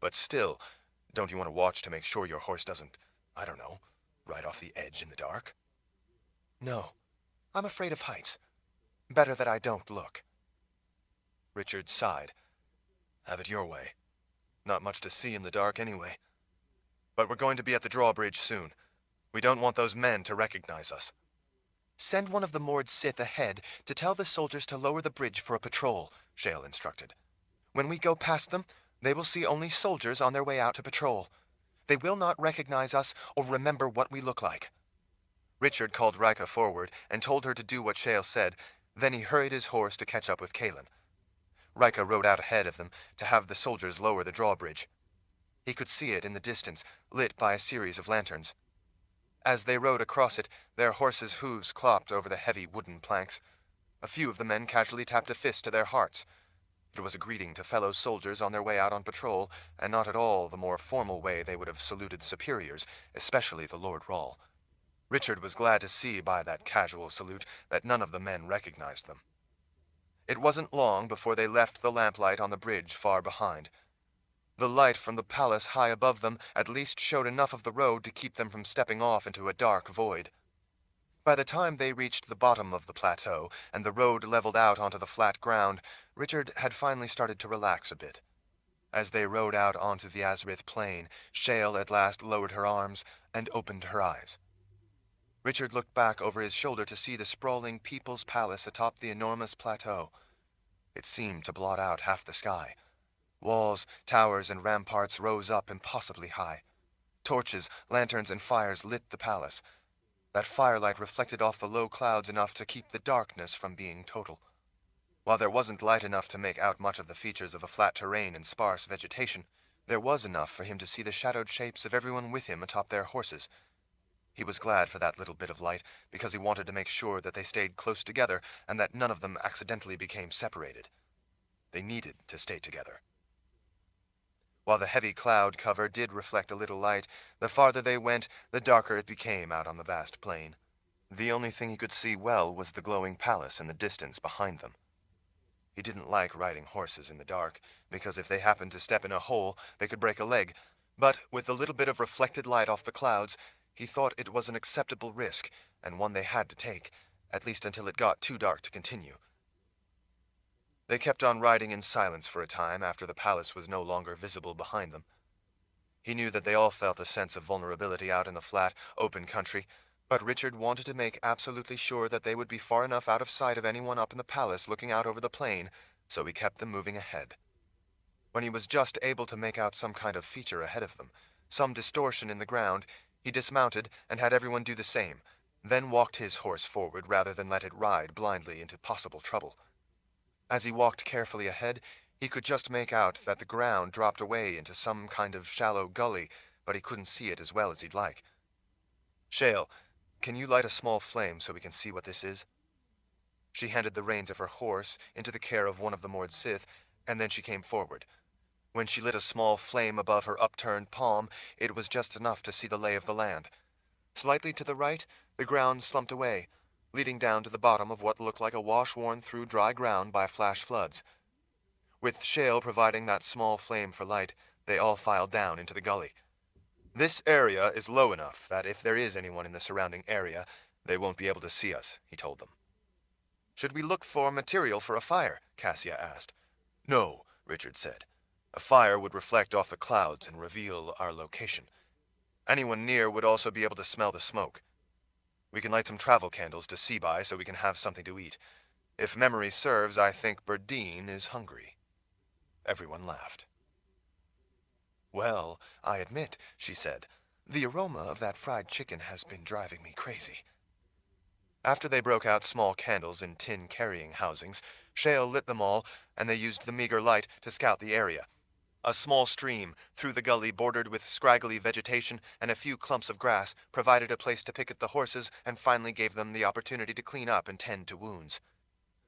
But still, don't you want to watch to make sure your horse doesn't, I don't know, ride off the edge in the dark? No, I'm afraid of heights. Better that I don't look. Richard sighed. Have it your way. Not much to see in the dark anyway. But we're going to be at the drawbridge soon. We don't want those men to recognize us. Send one of the Mord Sith ahead to tell the soldiers to lower the bridge for a patrol, Shale instructed. When we go past them, they will see only soldiers on their way out to patrol. They will not recognize us or remember what we look like. Richard called Rika forward and told her to do what Shale said, then he hurried his horse to catch up with Kaelin. Rika rode out ahead of them to have the soldiers lower the drawbridge. He could see it in the distance, lit by a series of lanterns. As they rode across it, their horses' hooves clopped over the heavy wooden planks. A few of the men casually tapped a fist to their hearts. It was a greeting to fellow soldiers on their way out on patrol, and not at all the more formal way they would have saluted superiors, especially the Lord Rahl. Richard was glad to see by that casual salute that none of the men recognized them. It wasn't long before they left the lamplight on the bridge far behind. The light from the palace high above them at least showed enough of the road to keep them from stepping off into a dark void. By the time they reached the bottom of the plateau and the road leveled out onto the flat ground, Richard had finally started to relax a bit. As they rode out onto the Azrith plain, Shale at last lowered her arms and opened her eyes. Richard looked back over his shoulder to see the sprawling People's Palace atop the enormous plateau. It seemed to blot out half the sky. Walls, towers, and ramparts rose up impossibly high. Torches, lanterns, and fires lit the palace. That firelight reflected off the low clouds enough to keep the darkness from being total. While there wasn't light enough to make out much of the features of the flat terrain and sparse vegetation, there was enough for him to see the shadowed shapes of everyone with him atop their horses. He was glad for that little bit of light, because he wanted to make sure that they stayed close together and that none of them accidentally became separated. They needed to stay together. While the heavy cloud cover did reflect a little light, the farther they went, the darker it became out on the vast plain. The only thing he could see well was the glowing palace in the distance behind them. He didn't like riding horses in the dark, because if they happened to step in a hole, they could break a leg. But with the little bit of reflected light off the clouds, he thought it was an acceptable risk, and one they had to take, at least until it got too dark to continue. They kept on riding in silence for a time after the palace was no longer visible behind them. He knew that they all felt a sense of vulnerability out in the flat, open country, but Richard wanted to make absolutely sure that they would be far enough out of sight of anyone up in the palace looking out over the plain, so he kept them moving ahead. When he was just able to make out some kind of feature ahead of them, some distortion in the ground, he dismounted and had everyone do the same, then walked his horse forward rather than let it ride blindly into possible trouble. As he walked carefully ahead, he could just make out that the ground dropped away into some kind of shallow gully, but he couldn't see it as well as he'd like. "Shale, can you light a small flame so we can see what this is?" She handed the reins of her horse into the care of one of the Mord Sith, and then she came forward. When she lit a small flame above her upturned palm, it was just enough to see the lay of the land. Slightly to the right, the ground slumped away, leading down to the bottom of what looked like a wash worn through dry ground by flash floods. With Shale providing that small flame for light, they all filed down into the gully. "This area is low enough that if there is anyone in the surrounding area, they won't be able to see us," he told them. "Should we look for material for a fire?" Cassia asked. "No," Richard said. "A fire would reflect off the clouds and reveal our location. Anyone near would also be able to smell the smoke. We can light some travel candles to see by so we can have something to eat. If memory serves, I think Berdine is hungry." Everyone laughed. "Well, I admit," she said, "the aroma of that fried chicken has been driving me crazy." After they broke out small candles in tin carrying housings, Shale lit them all, and they used the meager light to scout the area. A small stream, through the gully bordered with scraggly vegetation and a few clumps of grass, provided a place to picket the horses and finally gave them the opportunity to clean up and tend to wounds.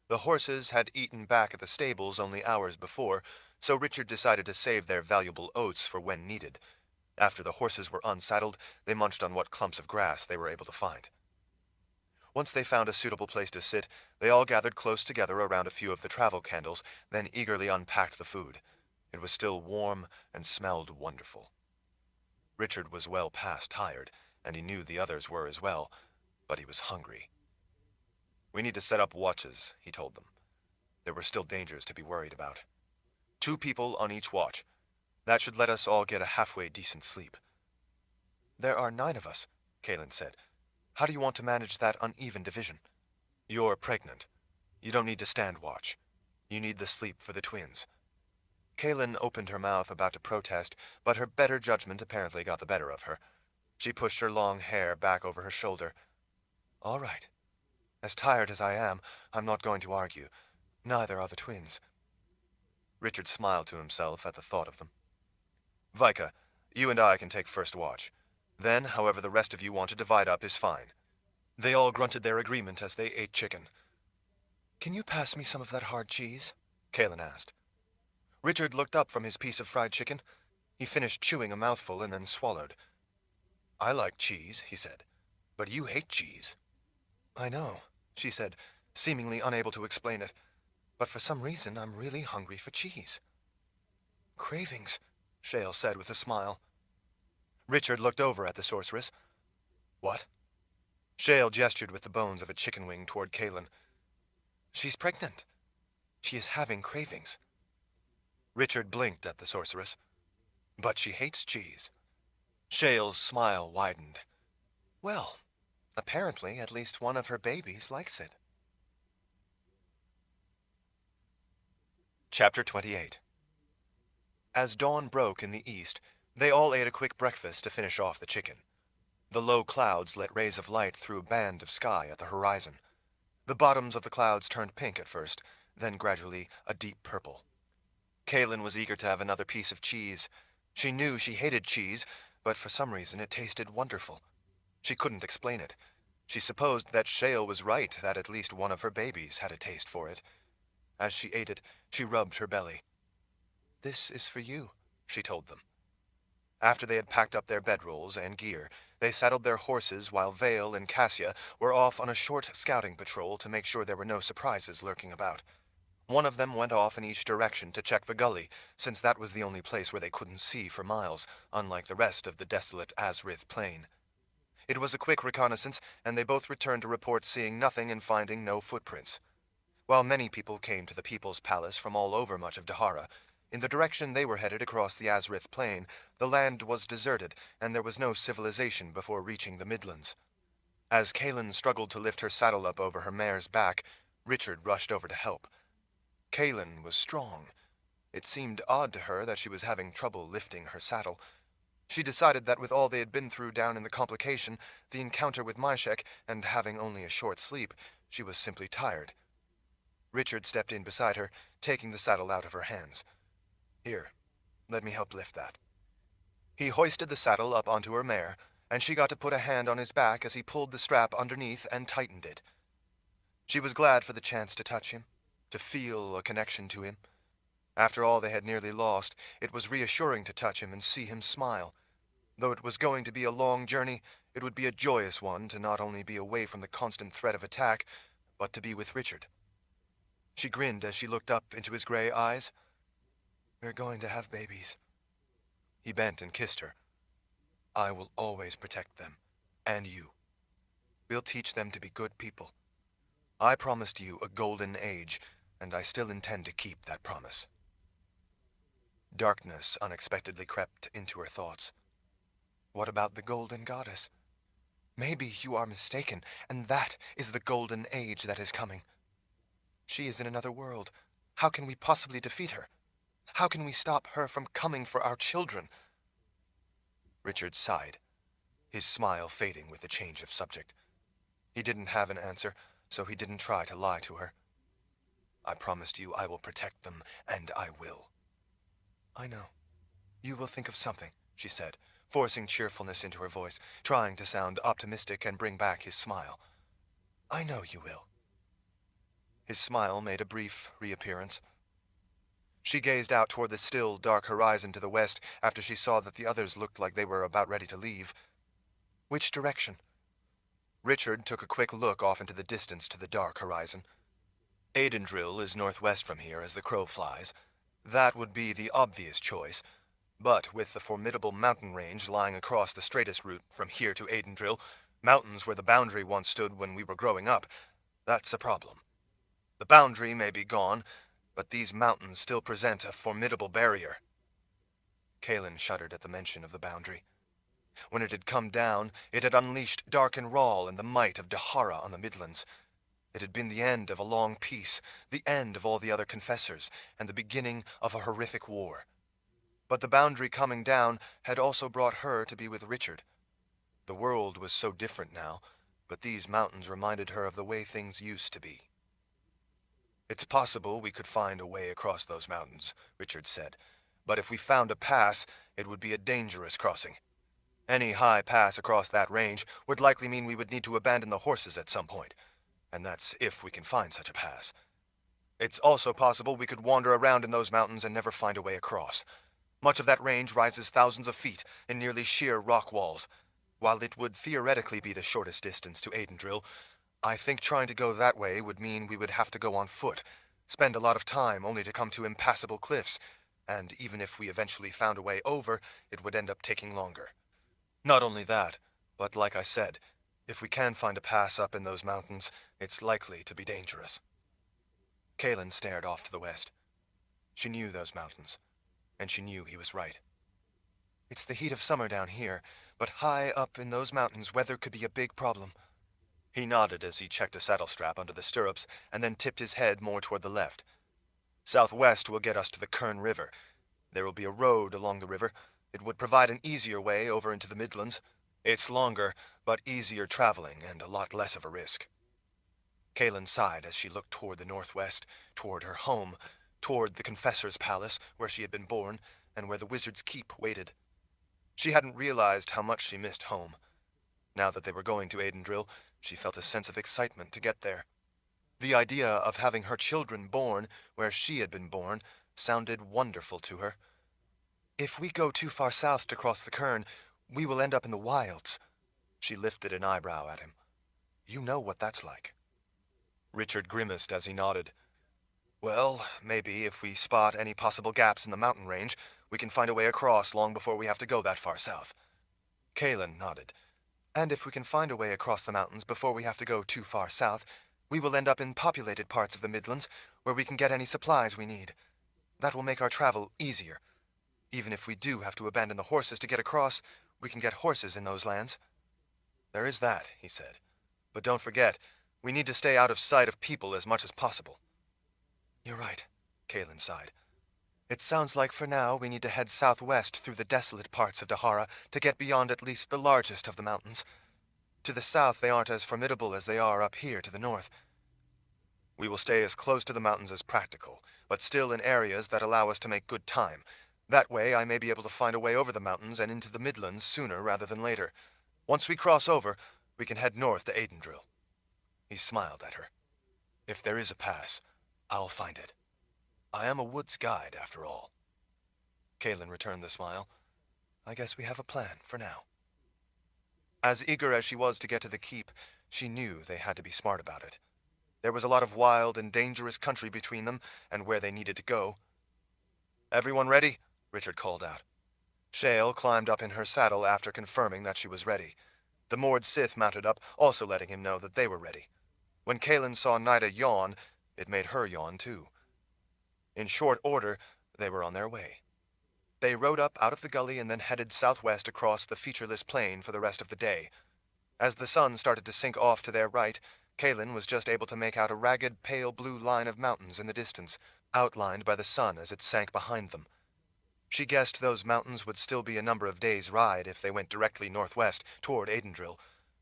The horses had eaten back at the stables only hours before, so Richard decided to save their valuable oats for when needed. After the horses were unsaddled, they munched on what clumps of grass they were able to find. Once they found a suitable place to sit, they all gathered close together around a few of the travel candles, then eagerly unpacked the food. It was still warm and smelled wonderful. Richard was well past tired, and he knew the others were as well, but he was hungry. "We need to set up watches," he told them. There were still dangers to be worried about. 2 people on each watch. That should let us all get a halfway decent sleep. "There are 9 of us," Kaelin said. "How do you want to manage that uneven division?" "You're pregnant. You don't need to stand watch. You need the sleep for the twins." Kaelin opened her mouth about to protest, but her better judgment apparently got the better of her. She pushed her long hair back over her shoulder. "All right. As tired as I am, I'm not going to argue. Neither are the twins." Richard smiled to himself at the thought of them. "Vika, you and I can take first watch. Then, however the rest of you want to divide up is fine." They all grunted their agreement as they ate chicken. "Can you pass me some of that hard cheese?" Kaelin asked. Richard looked up from his piece of fried chicken. He finished chewing a mouthful and then swallowed. "I like cheese," he said, "but you hate cheese." "I know," she said, seemingly unable to explain it, "but for some reason I'm really hungry for cheese." "Cravings," Shale said with a smile. Richard looked over at the sorceress. "What?" Shale gestured with the bones of a chicken wing toward Kaelin. "She's pregnant. She is having cravings." Richard blinked at the sorceress. "But she hates cheese." Shale's smile widened. "Well, apparently at least one of her babies likes it." Chapter 28. As dawn broke in the east, They all ate a quick breakfast to finish off the chicken. The low clouds let rays of light through a band of sky at the horizon. The bottoms of the clouds turned pink at first, then gradually a deep purple. Kaylin was eager to have another piece of cheese. She knew she hated cheese, but for some reason it tasted wonderful. She couldn't explain it. She supposed that Shale was right, that at least one of her babies had a taste for it. As she ate it, she rubbed her belly. "This is for you," she told them. After they had packed up their bedrolls and gear, they saddled their horses while Vale and Cassia were off on a short scouting patrol to make sure there were no surprises lurking about. One of them went off in each direction to check the gully, since that was the only place where they couldn't see for miles, unlike the rest of the desolate Azrith plain. It was a quick reconnaissance, and they both returned to report seeing nothing and finding no footprints. While many people came to the People's Palace from all over much of Dahara, in the direction they were headed across the Azrith plain, the land was deserted, and there was no civilization before reaching the Midlands. As Kaylin struggled to lift her saddle up over her mare's back, Richard rushed over to help. Kaylin was strong. It seemed odd to her that she was having trouble lifting her saddle. She decided that with all they had been through down in the complication, the encounter with Myshek, and having only a short sleep, she was simply tired. Richard stepped in beside her, taking the saddle out of her hands. "Here, let me help lift that." He hoisted the saddle up onto her mare, and she got to put a hand on his back as he pulled the strap underneath and tightened it. She was glad for the chance to touch him, to feel a connection to him. After all they had nearly lost, it was reassuring to touch him and see him smile. Though it was going to be a long journey, it would be a joyous one to not only be away from the constant threat of attack, but to be with Richard. She grinned as she looked up into his gray eyes. "We're going to have babies." He bent and kissed her. "I will always protect them, and you. We'll teach them to be good people. I promised you a golden age, and I still intend to keep that promise." Darkness unexpectedly crept into her thoughts. What about the Golden Goddess? Maybe you are mistaken, and that is the Golden Age that is coming. She is in another world. How can we possibly defeat her? How can we stop her from coming for our children? Richard sighed, his smile fading with the change of subject. He didn't have an answer, so he didn't try to lie to her. "I promised you I will protect them, and I will." "I know. You will think of something," she said, forcing cheerfulness into her voice, trying to sound optimistic and bring back his smile. "I know you will." His smile made a brief reappearance. She gazed out toward the still, dark horizon to the west after she saw that the others looked like they were about ready to leave. "Which direction?" Richard took a quick look off into the distance to the dark horizon. Aidendrill is northwest from here as the crow flies. That would be the obvious choice, but with the formidable mountain range lying across the straightest route from here to Aidendrill, mountains where the boundary once stood when we were growing up, that's a problem. The boundary may be gone, but these mountains still present a formidable barrier. Kaylin shuddered at the mention of the boundary. When it had come down, it had unleashed Darken Rahl and the might of Dahara on the Midlands. It had been the end of a long peace, the end of all the other confessors, and the beginning of a horrific war. But the boundary coming down had also brought her to be with Richard. The world was so different now, but these mountains reminded her of the way things used to be. "It's possible we could find a way across those mountains," Richard said. "But if we found a pass, it would be a dangerous crossing. Any high pass across that range would likely mean we would need to abandon the horses at some point. And that's if we can find such a pass. It's also possible we could wander around in those mountains and never find a way across. Much of that range rises thousands of feet in nearly sheer rock walls. While it would theoretically be the shortest distance to Aidendrill, I think trying to go that way would mean we would have to go on foot, spend a lot of time only to come to impassable cliffs, and even if we eventually found a way over, it would end up taking longer. Not only that, but like I said, if we can find a pass up in those mountains, it's likely to be dangerous." Kaylin stared off to the west. She knew those mountains, and she knew he was right. "It's the heat of summer down here, but high up in those mountains weather could be a big problem." He nodded as he checked a saddle strap under the stirrups, and then tipped his head more toward the left. "Southwest will get us to the Kern River. There will be a road along the river, It would provide an easier way over into the Midlands. It's longer, but easier traveling and a lot less of a risk. Kaelin sighed as she looked toward the northwest, toward her home, toward the Confessor's Palace, where she had been born, and where the Wizard's Keep waited. She hadn't realized how much she missed home. Now that they were going to Aidendrill, she felt a sense of excitement to get there. The idea of having her children born where she had been born sounded wonderful to her. If we go too far south to cross the Cairn, we will end up in the wilds. She lifted an eyebrow at him. You know what that's like. Richard grimaced as he nodded. Well, maybe if we spot any possible gaps in the mountain range, we can find a way across long before we have to go that far south. Kaelin nodded. And if we can find a way across the mountains before we have to go too far south, we will end up in populated parts of the Midlands where we can get any supplies we need. That will make our travel easier. Even if we do have to abandon the horses to get across, we can get horses in those lands. There is that, he said. But don't forget, we need to stay out of sight of people as much as possible. You're right, Kaelin sighed. It sounds like for now we need to head southwest through the desolate parts of Dahara to get beyond at least the largest of the mountains. To the south they aren't as formidable as they are up here to the north. We will stay as close to the mountains as practical, but still in areas that allow us to make good time. That way I may be able to find a way over the mountains and into the Midlands sooner rather than later. Once we cross over, we can head north to Aidendrill. He smiled at her. If there is a pass, I'll find it. I am a woods guide, after all. Kaelin returned the smile. I guess we have a plan, for now. As eager as she was to get to the keep, she knew they had to be smart about it. There was a lot of wild and dangerous country between them and where they needed to go. Everyone ready? Richard called out. Shale climbed up in her saddle after confirming that she was ready. The Mord Sith mounted up, also letting him know that they were ready. When Kaelin saw Nida yawn, it made her yawn too. In short order, they were on their way. They rode up out of the gully and then headed southwest across the featureless plain for the rest of the day. As the sun started to sink off to their right, Kaelin was just able to make out a ragged, pale blue line of mountains in the distance, outlined by the sun as it sank behind them. She guessed those mountains would still be a number of days' ride if they went directly northwest toward Aidendrill,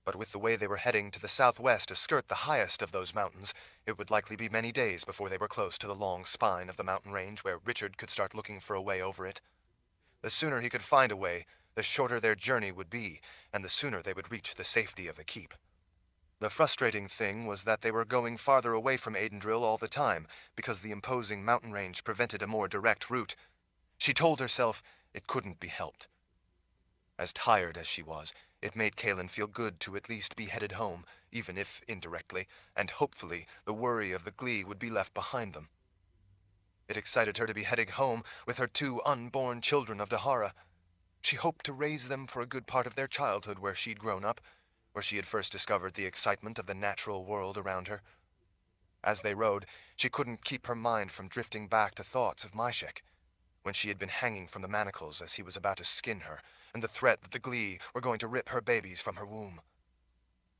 but with the way they were heading to the southwest to skirt the highest of those mountains, it would likely be many days before they were close to the long spine of the mountain range where Richard could start looking for a way over it. The sooner he could find a way, the shorter their journey would be, and the sooner they would reach the safety of the keep. The frustrating thing was that they were going farther away from Aidendrill all the time, because the imposing mountain range prevented a more direct route. She told herself it couldn't be helped. As tired as she was, it made Kaelin feel good to at least be headed home, even if indirectly, and hopefully the worry of the Glee would be left behind them. It excited her to be heading home with her 2 unborn children of Dahara. She hoped to raise them for a good part of their childhood where she'd grown up, where she had first discovered the excitement of the natural world around her. As they rode, she couldn't keep her mind from drifting back to thoughts of Myshek, when she had been hanging from the manacles as he was about to skin her, and the threat that the Glee were going to rip her babies from her womb.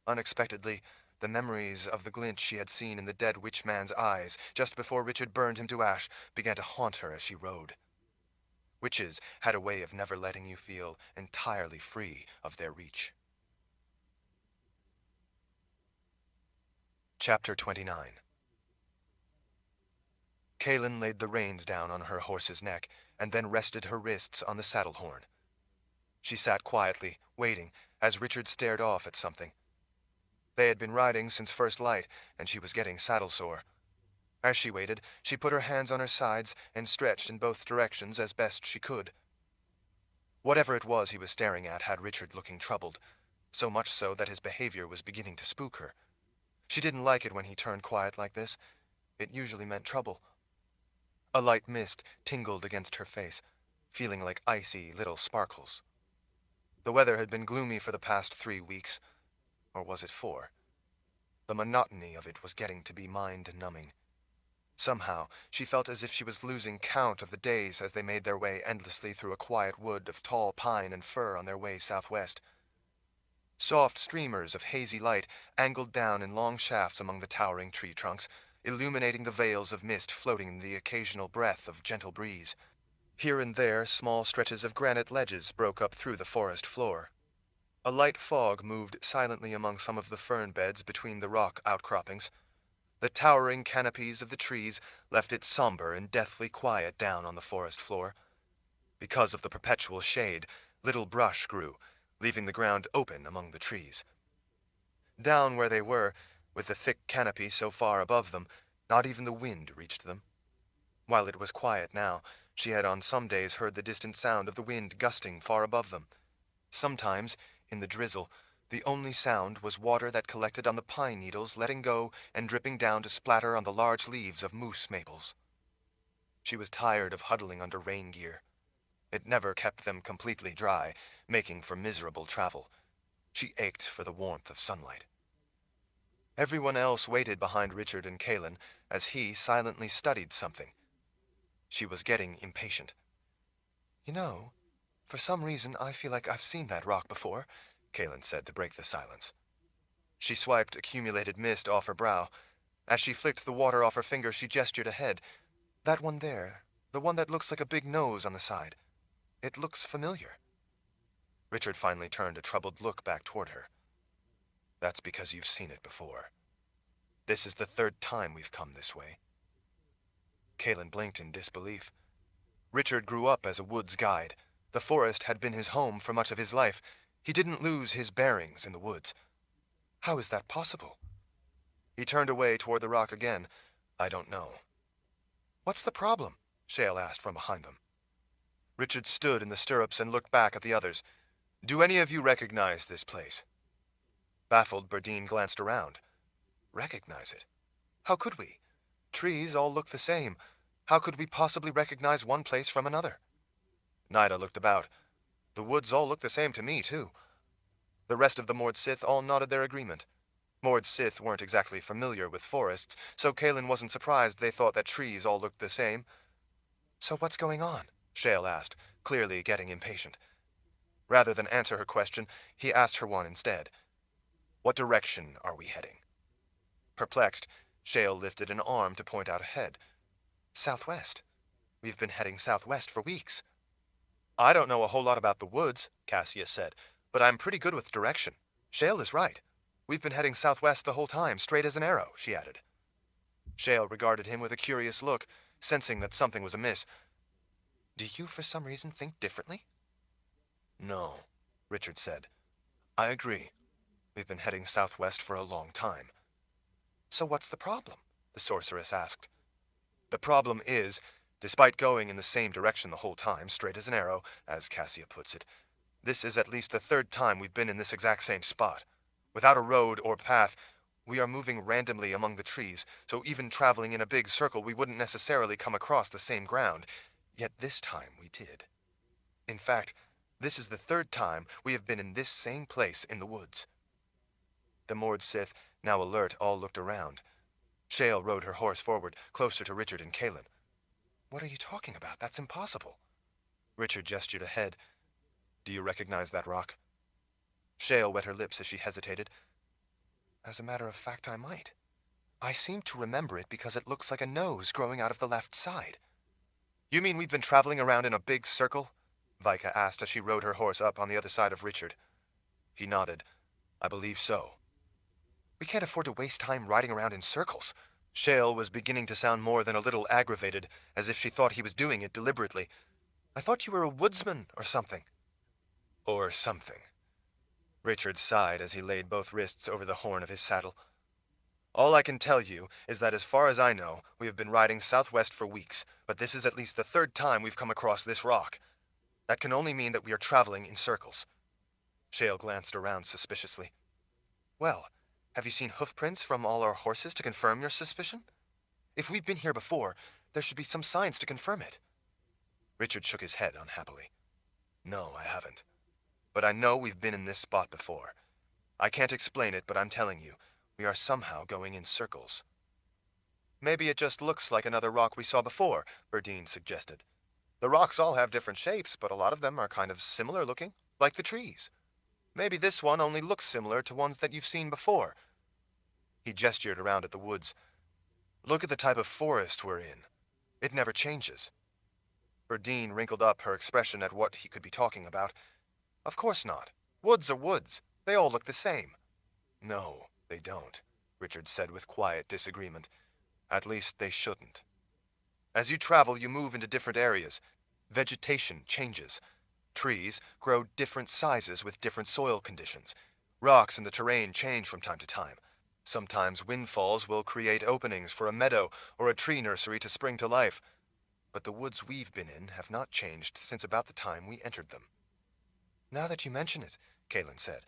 Unexpectedly, the memories of the glint she had seen in the dead witch man's eyes just before Richard burned him to ash began to haunt her as she rode. Witches had a way of never letting you feel entirely free of their reach. Chapter 29. Kaelin laid the reins down on her horse's neck and then rested her wrists on the saddle horn. She sat quietly, waiting, as Richard stared off at something. They had been riding since first light, and she was getting saddle sore. As she waited, she put her hands on her sides and stretched in both directions as best she could. Whatever it was he was staring at had Richard looking troubled, so much so that his behavior was beginning to spook her. She didn't like it when he turned quiet like this. It usually meant trouble. A light mist tingled against her face, feeling like icy little sparkles. The weather had been gloomy for the past 3 weeks. Or was it 4? The monotony of it was getting to be mind-numbing. Somehow, she felt as if she was losing count of the days as they made their way endlessly through a quiet wood of tall pine and fir on their way southwest. Soft streamers of hazy light angled down in long shafts among the towering tree trunks, illuminating the veils of mist floating in the occasional breath of gentle breeze. Here and there, small stretches of granite ledges broke up through the forest floor. A light fog moved silently among some of the fern beds between the rock outcroppings. The towering canopies of the trees left it somber and deathly quiet down on the forest floor. Because of the perpetual shade, little brush grew, leaving the ground open among the trees. Down where they were, with the thick canopy so far above them, not even the wind reached them. While it was quiet now, she had on some days heard the distant sound of the wind gusting far above them. Sometimes, in the drizzle, the only sound was water that collected on the pine needles, letting go and dripping down to splatter on the large leaves of moose maples. She was tired of huddling under rain gear. It never kept them completely dry, making for miserable travel. She ached for the warmth of sunlight. Everyone else waited behind Richard and Kaelin as he silently studied something. She was getting impatient. "You know, for some reason I feel like I've seen that rock before," Kaelin said to break the silence. She swiped accumulated mist off her brow. As she flicked the water off her finger, she gestured ahead. "That one there, the one that looks like a big nose on the side. It looks familiar." Richard finally turned a troubled look back toward her. "That's because you've seen it before. This is the third time we've come this way." Kaelin blinked in disbelief. Richard grew up as a woods guide. The forest had been his home for much of his life. He didn't lose his bearings in the woods. How is that possible? He turned away toward the rock again. "I don't know." "What's the problem?" Shale asked from behind them. Richard stood in the stirrups and looked back at the others. "Do any of you recognize this place?" Baffled, Berdine glanced around. Recognize it? How could we? Trees all look the same. How could we possibly recognize one place from another? Nida looked about. "The woods all look the same to me, too." The rest of the Mord Sith all nodded their agreement. Mord Sith weren't exactly familiar with forests, so Kaelin wasn't surprised they thought that trees all looked the same. "So what's going on?" Shale asked, clearly getting impatient. Rather than answer her question, he asked her one instead. "What direction are we heading?" Perplexed, Shale lifted an arm to point out ahead. "Southwest. We've been heading southwest for weeks." "I don't know a whole lot about the woods," Cassius said, "but I'm pretty good with direction. Shale is right. We've been heading southwest the whole time, straight as an arrow," she added. Shale regarded him with a curious look, sensing that something was amiss. "Do you for some reason think differently?" "No," Richard said. "I agree. We've been heading southwest for a long time." "So what's the problem?" the sorceress asked. "The problem is, despite going in the same direction the whole time, straight as an arrow, as Cassia puts it, this is at least the third time we've been in this exact same spot. Without a road or path, we are moving randomly among the trees, so even traveling in a big circle we wouldn't necessarily come across the same ground. Yet this time we did. In fact, this is the third time we have been in this same place in the woods." The Mord Sith, now alert, all looked around. Shale rode her horse forward, closer to Richard and Kaelin. "What are you talking about? That's impossible." Richard gestured ahead. "Do you recognize that rock?" Shale wet her lips as she hesitated. "As a matter of fact, I might. I seem to remember it because it looks like a nose growing out of the left side." "You mean we've been traveling around in a big circle?" Vika asked as she rode her horse up on the other side of Richard. He nodded. "I believe so." "We can't afford to waste time riding around in circles." Shale was beginning to sound more than a little aggravated, as if she thought he was doing it deliberately. "I thought you were a woodsman or something." "Or something." Richard sighed as he laid both wrists over the horn of his saddle. "All I can tell you is that as far as I know, we have been riding southwest for weeks, but this is at least the third time we've come across this rock. That can only mean that we are traveling in circles." Shale glanced around suspiciously. "Well, have you seen hoofprints from all our horses to confirm your suspicion? If we've been here before, there should be some signs to confirm it." Richard shook his head unhappily. "No, I haven't. But I know we've been in this spot before. I can't explain it, but I'm telling you, we are somehow going in circles." "Maybe it just looks like another rock we saw before," Berdine suggested. "The rocks all have different shapes, but a lot of them are kind of similar looking, like the trees. Maybe this one only looks similar to ones that you've seen before." He gestured around at the woods. "Look at the type of forest we're in. It never changes." Berdine wrinkled up her expression at what he could be talking about. Of course not. Woods are woods. They all look the same. No, they don't, Richard said with quiet disagreement. At least they shouldn't. As you travel, you move into different areas. Vegetation changes. Trees grow different sizes with different soil conditions. Rocks in the terrain change from time to time. Sometimes windfalls will create openings for a meadow or a tree nursery to spring to life. But the woods we've been in have not changed since about the time we entered them. Now that you mention it, Kalen said,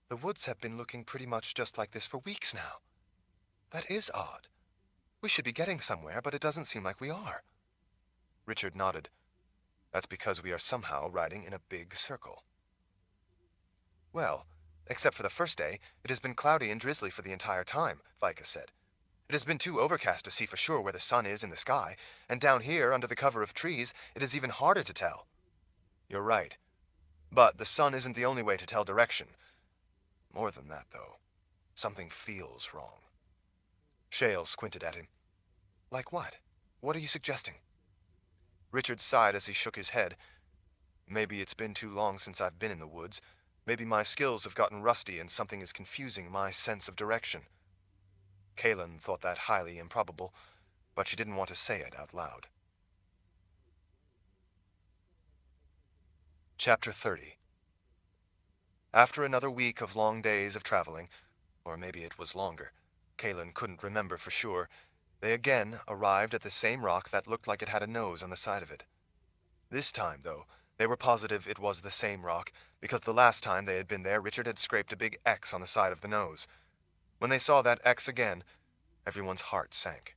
the woods have been looking pretty much just like this for weeks now. That is odd. We should be getting somewhere, but it doesn't seem like we are. Richard nodded. That's because we are somehow riding in a big circle. Well, except for the first day, it has been cloudy and drizzly for the entire time, Vika said. It has been too overcast to see for sure where the sun is in the sky, and down here, under the cover of trees, it is even harder to tell. You're right. But the sun isn't the only way to tell direction. More than that, though. Something feels wrong. Shale squinted at him. Like what? What are you suggesting? Richard sighed as he shook his head. Maybe it's been too long since I've been in the woods. Maybe my skills have gotten rusty and something is confusing my sense of direction. Kalen thought that highly improbable, but she didn't want to say it out loud. Chapter 30. After another week of long days of traveling, or maybe it was longer, Kalen couldn't remember for sure, they again arrived at the same rock that looked like it had a nose on the side of it. This time, though, they were positive it was the same rock, because the last time they had been there, Richard had scraped a big X on the side of the nose. When they saw that X again, everyone's heart sank.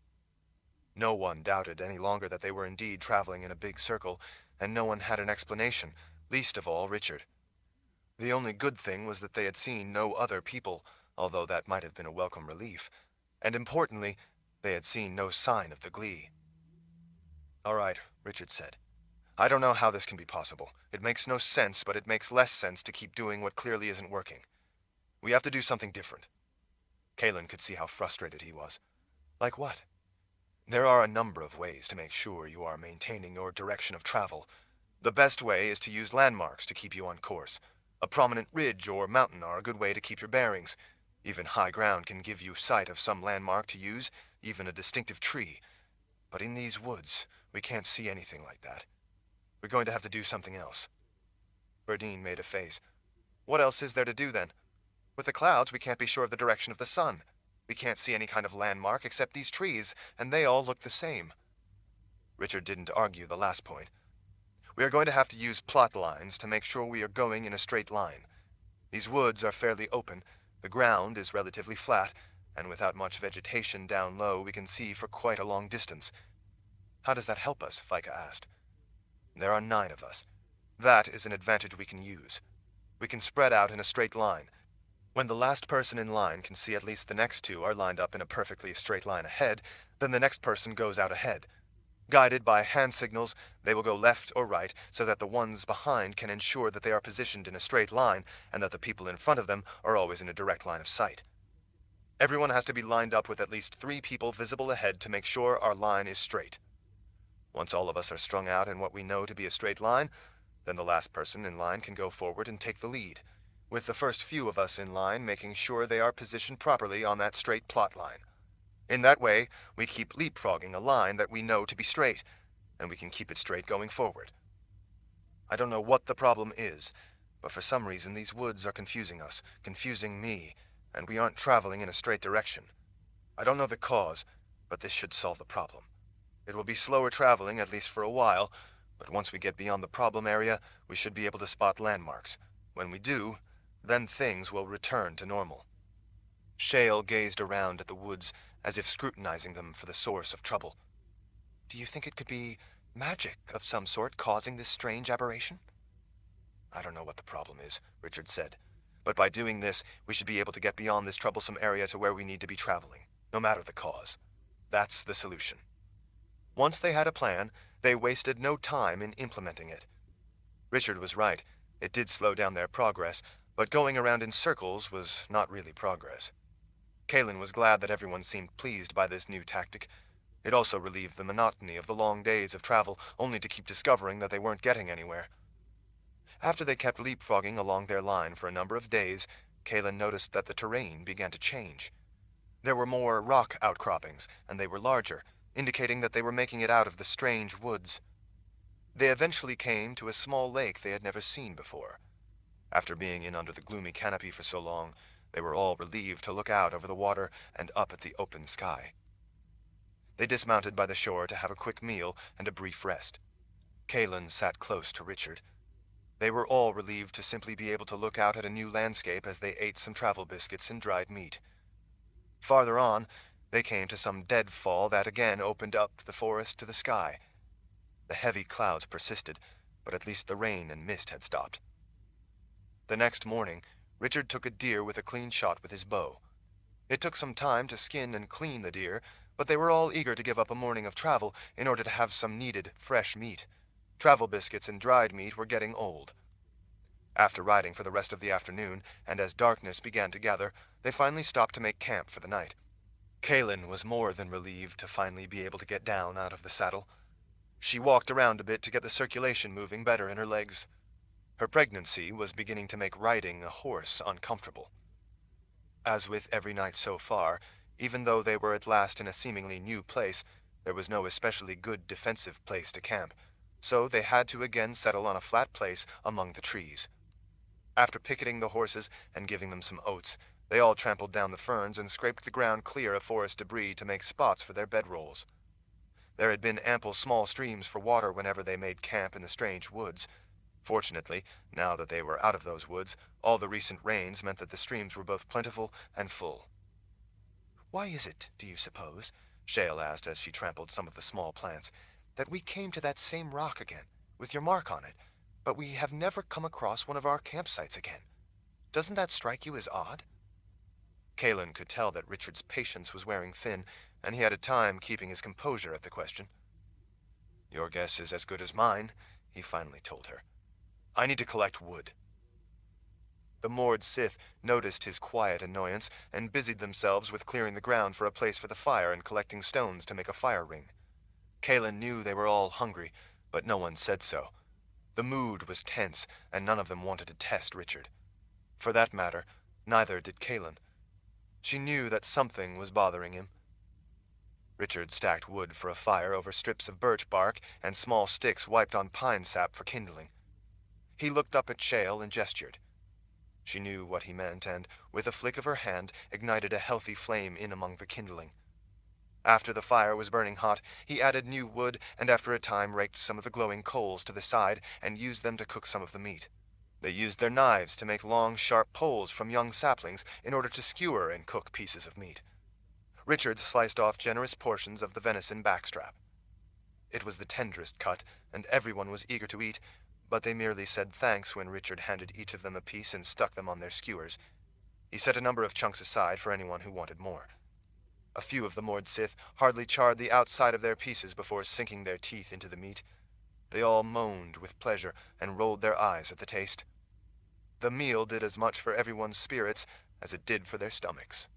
No one doubted any longer that they were indeed traveling in a big circle, and no one had an explanation, least of all Richard. The only good thing was that they had seen no other people, although that might have been a welcome relief, and importantly, they had seen no sign of the Glee. All right, Richard said. I don't know how this can be possible. It makes no sense, but it makes less sense to keep doing what clearly isn't working. We have to do something different. Kalen could see how frustrated he was. Like what? There are a number of ways to make sure you are maintaining your direction of travel. The best way is to use landmarks to keep you on course. A prominent ridge or mountain are a good way to keep your bearings. Even high ground can give you sight of some landmark to use, even a distinctive tree. But in these woods, we can't see anything like that. We're going to have to do something else. Berdine made a face. What else is there to do, then? With the clouds, we can't be sure of the direction of the sun. We can't see any kind of landmark except these trees, and they all look the same. Richard didn't argue the last point. We are going to have to use plot lines to make sure we are going in a straight line. These woods are fairly open, the ground is relatively flat, and without much vegetation down low, we can see for quite a long distance. How does that help us? Vika asked. There are 9 of us. That is an advantage we can use. We can spread out in a straight line. When the last person in line can see at least the next 2 are lined up in a perfectly straight line ahead, then the next person goes out ahead. Guided by hand signals, they will go left or right so that the ones behind can ensure that they are positioned in a straight line and that the people in front of them are always in a direct line of sight. Everyone has to be lined up with at least 3 people visible ahead to make sure our line is straight. Once all of us are strung out in what we know to be a straight line, then the last person in line can go forward and take the lead, with the first few of us in line making sure they are positioned properly on that straight plot line. In that way, we keep leapfrogging a line that we know to be straight, and we can keep it straight going forward. I don't know what the problem is, but for some reason these woods are confusing us, confusing me, and we aren't traveling in a straight direction. I don't know the cause, but this should solve the problem. It will be slower traveling, at least for a while, but once we get beyond the problem area, we should be able to spot landmarks. When we do, then things will return to normal. Shale gazed around at the woods, as if scrutinizing them for the source of trouble. Do you think it could be magic of some sort causing this strange aberration? I don't know what the problem is, Richard said, but by doing this, we should be able to get beyond this troublesome area to where we need to be traveling, no matter the cause. That's the solution. Once they had a plan, they wasted no time in implementing it. Richard was right. It did slow down their progress, but going around in circles was not really progress. Kalen was glad that everyone seemed pleased by this new tactic. It also relieved the monotony of the long days of travel, only to keep discovering that they weren't getting anywhere. After they kept leapfrogging along their line for a number of days, Kalen noticed that the terrain began to change. There were more rock outcroppings, and they were larger, indicating that they were making it out of the strange woods. They eventually came to a small lake they had never seen before. After being in under the gloomy canopy for so long, they were all relieved to look out over the water and up at the open sky. They dismounted by the shore to have a quick meal and a brief rest. Kalen sat close to Richard. They were all relieved to simply be able to look out at a new landscape as they ate some travel biscuits and dried meat. Farther on, they came to some deadfall that again opened up the forest to the sky. The heavy clouds persisted, but at least the rain and mist had stopped. The next morning, Richard took a deer with a clean shot with his bow. It took some time to skin and clean the deer, but they were all eager to give up a morning of travel in order to have some needed fresh meat. Travel biscuits and dried meat were getting old. After riding for the rest of the afternoon, and as darkness began to gather, they finally stopped to make camp for the night. Kalen was more than relieved to finally be able to get down out of the saddle. She walked around a bit to get the circulation moving better in her legs. Her pregnancy was beginning to make riding a horse uncomfortable. As with every night so far, even though they were at last in a seemingly new place, there was no especially good defensive place to camp, so they had to again settle on a flat place among the trees. After picketing the horses and giving them some oats, they all trampled down the ferns and scraped the ground clear of forest debris to make spots for their bedrolls. There had been ample small streams for water whenever they made camp in the strange woods. Fortunately, now that they were out of those woods, all the recent rains meant that the streams were both plentiful and full. "Why is it, do you suppose," Shale asked as she trampled some of the small plants, "that we came to that same rock again, with your mark on it, but we have never come across one of our campsites again? Doesn't that strike you as odd?" Kalen could tell that Richard's patience was wearing thin, and he had a time keeping his composure at the question. "Your guess is as good as mine," he finally told her. "I need to collect wood." The Mord Sith noticed his quiet annoyance and busied themselves with clearing the ground for a place for the fire and collecting stones to make a fire ring. Kalen knew they were all hungry, but no one said so. The mood was tense, and none of them wanted to test Richard. For that matter, neither did Kalen. She knew that something was bothering him. Richard stacked wood for a fire over strips of birch bark and small sticks wiped on pine sap for kindling. He looked up at Shale and gestured. She knew what he meant and, with a flick of her hand, ignited a healthy flame in among the kindling. After the fire was burning hot, he added new wood and after a time raked some of the glowing coals to the side and used them to cook some of the meat. They used their knives to make long, sharp poles from young saplings in order to skewer and cook pieces of meat. Richard sliced off generous portions of the venison backstrap. It was the tenderest cut, and everyone was eager to eat, but they merely said thanks when Richard handed each of them a piece and stuck them on their skewers. He set a number of chunks aside for anyone who wanted more. A few of the Mord Sith hardly charred the outside of their pieces before sinking their teeth into the meat. They all moaned with pleasure and rolled their eyes at the taste. The meal did as much for everyone's spirits as it did for their stomachs.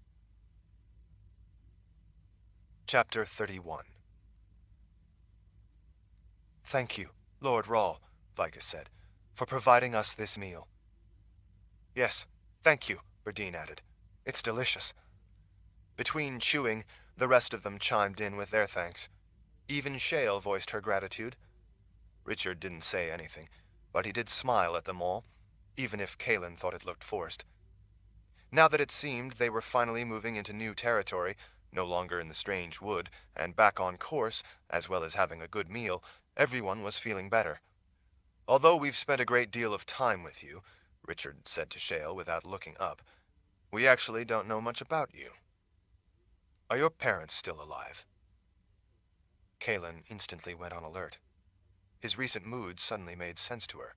Chapter 31. "Thank you, Lord Rahl," Vicus said, "for providing us this meal." "Yes, thank you," Berdine added. "It's delicious." Between chewing, the rest of them chimed in with their thanks. Even Shale voiced her gratitude. Richard didn't say anything, but he did smile at them all, even if Kalen thought it looked forced. Now that it seemed they were finally moving into new territory, no longer in the strange wood, and back on course, as well as having a good meal, everyone was feeling better. "Although we've spent a great deal of time with you," Richard said to Shale without looking up, "we actually don't know much about you. Are your parents still alive?" Kalen instantly went on alert. His recent mood suddenly made sense to her.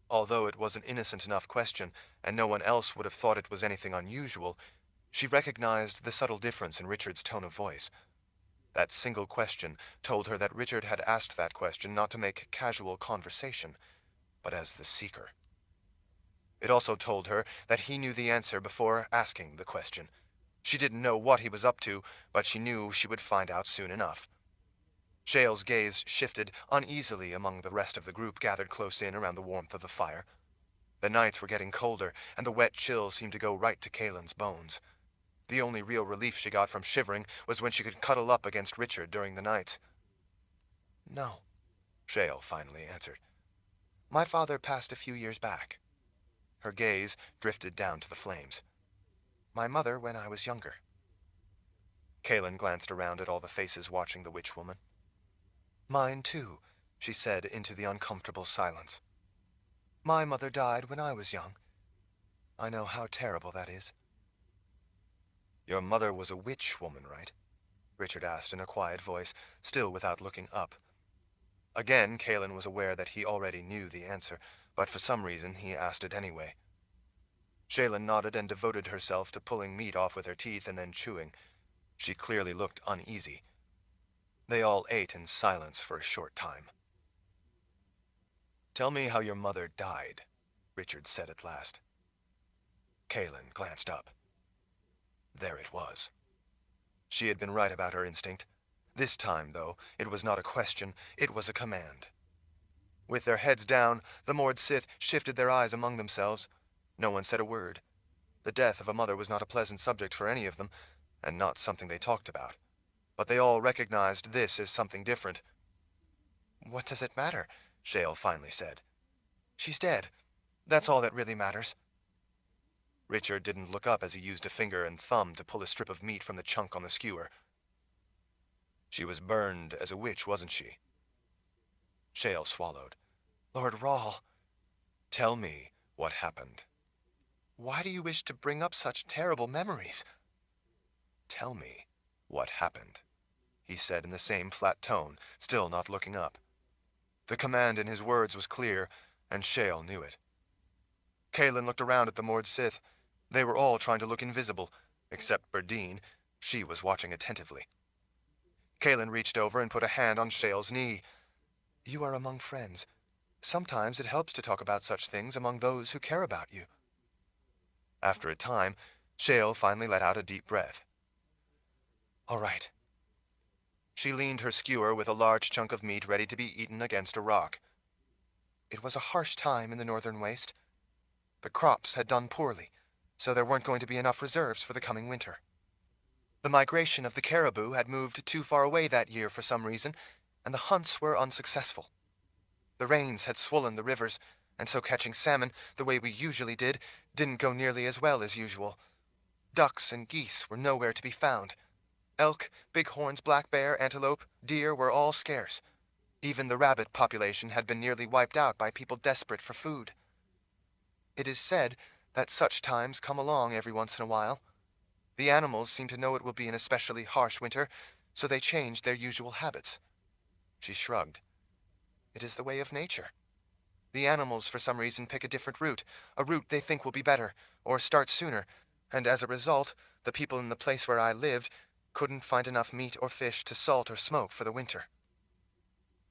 Although it was an innocent enough question, and no one else would have thought it was anything unusual, she recognized the subtle difference in Richard's tone of voice. That single question told her that Richard had asked that question not to make casual conversation, but as the seeker. It also told her that he knew the answer before asking the question. She didn't know what he was up to, but she knew she would find out soon enough. Shale's gaze shifted uneasily among the rest of the group gathered close in around the warmth of the fire. The nights were getting colder, and the wet chill seemed to go right to Kaylin's bones. The only real relief she got from shivering was when she could cuddle up against Richard during the nights. "No," Shale finally answered. "My father passed a few years back." Her gaze drifted down to the flames. "My mother when I was younger." Kaylin glanced around at all the faces watching the witch woman. "Mine too," she said into the uncomfortable silence. "My mother died when I was young. I know how terrible that is." "Your mother was a witch woman, right?" Richard asked in a quiet voice, still without looking up. Again, Kaylin was aware that he already knew the answer, but for some reason he asked it anyway. Shaylin nodded and devoted herself to pulling meat off with her teeth and then chewing. She clearly looked uneasy. They all ate in silence for a short time. "Tell me how your mother died," Richard said at last. Kaylin glanced up. There it was. She had been right about her instinct. This time, though, it was not a question, it was a command. With their heads down, the Mord Sith shifted their eyes among themselves. No one said a word. The death of a mother was not a pleasant subject for any of them, and not something they talked about. But they all recognized this as something different. "What does it matter?" Shale finally said. "She's dead. That's all that really matters." Richard didn't look up as he used a finger and thumb to pull a strip of meat from the chunk on the skewer. "She was burned as a witch, wasn't she?" Shale swallowed. "Lord Rahl." "Tell me what happened." "Why do you wish to bring up such terrible memories?" "Tell me what happened," he said in the same flat tone, still not looking up. The command in his words was clear, and Shale knew it. Kaylin looked around at the Mord Sith. They were all trying to look invisible, except Berdine. She was watching attentively. Kaylin reached over and put a hand on Shale's knee. "You are among friends. Sometimes it helps to talk about such things among those who care about you." After a time, Shale finally let out a deep breath. "All right." She leaned her skewer with a large chunk of meat ready to be eaten against a rock. "It was a harsh time in the Northern Waste. The crops had done poorly, so there weren't going to be enough reserves for the coming winter. The migration of the caribou had moved too far away that year for some reason, and the hunts were unsuccessful. The rains had swollen the rivers, and so catching salmon, the way we usually did, didn't go nearly as well as usual. Ducks and geese were nowhere to be found. Elk, bighorns, black bear, antelope, deer were all scarce. Even the rabbit population had been nearly wiped out by people desperate for food. It is said that such times come along every once in a while. The animals seem to know it will be an especially harsh winter, so they change their usual habits." She shrugged. "It is the way of nature. The animals, for some reason, pick a different route, a route they think will be better, or start sooner, and as a result, the people in the place where I lived couldn't find enough meat or fish to salt or smoke for the winter.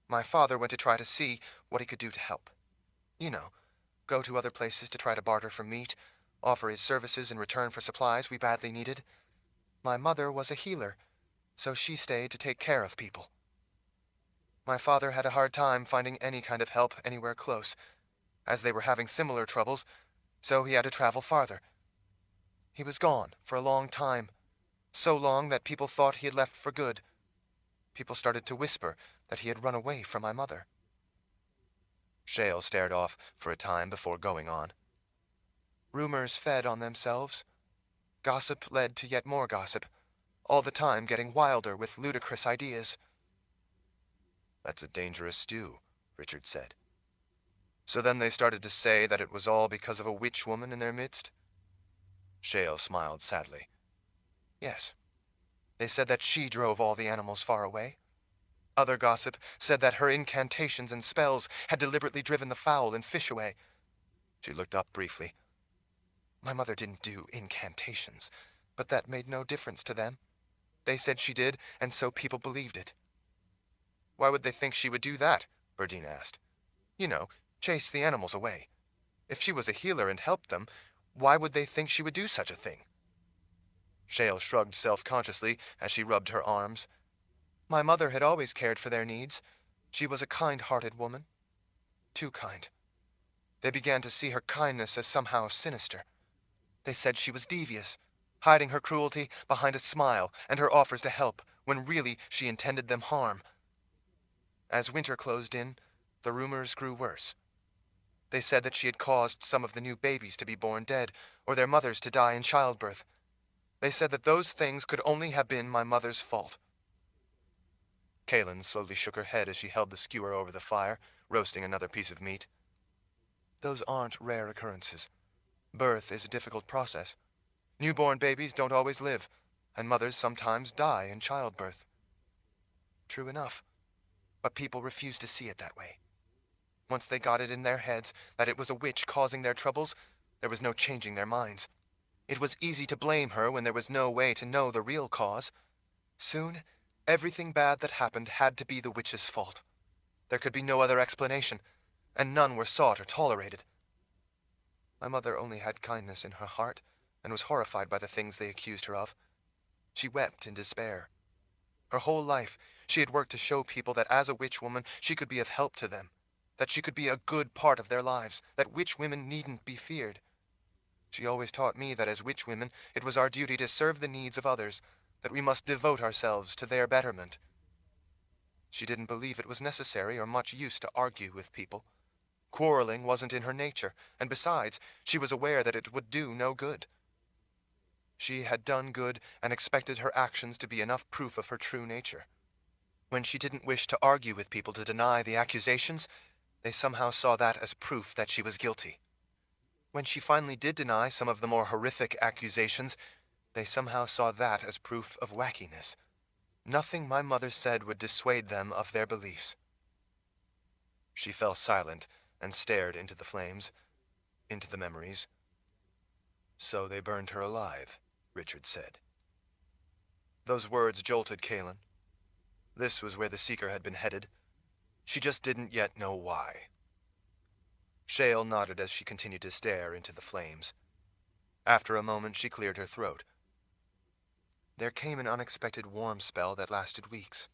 My father went to try to see what he could do to help. You know, go to other places to try to barter for meat, offer his services in return for supplies we badly needed. My mother was a healer, so she stayed to take care of people. My father had a hard time finding any kind of help anywhere close, as they were having similar troubles, so he had to travel farther. He was gone for a long time, so long that people thought he had left for good. People started to whisper that he had run away from my mother." Shale stared off for a time before going on. "Rumors fed on themselves. Gossip led to yet more gossip, all the time getting wilder with ludicrous ideas." "That's a dangerous stew," Richard said. "So then they started to say that it was all because of a witch woman in their midst?" Shale smiled sadly. "Yes. They said that she drove all the animals far away. Other gossip said that her incantations and spells had deliberately driven the fowl and fish away." She looked up briefly. "My mother didn't do incantations, but that made no difference to them. They said she did, and so people believed it." "Why would they think she would do that?" Berdine asked. "You know, chase the animals away. If she was a healer and helped them, why would they think she would do such a thing?" Shale shrugged self-consciously as she rubbed her arms. My mother had always cared for their needs. She was a kind-hearted woman. Too kind. They began to see her kindness as somehow sinister. They said she was devious, hiding her cruelty behind a smile and her offers to help, when really she intended them harm. As winter closed in, the rumors grew worse. They said that she had caused some of the new babies to be born dead, or their mothers to die in childbirth. They said that those things could only have been my mother's fault. Kaylin slowly shook her head as she held the skewer over the fire, roasting another piece of meat. Those aren't rare occurrences. Birth is a difficult process. Newborn babies don't always live, and mothers sometimes die in childbirth. True enough, but people refuse to see it that way. Once they got it in their heads that it was a witch causing their troubles, there was no changing their minds. It was easy to blame her when there was no way to know the real cause. Soon, everything bad that happened had to be the witch's fault. There could be no other explanation, and none were sought or tolerated. My mother only had kindness in her heart, and was horrified by the things they accused her of. She wept in despair. Her whole life, she had worked to show people that as a witch woman, she could be of help to them, that she could be a good part of their lives, that witch women needn't be feared. She always taught me that as witch women, it was our duty to serve the needs of others, that we must devote ourselves to their betterment. She didn't believe it was necessary or much use to argue with people. Quarreling wasn't in her nature, and besides, she was aware that it would do no good. She had done good and expected her actions to be enough proof of her true nature. When she didn't wish to argue with people to deny the accusations, they somehow saw that as proof that she was guilty. When she finally did deny some of the more horrific accusations, they somehow saw that as proof of wackiness. Nothing my mother said would dissuade them of their beliefs. She fell silent and stared into the flames, into the memories. So they burned her alive, Richard said. Those words jolted Kaylin. This was where the Seeker had been headed. She just didn't yet know why. Shale nodded as she continued to stare into the flames. After a moment, she cleared her throat. There came an unexpected warm spell that lasted weeks.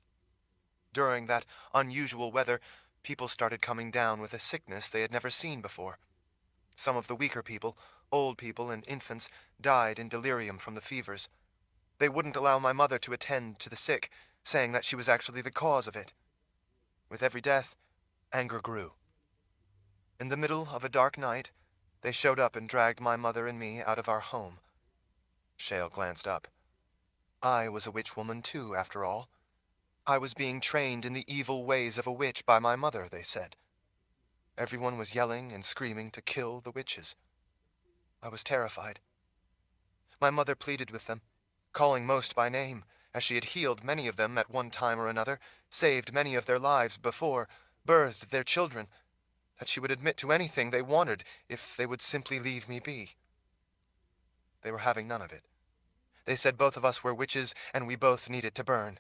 During that unusual weather, people started coming down with a sickness they had never seen before. Some of the weaker people, old people and infants, died in delirium from the fevers. They wouldn't allow my mother to attend to the sick, saying that she was actually the cause of it. With every death, anger grew. In the middle of a dark night, they showed up and dragged my mother and me out of our home. Shale glanced up. I was a witch woman too, after all. I was being trained in the evil ways of a witch by my mother, they said. Everyone was yelling and screaming to kill the witches. I was terrified. My mother pleaded with them, calling most by name, as she had healed many of them at one time or another, saved many of their lives before, birthed their children, that she would admit to anything they wanted if they would simply leave me be. They were having none of it. They said both of us were witches and we both needed to burn.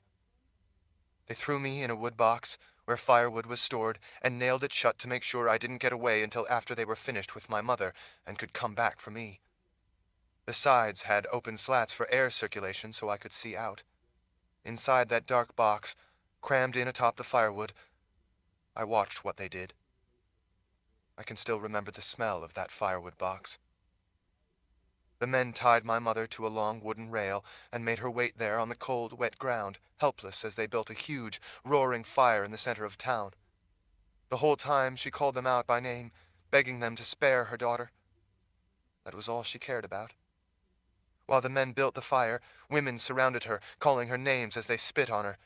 They threw me in a wood box where firewood was stored and nailed it shut to make sure I didn't get away until after they were finished with my mother and could come back for me. The sides had open slats for air circulation so I could see out. Inside that dark box, crammed in atop the firewood, I watched what they did. I can still remember the smell of that firewood box. The men tied my mother to a long wooden rail and made her wait there on the cold, wet ground, helpless as they built a huge, roaring fire in the center of town. The whole time she called them out by name, begging them to spare her daughter. That was all she cared about. While the men built the fire, women surrounded her, calling her names as they spit on her.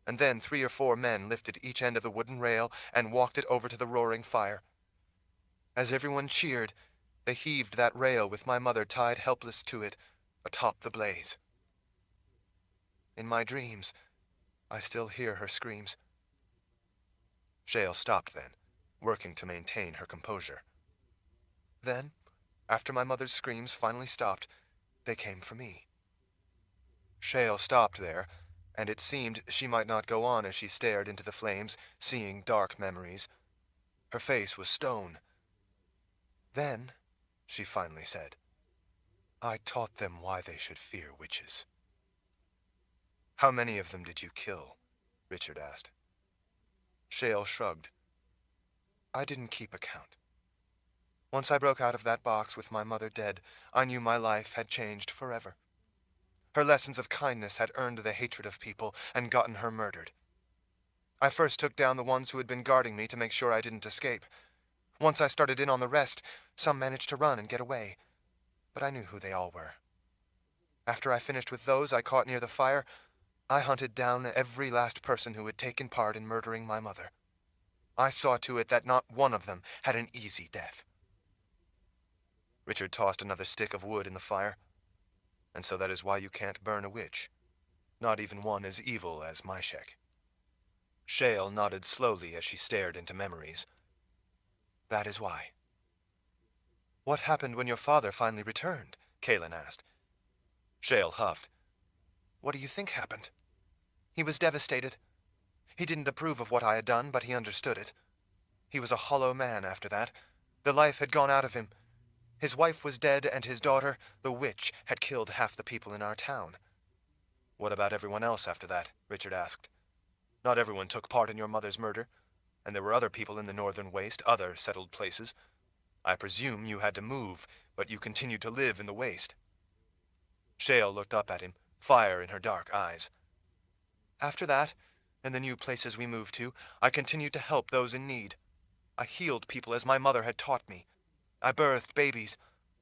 And then 3 or 4 men lifted each end of the wooden rail and walked it over to the roaring fire. As everyone cheered, they heaved that rail with my mother tied helpless to it, atop the blaze. In my dreams, I still hear her screams. Shale stopped then, working to maintain her composure. Then, after my mother's screams finally stopped, they came for me. Shale stopped there, and it seemed she might not go on as she stared into the flames, seeing dark memories. Her face was stone. Then, she finally said, I taught them why they should fear witches. How many of them did you kill? Richard asked. Shale shrugged. I didn't keep account. Once I broke out of that box with my mother dead, I knew my life had changed forever. Her lessons of kindness had earned the hatred of people and gotten her murdered. I first took down the ones who had been guarding me to make sure I didn't escape. Once I started in on the rest, some managed to run and get away, but I knew who they all were. After I finished with those I caught near the fire, I hunted down every last person who had taken part in murdering my mother. I saw to it that not one of them had an easy death. Richard tossed another stick of wood in the fire. And so that is why you can't burn a witch, not even one as evil as Myshek. Shale nodded slowly as she stared into memories. That is why. What happened when your father finally returned? Kaelin asked. Shale huffed. What do you think happened? He was devastated. He didn't approve of what I had done, but he understood it. He was a hollow man after that. The life had gone out of him. His wife was dead, and his daughter, the witch, had killed half the people in our town. What about everyone else after that? Richard asked. Not everyone took part in your mother's murder, and there were other people in the Northern Waste, other settled places. I presume you had to move, but you continued to live in the Waste. Shale looked up at him, fire in her dark eyes. After that, in the new places we moved to, I continued to help those in need. I healed people as my mother had taught me. I birthed babies.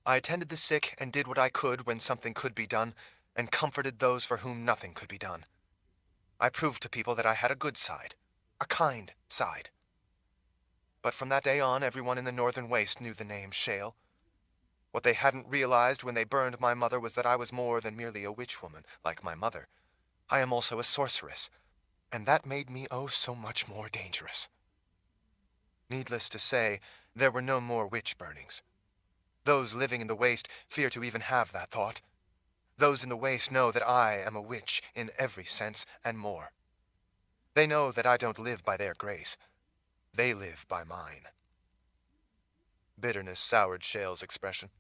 I attended the sick and did what I could when something could be done, and comforted those for whom nothing could be done. I proved to people that I had a good side, a kind side. But from that day on, everyone in the Northern Waste knew the name Shale. What they hadn't realized when they burned my mother was that I was more than merely a witch woman, like my mother. I am also a sorceress, and that made me oh so much more dangerous. Needless to say, there were no more witch burnings. Those living in the Waste fear to even have that thought. Those in the Waste know that I am a witch in every sense and more. They know that I don't live by their grace. They live by mine. Bitterness soured Shale's expression.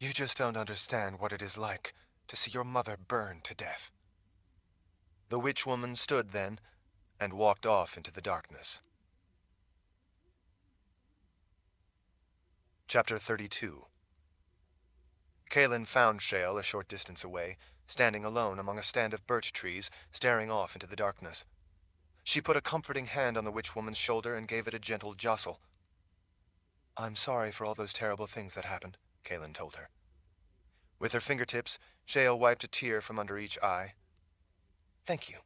You just don't understand what it is like to see your mother burned to death. The witch woman stood then and walked off into the darkness. Chapter 32. Kaelin found Shale a short distance away, standing alone among a stand of birch trees, staring off into the darkness. She put a comforting hand on the witch woman's shoulder and gave it a gentle jostle. I'm sorry for all those terrible things that happened, Kaelin told her. With her fingertips, Shale wiped a tear from under each eye. Thank you.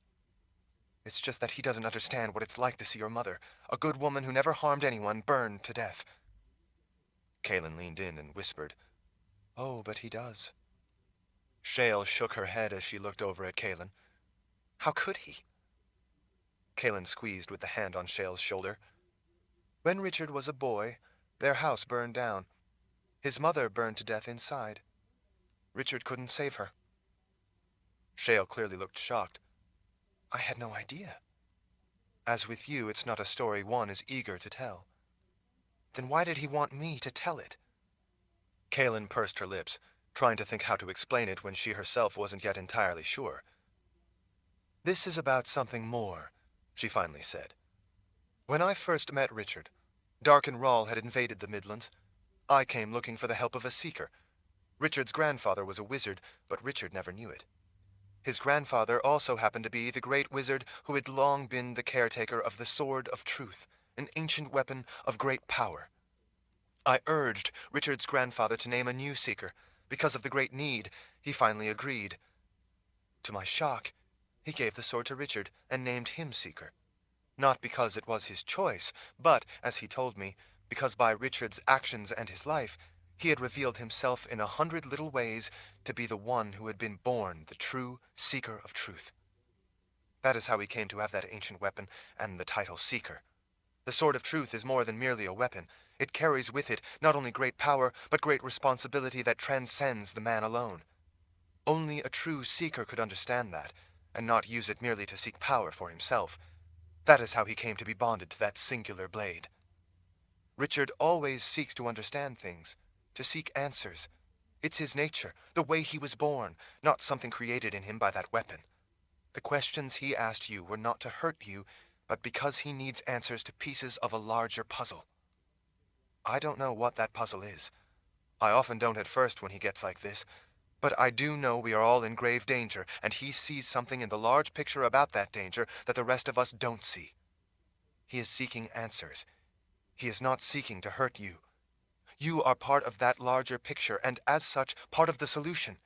It's just that he doesn't understand what it's like to see your mother, a good woman who never harmed anyone, burned to death. Kaelin leaned in and whispered, Oh, but he does. Shale shook her head as she looked over at Kaelin. How could he? Kaelin squeezed with the hand on Shale's shoulder. When Richard was a boy, their house burned down. His mother burned to death inside. Richard couldn't save her. Shale clearly looked shocked. I had no idea. As with you, it's not a story one is eager to tell. Then why did he want me to tell it? Kaelin pursed her lips, trying to think how to explain it when she herself wasn't yet entirely sure. This is about something more, she finally said. When I first met Richard, Dark and Rahl had invaded the Midlands. I came looking for the help of a seeker. Richard's grandfather was a wizard, but Richard never knew it. His grandfather also happened to be the great wizard who had long been the caretaker of the Sword of Truth, an ancient weapon of great power. I urged Richard's grandfather to name a new seeker. Because of the great need, he finally agreed. To my shock, he gave the sword to Richard and named him Seeker. Not because it was his choice, but, as he told me, because by Richard's actions and his life, he had revealed himself in 100 little ways to be the one who had been born the true Seeker of Truth. That is how he came to have that ancient weapon and the title Seeker. The Sword of Truth is more than merely a weapon. It carries with it not only great power, but great responsibility that transcends the man alone. Only a true seeker could understand that, and not use it merely to seek power for himself. That is how he came to be bonded to that singular blade. Richard always seeks to understand things, to seek answers. It's his nature, the way he was born, not something created in him by that weapon. The questions he asked you were not to hurt you, but because he needs answers to pieces of a larger puzzle. I don't know what that puzzle is. I often don't at first when he gets like this, but I do know we are all in grave danger, and he sees something in the large picture about that danger that the rest of us don't see. He is seeking answers. He is not seeking to hurt you. You are part of that larger picture, and as such, part of the solution.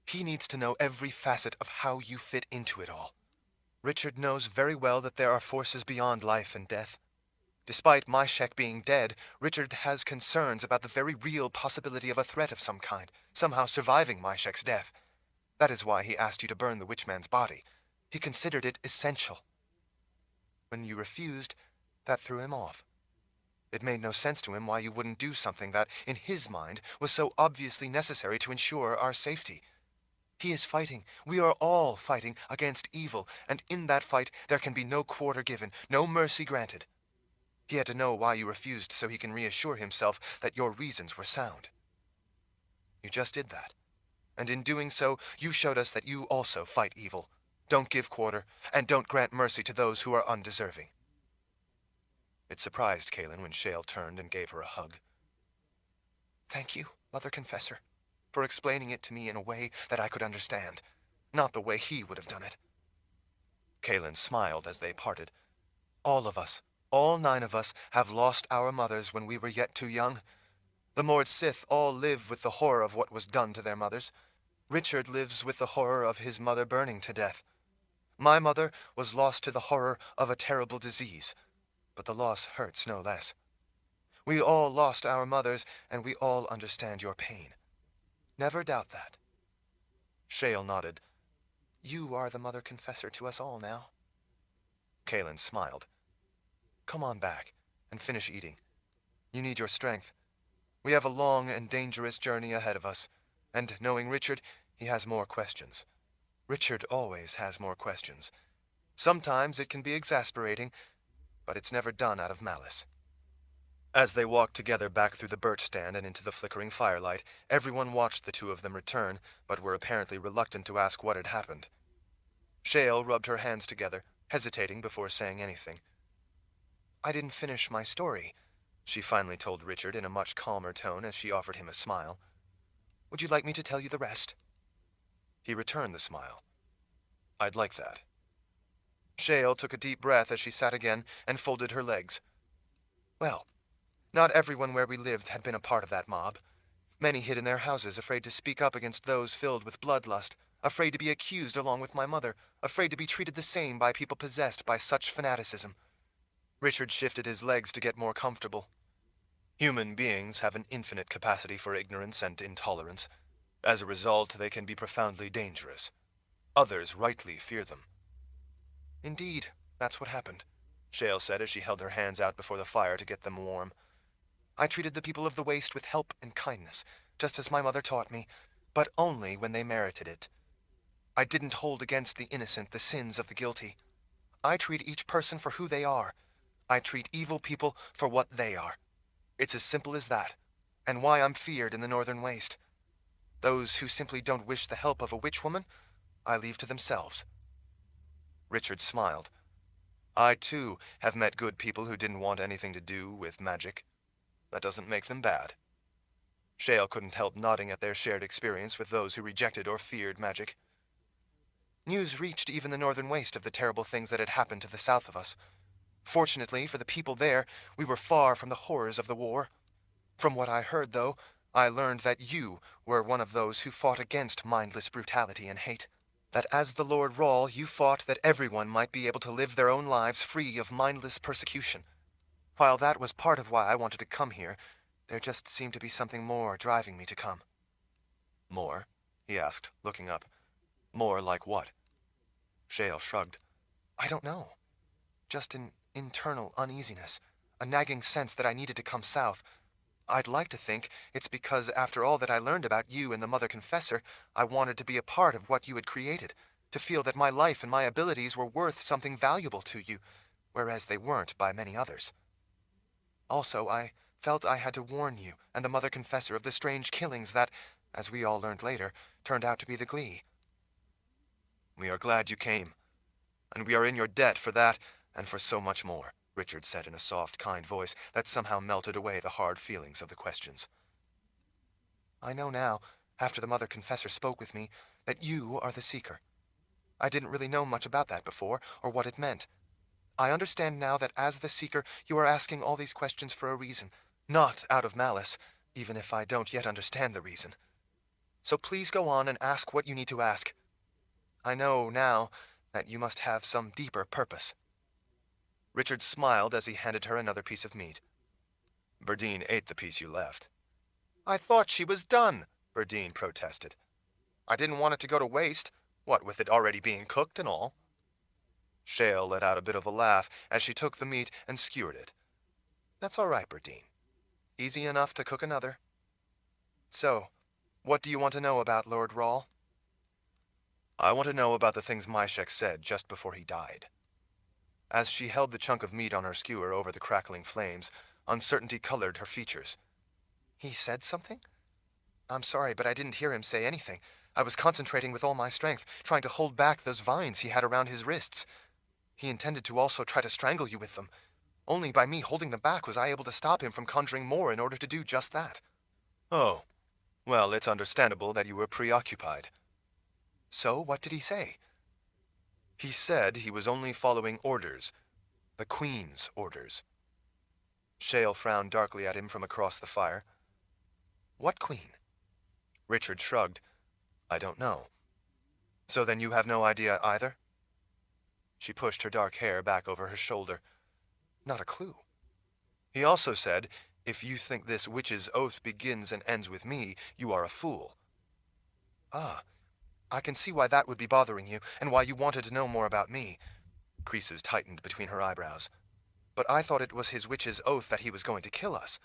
He needs to know every facet of how you fit into it all. Richard knows very well that there are forces beyond life and death. Despite Myshek being dead, Richard has concerns about the very real possibility of a threat of some kind, somehow surviving Myshek's death. That is why he asked you to burn the witchman's body. He considered it essential. When you refused, that threw him off. It made no sense to him why you wouldn't do something that, in his mind, was so obviously necessary to ensure our safety. He is fighting, we are all fighting, against evil, and in that fight there can be no quarter given, no mercy granted. He had to know why you refused so he can reassure himself that your reasons were sound. You just did that. And in doing so, you showed us that you also fight evil, don't give quarter, and don't grant mercy to those who are undeserving. It surprised Kaelin when Shale turned and gave her a hug. Thank you, Mother Confessor, for explaining it to me in a way that I could understand, not the way he would have done it. Kaelin smiled as they parted. All of us, all 9 of us, have lost our mothers when we were yet too young. The Mord Sith all live with the horror of what was done to their mothers. Richard lives with the horror of his mother burning to death. My mother was lost to the horror of a terrible disease, but the loss hurts no less. We all lost our mothers, and we all understand your pain. Never doubt that. Shale nodded. You are the Mother Confessor to us all now. Kaelin smiled. Come on back, and finish eating. You need your strength. We have a long and dangerous journey ahead of us, and knowing Richard, he has more questions. Richard always has more questions. Sometimes it can be exasperating, but it's never done out of malice. As they walked together back through the birch stand and into the flickering firelight, everyone watched the 2 of them return, but were apparently reluctant to ask what had happened. Shale rubbed her hands together, hesitating before saying anything. I didn't finish my story, she finally told Richard in a much calmer tone as she offered him a smile. Would you like me to tell you the rest? He returned the smile. I'd like that. Shale took a deep breath as she sat again and folded her legs. Well, not everyone where we lived had been a part of that mob. Many hid in their houses, afraid to speak up against those filled with bloodlust, afraid to be accused along with my mother, afraid to be treated the same by people possessed by such fanaticism. Richard shifted his legs to get more comfortable. Human beings have an infinite capacity for ignorance and intolerance. As a result, they can be profoundly dangerous. Others rightly fear them. Indeed, that's what happened, Shale said as she held her hands out before the fire to get them warm. I treated the people of the Waste with help and kindness, just as my mother taught me, but only when they merited it. I didn't hold against the innocent the sins of the guilty. I treat each person for who they are. I treat evil people for what they are. It's as simple as that, and why I'm feared in the Northern Waste. Those who simply don't wish the help of a witch woman, I leave to themselves. Richard smiled. I, too, have met good people who didn't want anything to do with magic. That doesn't make them bad. Shale couldn't help nodding at their shared experience with those who rejected or feared magic. News reached even the Northern Waste of the terrible things that had happened to the south of us. Fortunately for the people there, we were far from the horrors of the war. From what I heard, though, I learned that you were one of those who fought against mindless brutality and hate. That as the Lord Rahl, you fought that everyone might be able to live their own lives free of mindless persecution. While that was part of why I wanted to come here, there just seemed to be something more driving me to come. More? He asked, looking up. More like what? Shale shrugged. I don't know. Just an internal uneasiness, a nagging sense that I needed to come south. I'd like to think it's because after all that I learned about you and the Mother Confessor, I wanted to be a part of what you had created, to feel that my life and my abilities were worth something valuable to you, whereas they weren't by many others. Also, I felt I had to warn you and the Mother Confessor of the strange killings that, as we all learned later, turned out to be the Glee. We are glad you came, And we are in your debt for that and for so much more, Richard said in a soft, kind voice that somehow melted away the hard feelings of the questions. I know now, after the Mother Confessor spoke with me, that you are the Seeker. I didn't really know much about that before, or what it meant. I understand now that as the Seeker, you are asking all these questions for a reason, not out of malice, even if I don't yet understand the reason. So please go on and ask what you need to ask. I know now that you must have some deeper purpose. Richard smiled as he handed her another piece of meat. Berdine ate the piece you left. I thought she was done, Berdine protested. I didn't want it to go to waste, what with it already being cooked and all. Shale let out a bit of a laugh as she took the meat and skewered it. That's all right, Berdine. Easy enough to cook another. So, what do you want to know about Lord Rawl? I want to know about the things Myshek said just before he died. As she held the chunk of meat on her skewer over the crackling flames, uncertainty colored her features. He said something? I'm sorry, but I didn't hear him say anything. I was concentrating with all my strength, trying to hold back those vines he had around his wrists. He intended to also try to strangle you with them. Only by me holding them back was I able to stop him from conjuring more in order to do just that. Oh, well, it's understandable that you were preoccupied. So, what did he say? He said he was only following orders. The Queen's orders. Shale frowned darkly at him from across the fire. What Queen? Richard shrugged. I don't know. So then you have no idea either? She pushed her dark hair back over her shoulder. Not a clue. He also said, if you think this witch's oath begins and ends with me, you are a fool. Ah, I can see why that would be bothering you, and why you wanted to know more about me. Creases tightened between her eyebrows. But I thought it was his witch's oath that he was going to kill us.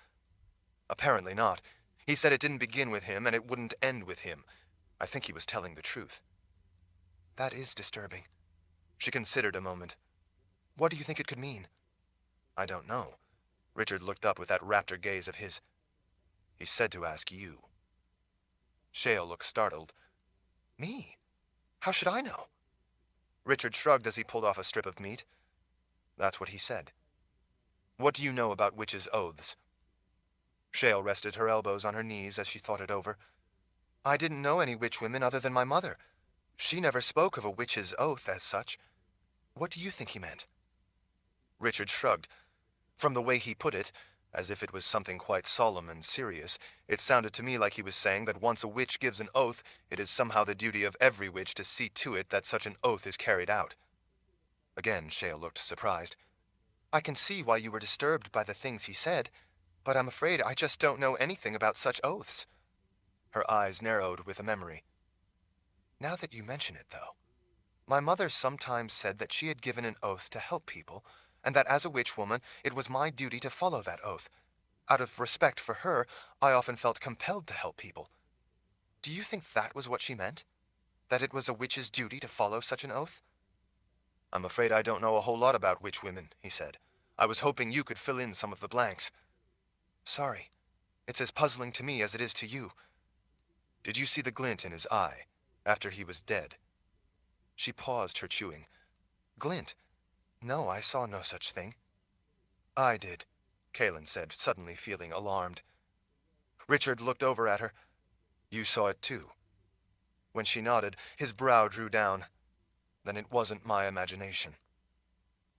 Apparently not. He said it didn't begin with him, and it wouldn't end with him. I think he was telling the truth. That is disturbing. She considered a moment. What do you think it could mean? I don't know. Richard looked up with that raptor gaze of his. He said to ask you. Shale looked startled. Me? How should I know? Richard shrugged as he pulled off a strip of meat. That's what he said. What do you know about witches' oaths? Shale rested her elbows on her knees as she thought it over. I didn't know any witch women other than my mother. She never spoke of a witch's oath as such. What do you think he meant? Richard shrugged. From the way he put it, as if it was something quite solemn and serious, it sounded to me like he was saying that once a witch gives an oath, it is somehow the duty of every witch to see to it that such an oath is carried out. Again, Shale looked surprised. I can see why you were disturbed by the things he said, but I'm afraid I just don't know anything about such oaths. Her eyes narrowed with a memory. Now that you mention it, though, my mother sometimes said that she had given an oath to help people, and that as a witch woman, it was my duty to follow that oath. Out of respect for her, I often felt compelled to help people. Do you think that was what she meant? That it was a witch's duty to follow such an oath? I'm afraid I don't know a whole lot about witch women, he said. I was hoping you could fill in some of the blanks. Sorry. It's as puzzling to me as it is to you. Did you see the glint in his eye after he was dead? She paused her chewing. Glint? No, I saw no such thing. I did, Kaelin said, suddenly feeling alarmed. Richard looked over at her. You saw it too. When she nodded, his brow drew down. Then it wasn't my imagination.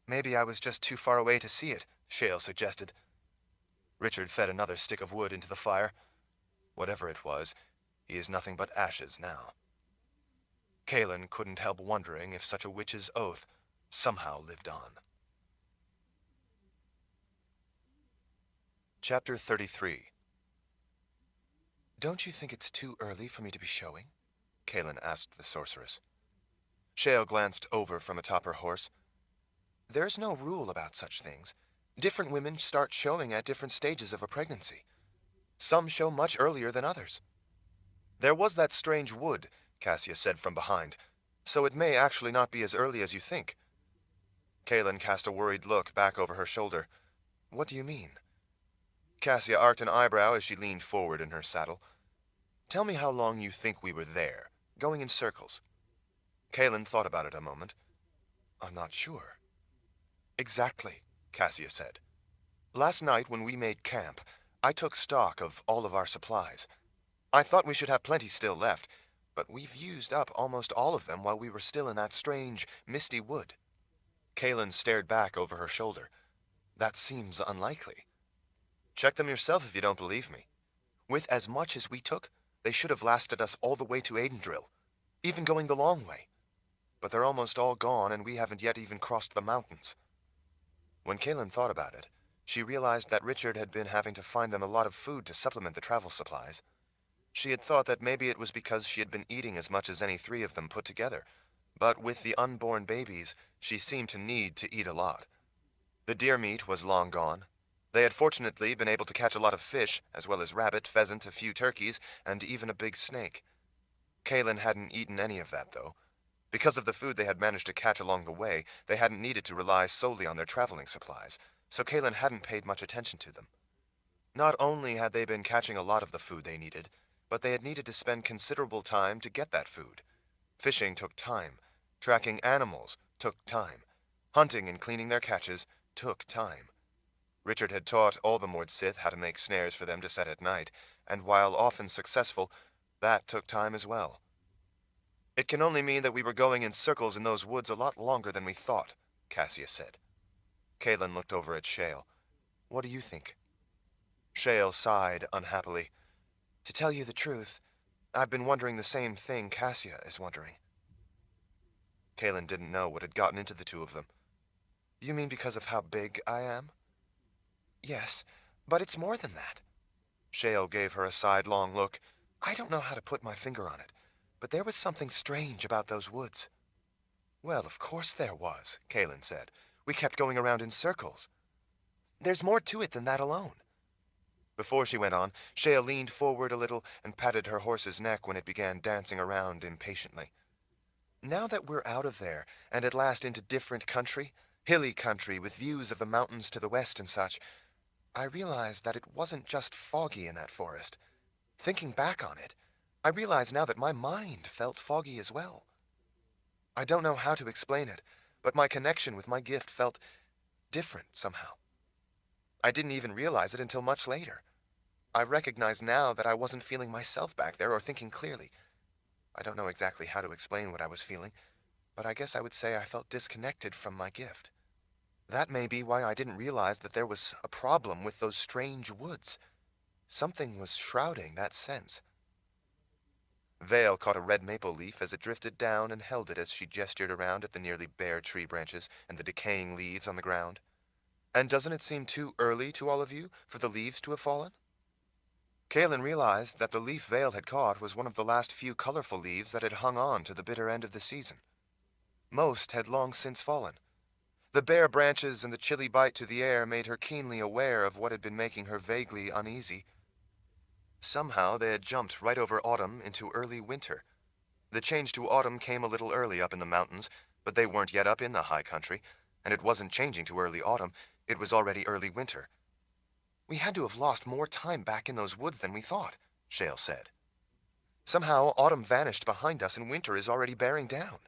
Maybe I was just too far away to see it, Shale suggested. Richard fed another stick of wood into the fire. Whatever it was, he is nothing but ashes now. Kaelin couldn't help wondering if such a witch's oath somehow lived on. Chapter 33. Don't you think it's too early for me to be showing? Kaelin asked the sorceress. Shale glanced over from atop her horse. There's no rule about such things. Different women start showing at different stages of a pregnancy. Some show much earlier than others. There was that strange wood, Cassia said from behind, so it may actually not be as early as you think. Kaelin cast a worried look back over her shoulder. What do you mean? Cassia arched an eyebrow as she leaned forward in her saddle. Tell me how long you think we were there, going in circles. Kaelin thought about it a moment. I'm not sure. Exactly, Cassia said. Last night when we made camp, I took stock of all of our supplies. I thought we should have plenty still left, but we've used up almost all of them while we were still in that strange, misty wood. Kaelin stared back over her shoulder. That seems unlikely. Check them yourself if you don't believe me. With as much as we took, they should have lasted us all the way to Aidendrill, even going the long way. But they're almost all gone, and we haven't yet even crossed the mountains. When Kaelin thought about it, she realized that Richard had been having to find them a lot of food to supplement the travel supplies. She had thought that maybe it was because she had been eating as much as any three of them put together, but with the unborn babies, she seemed to need to eat a lot. The deer meat was long gone. They had fortunately been able to catch a lot of fish, as well as rabbit, pheasant, a few turkeys, and even a big snake. Kaelin hadn't eaten any of that, though. Because of the food they had managed to catch along the way, they hadn't needed to rely solely on their traveling supplies, so Kaelin hadn't paid much attention to them. Not only had they been catching a lot of the food they needed, but they had needed to spend considerable time to get that food. Fishing took time. Tracking animals took time. Hunting and cleaning their catches took time. Richard had taught all the Mord Sith how to make snares for them to set at night, and while often successful, that took time as well. It can only mean that we were going in circles in those woods a lot longer than we thought, Cassia said. Kaelin looked over at Shale. What do you think? Shale sighed unhappily. To tell you the truth, I've been wondering the same thing Cassia is wondering. Kaelin didn't know what had gotten into the two of them. You mean because of how big I am? Yes, but it's more than that. Shale gave her a sidelong look. I don't know how to put my finger on it, but there was something strange about those woods. Well, of course there was, Kaelin said. We kept going around in circles. There's more to it than that alone. Before she went on, Shale leaned forward a little and patted her horse's neck when it began dancing around impatiently. Now that we're out of there, and at last into different country, hilly country with views of the mountains to the west and such, I realized that it wasn't just foggy in that forest. Thinking back on it, I realize now that my mind felt foggy as well. I don't know how to explain it, but my connection with my gift felt different somehow. I didn't even realize it until much later. I recognize now that I wasn't feeling myself back there or thinking clearly. I don't know exactly how to explain what I was feeling, but I guess I would say I felt disconnected from my gift. That may be why I didn't realize that there was a problem with those strange woods. Something was shrouding that sense. Vale caught a red maple leaf as it drifted down and held it as she gestured around at the nearly bare tree branches and the decaying leaves on the ground. And doesn't it seem too early to all of you for the leaves to have fallen? Kaelin realized that the leaf Vale had caught was one of the last few colorful leaves that had hung on to the bitter end of the season. Most had long since fallen. The bare branches and the chilly bite to the air made her keenly aware of what had been making her vaguely uneasy. Somehow they had jumped right over autumn into early winter. The change to autumn came a little early up in the mountains, but they weren't yet up in the high country, and it wasn't changing to early autumn, it was already early winter. We had to have lost more time back in those woods than we thought, Shale said. Somehow autumn vanished behind us and winter is already bearing down.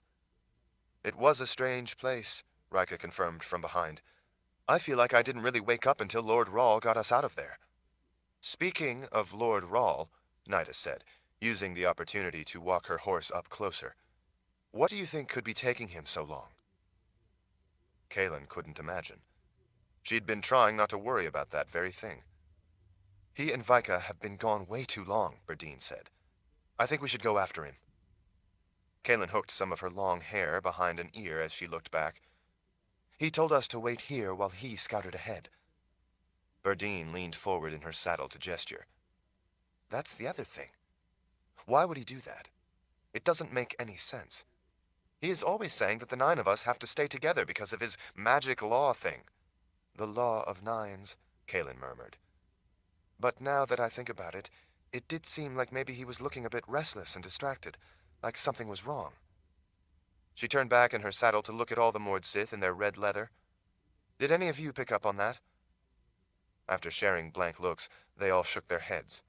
It was a strange place, Rika confirmed from behind. I feel like I didn't really wake up until Lord Rahl got us out of there. Speaking of Lord Rahl, Nida said, using the opportunity to walk her horse up closer. What do you think could be taking him so long? Kaelin couldn't imagine. She'd been trying not to worry about that very thing. He and Vika have been gone way too long, Berdine said. I think we should go after him. Kaelin hooked some of her long hair behind an ear as she looked back. He told us to wait here while he scouted ahead. Berdine leaned forward in her saddle to gesture. That's the other thing. Why would he do that? It doesn't make any sense. He is always saying that the 9 of us have to stay together because of his magic law thing. The law of 9s, Kaelin murmured. But now that I think about it, it did seem like maybe he was looking a bit restless and distracted, like something was wrong. She turned back in her saddle to look at all the Mord Sith in their red leather. Did any of you pick up on that? After sharing blank looks, they all shook their heads.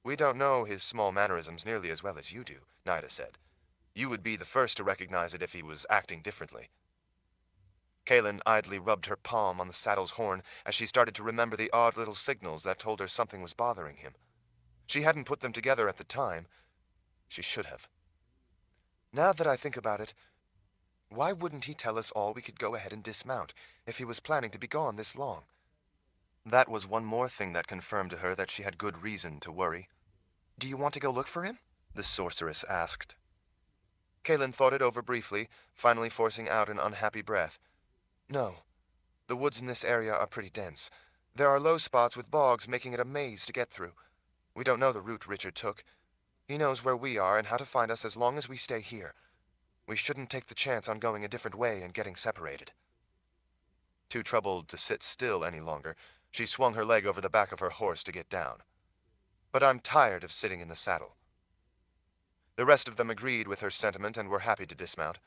We don't know his small mannerisms nearly as well as you do, Nida said. You would be the first to recognize it if he was acting differently. Kaylin idly rubbed her palm on the saddle's horn as she started to remember the odd little signals that told her something was bothering him. She hadn't put them together at the time. She should have. Now that I think about it, why wouldn't he tell us all we could go ahead and dismount if he was planning to be gone this long? That was one more thing that confirmed to her that she had good reason to worry. "Do you want to go look for him?" the sorceress asked. Kaylin thought it over briefly, finally forcing out an unhappy breath. "No. The woods in this area are pretty dense. There are low spots with bogs making it a maze to get through. We don't know the route Richard took. He knows where we are and how to find us as long as we stay here. We shouldn't take the chance on going a different way and getting separated." Too troubled to sit still any longer, she swung her leg over the back of her horse to get down. "But I'm tired of sitting in the saddle." The rest of them agreed with her sentiment and were happy to dismount.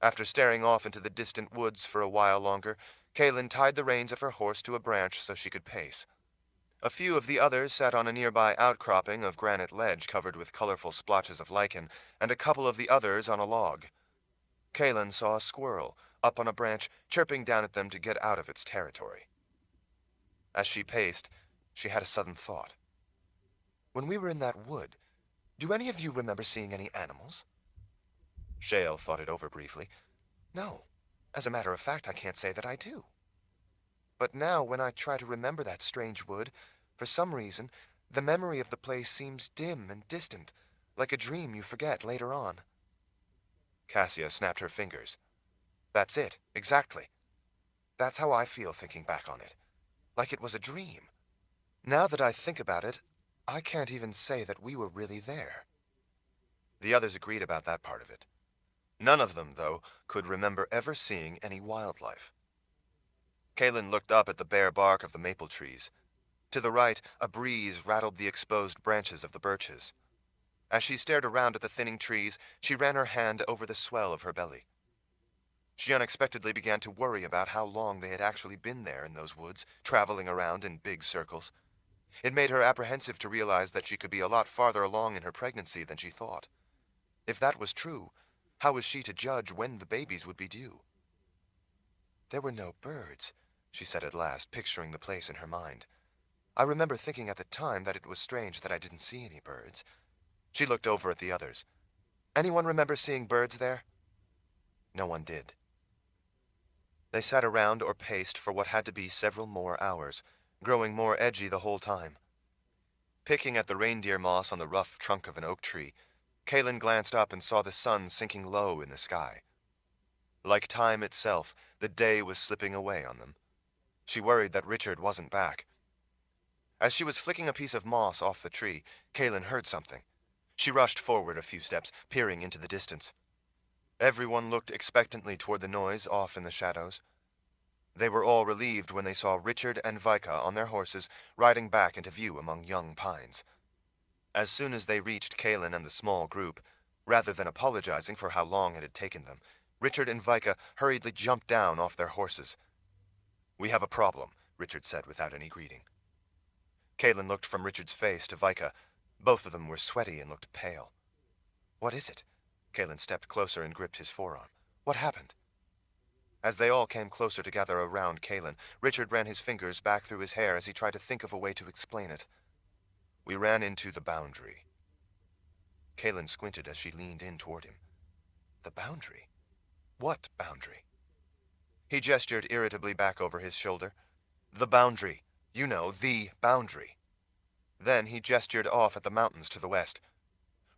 After staring off into the distant woods for a while longer, Kaylin tied the reins of her horse to a branch so she could pace. A few of the others sat on a nearby outcropping of granite ledge covered with colorful splotches of lichen, and a couple of the others on a log. Kaylin saw a squirrel, up on a branch, chirping down at them to get out of its territory. As she paced, she had a sudden thought. "When we were in that wood, do any of you remember seeing any animals?" Shale thought it over briefly. "No. As a matter of fact, I can't say that I do. But now, when I try to remember that strange wood, for some reason, the memory of the place seems dim and distant, like a dream you forget later on." Cassia snapped her fingers. "That's it, exactly. That's how I feel thinking back on it. Like it was a dream. Now that I think about it, I can't even say that we were really there." The others agreed about that part of it. None of them, though, could remember ever seeing any wildlife. Kaylin looked up at the bare bark of the maple trees. To the right, a breeze rattled the exposed branches of the birches. As she stared around at the thinning trees, she ran her hand over the swell of her belly. She unexpectedly began to worry about how long they had actually been there in those woods, traveling around in big circles. It made her apprehensive to realize that she could be a lot farther along in her pregnancy than she thought. If that was true, how was she to judge when the babies would be due? "There were no birds," she said at last, picturing the place in her mind. "I remember thinking at the time that it was strange that I didn't see any birds." She looked over at the others. "Anyone remember seeing birds there?" No one did. They sat around or paced for what had to be several more hours, growing more edgy the whole time. Picking at the reindeer moss on the rough trunk of an oak tree, Kaylin glanced up and saw the sun sinking low in the sky. Like time itself, the day was slipping away on them. She worried that Richard wasn't back. As she was flicking a piece of moss off the tree, Kaylin heard something. She rushed forward a few steps, peering into the distance. Everyone looked expectantly toward the noise off in the shadows. They were all relieved when they saw Richard and Vika on their horses riding back into view among young pines. As soon as they reached Kaylin and the small group, rather than apologizing for how long it had taken them, Richard and Vika hurriedly jumped down off their horses. "We have a problem," Richard said without any greeting. Kaylin looked from Richard's face to Vika. Both of them were sweaty and looked pale. "What is it?" Kaylin stepped closer and gripped his forearm. "What happened?" As they all came closer to gather around Kaylin, Richard ran his fingers back through his hair as he tried to think of a way to explain it. "We ran into the boundary." Kaylin squinted as she leaned in toward him. "The boundary? What boundary?" He gestured irritably back over his shoulder. "The boundary. You know, the boundary." Then he gestured off at the mountains to the west.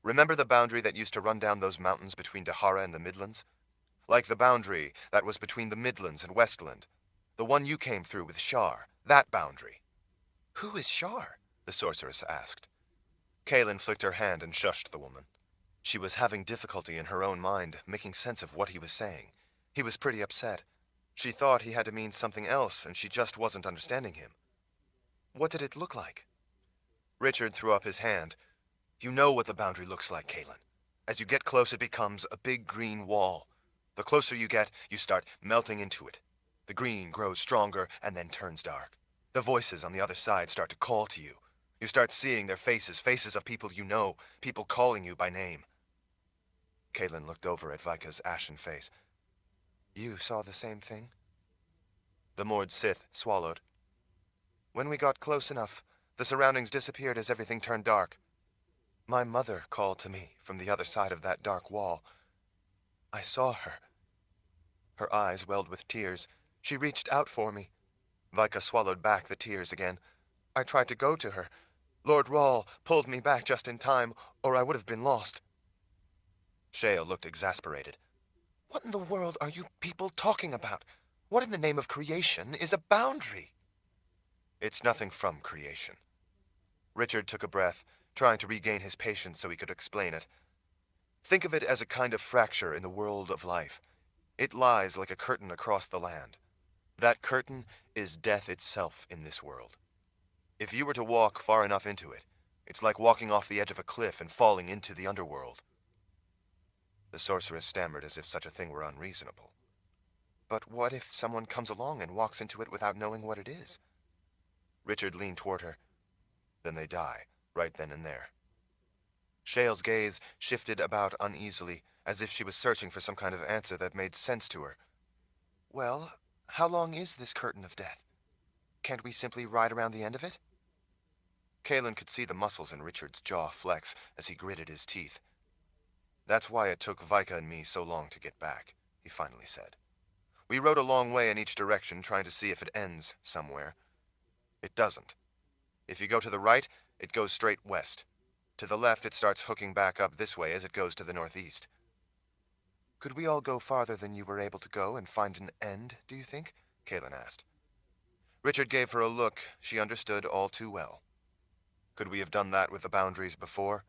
"Remember the boundary that used to run down those mountains between Dahara and the Midlands? Like the boundary that was between the Midlands and Westland. The one you came through with Shar. That boundary." "Who is Shar?" the sorceress asked. Kaylin flicked her hand and shushed the woman. She was having difficulty in her own mind, making sense of what he was saying. He was pretty upset. She thought he had to mean something else, and she just wasn't understanding him. "What did it look like?" Richard threw up his hand. "You know what the boundary looks like, Kaylin. As you get close, it becomes a big green wall. The closer you get, you start melting into it. The green grows stronger and then turns dark. The voices on the other side start to call to you. You start seeing their faces, faces of people you know, people calling you by name." Kaylin looked over at Vika's ashen face. "You saw the same thing?" The Mord Sith swallowed. When we got close enough, the surroundings disappeared as everything turned dark. My mother called to me from the other side of that dark wall. I saw her. Her eyes welled with tears. She reached out for me. Vika swallowed back the tears again. I tried to go to her. Lord Rahl pulled me back just in time, or I would have been lost. Shale looked exasperated. What in the world are you people talking about? What in the name of creation is a boundary? It's nothing from creation. Richard took a breath, trying to regain his patience so he could explain it. Think of it as a kind of fracture in the world of life. It lies like a curtain across the land. That curtain is death itself in this world. If you were to walk far enough into it, it's like walking off the edge of a cliff and falling into the underworld. The sorceress stammered as if such a thing were unreasonable. But what if someone comes along and walks into it without knowing what it is? Richard leaned toward her. Then they die, right then and there. Shale's gaze shifted about uneasily, as if she was searching for some kind of answer that made sense to her. Well, how long is this curtain of death? Can't we simply ride around the end of it? Kalen could see the muscles in Richard's jaw flex as he gritted his teeth. That's why it took Vika and me so long to get back, he finally said. We rode a long way in each direction, trying to see if it ends somewhere. It doesn't. If you go to the right, it goes straight west. To the left, it starts hooking back up this way as it goes to the northeast. Could we all go farther than you were able to go and find an end, do you think? Kalen asked. Richard gave her a look she understood all too well. Could we have done that with the boundaries before?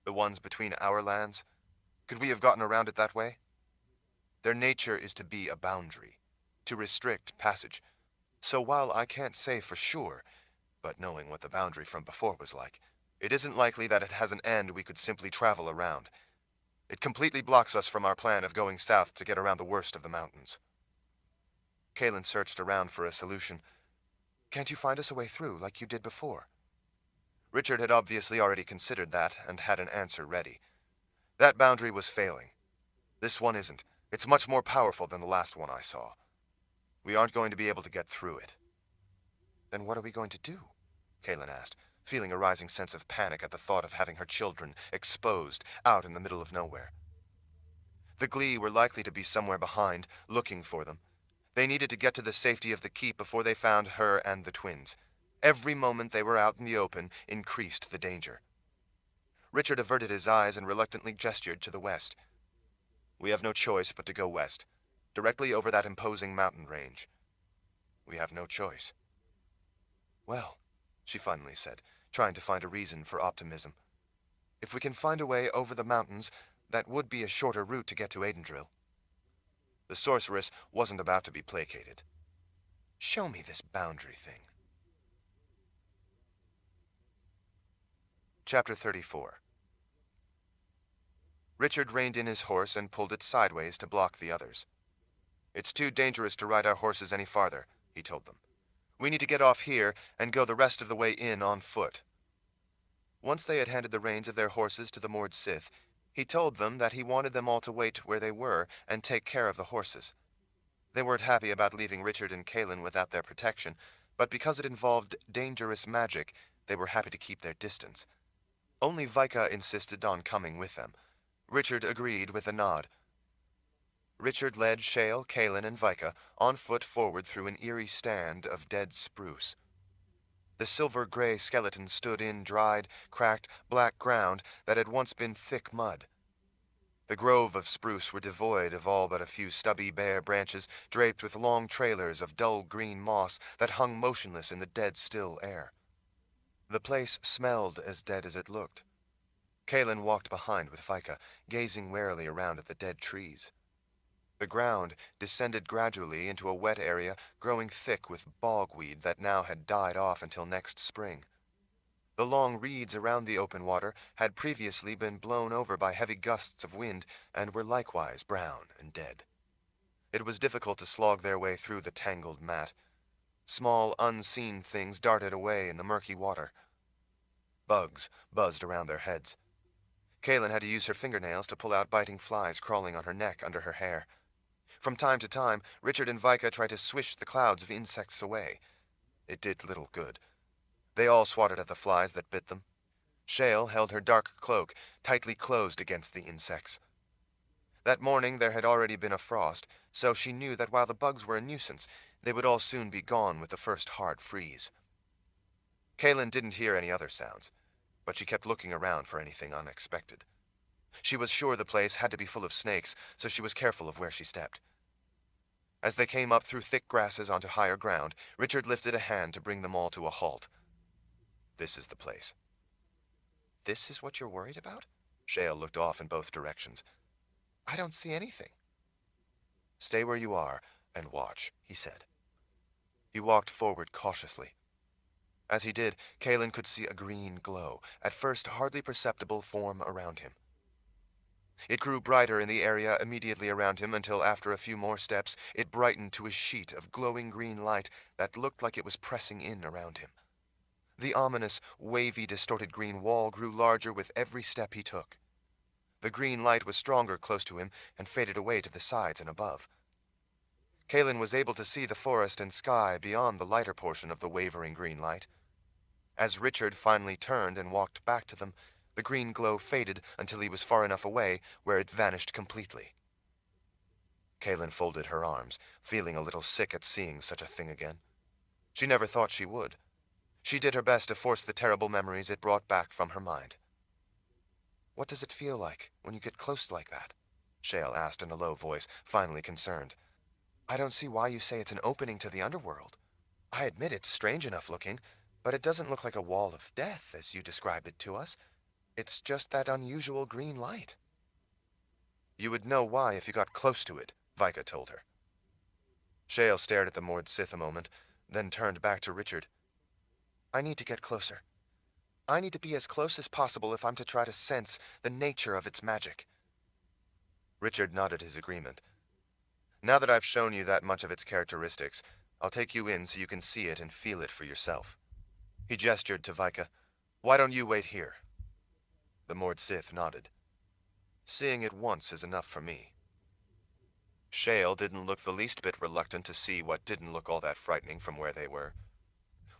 The ones between our lands? Could we have gotten around it that way? Their nature is to be a boundary, to restrict passage. So while I can't say for sure, but knowing what the boundary from before was like, it isn't likely that it has an end we could simply travel around. It completely blocks us from our plan of going south to get around the worst of the mountains. Kalen searched around for a solution. Can't you find us a way through like you did before? Richard had obviously already considered that and had an answer ready. That boundary was failing. This one isn't. It's much more powerful than the last one I saw. We aren't going to be able to get through it. Then what are we going to do? Kalen asked, feeling a rising sense of panic at the thought of having her children exposed out in the middle of nowhere. The Glee were likely to be somewhere behind, looking for them. They needed to get to the safety of the keep before they found her and the twins. Every moment they were out in the open increased the danger. Richard averted his eyes and reluctantly gestured to the west. We have no choice but to go west, directly over that imposing mountain range. We have no choice. Well, she finally said, trying to find a reason for optimism. If we can find a way over the mountains, that would be a shorter route to get to Aidendril. The sorceress wasn't about to be placated. Show me this boundary thing. Chapter 34. Richard reined in his horse and pulled it sideways to block the others. It's too dangerous to ride our horses any farther, he told them. We need to get off here and go the rest of the way in on foot. Once they had handed the reins of their horses to the Mord Sith, he told them that he wanted them all to wait where they were and take care of the horses. They weren't happy about leaving Richard and Kalen without their protection, but because it involved dangerous magic, they were happy to keep their distance. Only Vika insisted on coming with them. Richard agreed with a nod. Richard led Shale, Kalen, and Vika on foot forward through an eerie stand of dead spruce. The silver-gray skeleton stood in dried, cracked, black ground that had once been thick mud. The grove of spruce were devoid of all but a few stubby, bare branches draped with long trailers of dull green moss that hung motionless in the dead, still air. The place smelled as dead as it looked. Kalen walked behind with Vika, gazing warily around at the dead trees. The ground descended gradually into a wet area growing thick with bogweed that now had died off until next spring. The long reeds around the open water had previously been blown over by heavy gusts of wind and were likewise brown and dead. It was difficult to slog their way through the tangled mat. Small, unseen things darted away in the murky water. Bugs buzzed around their heads. Kalen had to use her fingernails to pull out biting flies crawling on her neck under her hair. From time to time, Richard and Vika tried to swish the clouds of insects away. It did little good. They all swatted at the flies that bit them. Shale held her dark cloak tightly closed against the insects. That morning there had already been a frost, so she knew that while the bugs were a nuisance, they would all soon be gone with the first hard freeze. Kaelin didn't hear any other sounds, but she kept looking around for anything unexpected. She was sure the place had to be full of snakes, so she was careful of where she stepped. As they came up through thick grasses onto higher ground, Richard lifted a hand to bring them all to a halt. This is the place. This is what you're worried about? Shale looked off in both directions. I don't see anything. Stay where you are and watch, he said. He walked forward cautiously. As he did, Kaelin could see a green glow, at first hardly perceptible, form around him. It grew brighter in the area immediately around him until after a few more steps it brightened to a sheet of glowing green light that looked like it was pressing in around him. The ominous, wavy, distorted green wall grew larger with every step he took. The green light was stronger close to him and faded away to the sides and above. Kaelin was able to see the forest and sky beyond the lighter portion of the wavering green light. As Richard finally turned and walked back to them, the green glow faded until he was far enough away where it vanished completely. Kaelin folded her arms, feeling a little sick at seeing such a thing again. She never thought she would. She did her best to force the terrible memories it brought back from her mind. What does it feel like when you get close like that? Shale asked in a low voice, finally concerned. I don't see why you say it's an opening to the underworld. I admit it's strange enough looking, but it doesn't look like a wall of death as you described it to us. It's just that unusual green light. You would know why if you got close to it, Vika told her. Shale stared at the Mord Sith a moment, then turned back to Richard. I need to get closer. I need to be as close as possible if I'm to try to sense the nature of its magic. Richard nodded his agreement. Now that I've shown you that much of its characteristics, I'll take you in so you can see it and feel it for yourself. He gestured to Vika. Why don't you wait here? The Mord Sith nodded. Seeing it once is enough for me. Shale didn't look the least bit reluctant to see what didn't look all that frightening from where they were.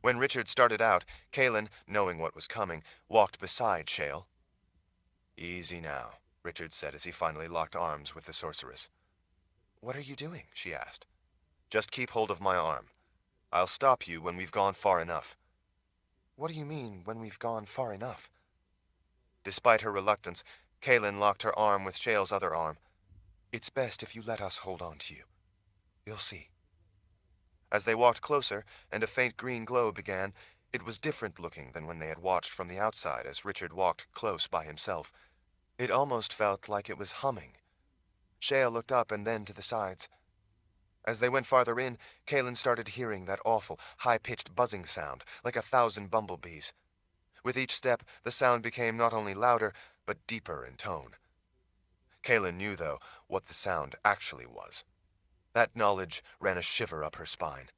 When Richard started out, Kaelin, knowing what was coming, walked beside Shale. Easy now, Richard said as he finally locked arms with the sorceress. What are you doing? She asked. Just keep hold of my arm. I'll stop you when we've gone far enough. What do you mean, when we've gone far enough? Despite her reluctance, Kaelin locked her arm with Shale's other arm. It's best if you let us hold on to you. You'll see. As they walked closer, and a faint green glow began, it was different looking than when they had watched from the outside as Richard walked close by himself. It almost felt like it was humming. Shale looked up and then to the sides. As they went farther in, Kaelin started hearing that awful, high-pitched buzzing sound, like 1,000 bumblebees. With each step, the sound became not only louder, but deeper in tone. Kaelin knew, though, what the sound actually was. That knowledge ran a shiver up her spine.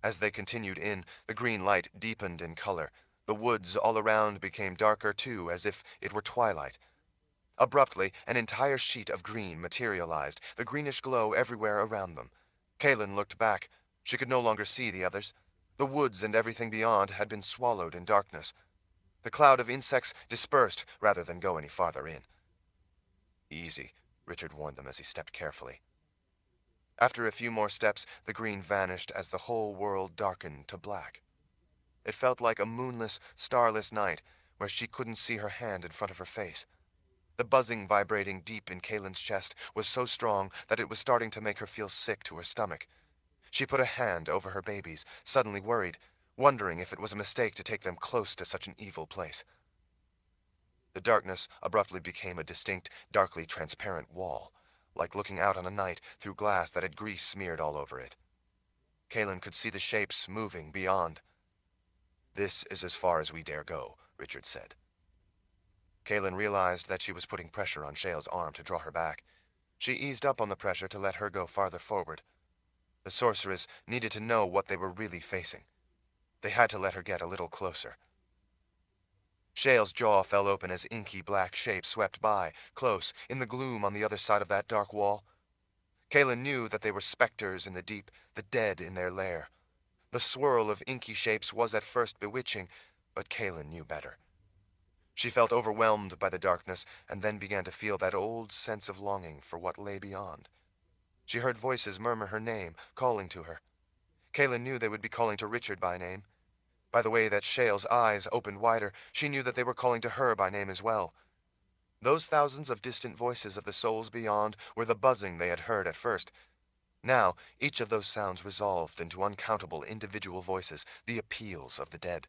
As they continued in, the green light deepened in color. The woods all around became darker, too, as if it were twilight. Abruptly, an entire sheet of green materialized, the greenish glow everywhere around them. Kaelin looked back. She could no longer see the others. The woods and everything beyond had been swallowed in darkness. The cloud of insects dispersed rather than go any farther in. Easy, Richard warned them as he stepped carefully. After a few more steps, the green vanished as the whole world darkened to black. It felt like a moonless, starless night where she couldn't see her hand in front of her face. The buzzing vibrating deep in Kaelin's chest was so strong that it was starting to make her feel sick to her stomach. She put a hand over her babies, suddenly worried, wondering if it was a mistake to take them close to such an evil place. The darkness abruptly became a distinct, darkly transparent wall, like looking out on a night through glass that had grease smeared all over it. Kaelin could see the shapes moving beyond. This is as far as we dare go, Richard said. Kaelin realized that she was putting pressure on Shale's arm to draw her back. She eased up on the pressure to let her go farther forward. The sorceress needed to know what they were really facing. They had to let her get a little closer. Shale's jaw fell open as inky black shapes swept by, close, in the gloom on the other side of that dark wall. Kaelin knew that they were specters in the deep, the dead in their lair. The swirl of inky shapes was at first bewitching, but Kaelin knew better. She felt overwhelmed by the darkness, and then began to feel that old sense of longing for what lay beyond. She heard voices murmur her name, calling to her. Kaelin knew they would be calling to Richard by name. By the way that Shale's eyes opened wider, she knew that they were calling to her by name as well. Those thousands of distant voices of the souls beyond were the buzzing they had heard at first. Now, each of those sounds resolved into uncountable individual voices, the appeals of the dead.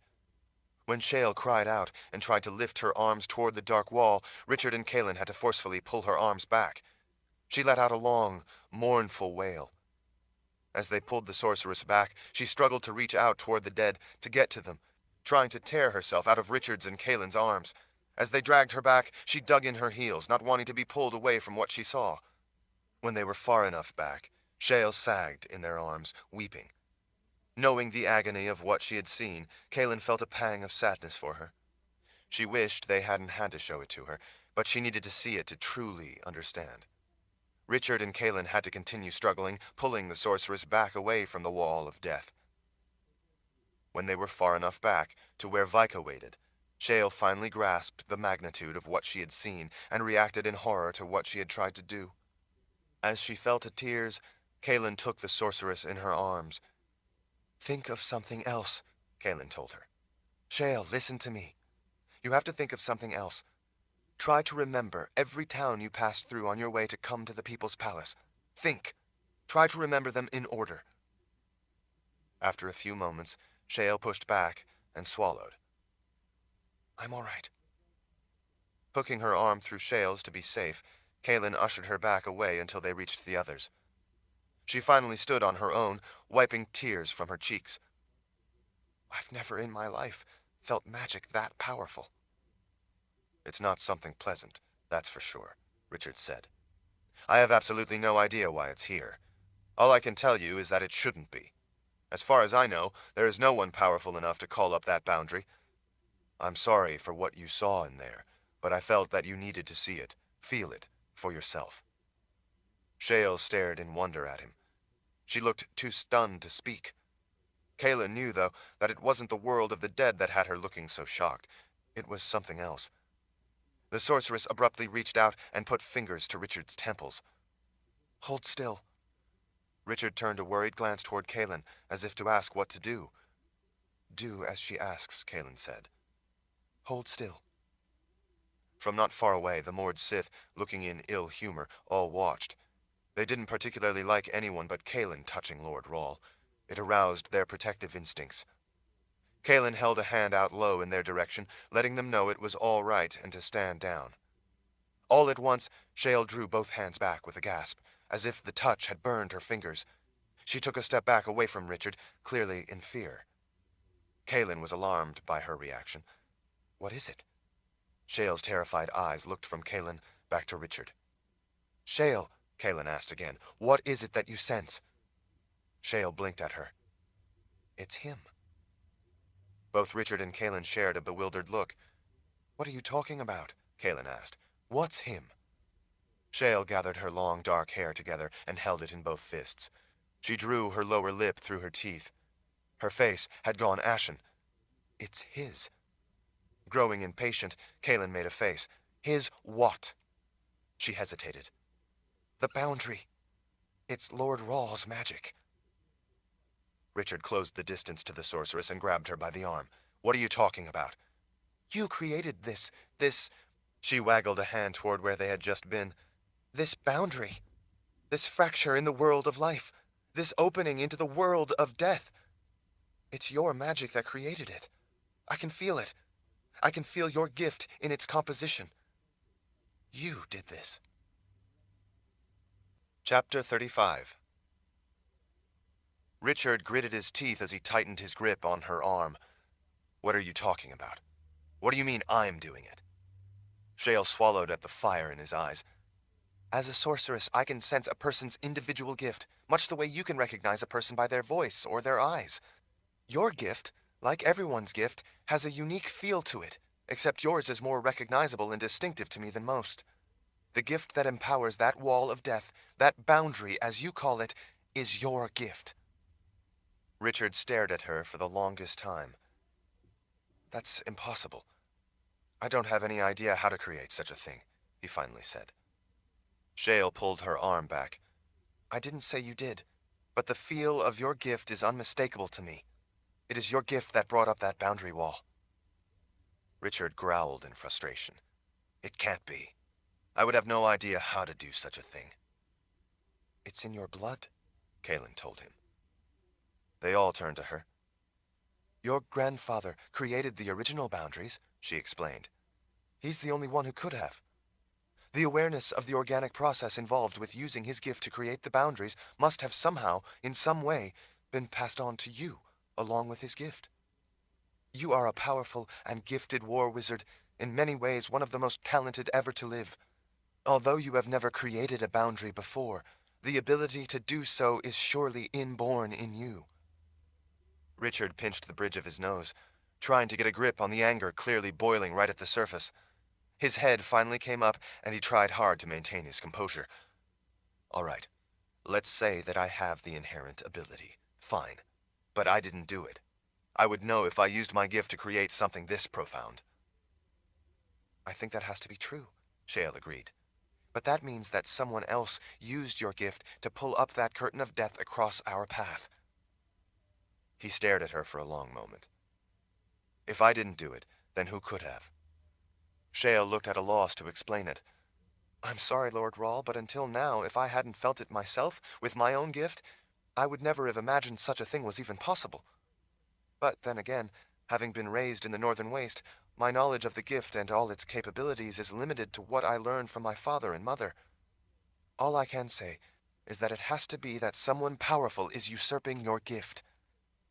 When Shale cried out and tried to lift her arms toward the dark wall, Richard and Kaelin had to forcefully pull her arms back. She let out a long, mournful wail. As they pulled the sorceress back, she struggled to reach out toward the dead, to get to them, trying to tear herself out of Richard's and Kaelin's arms. As they dragged her back, she dug in her heels, not wanting to be pulled away from what she saw. When they were far enough back, Shale sagged in their arms, weeping. Knowing the agony of what she had seen, Kaelin felt a pang of sadness for her. She wished they hadn't had to show it to her, but she needed to see it to truly understand. Richard and Kaelin had to continue struggling, pulling the sorceress back away from the wall of death. When they were far enough back to where Vika waited, Shale finally grasped the magnitude of what she had seen and reacted in horror to what she had tried to do. As she fell to tears, Kaelin took the sorceress in her arms. "Think of something else," Kaelin told her. "Shale, listen to me. You have to think of something else. Try to remember every town you passed through on your way to come to the People's Palace. Think. Try to remember them in order." After a few moments, Shale pushed back and swallowed. "I'm all right." Hooking her arm through Shale's to be safe, Kaelin ushered her back away until they reached the others. She finally stood on her own, wiping tears from her cheeks. "I've never in my life felt magic that powerful." "It's not something pleasant, that's for sure," Richard said. "I have absolutely no idea why it's here. All I can tell you is that it shouldn't be. As far as I know, there is no one powerful enough to call up that boundary. I'm sorry for what you saw in there, but I felt that you needed to see it, feel it, for yourself." Shale stared in wonder at him. She looked too stunned to speak. Kaelin knew, though, that it wasn't the world of the dead that had her looking so shocked. It was something else. The sorceress abruptly reached out and put fingers to Richard's temples. "Hold still." Richard turned a worried glance toward Kaelin, as if to ask what to do. "Do as she asks," Kaelin said. "Hold still." From not far away, the Mord Sith, looking in ill humor, all watched. They didn't particularly like anyone but Kaelin touching Lord Rawl. It aroused their protective instincts. Kaelin held a hand out low in their direction, letting them know it was all right and to stand down. All at once, Shale drew both hands back with a gasp, as if the touch had burned her fingers. She took a step back away from Richard, clearly in fear. Kaelin was alarmed by her reaction. "What is it?" Shale's terrified eyes looked from Kaelin back to Richard. "Shale," Kaelin asked again, "what is it that you sense?" Shale blinked at her. "It's him." Both Richard and Kaelin shared a bewildered look. "What are you talking about?" Kaelin asked. "What's him?" Shale gathered her long dark hair together and held it in both fists. She drew her lower lip through her teeth. Her face had gone ashen. "It's his." Growing impatient, Kaelin made a face. "His what?" She hesitated. "The boundary. It's Lord Rawl's magic." Richard closed the distance to the sorceress and grabbed her by the arm. "What are you talking about?" "You created this. She waggled a hand toward where they had just been. "This boundary. This fracture in the world of life. This opening into the world of death. It's your magic that created it. I can feel it. I can feel your gift in its composition. You did this." Chapter 35. Richard gritted his teeth as he tightened his grip on her arm. "What are you talking about? What do you mean I'm doing it?" Shale swallowed at the fire in his eyes. "As a sorceress, I can sense a person's individual gift, much the way you can recognize a person by their voice or their eyes. Your gift, like everyone's gift, has a unique feel to it, except yours is more recognizable and distinctive to me than most." The gift that empowers that wall of death, that boundary, as you call it, is your gift. Richard stared at her for the longest time. That's impossible. I don't have any idea how to create such a thing, he finally said. Shale pulled her arm back. I didn't say you did, but the feel of your gift is unmistakable to me. It is your gift that brought up that boundary wall. Richard growled in frustration. It can't be. I would have no idea how to do such a thing. It's in your blood, Kaelin told him. They all turned to her. Your grandfather created the original boundaries, she explained. He's the only one who could have. The awareness of the organic process involved with using his gift to create the boundaries must have somehow, in some way, been passed on to you, along with his gift. You are a powerful and gifted war wizard, in many ways one of the most talented ever to live. Although you have never created a boundary before, the ability to do so is surely inborn in you. Richard pinched the bridge of his nose, trying to get a grip on the anger clearly boiling right at the surface. His head finally came up, and he tried hard to maintain his composure. All right, let's say that I have the inherent ability. Fine. But I didn't do it. I would know if I used my gift to create something this profound. I think that has to be true, Shale agreed. But that means that someone else used your gift to pull up that curtain of death across our path. He stared at her for a long moment. If I didn't do it, then who could have? Shale looked at a loss to explain it. I'm sorry, Lord Rahl, but until now, if I hadn't felt it myself, with my own gift, I would never have imagined such a thing was even possible. But then again, having been raised in the Northern Waste, my knowledge of the gift and all its capabilities is limited to what I learned from my father and mother. All I can say is that it has to be that someone powerful is usurping your gift.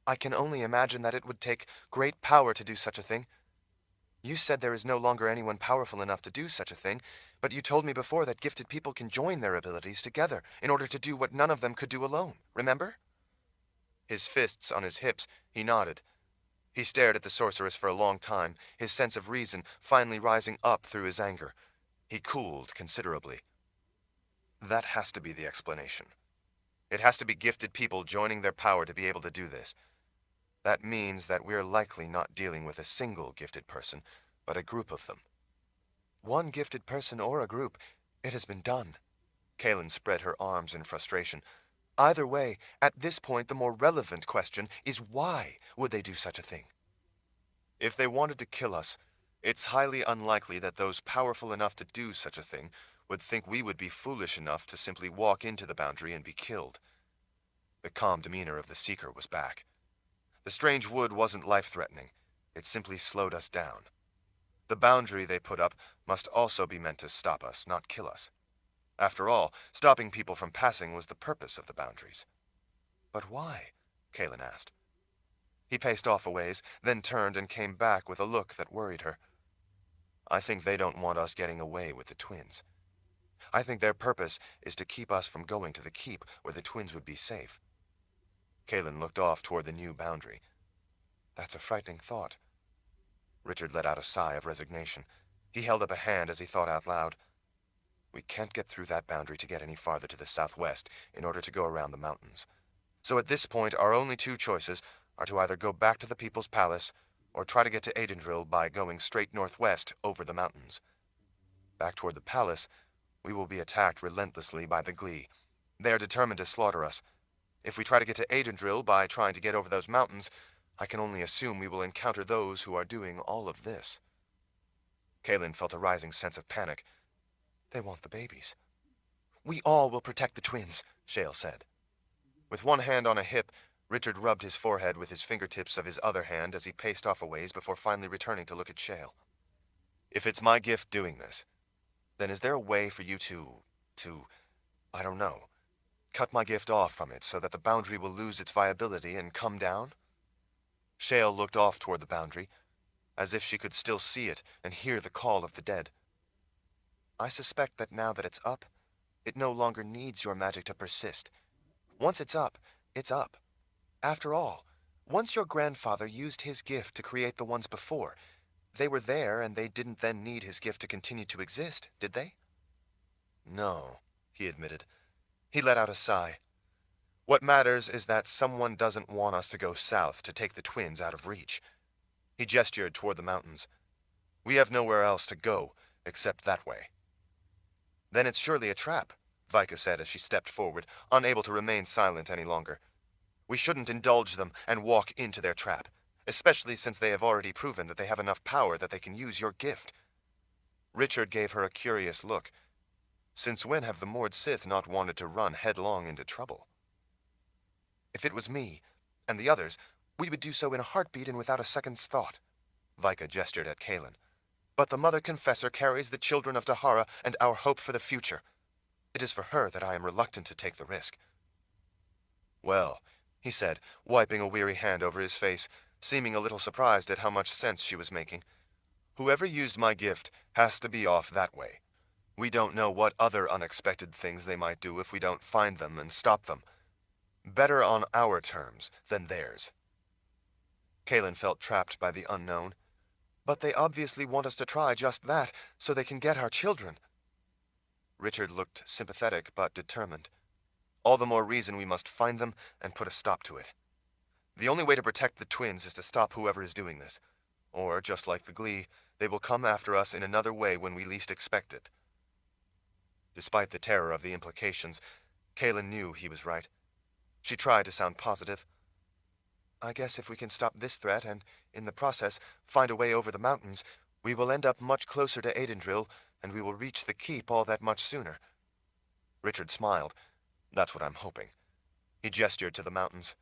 I can only imagine that it would take great power to do such a thing. You said there is no longer anyone powerful enough to do such a thing, but you told me before that gifted people can join their abilities together in order to do what none of them could do alone, remember? His fists on his hips, he nodded. He stared at the sorceress for a long time, his sense of reason finally rising up through his anger. He cooled considerably. That has to be the explanation. It has to be gifted people joining their power to be able to do this. That means that we're likely not dealing with a single gifted person, but a group of them. One gifted person or a group, it has been done. Kaelin spread her arms in frustration. Either way, at this point the more relevant question is why would they do such a thing? If they wanted to kill us, it's highly unlikely that those powerful enough to do such a thing would think we would be foolish enough to simply walk into the boundary and be killed. The calm demeanor of the Seeker was back. The strange wood wasn't life-threatening. It simply slowed us down. The boundary they put up must also be meant to stop us, not kill us. After all, stopping people from passing was the purpose of the boundaries. But why? Kaelin asked. He paced off a ways, then turned and came back with a look that worried her. I think they don't want us getting away with the twins. I think their purpose is to keep us from going to the keep where the twins would be safe. Kaelin looked off toward the new boundary. That's a frightening thought. Richard let out a sigh of resignation. He held up a hand as he thought out loud. We can't get through that boundary to get any farther to the southwest in order to go around the mountains. So at this point, our only two choices are to either go back to the People's Palace or try to get to Adendril by going straight northwest over the mountains. Back toward the palace, we will be attacked relentlessly by the Glee. They are determined to slaughter us. If we try to get to Adendril by trying to get over those mountains, I can only assume we will encounter those who are doing all of this. Kaelin felt a rising sense of panic. They want the babies. We all will protect the twins, Shale said. With one hand on a hip, Richard rubbed his forehead with his fingertips of his other hand as he paced off a ways before finally returning to look at Shale. If it's my gift doing this, then is there a way for you to, I don't know, cut my gift off from it so that the boundary will lose its viability and come down? Shale looked off toward the boundary, as if she could still see it and hear the call of the dead. I suspect that now that it's up, it no longer needs your magic to persist. Once it's up, it's up. After all, once your grandfather used his gift to create the ones before, they were there and they didn't then need his gift to continue to exist, did they? No, he admitted. He let out a sigh. What matters is that someone doesn't want us to go south to take the twins out of reach. He gestured toward the mountains. We have nowhere else to go except that way. Then it's surely a trap, Vika said as she stepped forward, unable to remain silent any longer. We shouldn't indulge them and walk into their trap, especially since they have already proven that they have enough power that they can use your gift. Richard gave her a curious look. Since when have the Mord Sith not wanted to run headlong into trouble? If it was me, and the others, we would do so in a heartbeat and without a second's thought. Vika gestured at Kalen. But the Mother Confessor carries the children of Dahara and our hope for the future. It is for her that I am reluctant to take the risk. Well, he said, wiping a weary hand over his face, seeming a little surprised at how much sense she was making. Whoever used my gift has to be off that way. We don't know what other unexpected things they might do if we don't find them and stop them. Better on our terms than theirs. Kalen felt trapped by the unknown. But they obviously want us to try just that, so they can get our children. Richard looked sympathetic but determined. All the more reason we must find them and put a stop to it. The only way to protect the twins is to stop whoever is doing this. Or, just like the Glee, they will come after us in another way when we least expect it. Despite the terror of the implications, Kalen knew he was right. She tried to sound positive. I guess if we can stop this threat and, in the process, find a way over the mountains, we will end up much closer to Aidendril, and we will reach the keep all that much sooner. Richard smiled. That's what I'm hoping. He gestured to the mountains.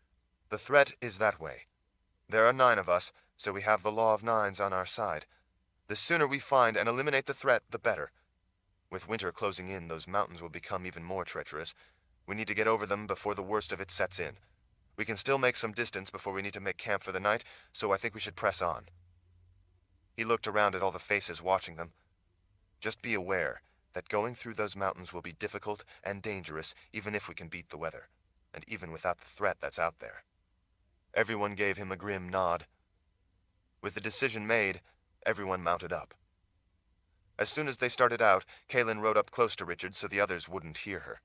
The threat is that way. There are 9 of us, so we have the law of 9s on our side. The sooner we find and eliminate the threat, the better. With winter closing in, those mountains will become even more treacherous. We need to get over them before the worst of it sets in. We can still make some distance before we need to make camp for the night, so I think we should press on. He looked around at all the faces watching them. Just be aware that going through those mountains will be difficult and dangerous even if we can beat the weather, and even without the threat that's out there. Everyone gave him a grim nod. With the decision made, everyone mounted up. As soon as they started out, Kalen rode up close to Richard so the others wouldn't hear her.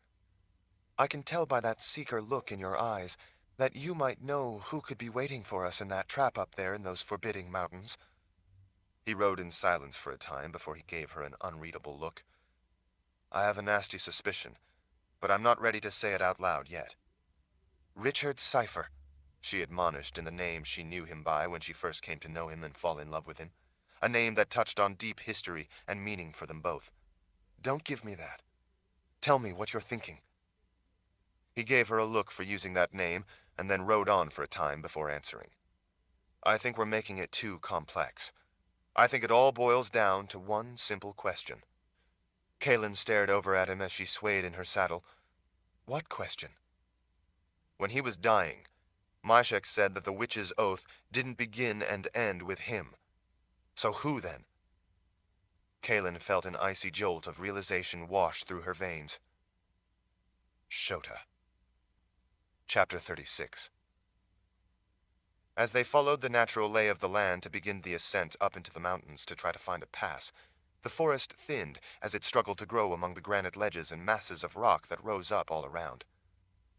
I can tell by that seeker look in your eyes that you might know who could be waiting for us in that trap up there in those forbidding mountains. He rode in silence for a time before he gave her an unreadable look. I have a nasty suspicion, but I'm not ready to say it out loud yet. Richard Cypher, she admonished in the name she knew him by when she first came to know him and fall in love with him, a name that touched on deep history and meaning for them both. Don't give me that. Tell me what you're thinking. He gave her a look for using that name, and then rode on for a time before answering. I think we're making it too complex. I think it all boils down to one simple question. Kalen stared over at him as she swayed in her saddle. What question? When he was dying, Myshek said that the witch's oath didn't begin and end with him. So who then? Kalen felt an icy jolt of realization wash through her veins. Shota. Chapter 36. As they followed the natural lay of the land to begin the ascent up into the mountains to try to find a pass, the forest thinned as it struggled to grow among the granite ledges and masses of rock that rose up all around.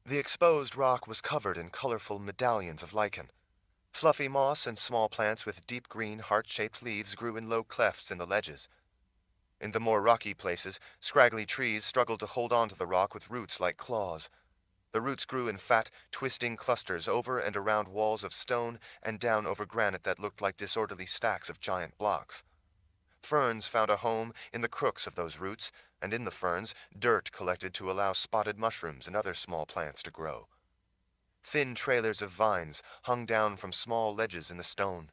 The exposed rock was covered in colorful medallions of lichen. Fluffy moss and small plants with deep green heart-shaped leaves grew in low clefts in the ledges. In the more rocky places, scraggly trees struggled to hold on to the rock with roots like claws. The roots grew in fat, twisting clusters over and around walls of stone and down over granite that looked like disorderly stacks of giant blocks. Ferns found a home in the crooks of those roots, and in the ferns, dirt collected to allow spotted mushrooms and other small plants to grow. Thin trailers of vines hung down from small ledges in the stone.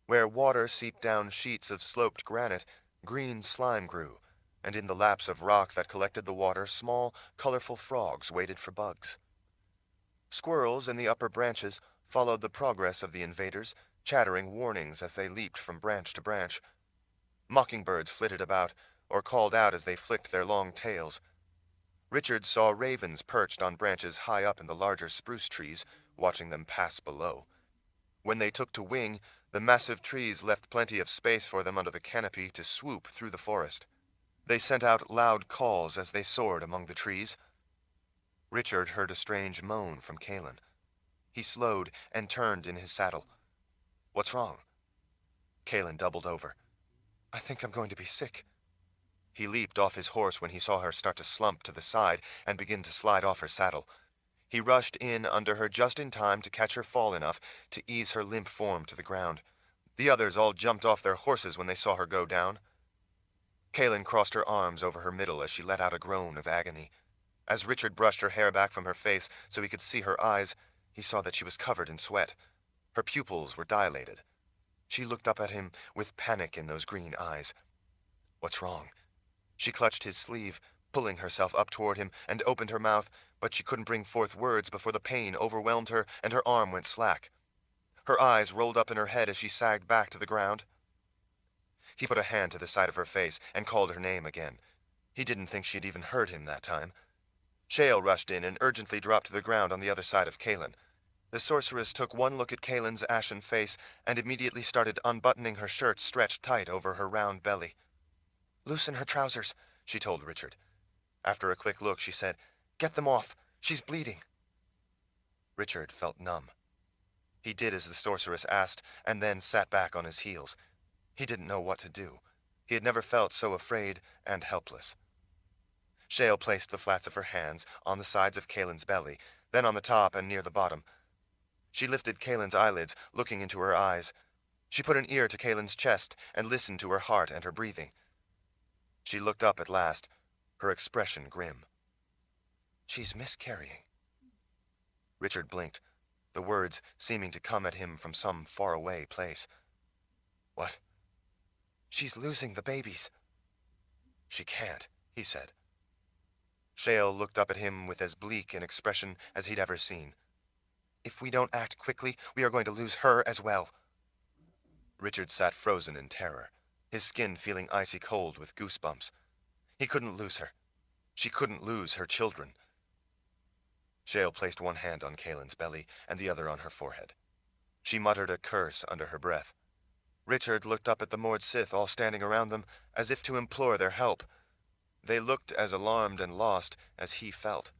Where water seeped down sheets of sloped granite, green slime grew, and in the laps of rock that collected the water, small, colorful frogs waited for bugs. Squirrels in the upper branches followed the progress of the invaders, chattering warnings as they leaped from branch to branch. Mockingbirds flitted about, or called out as they flicked their long tails. Richard saw ravens perched on branches high up in the larger spruce trees, watching them pass below. When they took to wing, the massive trees left plenty of space for them under the canopy to swoop through the forest. They sent out loud calls as they soared among the trees. Richard heard a strange moan from Kalen. He slowed and turned in his saddle. "What's wrong?" Kalen doubled over. "I think I'm going to be sick." He leaped off his horse when he saw her start to slump to the side and begin to slide off her saddle. He rushed in under her just in time to catch her fall enough to ease her limp form to the ground. The others all jumped off their horses when they saw her go down. Kalen crossed her arms over her middle as she let out a groan of agony. As Richard brushed her hair back from her face so he could see her eyes, he saw that she was covered in sweat. Her pupils were dilated. She looked up at him with panic in those green eyes. "What's wrong?" She clutched his sleeve, pulling herself up toward him, and opened her mouth, but she couldn't bring forth words before the pain overwhelmed her and her arm went slack. Her eyes rolled up in her head as she sagged back to the ground. He put a hand to the side of her face and called her name again. He didn't think she'd even heard him that time. Shale rushed in and urgently dropped to the ground on the other side of Kalen. The sorceress took one look at Kalen's ashen face and immediately started unbuttoning her shirt stretched tight over her round belly. "Loosen her trousers," she told Richard. After a quick look, she said, "Get them off. She's bleeding." Richard felt numb. He did as the sorceress asked and then sat back on his heels. He didn't know what to do. He had never felt so afraid and helpless. Shale placed the flats of her hands on the sides of Kalen's belly, then on the top and near the bottom. She lifted Kalen's eyelids, looking into her eyes. She put an ear to Kalen's chest and listened to her heart and her breathing. She looked up at last, her expression grim. "She's miscarrying." Richard blinked, the words seeming to come at him from some faraway place. "What?" "She's losing the babies." "She can't," he said. Shale looked up at him with as bleak an expression as he'd ever seen. "If we don't act quickly, we are going to lose her as well." Richard sat frozen in terror, his skin feeling icy cold with goosebumps. He couldn't lose her. She couldn't lose her children. Shale placed one hand on Kalen's belly and the other on her forehead. She muttered a curse under her breath. Richard looked up at the Mord Sith all standing around them as if to implore their help. They looked as alarmed and lost as he felt.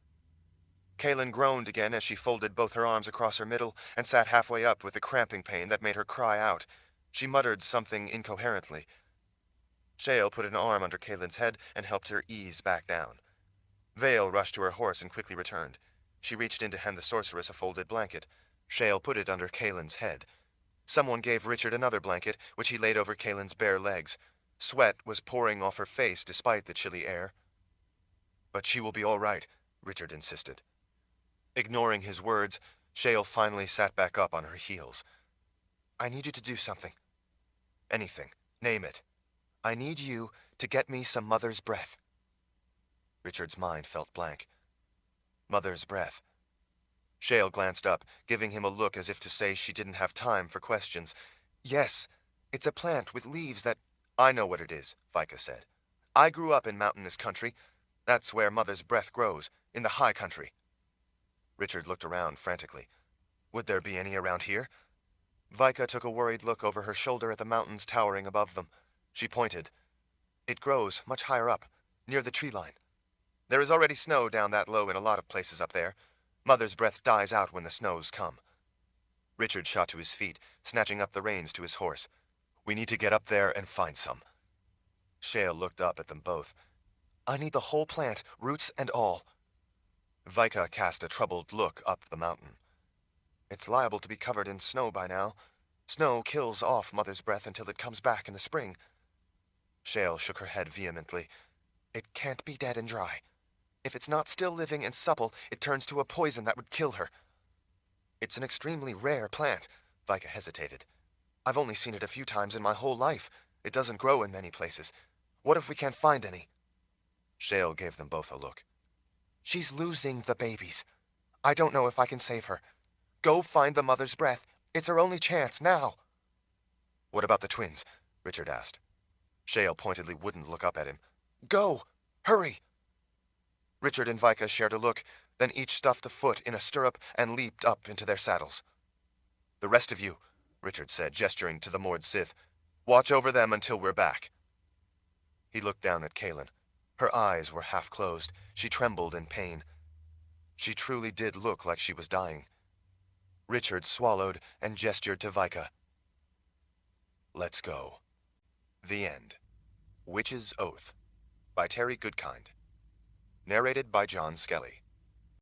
Kalen groaned again as she folded both her arms across her middle and sat halfway up with a cramping pain that made her cry out. She muttered something incoherently. Shale put an arm under Kalen's head and helped her ease back down. Vale rushed to her horse and quickly returned. She reached in to hand the sorceress a folded blanket. Shale put it under Kalen's head. Someone gave Richard another blanket, which he laid over Kalen's bare legs. Sweat was pouring off her face despite the chilly air. "But she will be all right," Richard insisted. Ignoring his words, Shale finally sat back up on her heels. "I need you to do something." "Anything. Name it." "I need you to get me some mother's breath." Richard's mind felt blank. Mother's breath. Shale glanced up, giving him a look as if to say she didn't have time for questions. "Yes, it's a plant with leaves that—" "I know what it is," Vika said. "I grew up in mountainous country. That's where mother's breath grows, in the high country." Richard looked around frantically. Would there be any around here? Vika took a worried look over her shoulder at the mountains towering above them. She pointed. "It grows much higher up, near the tree line. There is already snow down that low in a lot of places up there. Mother's breath dies out when the snows come." Richard shot to his feet, snatching up the reins to his horse. "We need to get up there and find some." Shale looked up at them both. "I need the whole plant, roots and all." Vika cast a troubled look up the mountain. "It's liable to be covered in snow by now. Snow kills off mother's breath until it comes back in the spring." Shale shook her head vehemently. "It can't be dead and dry. If it's not still living and supple, it turns to a poison that would kill her." "It's an extremely rare plant," Vika hesitated. "I've only seen it a few times in my whole life. It doesn't grow in many places. What if we can't find any?" Shale gave them both a look. "She's losing the babies. I don't know if I can save her. Go find the mother's breath. It's her only chance, now." "What about the twins?" Richard asked. Shale pointedly wouldn't look up at him. "Go! Hurry!" Richard and Vika shared a look, then each stuffed a foot in a stirrup and leaped up into their saddles. "The rest of you," Richard said, gesturing to the Mord Sith, "watch over them until we're back." He looked down at Kalen. Her eyes were half closed. She trembled in pain. She truly did look like she was dying. Richard swallowed and gestured to Vika. Let's go. The End. Witch's Oath by Terry Goodkind. Narrated by John Skelly.